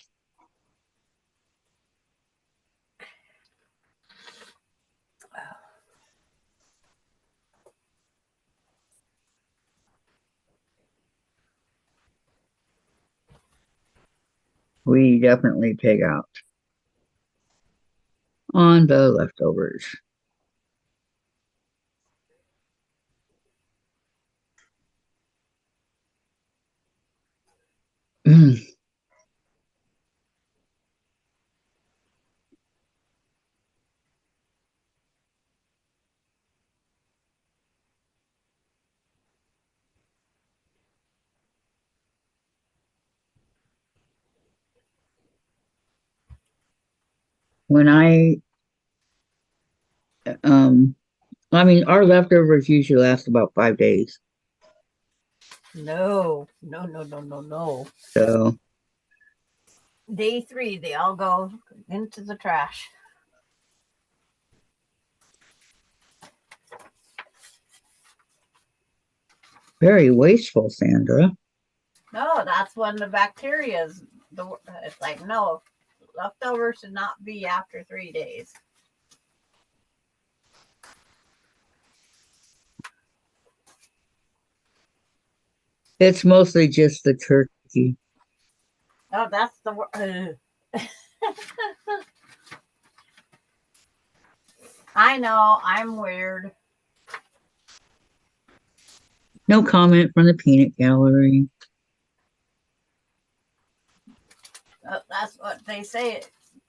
We definitely pig out on the leftovers. When um, I mean, our leftovers usually last about 5 days. No, no, no, no, no, no. So, Day 3, they all go into the trash. very wasteful, Sandra. No, that's when the bacteria's. It's like, no, leftovers should not be after 3 days. It's mostly just the turkey. Oh, that's the word. I know, I'm weird. No comment from the peanut gallery. That's what they say.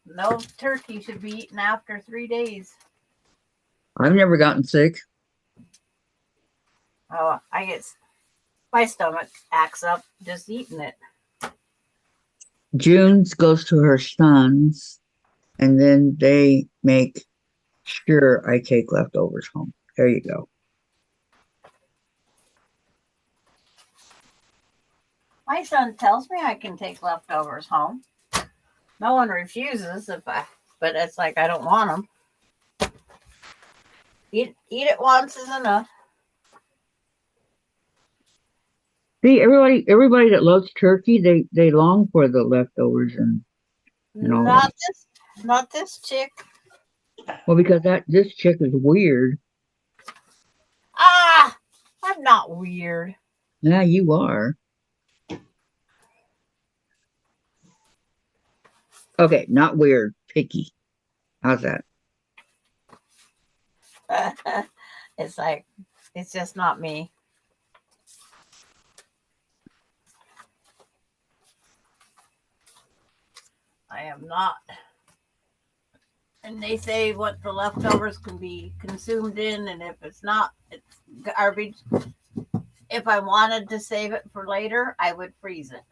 No turkey should be eaten after 3 days. I've never gotten sick. Oh, my stomach acts up just eating it. June's goes to her son's, and then they make sure I take leftovers home. There you go. My son tells me I can take leftovers home. No one refuses but it's like I don't want them. Eat it once is enough. See, everybody that loves turkey, they long for the leftovers and all that. Not this chick. Well, because this chick is weird. Ah, I'm not weird. Yeah, you are. Okay, not weird, picky. How's that? It's like, it's just not me. I am not. And they say what the leftovers can be consumed in, and if it's not, it's garbage. If I wanted to save it for later, I would freeze it.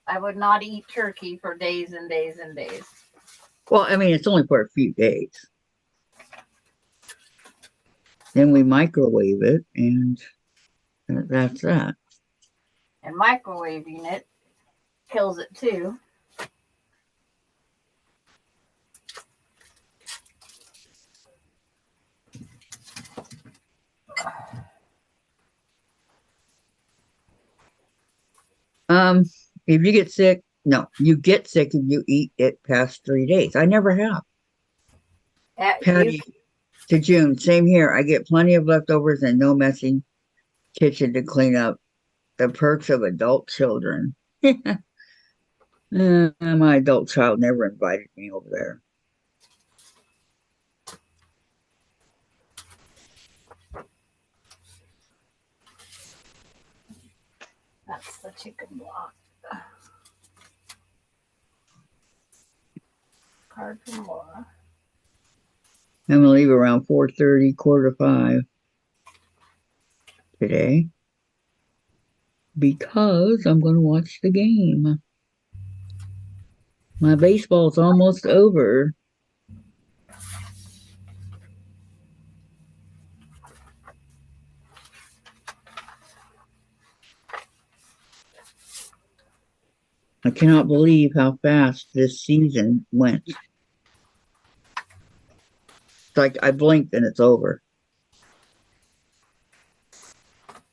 I would not eat turkey for days and days and days. Well, I mean, it's only for a few days. Then we microwave it, and that's that. And microwaving it kills it too. If you get sick, no, you get sick if you eat it past 3 days. I never have. Patty to June, same here. I get plenty of leftovers and no messy kitchen to clean up. The perks of adult children. My adult child never invited me over there. That's the chicken block. Card from Laura. I'm gonna leave around 4:30, 4:45 today because I'm gonna watch the game. My baseball's almost over. I cannot believe how fast this season went. It's like I blinked and it's over.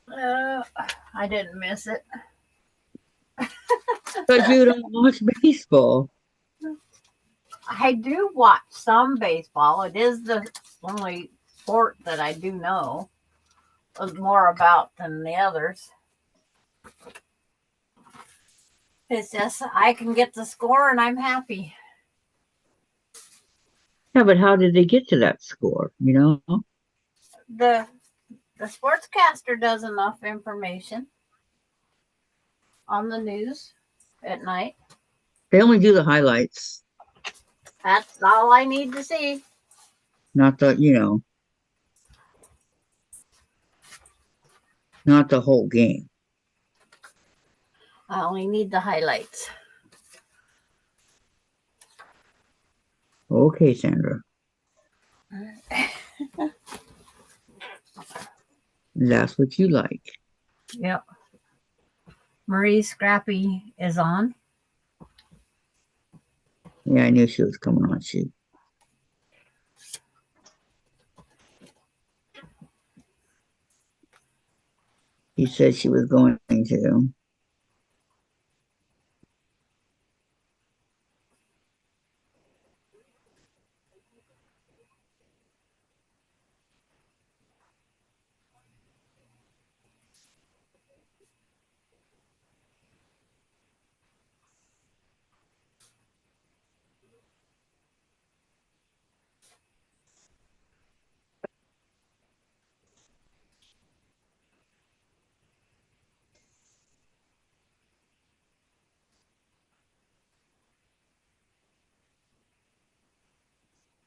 I didn't miss it. But you don't watch baseball. I do watch some baseball. It is the only sport that I do know more about than the others. It's just I can get the score and I'm happy. Yeah, but how did they get to that score? You know? The sportscaster does enough information on the news at night. They only do the highlights. That's all I need to see. Not the, not the whole game. I only need the highlights. Okay, Sandra. That's what you like. Yep. Marie Scrappy is on. Yeah, I knew she was coming on. She said she was going to.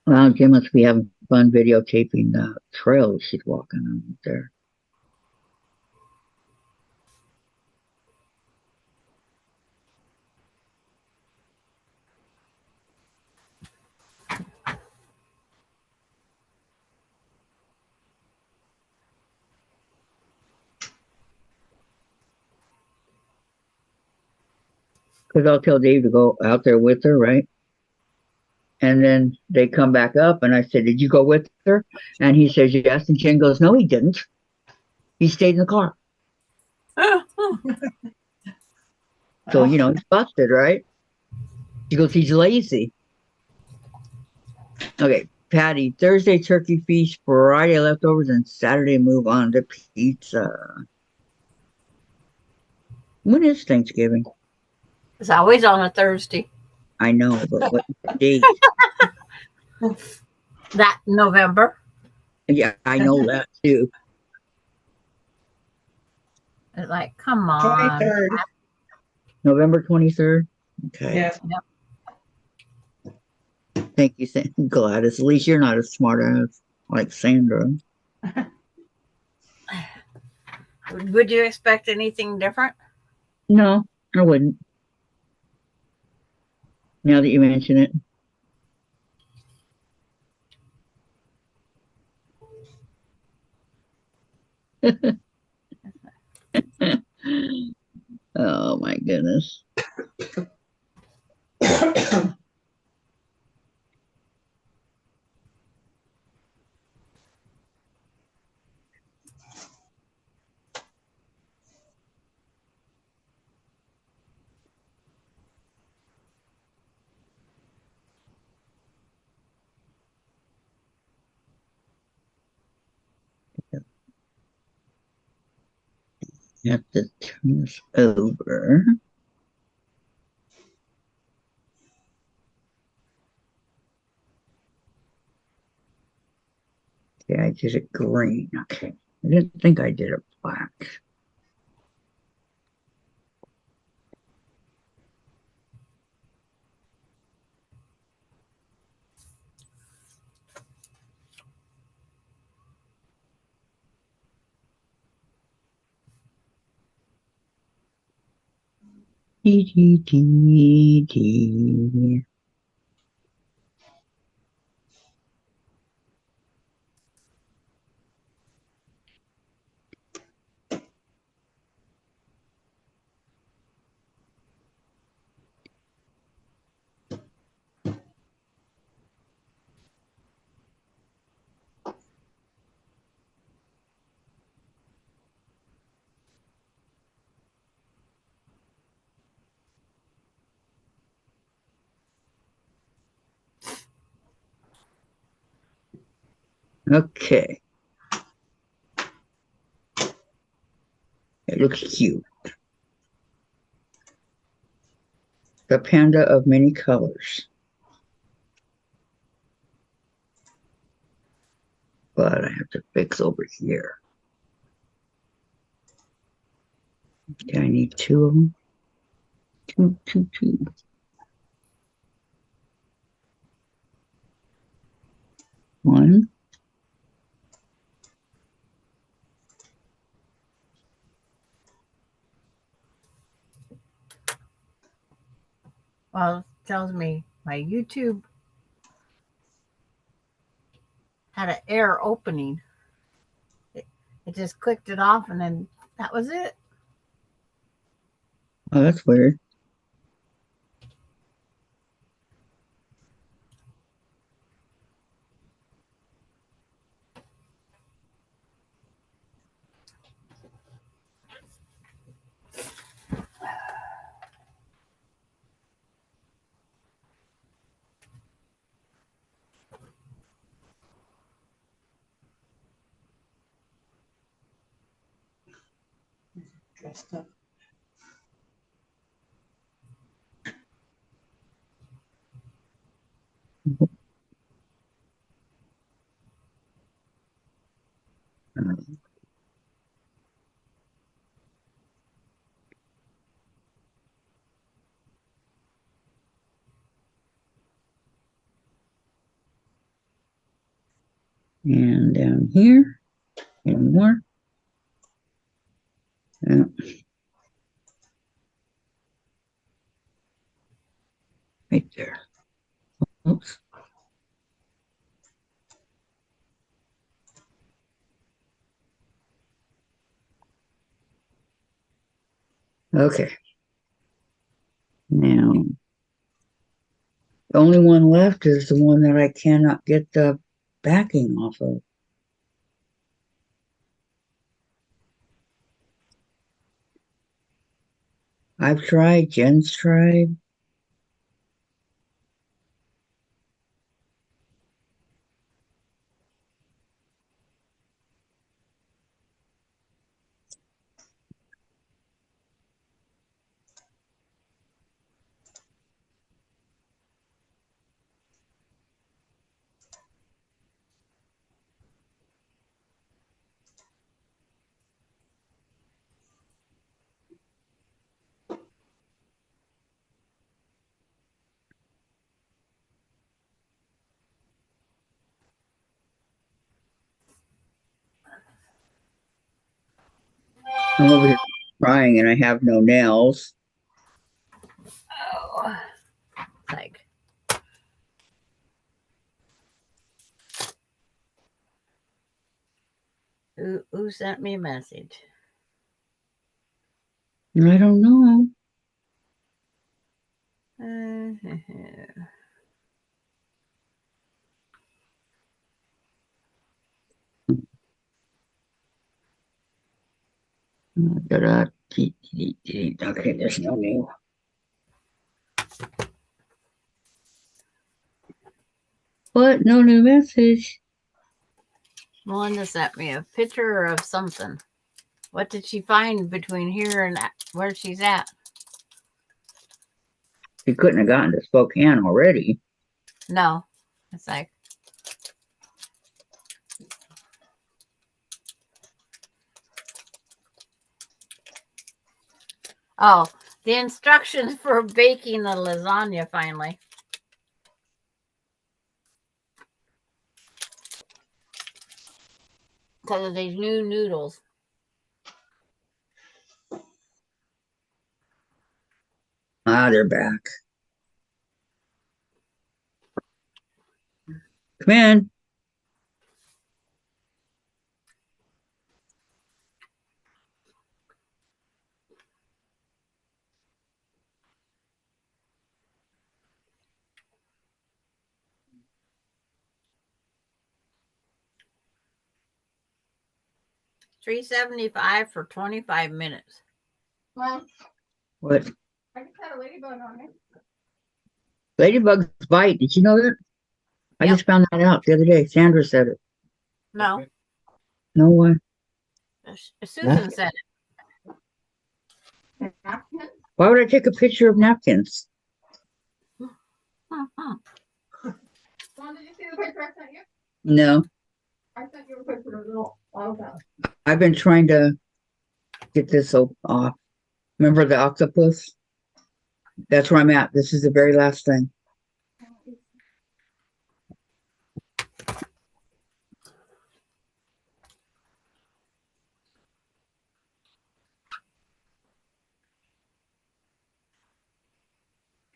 Well, Jim must be having fun videotaping the trail she's walking on there. Because I'll tell Dave to go out there with her, right? And then they come back up, and I said, "Did you go with her?" And he says, "Yes." And Jen goes, "No, he didn't. He stayed in the car." So, he's busted, right? She goes, "He's lazy." Okay, Patty, Thursday turkey feast, Friday leftovers, and Saturday move on to pizza. When is Thanksgiving? It's always on a Thursday. I know, but what date? That November. Yeah, I know that too. It's like, come on. 23rd. November 23rd. Okay. Yes. Thank you, Gladys. At least you're not as smart as like Sandra. Would you expect anything different? No, I wouldn't. Now that you mention it. Oh my goodness. Have to turn this over. Okay, I did it green. Okay. I didn't think I did it black. Dee, dee, dee, dee. Okay. It looks cute. The panda of many colors. But I have to fix over here. Okay, I need two of them. Two. One. Well, it tells me my YouTube had an error opening. It just clicked it off and then that was it. Oh, that's weird. Dressed up. And down here, and more. Yeah. Right there. Oops. Okay. Now, the only one left is the one that I cannot get the backing off of. I've tried, Jen's tried. I'm over here crying and I have no nails. Oh, like who sent me a message? I don't know. Okay, there's no new. What? No new message. Melinda sent me a picture of something. What did she find between here and where she's at? She couldn't have gotten to Spokane already. No. It's like, oh, the instructions for baking the lasagna finally. Because of these new noodles. Ah, they're back. Come in. $3.75 for 25 minutes. Well, What? I just had a ladybug on me. Ladybugs bite. Did you know that? I Yep. just found that out the other day. Sandra said it. No. No one. Susan said it. Napkin? Why would I take a picture of napkins? Uh-huh. Mom, did you see the picture I sent you? No. I sent you a picture of little autograph. I've been trying to get this off. Remember the octopus? That's where I'm at. This is the very last thing.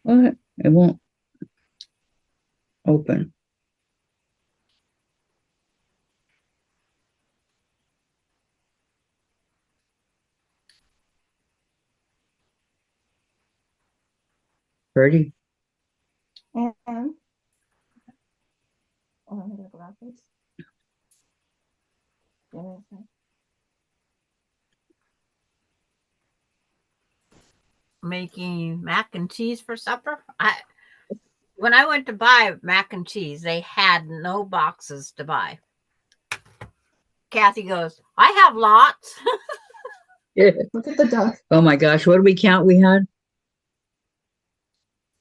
What? It won't open. Ready? And oh, I'm gonna grab this. Making mac and cheese for supper. When I went to buy mac and cheese, they had no boxes to buy. Kathy goes, I have lots. Yeah. Look at the duck. Oh my gosh. What did we count we had?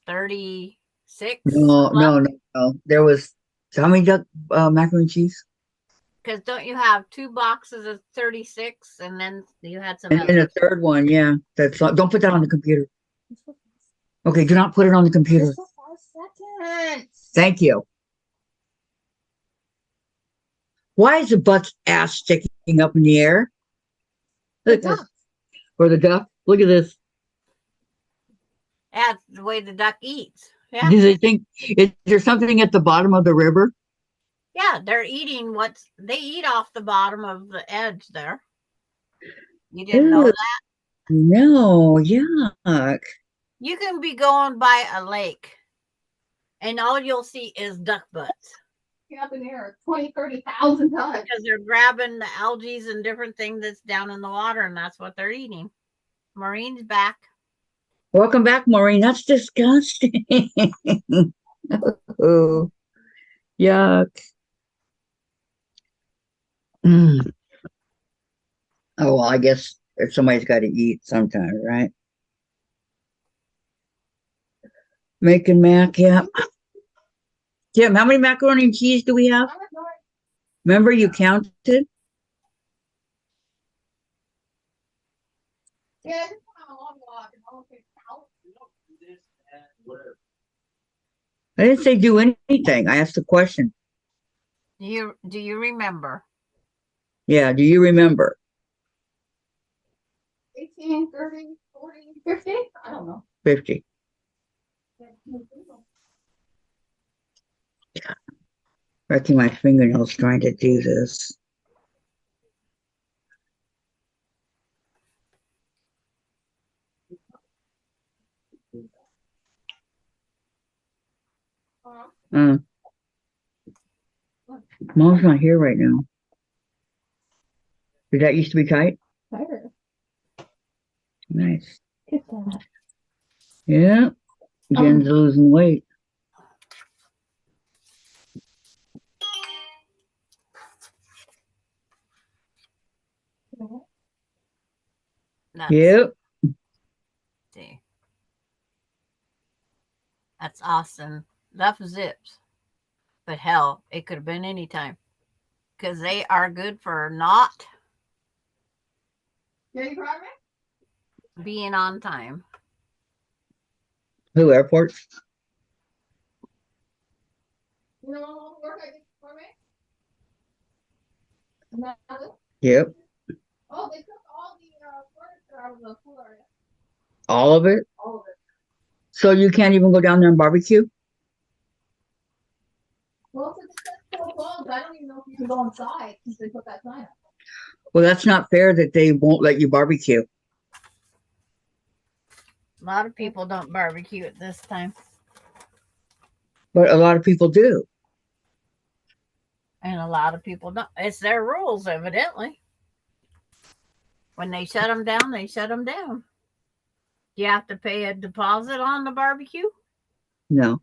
36. No. There was how many duck macaroni and cheese? Because don't you have 2 boxes of 36 and then you had some And then the others? third one, yeah. That's don't put that on the computer. Okay, do not put it on the computer. Just for 5 seconds. Thank you. Why is the buck's ass sticking up in the air? Look at this. Or the duck. Look at this. That's the way the duck eats. Yeah. Do they think is there something at the bottom of the river? Yeah, they're eating they eat off the bottom of the edge there. You didn't know Ew. that? No, yuck. You can be going by a lake and all you'll see is duck butts. Up in the air 20, 30,000 times. Because they're grabbing the algae and different things that's down in the water, and that's what they're eating. Maureen's back. Welcome back, Maureen. That's disgusting. Oh, yuck. Mm. Oh, well, I guess if somebody's got to eat sometime, right? Making mac, yeah. Tim, how many macaroni and cheese do we have? Remember you counted? Yeah, just on a long walk. And all okay, out. I didn't say do anything. I asked a question. Do you remember? Yeah, do you remember? 15, 30, 40, 50? I don't know. 50. Wrecking my fingernails trying to do this. Mom's not here right now. Did that used to be tight? Tighter. Nice. Look at that. Yeah. Jen's losing weight. That's, Yep. see. That's awesome. Left zips. But hell, it could have been any time. Because they are good for not Yeah, you proud of me? being on time. Who, airport? You know what work I did for me? No. Yep. Oh, they took all the furniture out of the pool area. All of it? All of it. So you can't even go down there and barbecue? Well, since it's so closed, I don't even know if you can go inside since they put that sign up. Well, that's not fair that they won't let you barbecue. A lot of people don't barbecue at this time. But a lot of people do. And a lot of people don't. It's their rules, evidently. When they shut them down, they shut them down. Do you have to pay a deposit on the barbecue? No.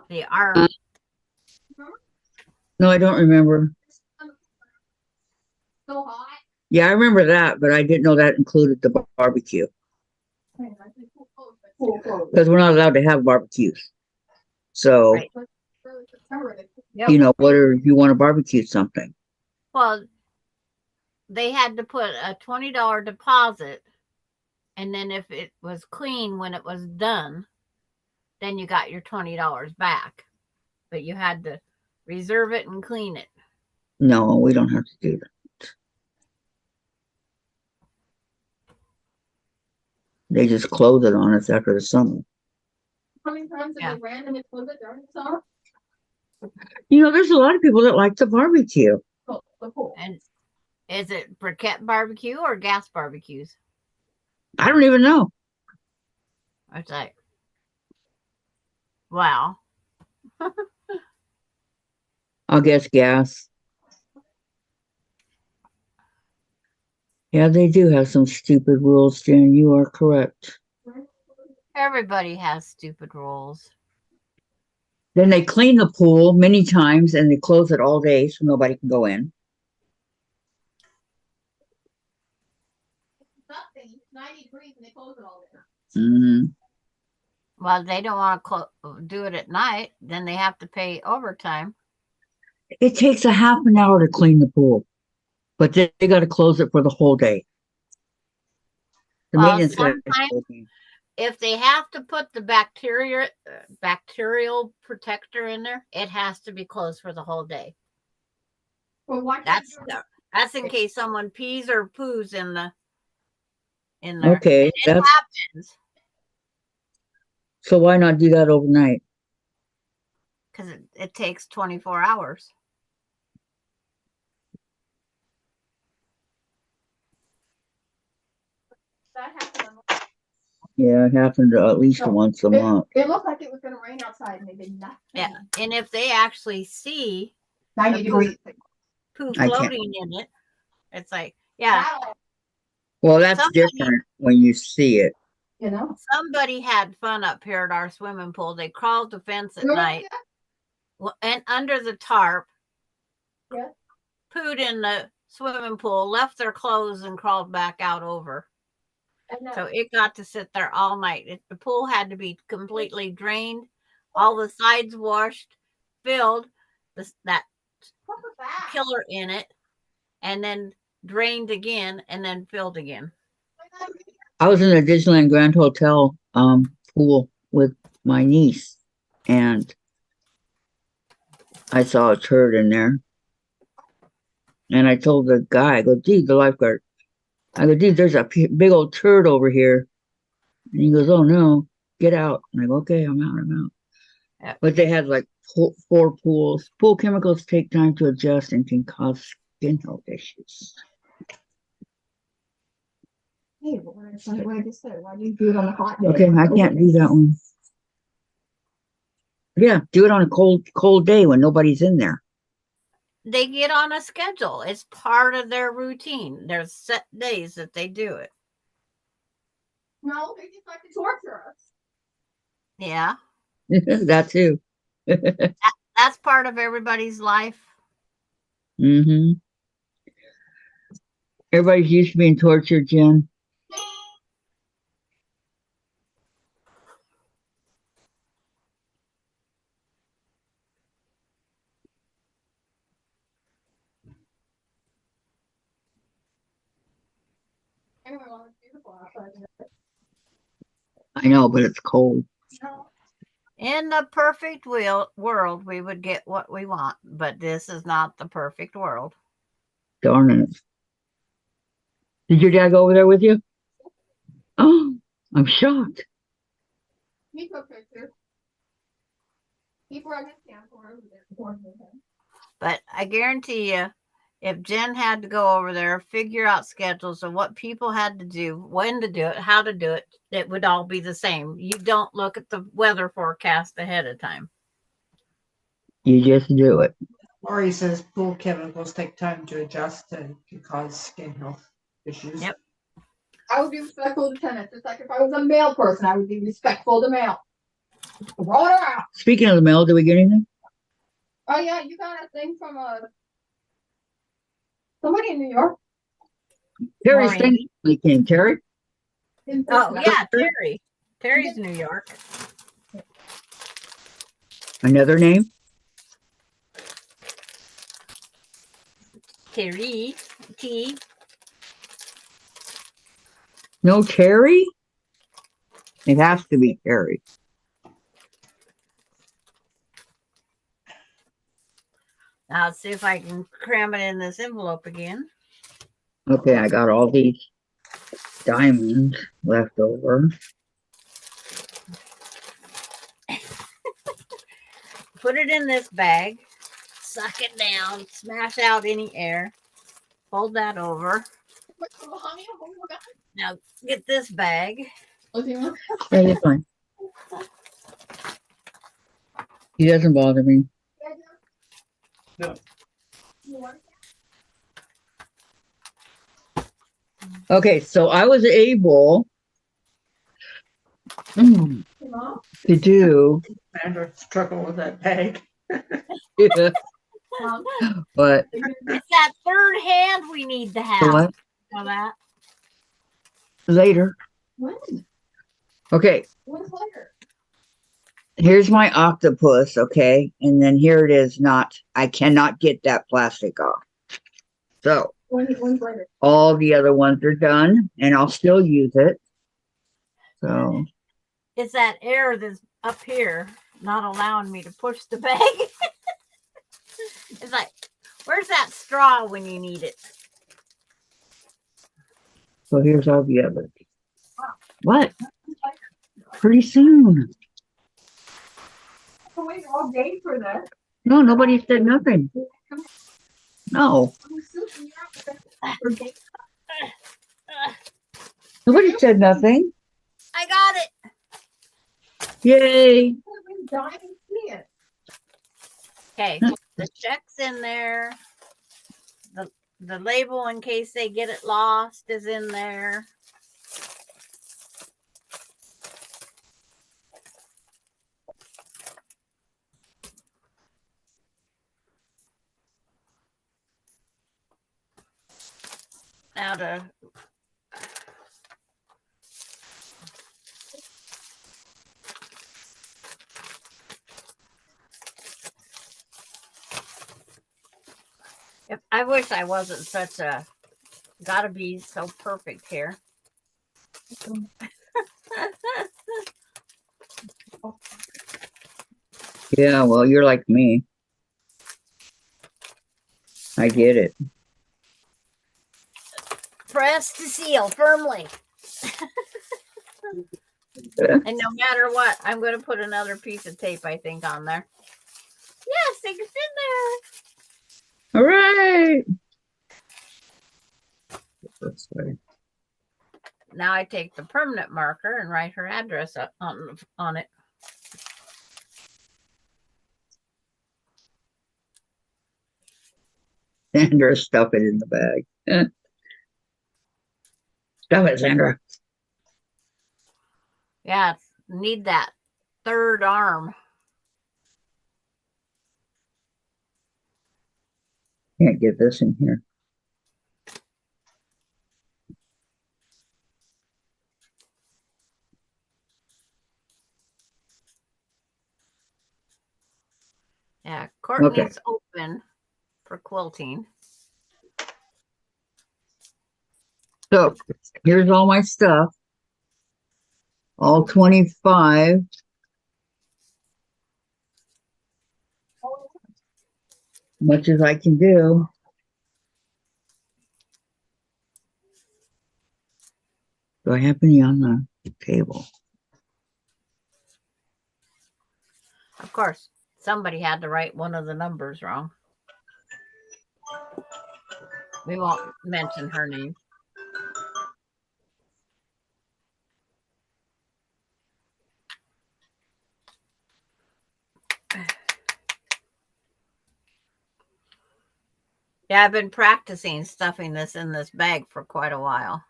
They are. No, I don't remember. So hot. Yeah, I remember that, but I didn't know that included the barbecue. Because we're not allowed to have barbecues. So, Right. Yep. you know, whether you want to barbecue something. Well, they had to put a $20 deposit, and then if it was clean when it was done, then you got your $20 back. But you had to reserve it and clean it. No, we don't have to do that. They just close it on us after the summer. How many times did they randomly close it during the summer? You know, there's a lot of people that like to barbecue. Oh, the pool. And is it briquette barbecue or gas barbecues? I don't even know. It's like, wow. I'll guess gas. Yeah, they do have some stupid rules, Jen. You are correct. Everybody has stupid rules. Then they clean the pool many times and they close it all day so nobody can go in. Nothing. It's 90 degrees and they close it all day. Well, they don't want to do it at night. Then they have to pay overtime. It takes a half an hour to clean the pool, but they got to close it for the whole day. The Well, maintenance guy sometimes told me. if they have to put the bacterial protector in there, it has to be closed for the whole day. Well, why can't That's in case someone pees or poos in there. Okay, it happens so why not do that overnight? because it takes 24 hours. that happen? Yeah, it happened at least No, once a month. It looked like it was going to rain outside and they did nothing. Yeah, and if they actually see 90 degrees. poo I can't. floating in it, it's like, yeah. Well, that's different when you see it. You know, Somebody had fun up here at our swimming pool. They crawled the fence at night and under the tarp, pooed in the swimming pool, left their clothes and crawled back out over. So it got to sit there all night. The pool had to be completely drained, all the sides washed, filled, that killer in it, and then drained again and then filled again. I was in the Disneyland Grand Hotel pool with my niece, and I saw a turd in there. And I told the guy, I go, gee, the lifeguard, I go, dude, there's a big old turd over here. And he goes, oh no, get out. And I go, okay, I'm out. Yep. But they had like 4 pools. Pool chemicals take time to adjust and can cause skin health issues. Hey, but what I just said, why do you do it on a hot day? Okay, I can't do that one. Yeah, do it on a cold day when nobody's in there. They get on a schedule. It's part of their routine. There's set days that they do it. No, they just like to torture us. Yeah. That too. That's part of everybody's life. Mm-hmm. Everybody's used to being tortured, Jen. Anyway, well, it's beautiful outside. I know, but it's cold. No. In the perfect world, we would get what we want, but this is not the perfect world. Darn it. Did your dad go over there with you? Oh, I'm shocked. He took pictures. He brought his camcorder with him. But I guarantee you, if Jen had to go over there, figure out schedules of what people had to do, when to do it, how to do it, it would all be the same. You don't look at the weather forecast ahead of time. You just do it. Lori says pool chemicals take time to adjust and can cause skin health issues. Yep. I would be respectful to tenants. It's like if I was a male person, I would be respectful to male. Roll it out. Speaking of the mail, did we get anything? Oh yeah, you got a thing from somebody in New York. Terry's Maureen. thing we came. Terry? Oh, yeah, Terry. Terry's New York. Another name? Terry. T. No Terry? It has to be Terry. Now, let's see if I can cram it in this envelope again. Okay, I got all these diamonds left over. Put it in this bag. Suck it down. Smash out any air. Fold that over. Now, get this bag. Yeah, you're fine. He doesn't bother me. No. Okay, so I was able to do, Amanda struggle with that bag. but It's that third hand we need to have. what? Know that? Later. When? Okay, When's later? here's my octopus, okay? And then here it is I cannot get that plastic off. So When's later? all the other ones are done and I'll still use it. So It's that air that's up here not allowing me to push the bag. It's like, where's that straw when you need it? here's all the others. What? Pretty soon. I'm waiting all day for that. No, nobody said nothing. No, nobody said nothing. I got it. Yay. Okay, the check's in there. The label in case they get it lost is in there. Now I wish I wasn't such a gotta be so perfect here. Yeah, well, you're like me. I get it. pressed to seal firmly. And no matter what, I'm going to put another piece of tape, I think, on there. Yes, it's in All right. That's right. there. Now I take the permanent marker and write her address on it. Sandra, stuff it in the bag. Stuff it, Sandra. Yeah, need that third arm. Can't get this in here. Yeah, Courtney's Okay. open for quilting. So here's all my stuff. All 25. Much as I can do. Do I have any on the table? Of course, somebody had to write one of the numbers wrong. We won't mention her name. Yeah, I've been practicing stuffing this in this bag for quite a while.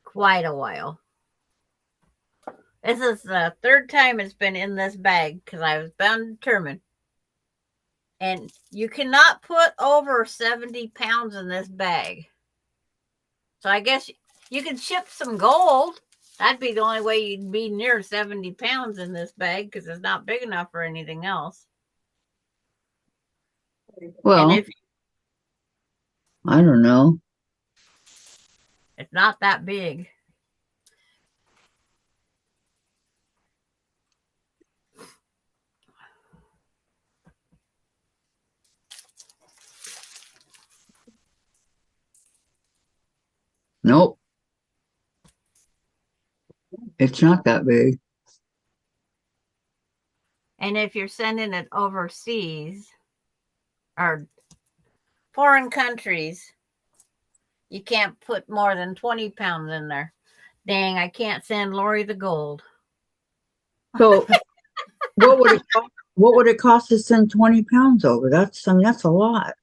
Quite a while. This is the third time it's been in this bag because I was bound determined. And you cannot put over 70 pounds in this bag. So I guess you can ship some gold. That'd be the only way you'd be near 70 pounds in this bag because it's not big enough for anything else. Well, and if I don't know. it's not that big. Nope. It's not that big. And if you're sending it overseas or foreign countries, you can't put more than 20 pounds in there. Dang, I can't send Lori the gold. So what would it cost to send 20 pounds over? That's a lot.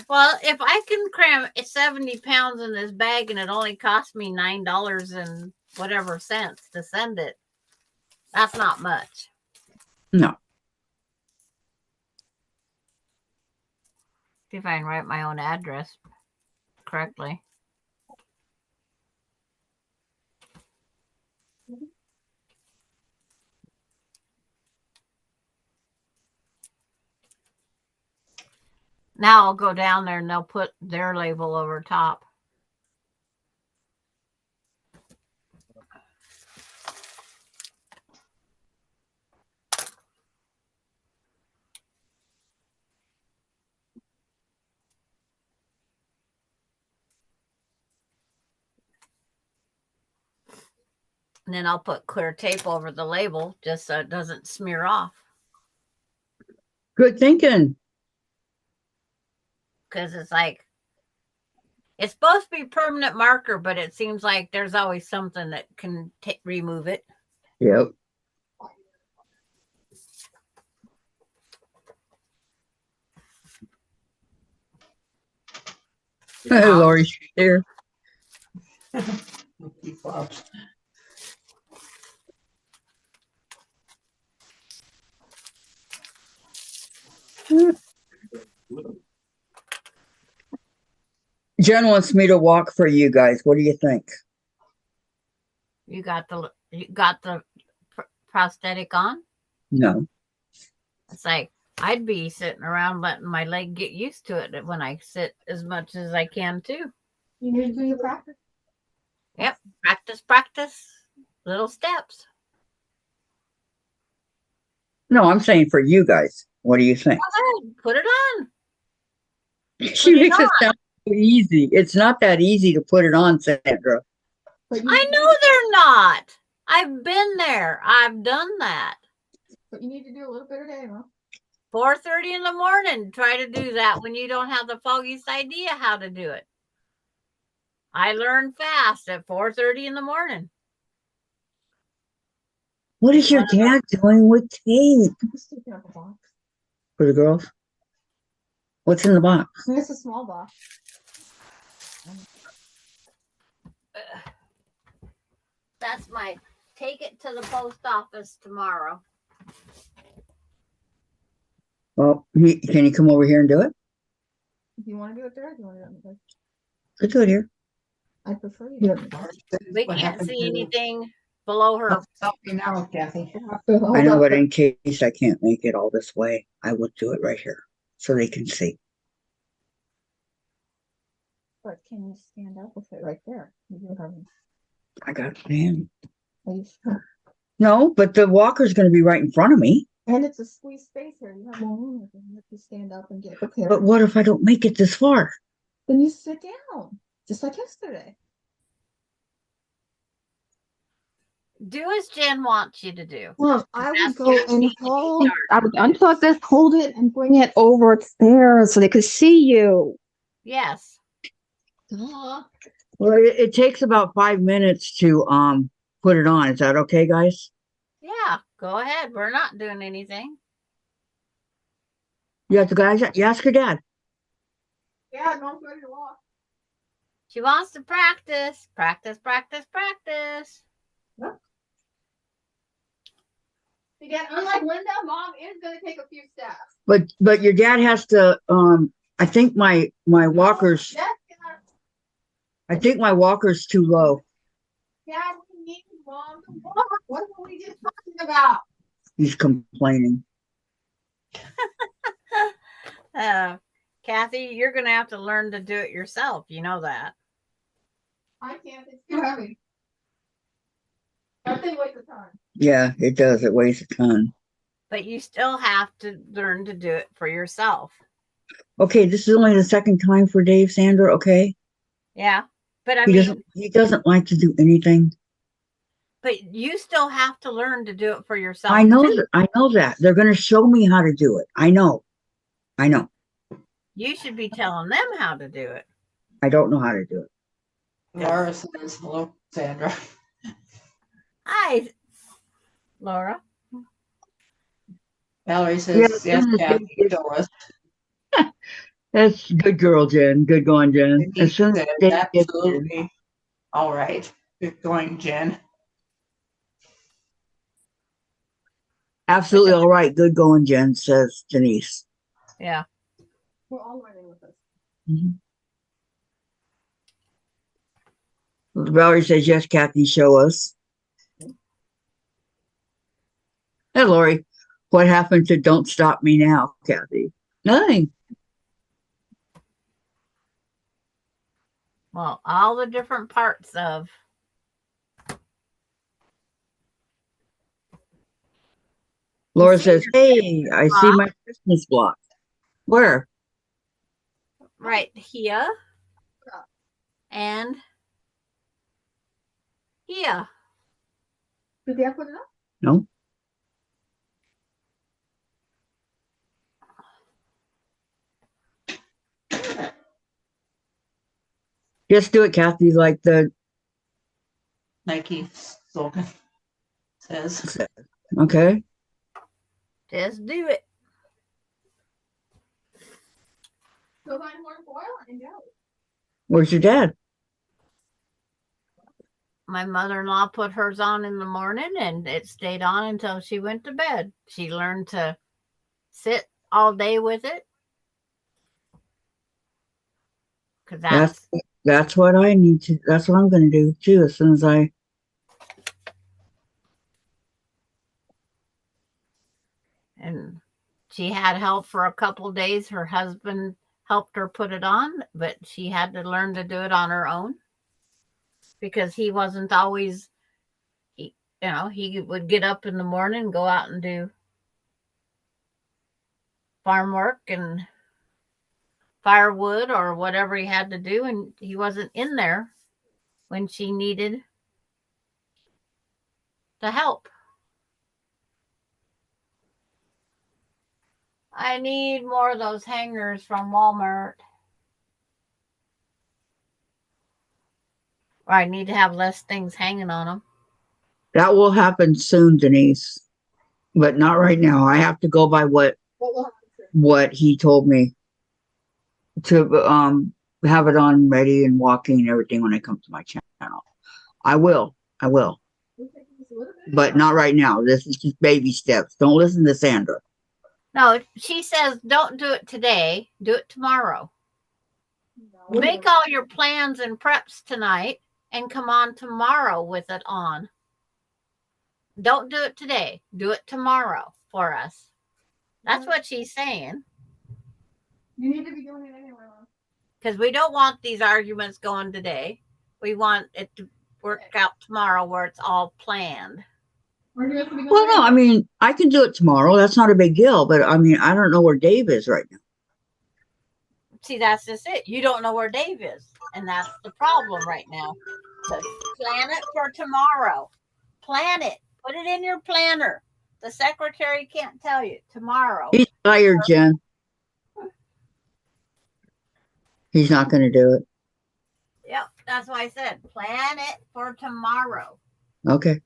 Well, if I can cram 70 pounds in this bag and it only cost me $9 and whatever cents to send it, that's not much. No. See if I can write my own address correctly. Now I'll go down there and they'll put their label over top. And then I'll put clear tape over the label just so it doesn't smear off. Good thinking. Because it's like, it's supposed to be permanent marker, but it seems like there's always something that can remove it. Yep. Lori's there. Jen wants me to walk for you guys. What do you think? You got the prosthetic on? No. It's like, I'd be sitting around letting my leg get used to it when I sit as much as I can too. You need to do your practice. Yep. Practice, practice. Little steps. No, I'm saying for you guys. What do you think? Go ahead, put it on. She it makes it sound so easy. It's not that easy to put it on, Sandra. But I know they're not. I've been there. I've done that. But you need to do a little bit a day, huh? 4:30 in the morning. Try to do that when you don't have the foggiest idea how to do it. I learned fast at 4:30 in the morning. What is your dad doing with tape Just taking up a box. for the girls? What's in the box? It's a small box. That's my take it to the post office tomorrow. Well, can you come over here and do it? If you want to do it there, if you want to do it in the Let's do it here. I prefer you do it. We can't see anything below her. Help me now, Kathy. I know, but in case I can't make it all this way, I would do it right here so they can see. But can you stand up with it right there? You do have. I got it, man. Are you sure? No, but the walker's going to be right in front of me. And it's a squeeze space here. You have more room if you have to stand up and get prepared. But what if I don't make it this far? Then you sit down, just like yesterday. Do as Jen wants you to do. Well, I would That's go your and key hold. start. I would unplug this, hold it, and bring it over upstairs so they could see you. Yes. Duh. Well, it takes about 5 minutes to put it on. Is that okay, guys? Yeah. Go ahead. We're not doing anything. You have to guys. You ask your dad. Yeah, no, I'm ready to walk. She wants to practice. Practice, practice, practice. Again, unlike Linda, Mom is going to take a few steps. But your dad has to. I think my walker's. That's I think my walker's too low. Dad, we need Mom to walk. What were we just talking about? He's complaining. Kathy, you're going to have to learn to do it yourself. You know that. I can't. It's too heavy. That thing weighs a ton. Yeah, it does. It weighs a ton. But you still have to learn to do it for yourself. Okay, this is only the second time for Dave, Sandra. Okay, Yeah. But I he mean, doesn't like to do anything. but you still have to learn to do it for yourself. I know too. that. I know that they're going to show me how to do it. I know. You should be telling them how to do it. I don't know how to do it. Laura says, hello, Sandra. Hi, Laura. Valerie says, yes, Kathy, show us. That's good girl, Jen. Good going, Jen. And he As soon as said, Dave gets in, absolutely. All right. Good going, Jen. absolutely all right. Good going, Jen, says Denise. Yeah. We're all learning with this. Valerie says, yes, Kathy, show us. Hey, Lori, what happened to Don't Stop Me Now, Kathy? Nothing. Well, all the different parts of. Laura see says, your hey, I see my Christmas block. Where? Right here. And here. Did Dad put it up? No. Just do it, Kathy, like the Nike slogan says. okay. Just do it. Go find more foil and go. Where's your dad? My mother-in-law put hers on in the morning and it stayed on until she went to bed. She learned to sit all day with it. Because That's what I need to. That's what I'm going to do too. As soon as I. And she had help for a couple days. Her husband helped her put it on, but she had to learn to do it on her own because he wasn't always, he would get up in the morning and go out and do farm work and firewood or whatever he had to do, and he wasn't in there when she needed the help. I need more of those hangers from Walmart. Or I need to have less things hanging on them. That will happen soon, Denise, but not right now. I have to go by what he told me to have it on ready and walking and everything when I come to my channel. I will, but not right now. This is just baby steps. Don't listen to Sandra. No, she says don't do it today. Do it tomorrow. No. Make all your plans and preps tonight and come on tomorrow with it on. Don't do it today. Do it tomorrow for us. That's what she's saying. You need to be doing it anyway, Mom. Because we don't want these arguments going today. We want it to work out tomorrow where it's all planned. Or do you have to be doing Well, it no, I anyway? mean, I can do it tomorrow. That's not a big deal. But I mean, I don't know where Dave is right now. See, that's just it. You don't know where Dave is. And that's the problem right now. So plan it for tomorrow. Plan it. Put it in your planner. The secretary can't tell you. Tomorrow. He's tired, Jen. He's not going to do it. Yep. That's why I said plan it for tomorrow. Okay.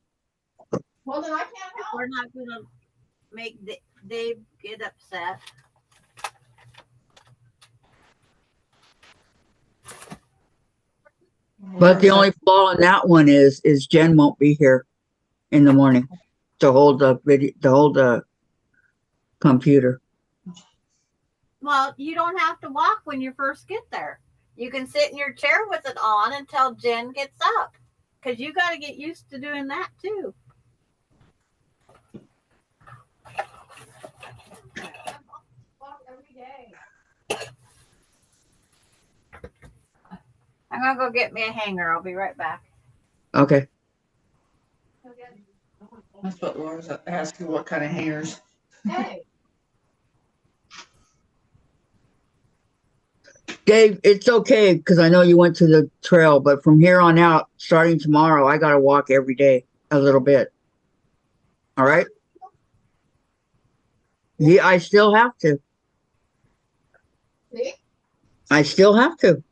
Well, then I can't help. We're not going to make Dave get upset. But the only flaw in that one is Jen won't be here in the morning to hold the video, to hold the computer. Well, you don't have to walk when you first get there. You can sit in your chair with it on until Jen gets up. Because you got to get used to doing that too. Walk every day. I'm going to go get me a hanger. I'll be right back. Okay. That's what Laura's asking, what kind of hangers. Hey, Dave, it's okay because I know you went to the trail, but from here on out, starting tomorrow, I got to walk every day a little bit. All right? Yeah, I still have to. see? I still have to.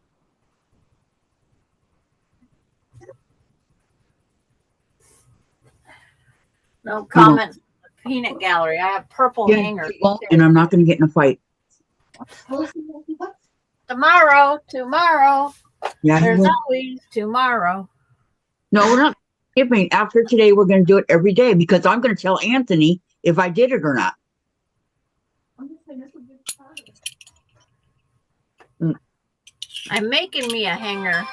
No comments. on the Peanut gallery. I have purple Yeah, hangers. and I'm not going to get in a fight. Tomorrow. Yeah, There's always tomorrow. no, we're not skipping. After today, we're going to do it every day because I'm going to tell Anthony if I did it or not. I'm just saying this would be part of it. I'm making me a hanger.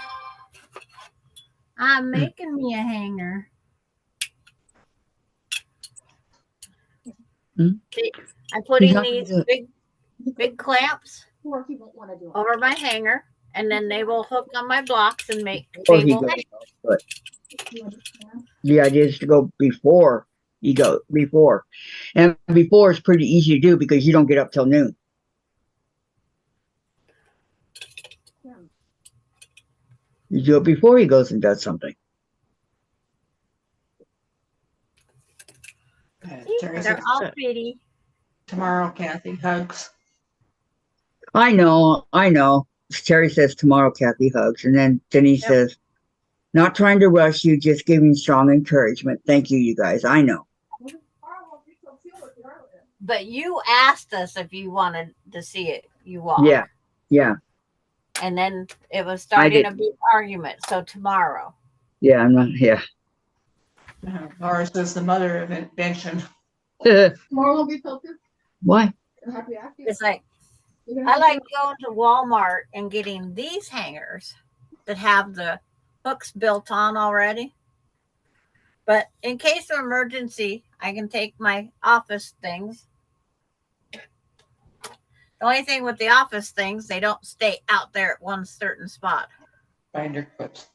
I'm putting not gonna these do big clamps Or he won't want to do it. over my hanger, and then they will hook on my blocks and make Before he table goes, hangers. but You understand? the idea is to go before you go before, and before is pretty easy to do because you don't get up till noon. Yeah. You do it before he goes and does something. Terry They're says all pretty. tomorrow, Kathy, hugs. I know. Terry says tomorrow, Kathy hugs, and then Denise Yep. says, "Not trying to rush you, just giving strong encouragement. Thank you, you guys. I know." But you asked us if you wanted to see it. You walk. Yeah. And then it was I starting did. a big argument. So tomorrow. Yeah, I'm not. Yeah. Laura says the mother of invention. Tomorrow will be tilted. Why? And have you asked you? It's like You're gonna I have like to- going to Walmart and getting these hangers that have the hooks built on already. But in case of emergency, I can take my office things. The only thing with the office things, they don't stay out there at one certain spot. Binder clips.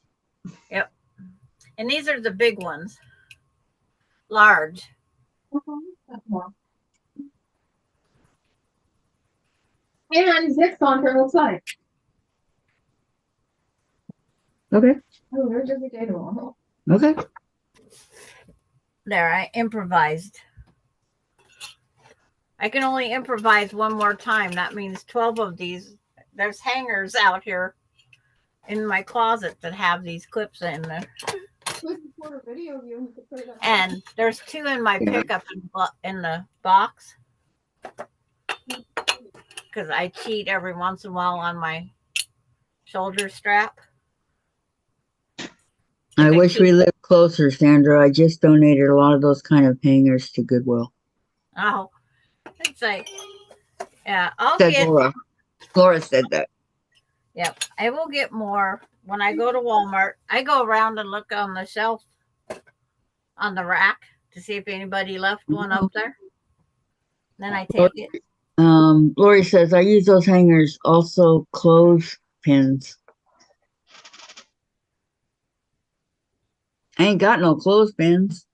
And these are the big ones. Large. That's more. And his next contract looks like. Okay. Oh, there's every day tomorrow. Okay. There, I improvised. I can only improvise one more time. That means 12 of these. There's hangers out here in my closet that have these clips in there. We can record a video of you and you can put it up. And there's 2 in my Yeah. pickup in the box. Because I cheat every once in a while on my shoulder strap. I If it wish we keeps- lived closer, Sandra. I just donated a lot of those kind of hangers to Goodwill. Oh, it's like, yeah, I'll Said get. Laura. Laura said that. Yep, I will get more when I go to Walmart. I go around and look on the shelf, on the rack, to see if anybody left one up there. Then I take it. Lori says I use those hangers, also clothes pins. I ain't got no clothespins.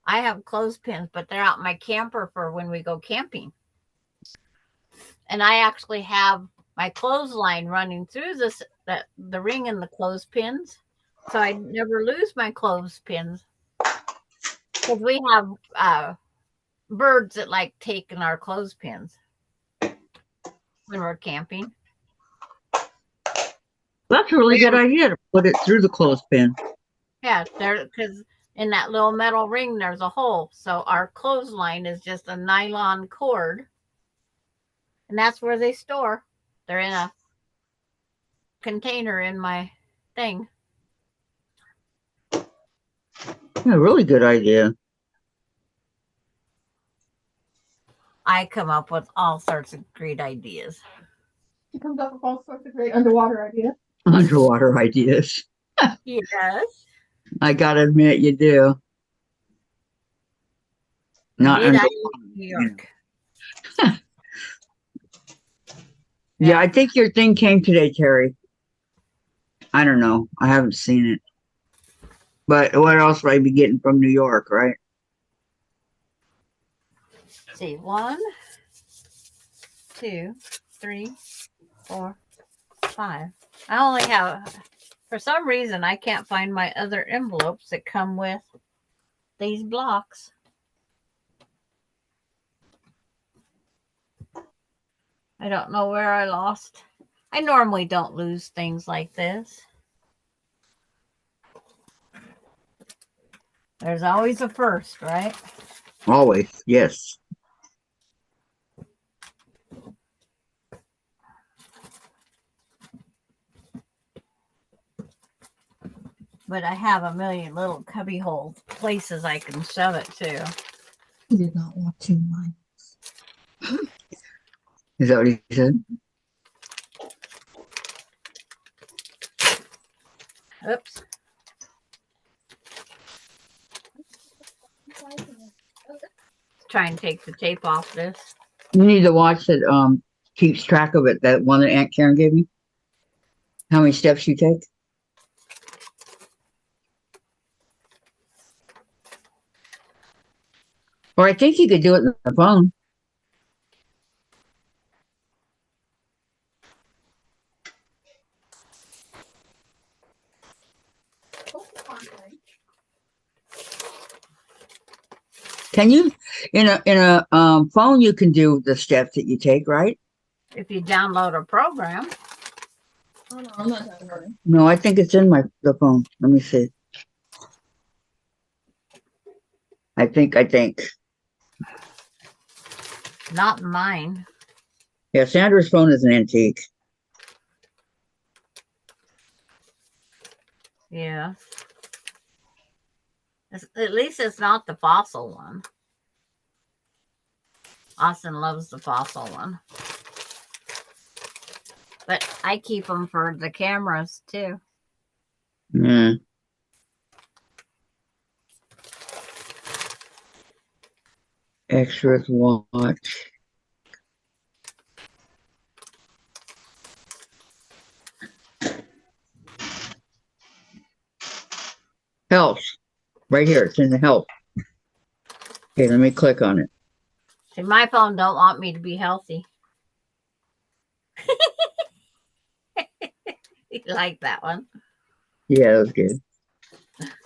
I have clothespins, but they're out in my camper for when we go camping. And I actually have my clothesline running through the ring in the clothespins, so I never lose my clothespins. Because we have birds that like taking our clothespins when we're camping. That's a really good idea to put it through the clothespin. Yeah, there, because in that little metal ring there's a hole. So our clothesline is just a nylon cord. And that's where they store. They're in a container in my thing. Yeah, really good idea. I come up with all sorts of great ideas. She comes up with all sorts of great underwater ideas. Underwater ideas. Yes. I gotta admit, you do. Not Did I under- in New York? Yeah, I think your thing came today, Terry. I don't know. I haven't seen it. But what else would I be getting from New York, right? Let's see, 1, 2, 3, 4, 5. I only have, for some reason, I can't find my other envelopes that come with these blocks. I don't know where I lost. I normally don't lose things like this. There's always a first, right? Always, yes. But I have a million little cubby hole places I can shove it to. He did not want to mind. Is that what he said? Oops. Try and take the tape off this. You need to watch it. Keeps track of it. That one that Aunt Karen gave me. How many steps you take? Or I think you could do it on the phone. Can you in a phone you can do the steps that you take, right? If you download a program. Oh no, I'm not talking about it. No, I think it's in the phone. Let me see. I think. Not mine. Yeah, Sandra's phone is an antique. Yeah. At least it's not the fossil one. Austin loves the fossil one. But I keep them for the cameras too. Yeah. Extras watch. Health. Right here. It's in the health. Okay, let me click on it. See, my phone don't want me to be healthy. You like that one? Yeah, that was good.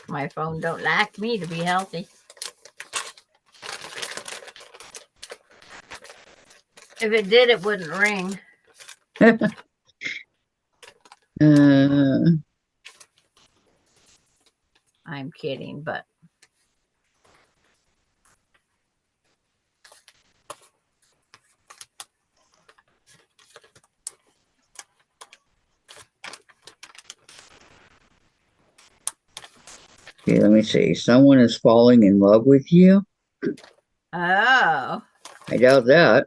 My phone don't like me to be healthy. If it did, it wouldn't ring. Uh, I'm kidding, but okay, let me see. Someone is falling in love with you. oh, I doubt that.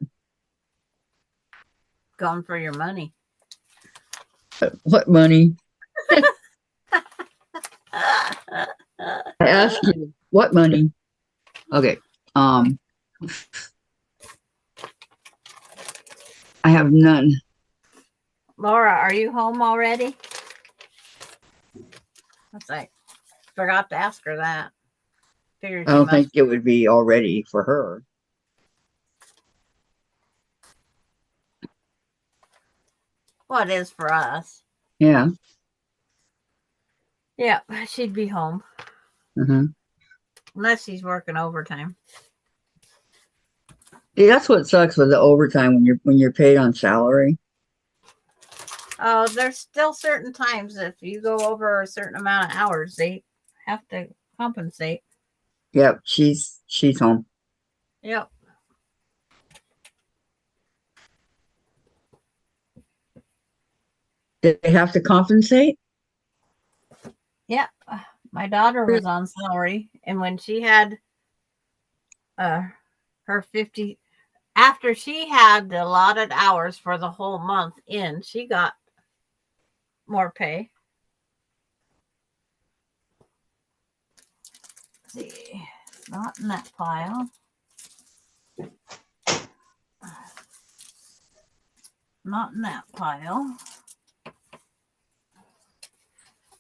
going for your money. What money? I asked you what money. Okay. Um, I have none. Laura, are you home already? That's like forgot to ask her that. Figured I she don't must. think it would be already for her. Well, it is for us. Yeah. Yeah, she'd be home Uh-huh. unless she's working overtime. See, that's what sucks with the overtime when you're paid on salary. Oh, there's still certain times if you go over a certain amount of hours, they have to compensate. Yep, she's home. Yep. Did they have to compensate? Yeah. My daughter was on salary, and when she had her 50, after she had the allotted hours for the whole month in, she got more pay. Let's see, not in that pile. Not in that pile.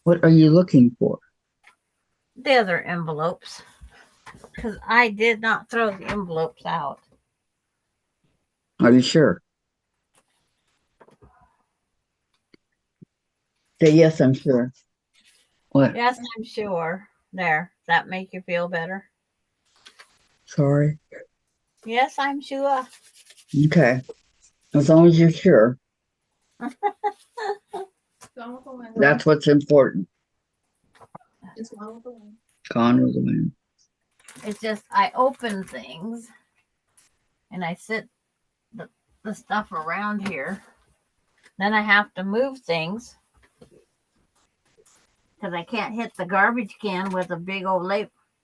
What are you looking for? The other envelopes, because I did not throw the envelopes out. Are you sure? Say yes, I'm sure. What? Yes, I'm sure. There. Does that make you feel better? Sorry. Yes, I'm sure. Okay. As long as you're sure. Gone with the wind. That's what's important. It's gone with the wind. Gone with the wind. It's just I open things and I sit the stuff around here. Then I have to move things because I can't hit the garbage can with a big old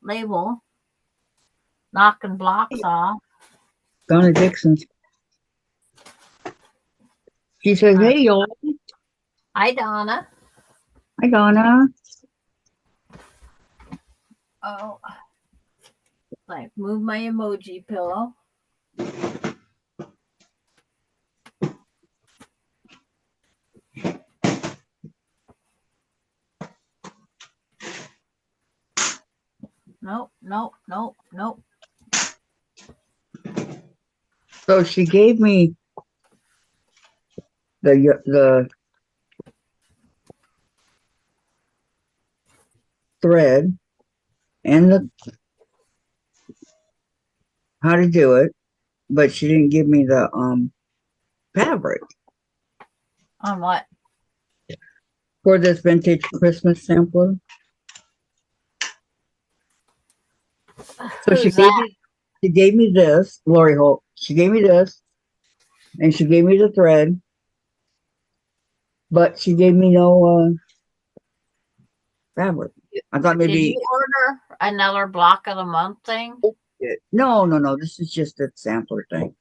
label, knocking blocks off. Donna Dixon. She says, hey, y'all. Hi, Donna. Hi, Donna. Oh, like move my emoji pillow. Nope, nope, nope, nope. So she gave me the thread and the how to do it, but she didn't give me the fabric On what? for this vintage Christmas sampler. So Who's that? she gave me this, Lori Holt. She gave me this, and she gave me the thread, but she gave me no fabric. I thought Did maybe you order another block of the month thing? no. This is just a sampler thing.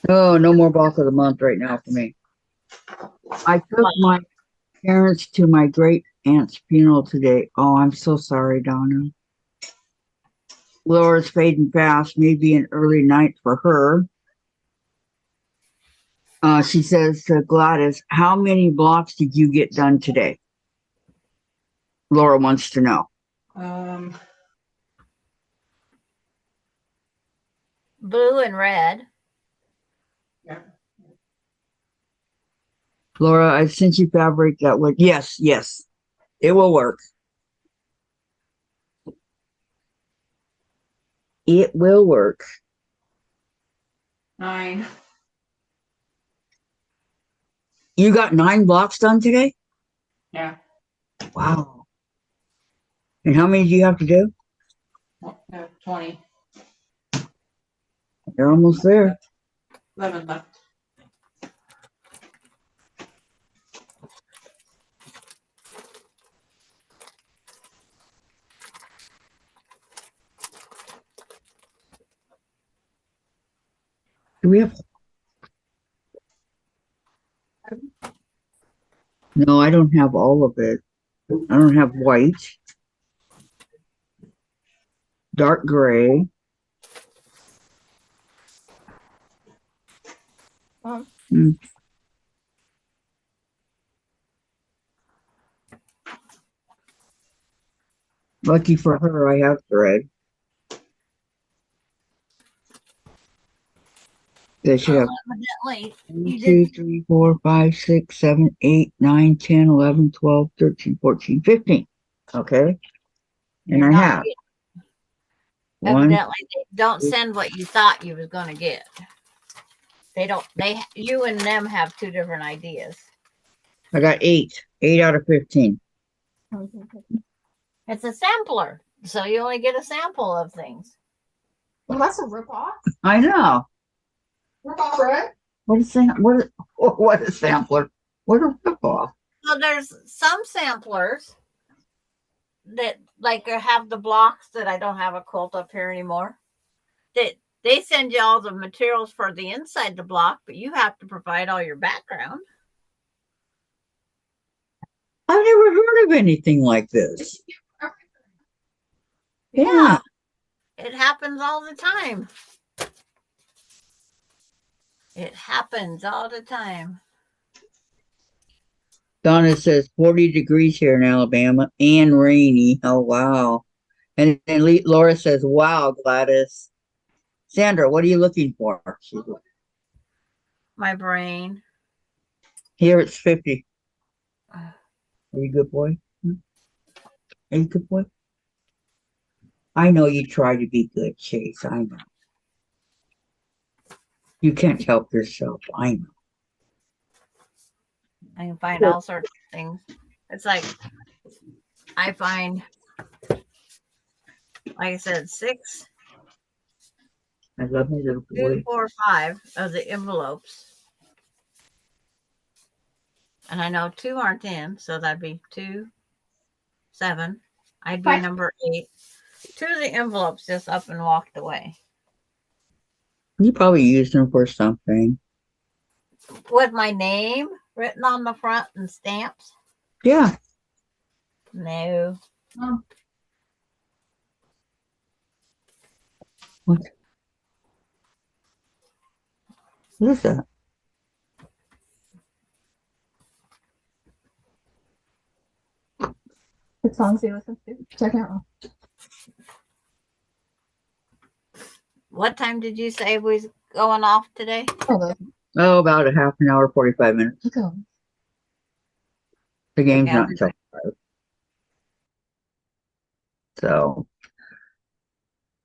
No, no more block of the month right now for me. I took my parents to my great aunt's funeral today. Oh, I'm so sorry, Donna. Laura's fading fast, maybe an early night for her. She says to Gladys, how many blocks did you get done today? Laura wants to know. Blue and red. Yeah. Laura, I sent you fabric that would, yes, yes, it will work. It will work. 9. You got 9 blocks done today? Yeah. Wow. And how many do you have to do? 20. You're almost there. 11 left. Do we have? No, I don't have all of it. I don't have white, dark gray. Hmm. Lucky for her, I have thread. They should have Evidently, 1, you 2, didn't. 3, 4, 5, 6, 7, 8, 9, 10, 11, 12, 13, 14, 15. Okay. And You're I not have getting. 1, Evidently, they don't 2, send what you thought you was going to get. They don't. You and them have two different ideas. I got 8. 8 out of 15. It's a sampler, so you only get a sample of things. Well, that's a ripoff. I know. Ripoff, right? What is that? What a sampler. What a ripoff. So there's some samplers that like have the blocks that I don't have a quilt up here anymore. That they send you all the materials for the inside the block, but you have to provide all your background. I've never heard of anything like this. Yeah, it happens all the time. It happens all the time. Donna says 40 degrees here in Alabama and rainy. Oh, wow. And then Laura says, wow, Gladys. Sandra, what are you looking for? My brain. Here it's 50. Are you a good boy? Are you a good boy? I know you try to be good, Chase. I know. You can't help yourself. I know. I can find all sorts of things. It's like I find, like I said, 6, I love my little 2, boy. 4, 5 of the envelopes. And I know 2 aren't in, so that'd be 2, 7. I'd be number 8. 2 of the envelopes just up and walked away. You probably used them for something. With my name written on the front and stamps? Yeah. No. Oh. What? What is that? The songs you listen to. Check it out. What time did you say we was going off today? Oh, about a half an hour, 45 minutes. Go. The game's Yeah. not until 5. So,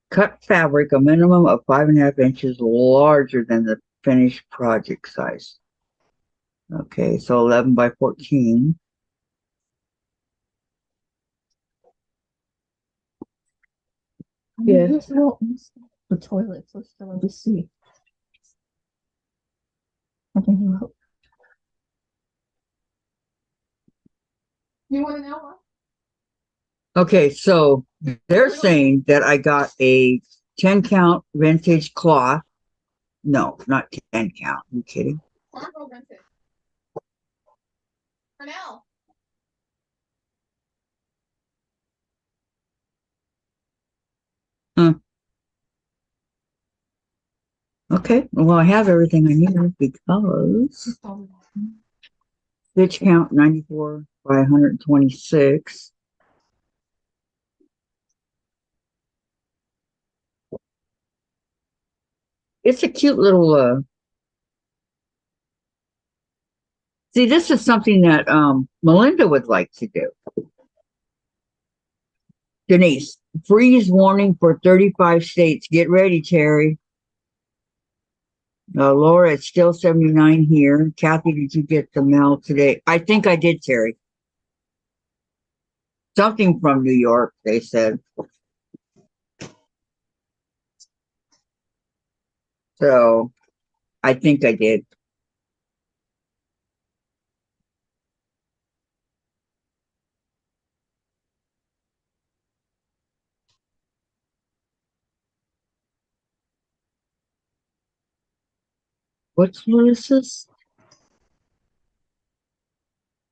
cut fabric a minimum of 5.5 inches larger than the finished project size. Okay, so 11 by 14. Yeah. The toilet, so still to see. Okay, you hope. You want to know what? Okay, so they're saying that I got a 10 count vintage cloth. No, not 10 count. Are you kidding? Fargo rented. For now. Okay, well, I have everything I need because stitch count 94 by 126. It's a cute little See, this is something that Melinda would like to do. Denise, freeze warning for 35 states. Get ready, Terry. Laura, it's still 79 here. Kathy, did you get the mail today? I think I did, Terry. Something from New York, they said. So I think I did. What is this?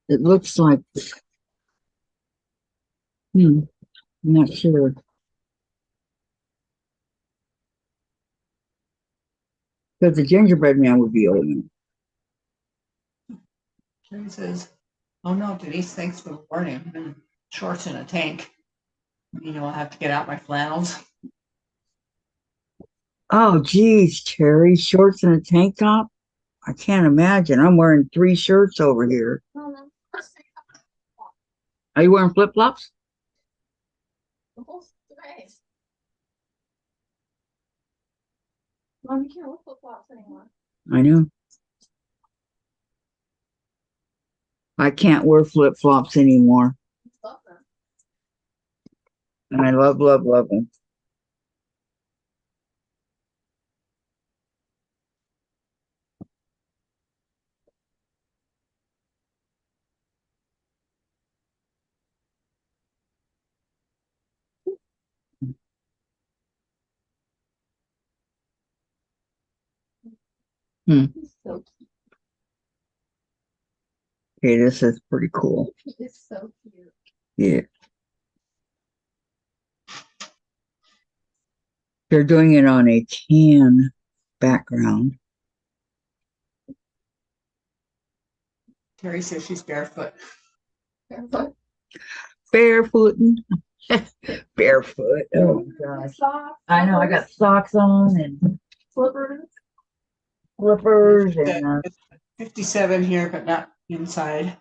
It looks like, I'm not sure. Because the gingerbread man would be old enough. He says, "Oh no, Denise, thanks for the warning. I'm in shorts and a tank. You know, I'll have to get out my flannels." Oh, geez, Terry, shorts and a tank top? I can't imagine. I'm wearing 3 shirts over here. Oh, no. Are you wearing flip-flops? The whole space. Mom, you can't wear flip-flops anymore. I know. I can't wear flip-flops anymore. Love them. And I love, love, love them. He's so cute. Okay, this is pretty cool. He is so cute. Yeah. They're doing it on a tan background. Terry says she's barefoot. Barefoot. Barefooting. Barefoot. Oh my gosh. Socks. I know, I got socks on and Slippers. slippers and It's 57 here, but not inside.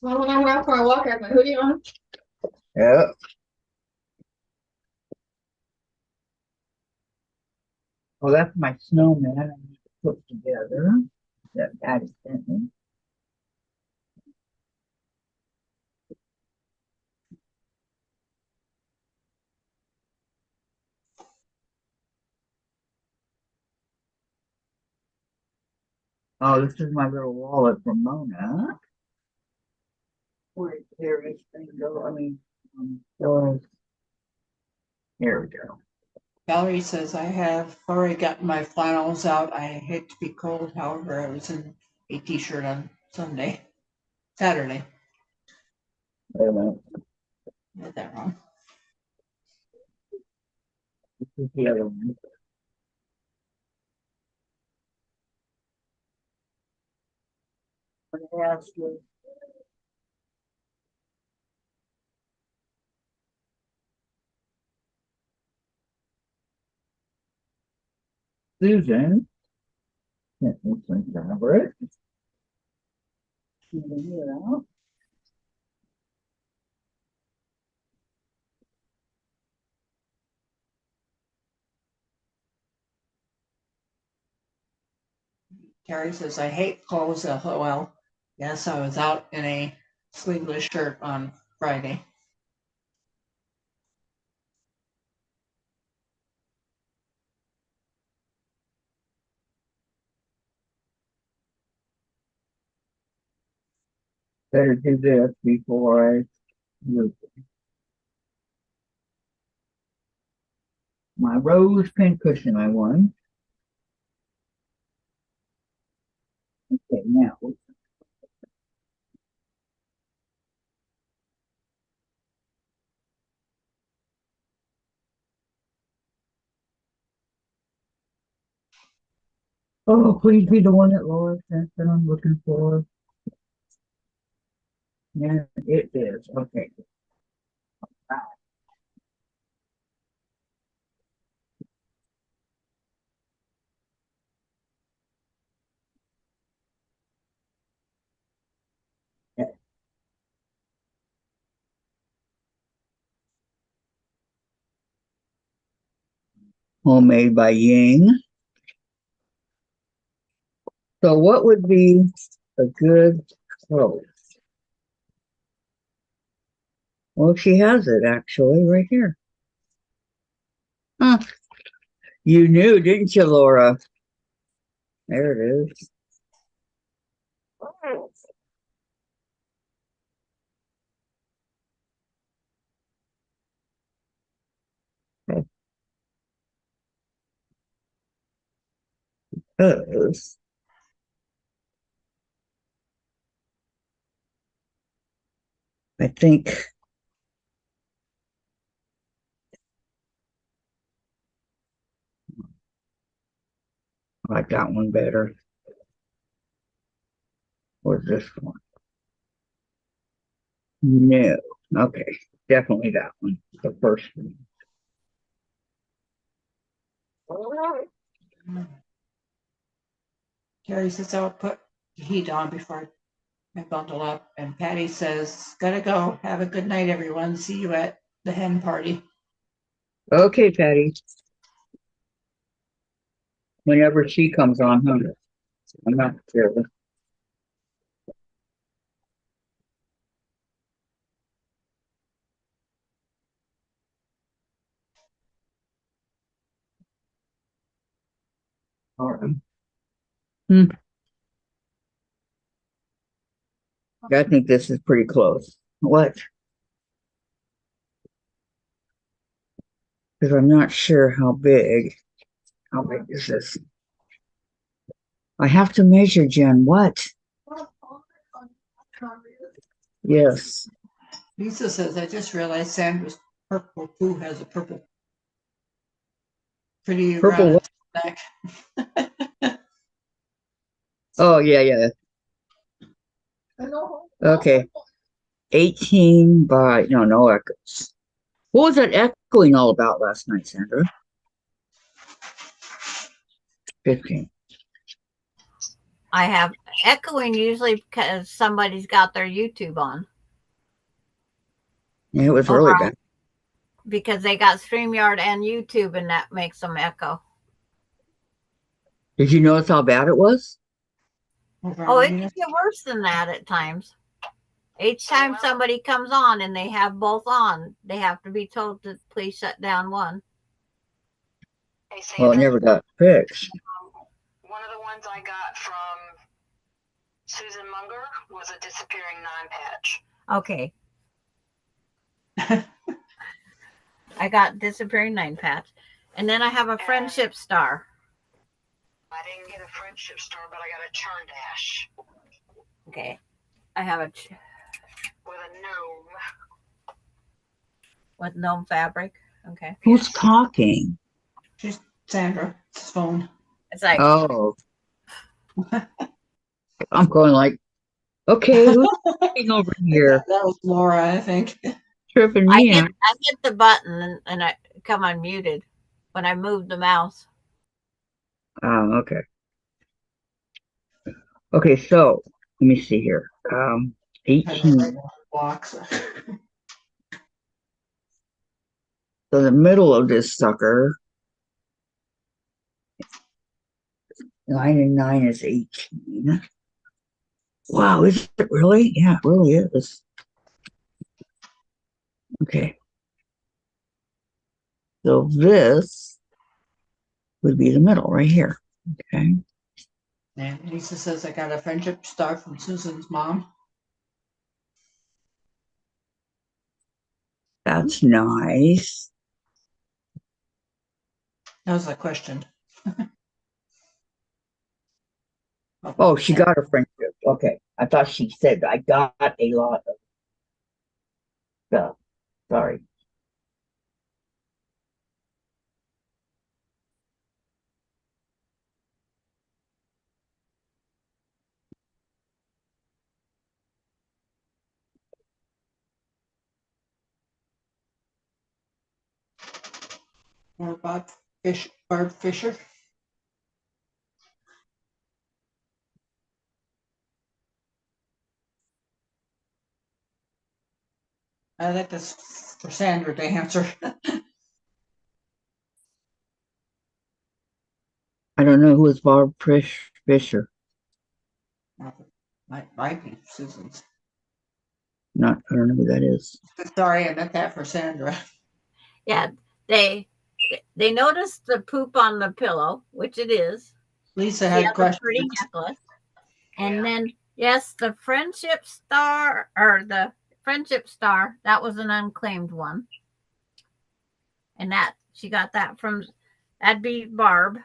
Well, when I went out for my walk, I had my hoodie on. yeah. Oh, that's my snowman I need to put together. That Patty sent me. Oh, this is my little wallet from Mona. Where did Terry's thing go? I mean, so here we go. Valerie says, I have already gotten my flannels out. I hate to be cold. However, I was in a t-shirt on Saturday. Wait a minute. I did that wrong. This is the other one. I'm gonna ask you. Susan, sent me some fabric. Here out. Terry says, I hate clothes. LOL. Yes, I was out in a sleeveless shirt on Friday. Better do this before I use my rose pincushion I won. Okay, now. Oh, please be the one that Laura sent that I'm looking for. Yeah, it is. Okay. Homemade by Ying. So what would be a good color? Well, she has it actually right here. Huh. You knew, didn't you, Laura? There it is. Okay. Because I think I like that one better. Or this one? No. Okay. Definitely that one. The first one. Carrie says I'll put the heat on before I bundle up. And Patty says, gotta go. Have a good night, everyone. See you at the hen party. Okay, Patty. Whenever she comes on, huh? I'm not sure. All right. I think this is pretty close. What? Because I'm not sure how big. How big is this? I have to measure, Jen. What? Yes. Lisa says, I just realized Sandra's purple poo has a purple, pretty Purple. round neck. Oh, yeah, yeah. Okay. 18 by, no echoes. What was that echoing all about last night, Sandra? 15. I have echoing usually because somebody's got their YouTube on. Yeah, it was really bad. Because they got StreamYard and YouTube, and that makes them echo. Did you notice how bad it was? Oh, it can get worse than that at times. Each time somebody comes on and they have both on, they have to be told to please shut down one. Hey, Well, it Sandra, never got fixed. one of the ones I got from Susan Munger was a disappearing nine patch. Okay. I got disappearing nine patch. And then I have a friendship star. I didn't get a friendship star, but I got a churn dash. Okay. I have a with a gnome. With gnome fabric. Okay. Who's talking? She's Sandra's phone. It's like, oh. I'm going like, okay, who's talking over here? That was Laura, I think. Tripping me out. I hit the button and I come unmuted when I moved the mouse. Oh, okay. Okay, so let me see here. 18. Blocks. So the middle of this sucker, 9 and 9 is 18. Wow, is it really? Yeah, it really is. Okay. So this would be the middle right here. Okay. And Lisa says I got a friendship star from Susan's mom. That's nice. That was a question. Oh, she got a friendship. Okay. I thought she said I got a lot of stuff. Sorry. Or Barb Fisher. I think that's for Sandra to answer. I don't know who is Barb Fisher. Might be Susan's. I don't know who that is. Sorry, I meant that for Sandra. Yeah, they noticed the poop on the pillow, which it is. Lisa She had has a questions. pretty necklace. And Yeah. then, yes, the friendship star, that was an unclaimed one. And that she got that from, that'd be Barb.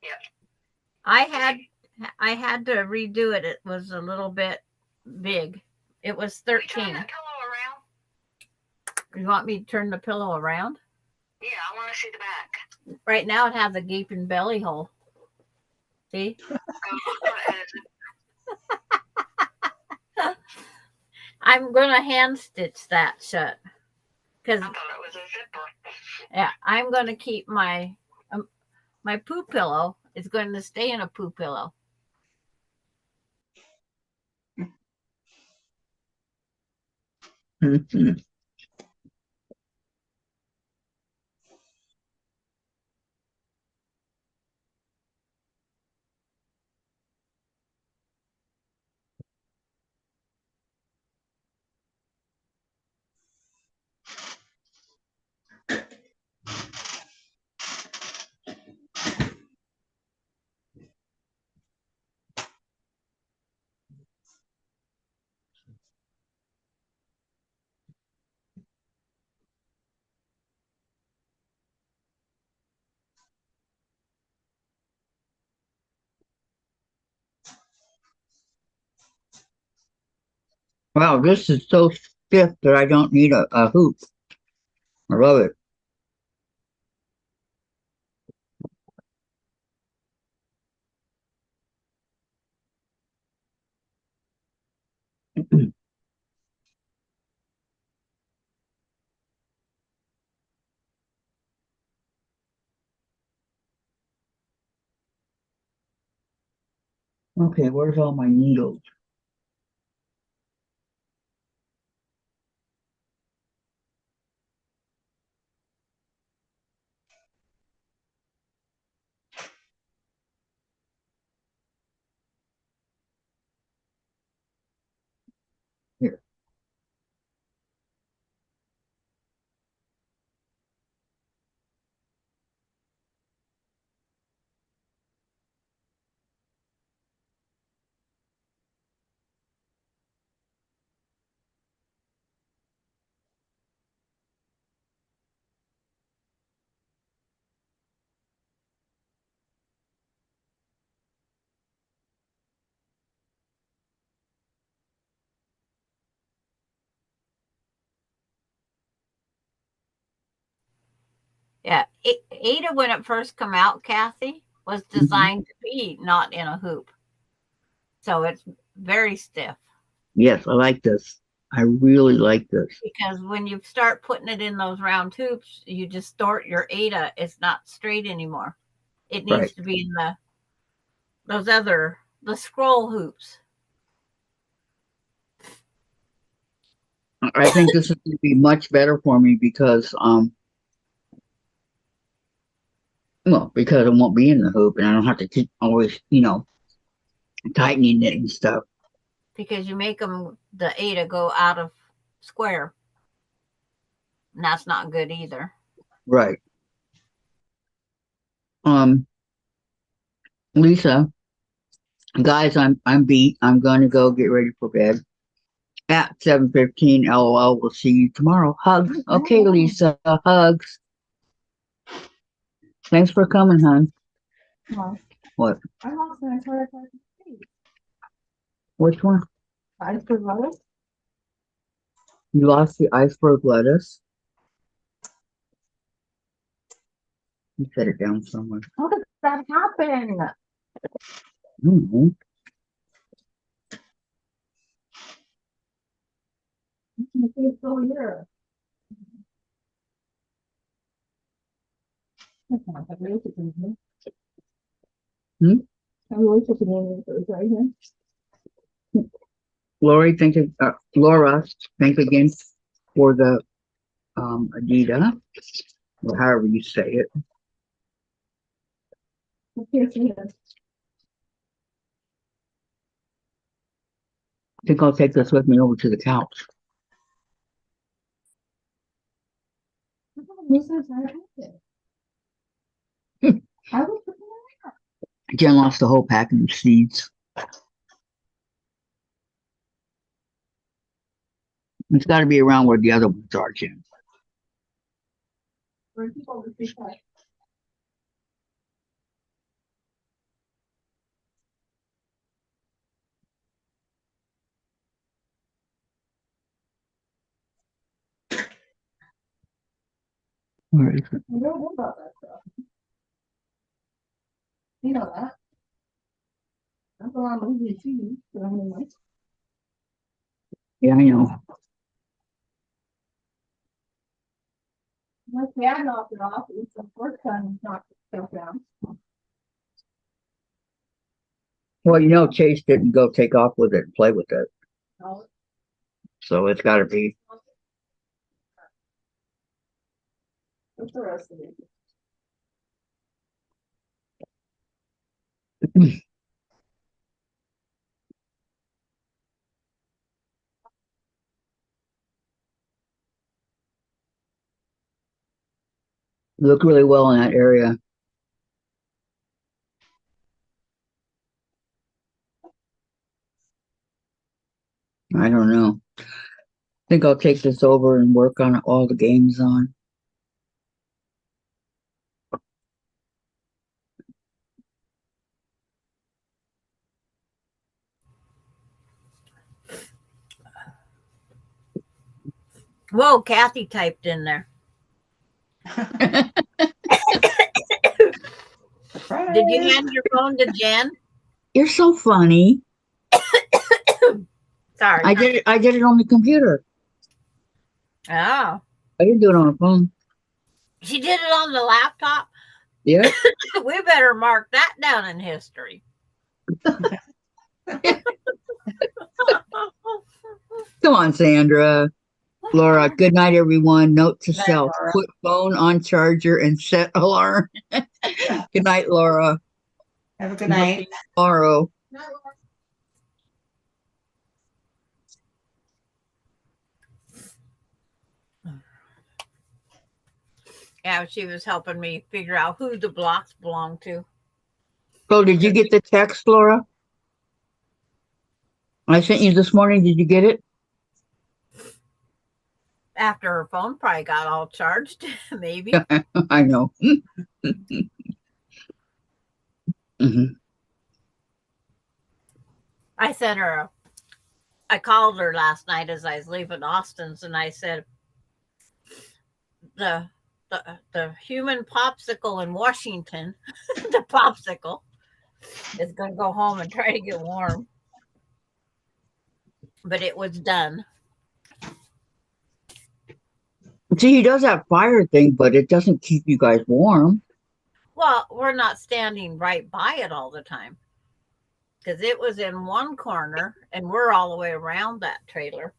Yep. I had to redo it. It was a little bit big. It was Can you turn 13. that pillow around? You want me to turn the pillow around? Yeah, I want to see the back. Right now it has a gaping belly hole. See? I'm gonna hand stitch that shut. I Because thought it was a zipper. yeah, I'm gonna keep my poo pillow is going to stay in a poo pillow. Mhm. Wow, this is so stiff that I don't need a hoop. I love it. Okay, where's all my needles? Here. Yeah, Ada when it first come out, Kathy, was designed to be not in a hoop, so it's very stiff. Yes, I like this. I really like this. Because when you start putting it in those round hoops, you distort your Ada. It's not straight anymore. It needs Right. to be in the scroll hoops. I think this is going to be much better for me because because it won't be in the hoop and I don't have to keep always tightening it and stuff. Because you make the Ada go out of square. And that's not good either. Right. Lisa, guys, I'm beat. I'm going to go get ready for bed at 7:15. LOL. We'll see you tomorrow. Hugs. Okay, Lisa. Hugs. Thanks for coming, hon. Well, What? I lost my entire face. Which one? Iceberg lettuce? You lost the iceberg lettuce? You set it down somewhere. How did that happen? Mm-hmm. It's still here. That's not I really took it in Hmm? here. I really took it in here. It was right here. Laura, thank again for the Adida, or however you say it. I think I'll take this with me over to the couch. Jen lost a whole packet of seeds. It's got to be around where the other ones are, Jen. Where is it? I don't know about that stuff. You know that. That's a lot of movie too. So anyway. Yeah, I know. My dad knocked it off. It was the first time he knocked stuff down. Well, you know, Chase didn't go take off with it and play with it. No. So it's got to be. What's the rest of it? Look really well in that area. I don't know. I think I'll take this over and work on all the games on. Whoa, Kathy typed in there. Did you hand your phone to Jen? You're so funny. Sorry. I did it on the computer. Oh, I didn't do it on a phone. she did it on the laptop. Yeah. We better mark that down in history. Come on, Sandra. Laura, good night, everyone. Note to Good night, self, Laura. put phone on charger and set alarm. Good night, Laura. Have a good night. Tomorrow. Not Laura. Yeah, she was helping me figure out who the blocks belong to. Oh, did you get the text, Laura? I sent you this morning. Did you get it? After her phone probably got all charged, maybe. I know. Mhm. I sent her I called her last night as I was leaving Austin's, and I said, the human popsicle in Washington, the popsicle, is going to go home and try to get warm. But it was done. See, he does that fire thing, but it doesn't keep you guys warm. Well, we're not standing right by it all the time because it was in one corner and we're all the way around that trailer.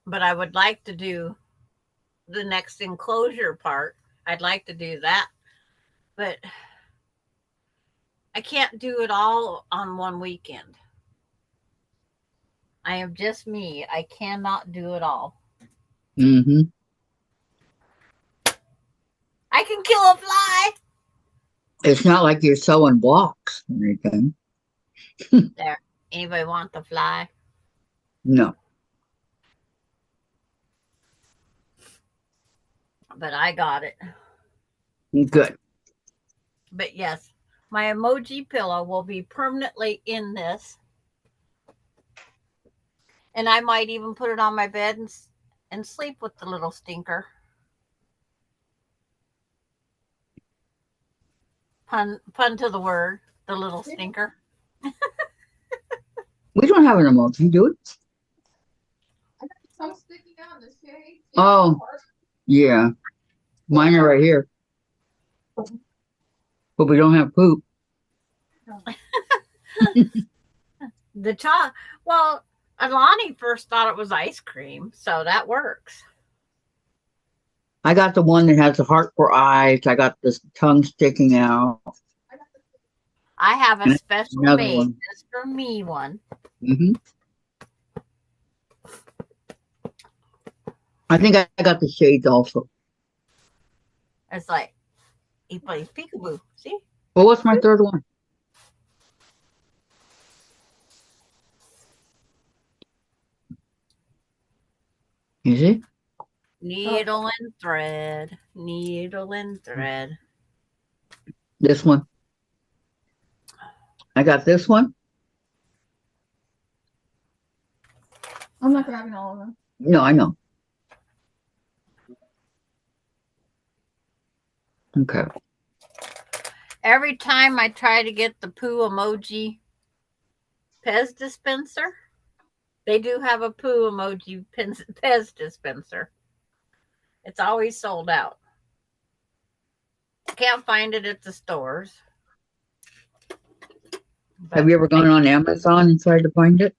But I would like to do the next enclosure part. I'd like to do that, but I can't do it all on one weekend. I am just me. I cannot do it all. Mm-hmm. I can kill a fly. It's not like you're sewing blocks or anything. There. Anybody want the fly? No. But I got it. Good. But yes, my emoji pillow will be permanently in this. And I might even put it on my bed and sleep with the little stinker. Pun to the word, the little stinker. We don't have an emoji, do we? Some sticking out in the shade. Oh. Yeah. Mine are right here. But we don't have poop. Well, Alani first thought it was ice cream, so that works. I got the one that has the heart for eyes. I got the tongue sticking out. I have a And special another made one. just for me one. Hmm. I think I got the shades also. It's like he plays peekaboo. See? Well, what's my third one? Is it? Needle and thread. Needle and thread. This one. I got this one. I'm not grabbing all of them. No, I know. Okay. Every time I try to get the poo emoji Pez dispenser, they do have a poo emoji Pez dispenser. It's always sold out. Can't find it at the stores. Have you ever gone on Amazon and tried to find it?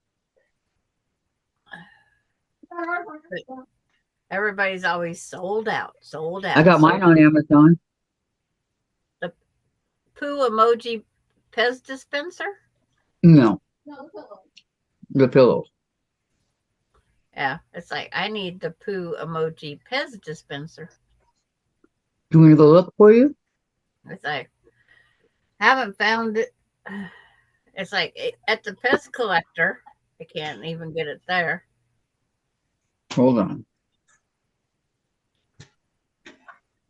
Everybody's always sold out. Sold out. I got mine on Amazon. The poo emoji Pez dispenser? No, No, the pillow. the pillows. Yeah, it's like I need the poo emoji Pez dispenser. Do you want to go look for you? It's like haven't found it. It's like at the Pez collector, I can't even get it there. Hold on.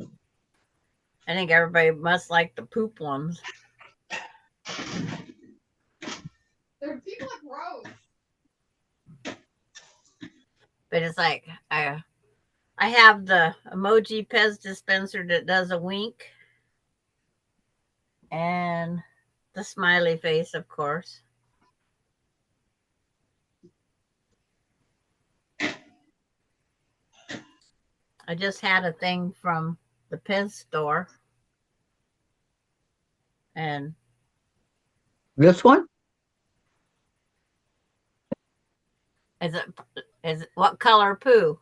I think everybody must like the poop ones. They're people like gross. But it's like I have the emoji Pez dispenser that does a wink. And the smiley face, of course. I just had a thing from the Pez store. And This one? is it what color poo?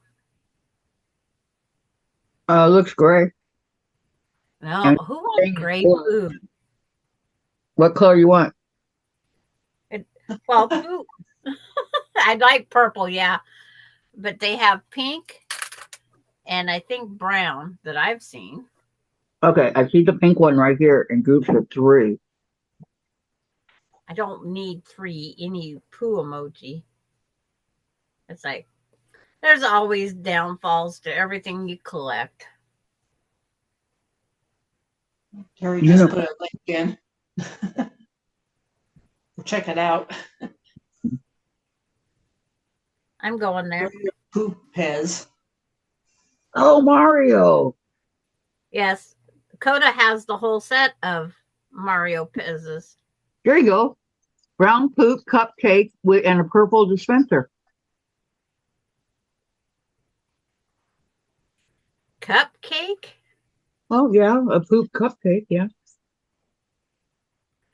Looks gray. No, And who wants thing is gray full. poo? What color you want? Well, poo. I'd like purple, yeah. But they have pink and I think brown that I've seen. Okay, I see the pink one right here in groups of 3. I don't need 3 any poo emoji. It's like there's always downfalls to everything you collect. Terry You just know- put a link in. Check it out. I'm going there. Poop Pez. Oh, Mario. Yes. Coda has the whole set of Mario Pez's. There you go. Brown poop cupcake and a purple dispenser. Cupcake? Oh, yeah, a poop cupcake, yeah.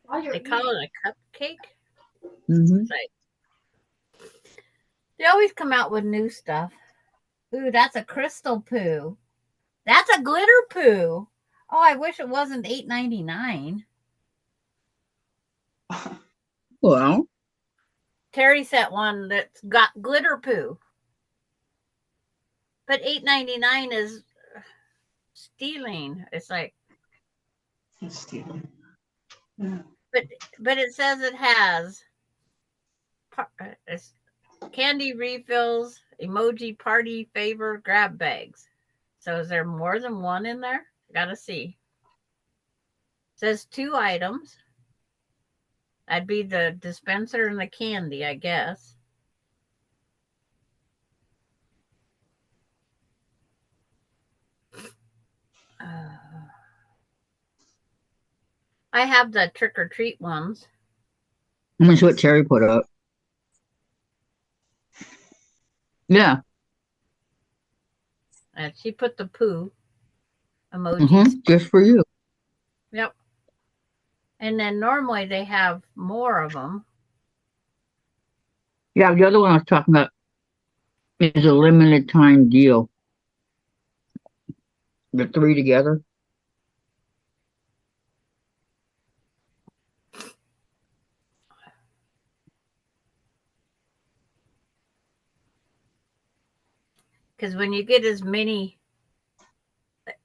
While you're They call eating, it a cupcake? Mm-hmm. It's like, they always come out with new stuff. Ooh, that's a crystal poo. That's a glitter poo. Oh, I wish it wasn't $8.99. Well, Terry sent one that's got glitter poo. But $8.99 is stealing. It's like, Stealing. Yeah. but it says it has it's candy refills, emoji party favor grab bags. So is there more than one in there? Gotta see. It says 2 items. That'd be the dispenser and the candy, I guess. I have the trick or treat ones. how much what Terry put up? Yeah. And she put the poo emojis. Mm-hmm. Just for you. Yep. And then normally they have more of them. Yeah, the other one I was talking about is a limited time deal. The three together. Because when you get as many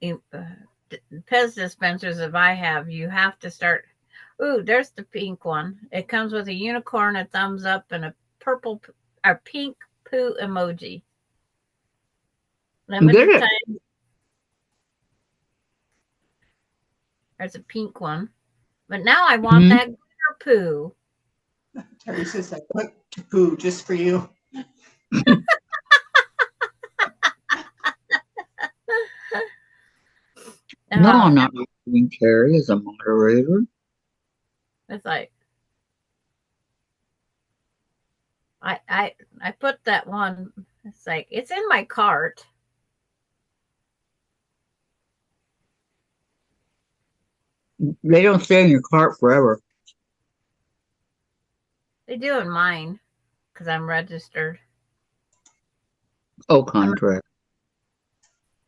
Pez dispensers as I have, you have to start. Ooh, there's the pink one. It comes with a unicorn, a thumbs up, and a purple or pink poo emoji. Get Limited it. time. There's a pink one. But now I want that glitter poo. Terry says I put to poo just for you. No, I'm not doing Terry as a moderator. It's like I put that one. It's like it's in my cart. They don't stay in your cart forever. They do in mine because I'm registered. Oh, contract.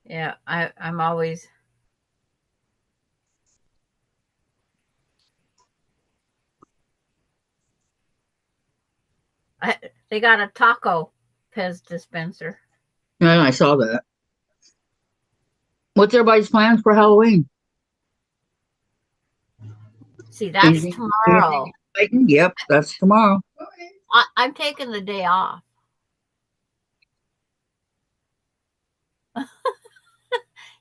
Yeah, I'm always. They got a taco Pez dispenser. Yeah, I saw that. What's everybody's plans for Halloween? See, that's Anything- tomorrow. anything exciting? Yep, that's tomorrow. I'm taking the day off.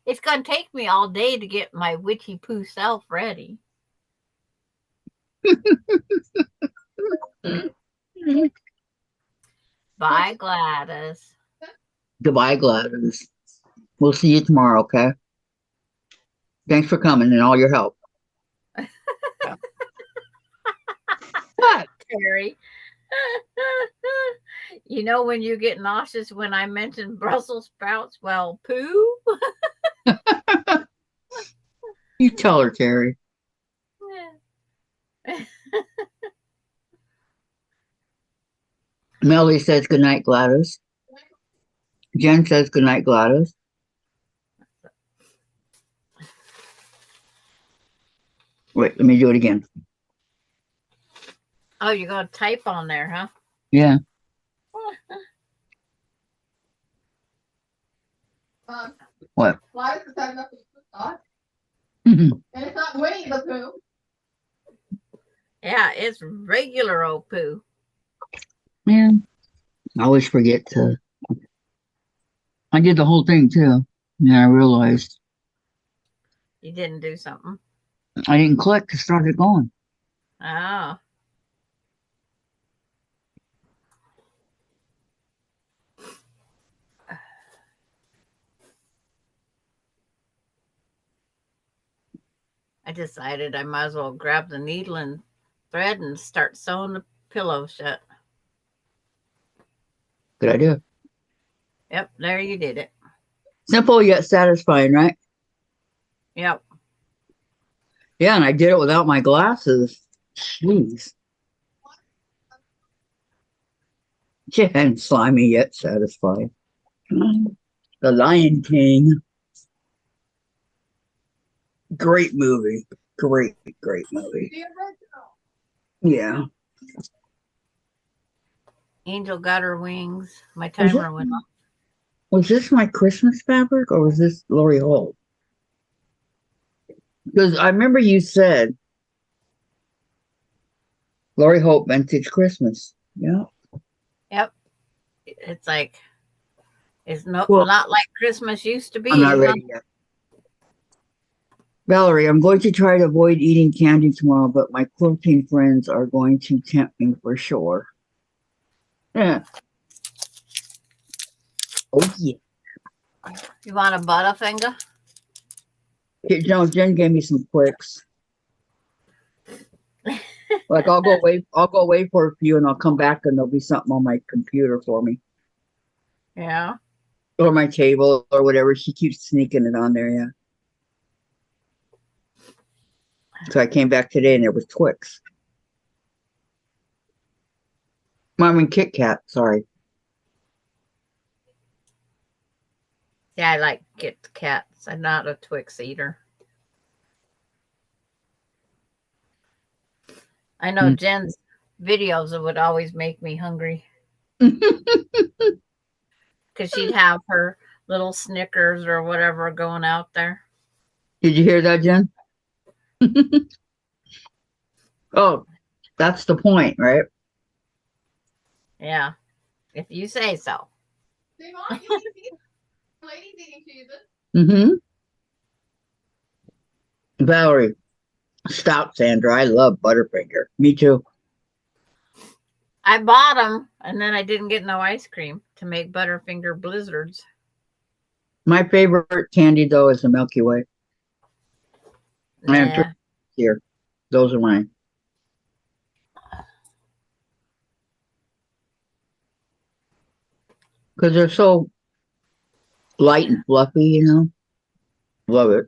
It's going to take me all day to get my witchy poo self ready. Bye, Gladys. Goodbye, Gladys. We'll see you tomorrow, okay? Thanks for coming and all your help. What? Terry. You know when you get nauseous when I mention Brussels sprouts? Well, poo? You tell her, Terry. Melody says goodnight, Gladys. Jen says goodnight, Gladys. Wait, let me do it again. Oh, you're going to type on there, huh? Yeah. What? Gladys is having nothing to thought. Mhm. And it's not Winnie the Pooh. Yeah, it's regular old poo. Man, I always forget to. I did the whole thing too. Yeah, I realized You didn't do something. I didn't click to start it going. Oh. I decided I might as well grab the needle and thread and start sewing the pillow shut. Good idea. Yep, there you did it. Simple yet satisfying, right? Yep. Yeah, and I did it without my glasses. Jeez. Yeah, and slimy yet satisfying. The Lion King. Great movie. Great movie. The original. Yeah. Angel got her wings. My timer went off. Was this my Christmas fabric or was this Lori Holt? Because I remember you said Lori Holt Vintage Christmas. Yeah. Yep. It's like it's Well, not like Christmas used to be. I'm not huh? ready yet. Valerie, I'm going to try to avoid eating candy tomorrow, but my quilting friends are going to tempt me for sure. Yeah. Oh, yeah. You want a Butterfinger? No, Jen gave me some quicks. Like I'll go wait for a few and I'll come back and there'll be something on my computer for me. Yeah. Or my table or whatever. She keeps sneaking it on there, yeah. So I came back today and there was Twix. Mom and Kit Kat, sorry. Yeah, I like Kit Kats. I'm not a Twix eater. I know Jen's videos would always make me hungry because she'd have her little Snickers or whatever going out there. Did you hear that, Jen? Oh, that's the point, right? Yeah, if you say so. See, Mom, you can see ladies eating cheeses. Mm-hmm. Valerie, stop, Sandra. I love Butterfinger. Me too. I bought them and then I didn't get no ice cream to make Butterfinger blizzards. My favorite candy, though, is the Milky Way. I have Nah. here. Those are mine. Because they're so light and fluffy, you know? Love it.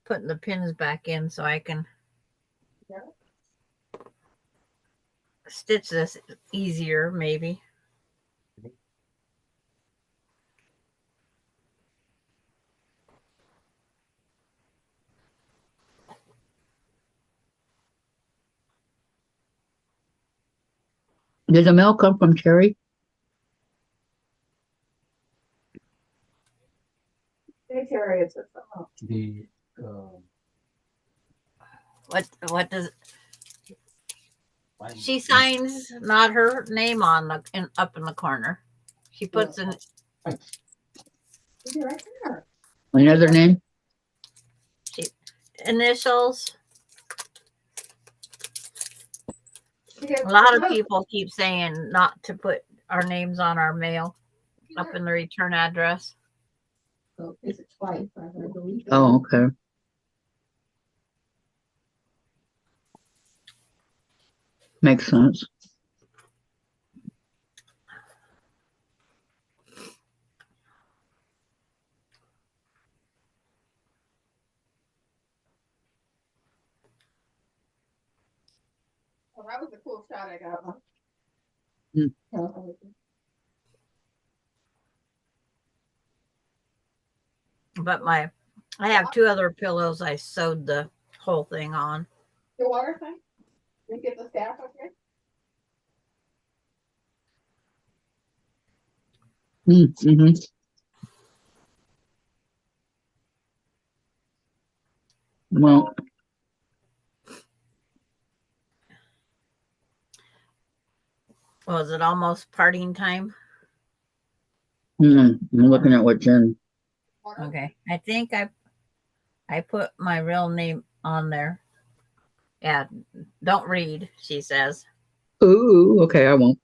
Putting the pins back in so I can stitch this easier, maybe. Did the mail come from Terry? Hey, Terry, it's a The What does why- she signs? Not her name on the up in the corner. She puts in right there. Another name? initials. Because A lot of look, people keep saying not to put our names on our mail up in the return address. So is it twice? I believe. Oh, okay. Makes sense. Well, that was a cool shot I got. Huh? Hmm. But I have two other pillows I sewed the whole thing on. The water thing? You get the staff up here? Mm-hmm. Well, Was it almost parting time? I'm looking at what Jen. Water? Okay. I think I put my real name on there. Yeah, don't read, she says. Ooh, okay, I won't.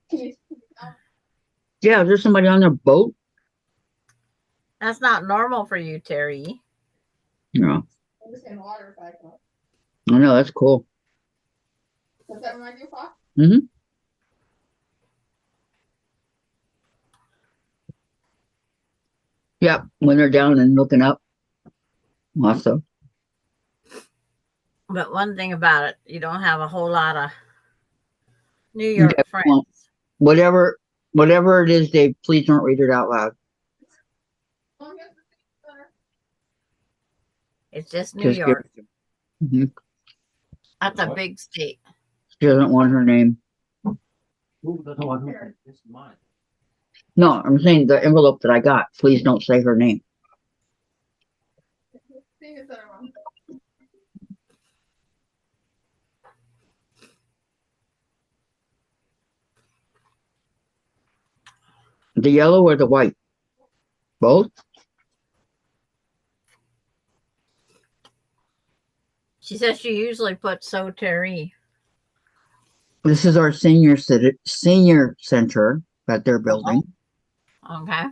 Yeah, is there somebody on their boat? That's not normal for you, Terry. No. I'm just in water if I can. I know, that's cool. Does that remind you of Fox? Mm-hmm. Yep, when they're down and looking up. Awesome. But one thing about it, you don't have a whole lot of New York Okay, friends. well, whatever it is, Dave, please don't read it out loud. Oh, yes, the center. It's just New Just give York. it to Mhm. That's a big state. She doesn't want her name. Who doesn't want her? This is mine. No, I'm saying the envelope that I got. Please don't say her name. See the center one. The yellow or the white? Both? She says she usually puts so Terry. This is our senior center that they're building. Okay.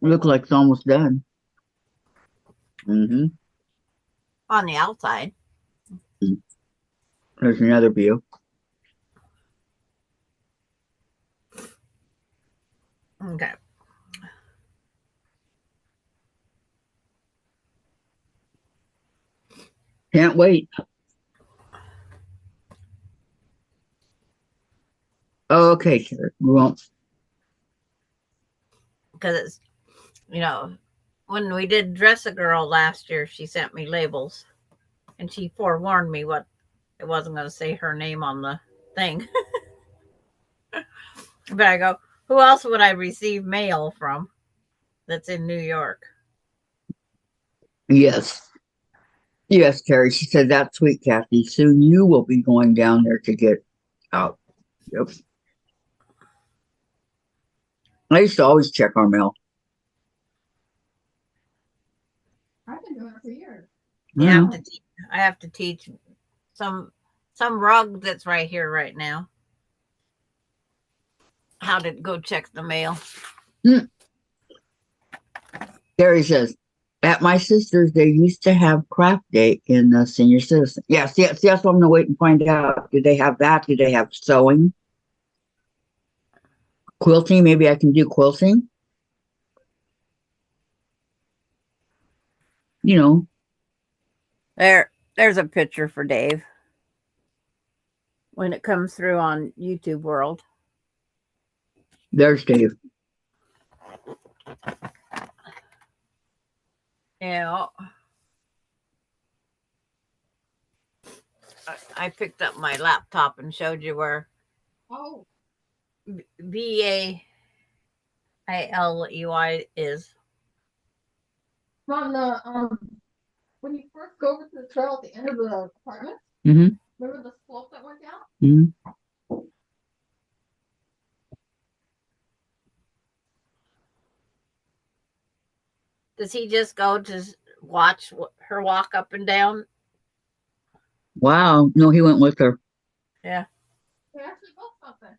Look like it's almost done. Mm-hmm. On the outside. There's another view. Okay. Can't wait. Okay, sure. We won't. because it's, when we did Dress a Girl last year, she sent me labels and she forewarned me what it wasn't going to say her name on the thing. But I go, who else would I receive mail from that's in New York? Yes. Yes, Terry. She said, that's sweet, Kathy. Soon you will be going down there to get out. Yep. I used to always check our mail. I've been doing it for years. I have to teach some rug that's right here right now how to go check the mail. Terry says, at my sister's, they used to have craft day in the senior citizen. Yes, yes, that's what I'm going to wait and find out. Do they have that? Do they have sewing? Quilting? Maybe I can do quilting. There's a picture for Dave when it comes through on YouTube World. There's Dave. Yeah. I picked up my laptop and showed you where Bailey is. From the when you first go over to the trail at the end of the apartment, Mm-hmm. remember the slope that went down? Mm-hmm. Does he just go to watch her walk up and down? Wow. No, he went with her. Yeah. They actually built something.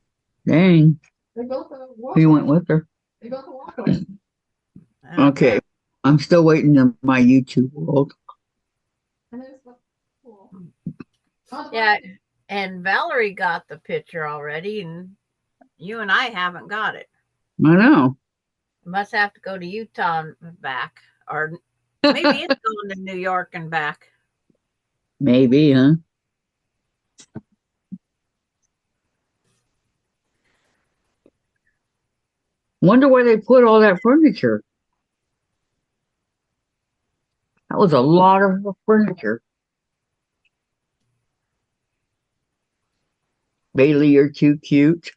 Dang. They built a walkway. He went with her. They built a walkway. Okay. I'm still waiting on my YouTube World. And it's cool. Yeah. And Valerie got the picture already, and you and I haven't got it. I know. Must have to go to Utah and back, or maybe it's going to New York and back. Maybe, huh? Wonder where they put all that furniture. That was a lot of furniture. Bailey, you're too cute.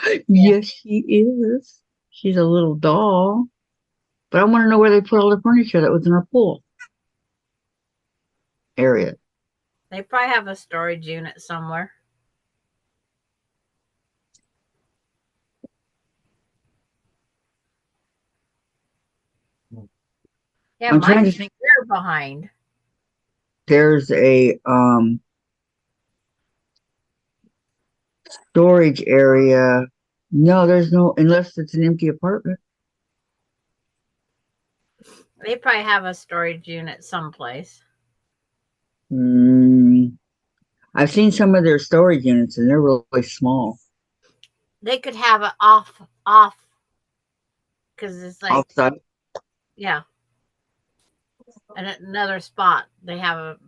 Yeah. Yes, she is. She's a little doll. But I want to know where they put all the furniture that was in our pool area. They probably have a storage unit somewhere. Yeah, I'm trying to think. They're behind. There's a storage area. No, there's no, unless it's an empty apartment. They probably have a storage unit someplace. I've seen some of their storage units and they're really small. They could have it off, because it's like outside. Yeah. And at another spot, they have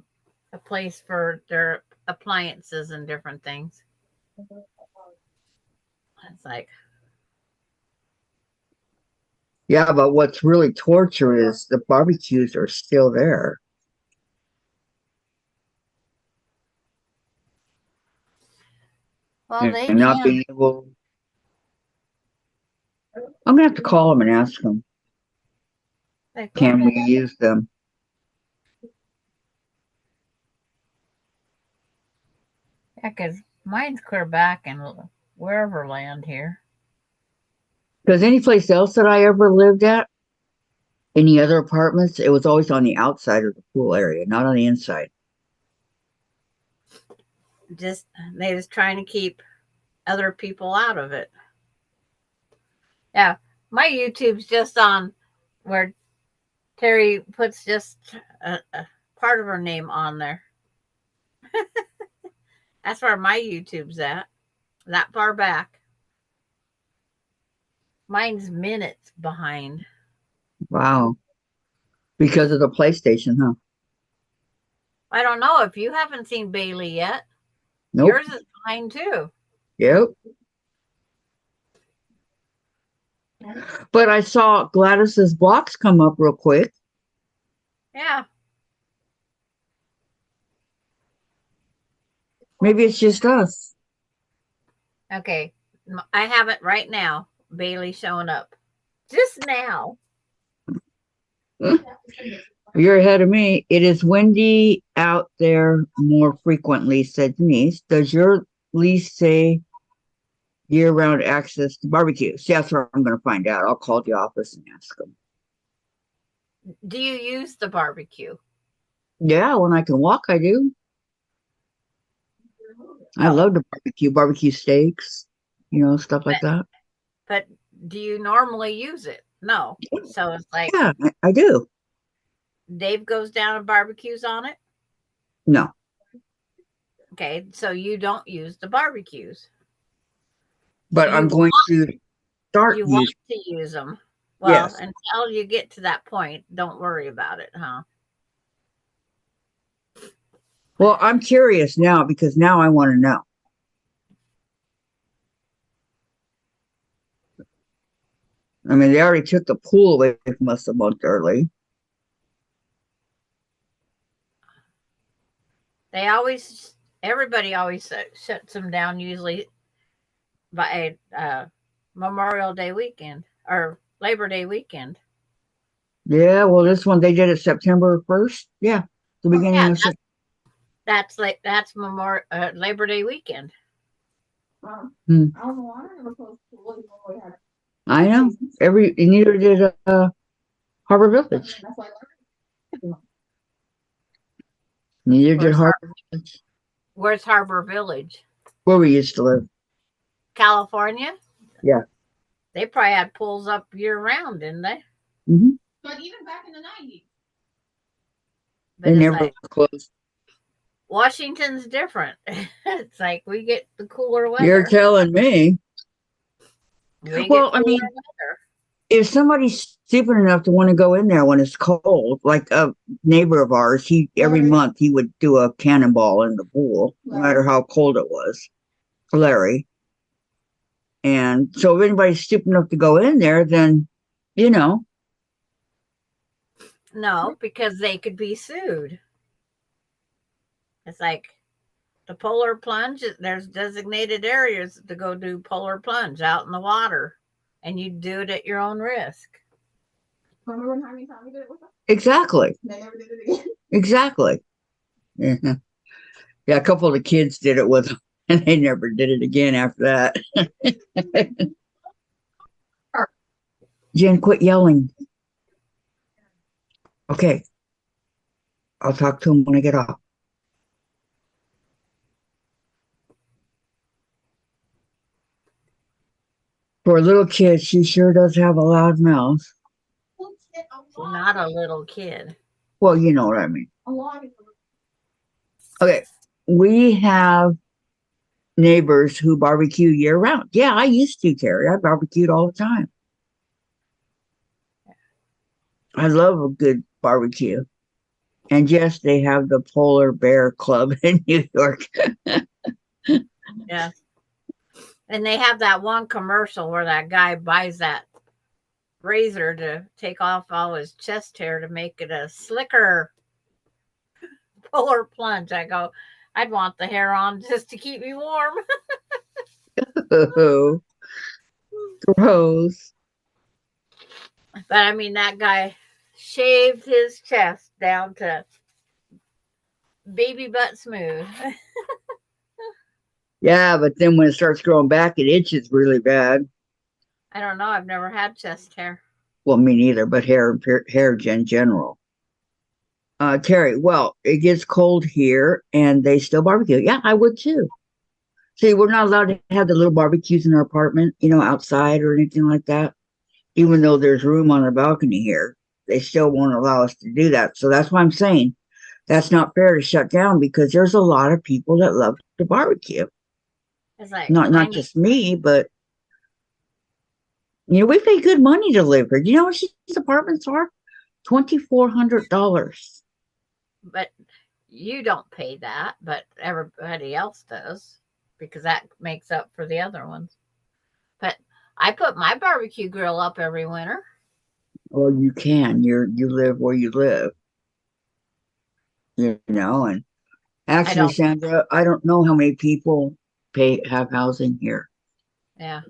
a place for their appliances and different things. It's like, yeah, but what's really torture is the barbecues are still there. well, they and not being able. I'm gonna have to call them and ask them. Can we use them? Yeah, because mine's clear back in wherever land here. Because any place else that I ever lived at, any other apartments, it was always on the outside of the pool area, not on the inside. They just trying to keep other people out of it. Yeah, my YouTube's just on where Terry puts just a part of her name on there. That's where my YouTube's at, that far back. Mine's minutes behind. Wow. Because of the PlayStation, huh? I don't know if you haven't seen Bailey yet. Nope. Yours is behind too. Yep. But I saw Gladys's blocks come up real quick. Yeah. Maybe it's just us. Okay. I have it right now. Bailey showing up just now. You're ahead of me. It is windy out there more frequently, said Denise. Does your lease say year-round access to barbecues? Yeah, that's what I'm going to find out. I'll call the office and ask them. Do you use the barbecue? Yeah, when I can walk, I do. I love to barbecue steaks, stuff like that. But do you normally use it? No. So it's like, Yeah, I do. Dave goes down and barbecues on it. No. Okay, so you don't use the barbecues. But I'm going to start You using. want to use them. Well, Yes. until you get to that point, don't worry about it, huh? Well, I'm curious now because now I want to know. I mean, they already took the pool away from us a month early. Everybody always shuts them down usually by Memorial Day weekend or Labor Day weekend. Yeah, well, this one they did it September 1st. Yeah, the beginning of September. That's Labor Day weekend. I know. Neither did Harbor Village. Neither did Harbor Village. Where's Harbor Village? Where we used to live. California? Yeah. They probably had pools up year round, didn't they? Mm-hmm. But even back in the 90s. They never closed. Washington's different. It's like we get the cooler weather. You're telling me. Well, I mean, if somebody's stupid enough to want to go in there when it's cold, like a neighbor of ours, every month he would do a cannonball in the pool, no matter how cold it was. Larry. And so if anybody's stupid enough to go in there, then, No, because they could be sued. It's like the polar plunge, there's designated areas to go do polar plunge out in the water, and you do it at your own risk. Remember how many times we did it with them? Exactly. They never did it again. Exactly. Yeah. Yeah, a couple of the kids did it with them, and they never did it again after that. Jen, quit yelling. Okay. I'll talk to him when I get off. For a little kid, she sure does have a loud mouth. Not a little kid. Well, you know what I mean. A lot of Okay. We have neighbors who barbecue year round. Yeah, I used to, Terry. I barbecued all the time. I love a good barbecue. And yes, they have the Polar Bear Club in New York. Yeah. And they have that one commercial where that guy buys that razor to take off all his chest hair to make it a slicker polar plunge. I go, I'd want the hair on just to keep me warm. Oh, gross. But I mean, that guy shaved his chest down to baby butt smooth. Yeah, but then when it starts growing back, it itches really bad. I don't know. I've never had chest hair. Well, me neither, but hair in general. Terry, well, it gets cold here and they still barbecue. Yeah, I would too. See, we're not allowed to have the little barbecues in our apartment, outside or anything like that. Even though there's room on the balcony here, they still won't allow us to do that. So that's why I'm saying that's not fair to shut down because there's a lot of people that love to barbecue. It's like not just me, but we pay good money to live here. Do you know what these apartments are? $2,400. But you don't pay that, but everybody else does because that makes up for the other ones. But I put my barbecue grill up every winter. Well, you can. You live where you live, you know. And I actually, don't. Sandra, I don't know how many people have housing here. Yeah.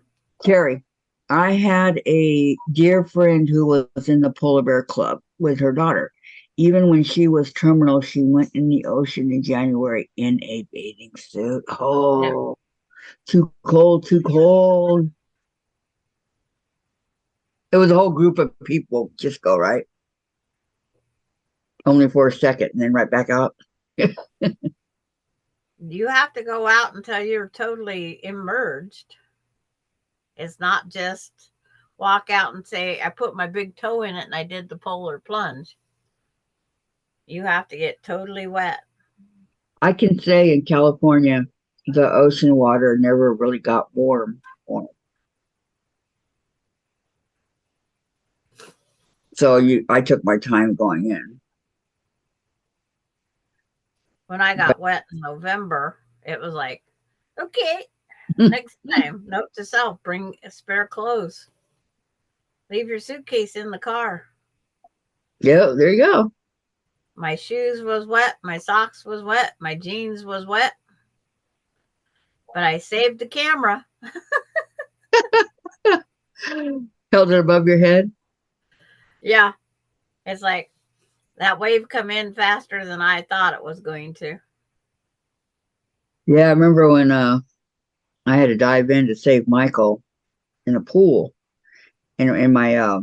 Terry, I had a dear friend who was in the Polar Bear Club with her daughter. Even when she was terminal, she went in the ocean in January in a bathing suit. Oh, too cold, too cold. It was a whole group of people just go, right? Only for a second and then right back out. You have to go out until you're totally immersed. It's not just walk out and say, I put my big toe in it and I did the polar plunge. You have to get totally wet. I can say in California, the ocean water never really got warm. So I took my time going in. When I got wet in November, it was like, okay, next time, note to self, bring spare clothes. Leave your suitcase in the car. Yeah, there you go. My shoes was wet. My socks was wet. My jeans was wet. But I saved the camera. Held it above your head. Yeah. It's like that wave come in faster than I thought it was going to. Yeah, I remember when I had to dive in to save Michael in a pool in my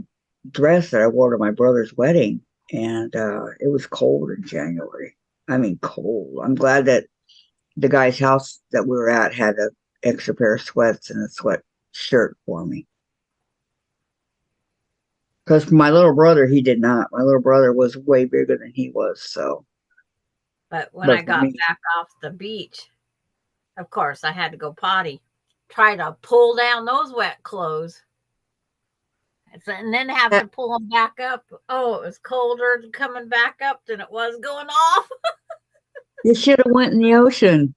dress that I wore to my brother's wedding. And it was cold in January. I mean, cold. I'm glad that the guy's house that we were at had an extra pair of sweats and a sweat shirt for me. Because for my little brother, he did not. My little brother was way bigger than he was. So, But when but I for got me, back off the beach, of course, I had to go potty. Try to pull down those wet clothes. And then have to pull them back up. Oh, it was colder coming back up than it was going off. you should have went in the ocean.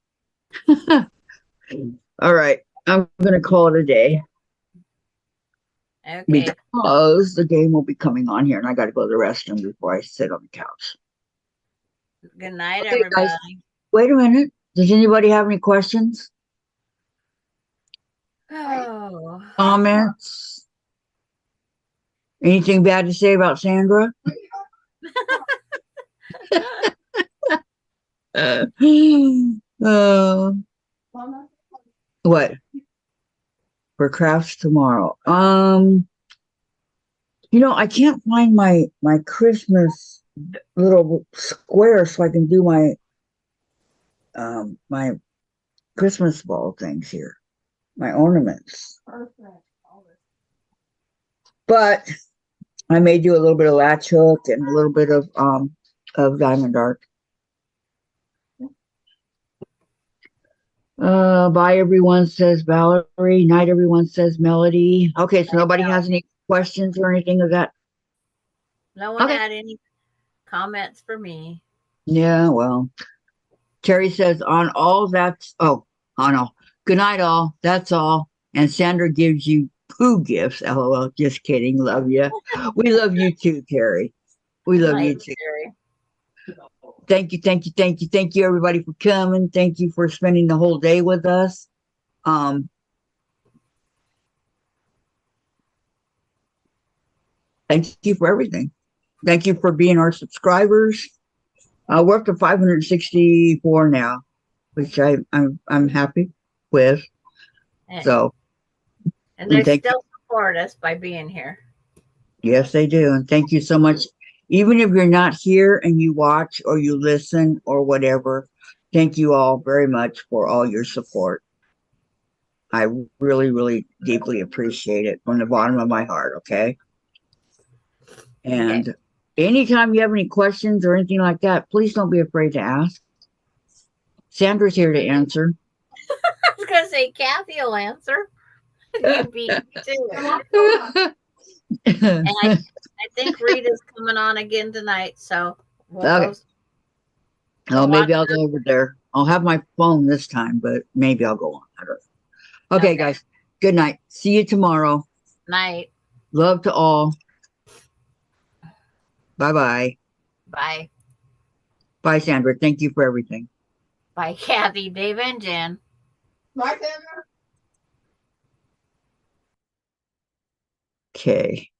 All right, I'm gonna call it a day. Okay. Because the game will be coming on here and I got to go to the restroom before I sit on the couch. Good night, Okay, everybody. guys, wait a minute. Does anybody have any questions? Oh. Comments? Anything bad to say about Sandra? Uh, what? For crafts tomorrow. I can't find my Christmas little square so I can do my Christmas ball things here, my ornaments. Perfect. But I may do a little bit of latch hook and a little bit of diamond art. Bye everyone, says Valerie. Night everyone, says Melody. Okay, so nobody has any questions or anything of that. No one Okay. had any comments for me. Yeah, well. Terry says on all good night all, that's all. And Sandra gives you poo gifts. LOL. Just kidding. Love you. We love you too, Terry. We love you too. Terry. Thank you, everybody, for coming. Thank you for spending the whole day with us. Thank you for everything. Thank you for being our subscribers. We're up to 564 now, which I'm happy with. So, and they still support us by being here. Yes, they do. And thank you so much. Even if you're not here and you watch or you listen or whatever, thank you all very much for all your support. I really, really deeply appreciate it from the bottom of my heart. Okay. And anytime you have any questions or anything like that, please don't be afraid to ask. Sandra's here to answer. I was going to say, Kathy will answer. You beat me too. And I think Rita's coming on again tonight, so we'll go. Maybe I'll go over there. I'll have my phone this time, but maybe I'll go on. I don't know. Okay, guys. Good night. See you tomorrow. Night. Love to all. Bye-bye. Bye. Bye, Sandra. Thank you for everything. Bye, Kathy, Dave, and Jen. Right, Sandra? Okay.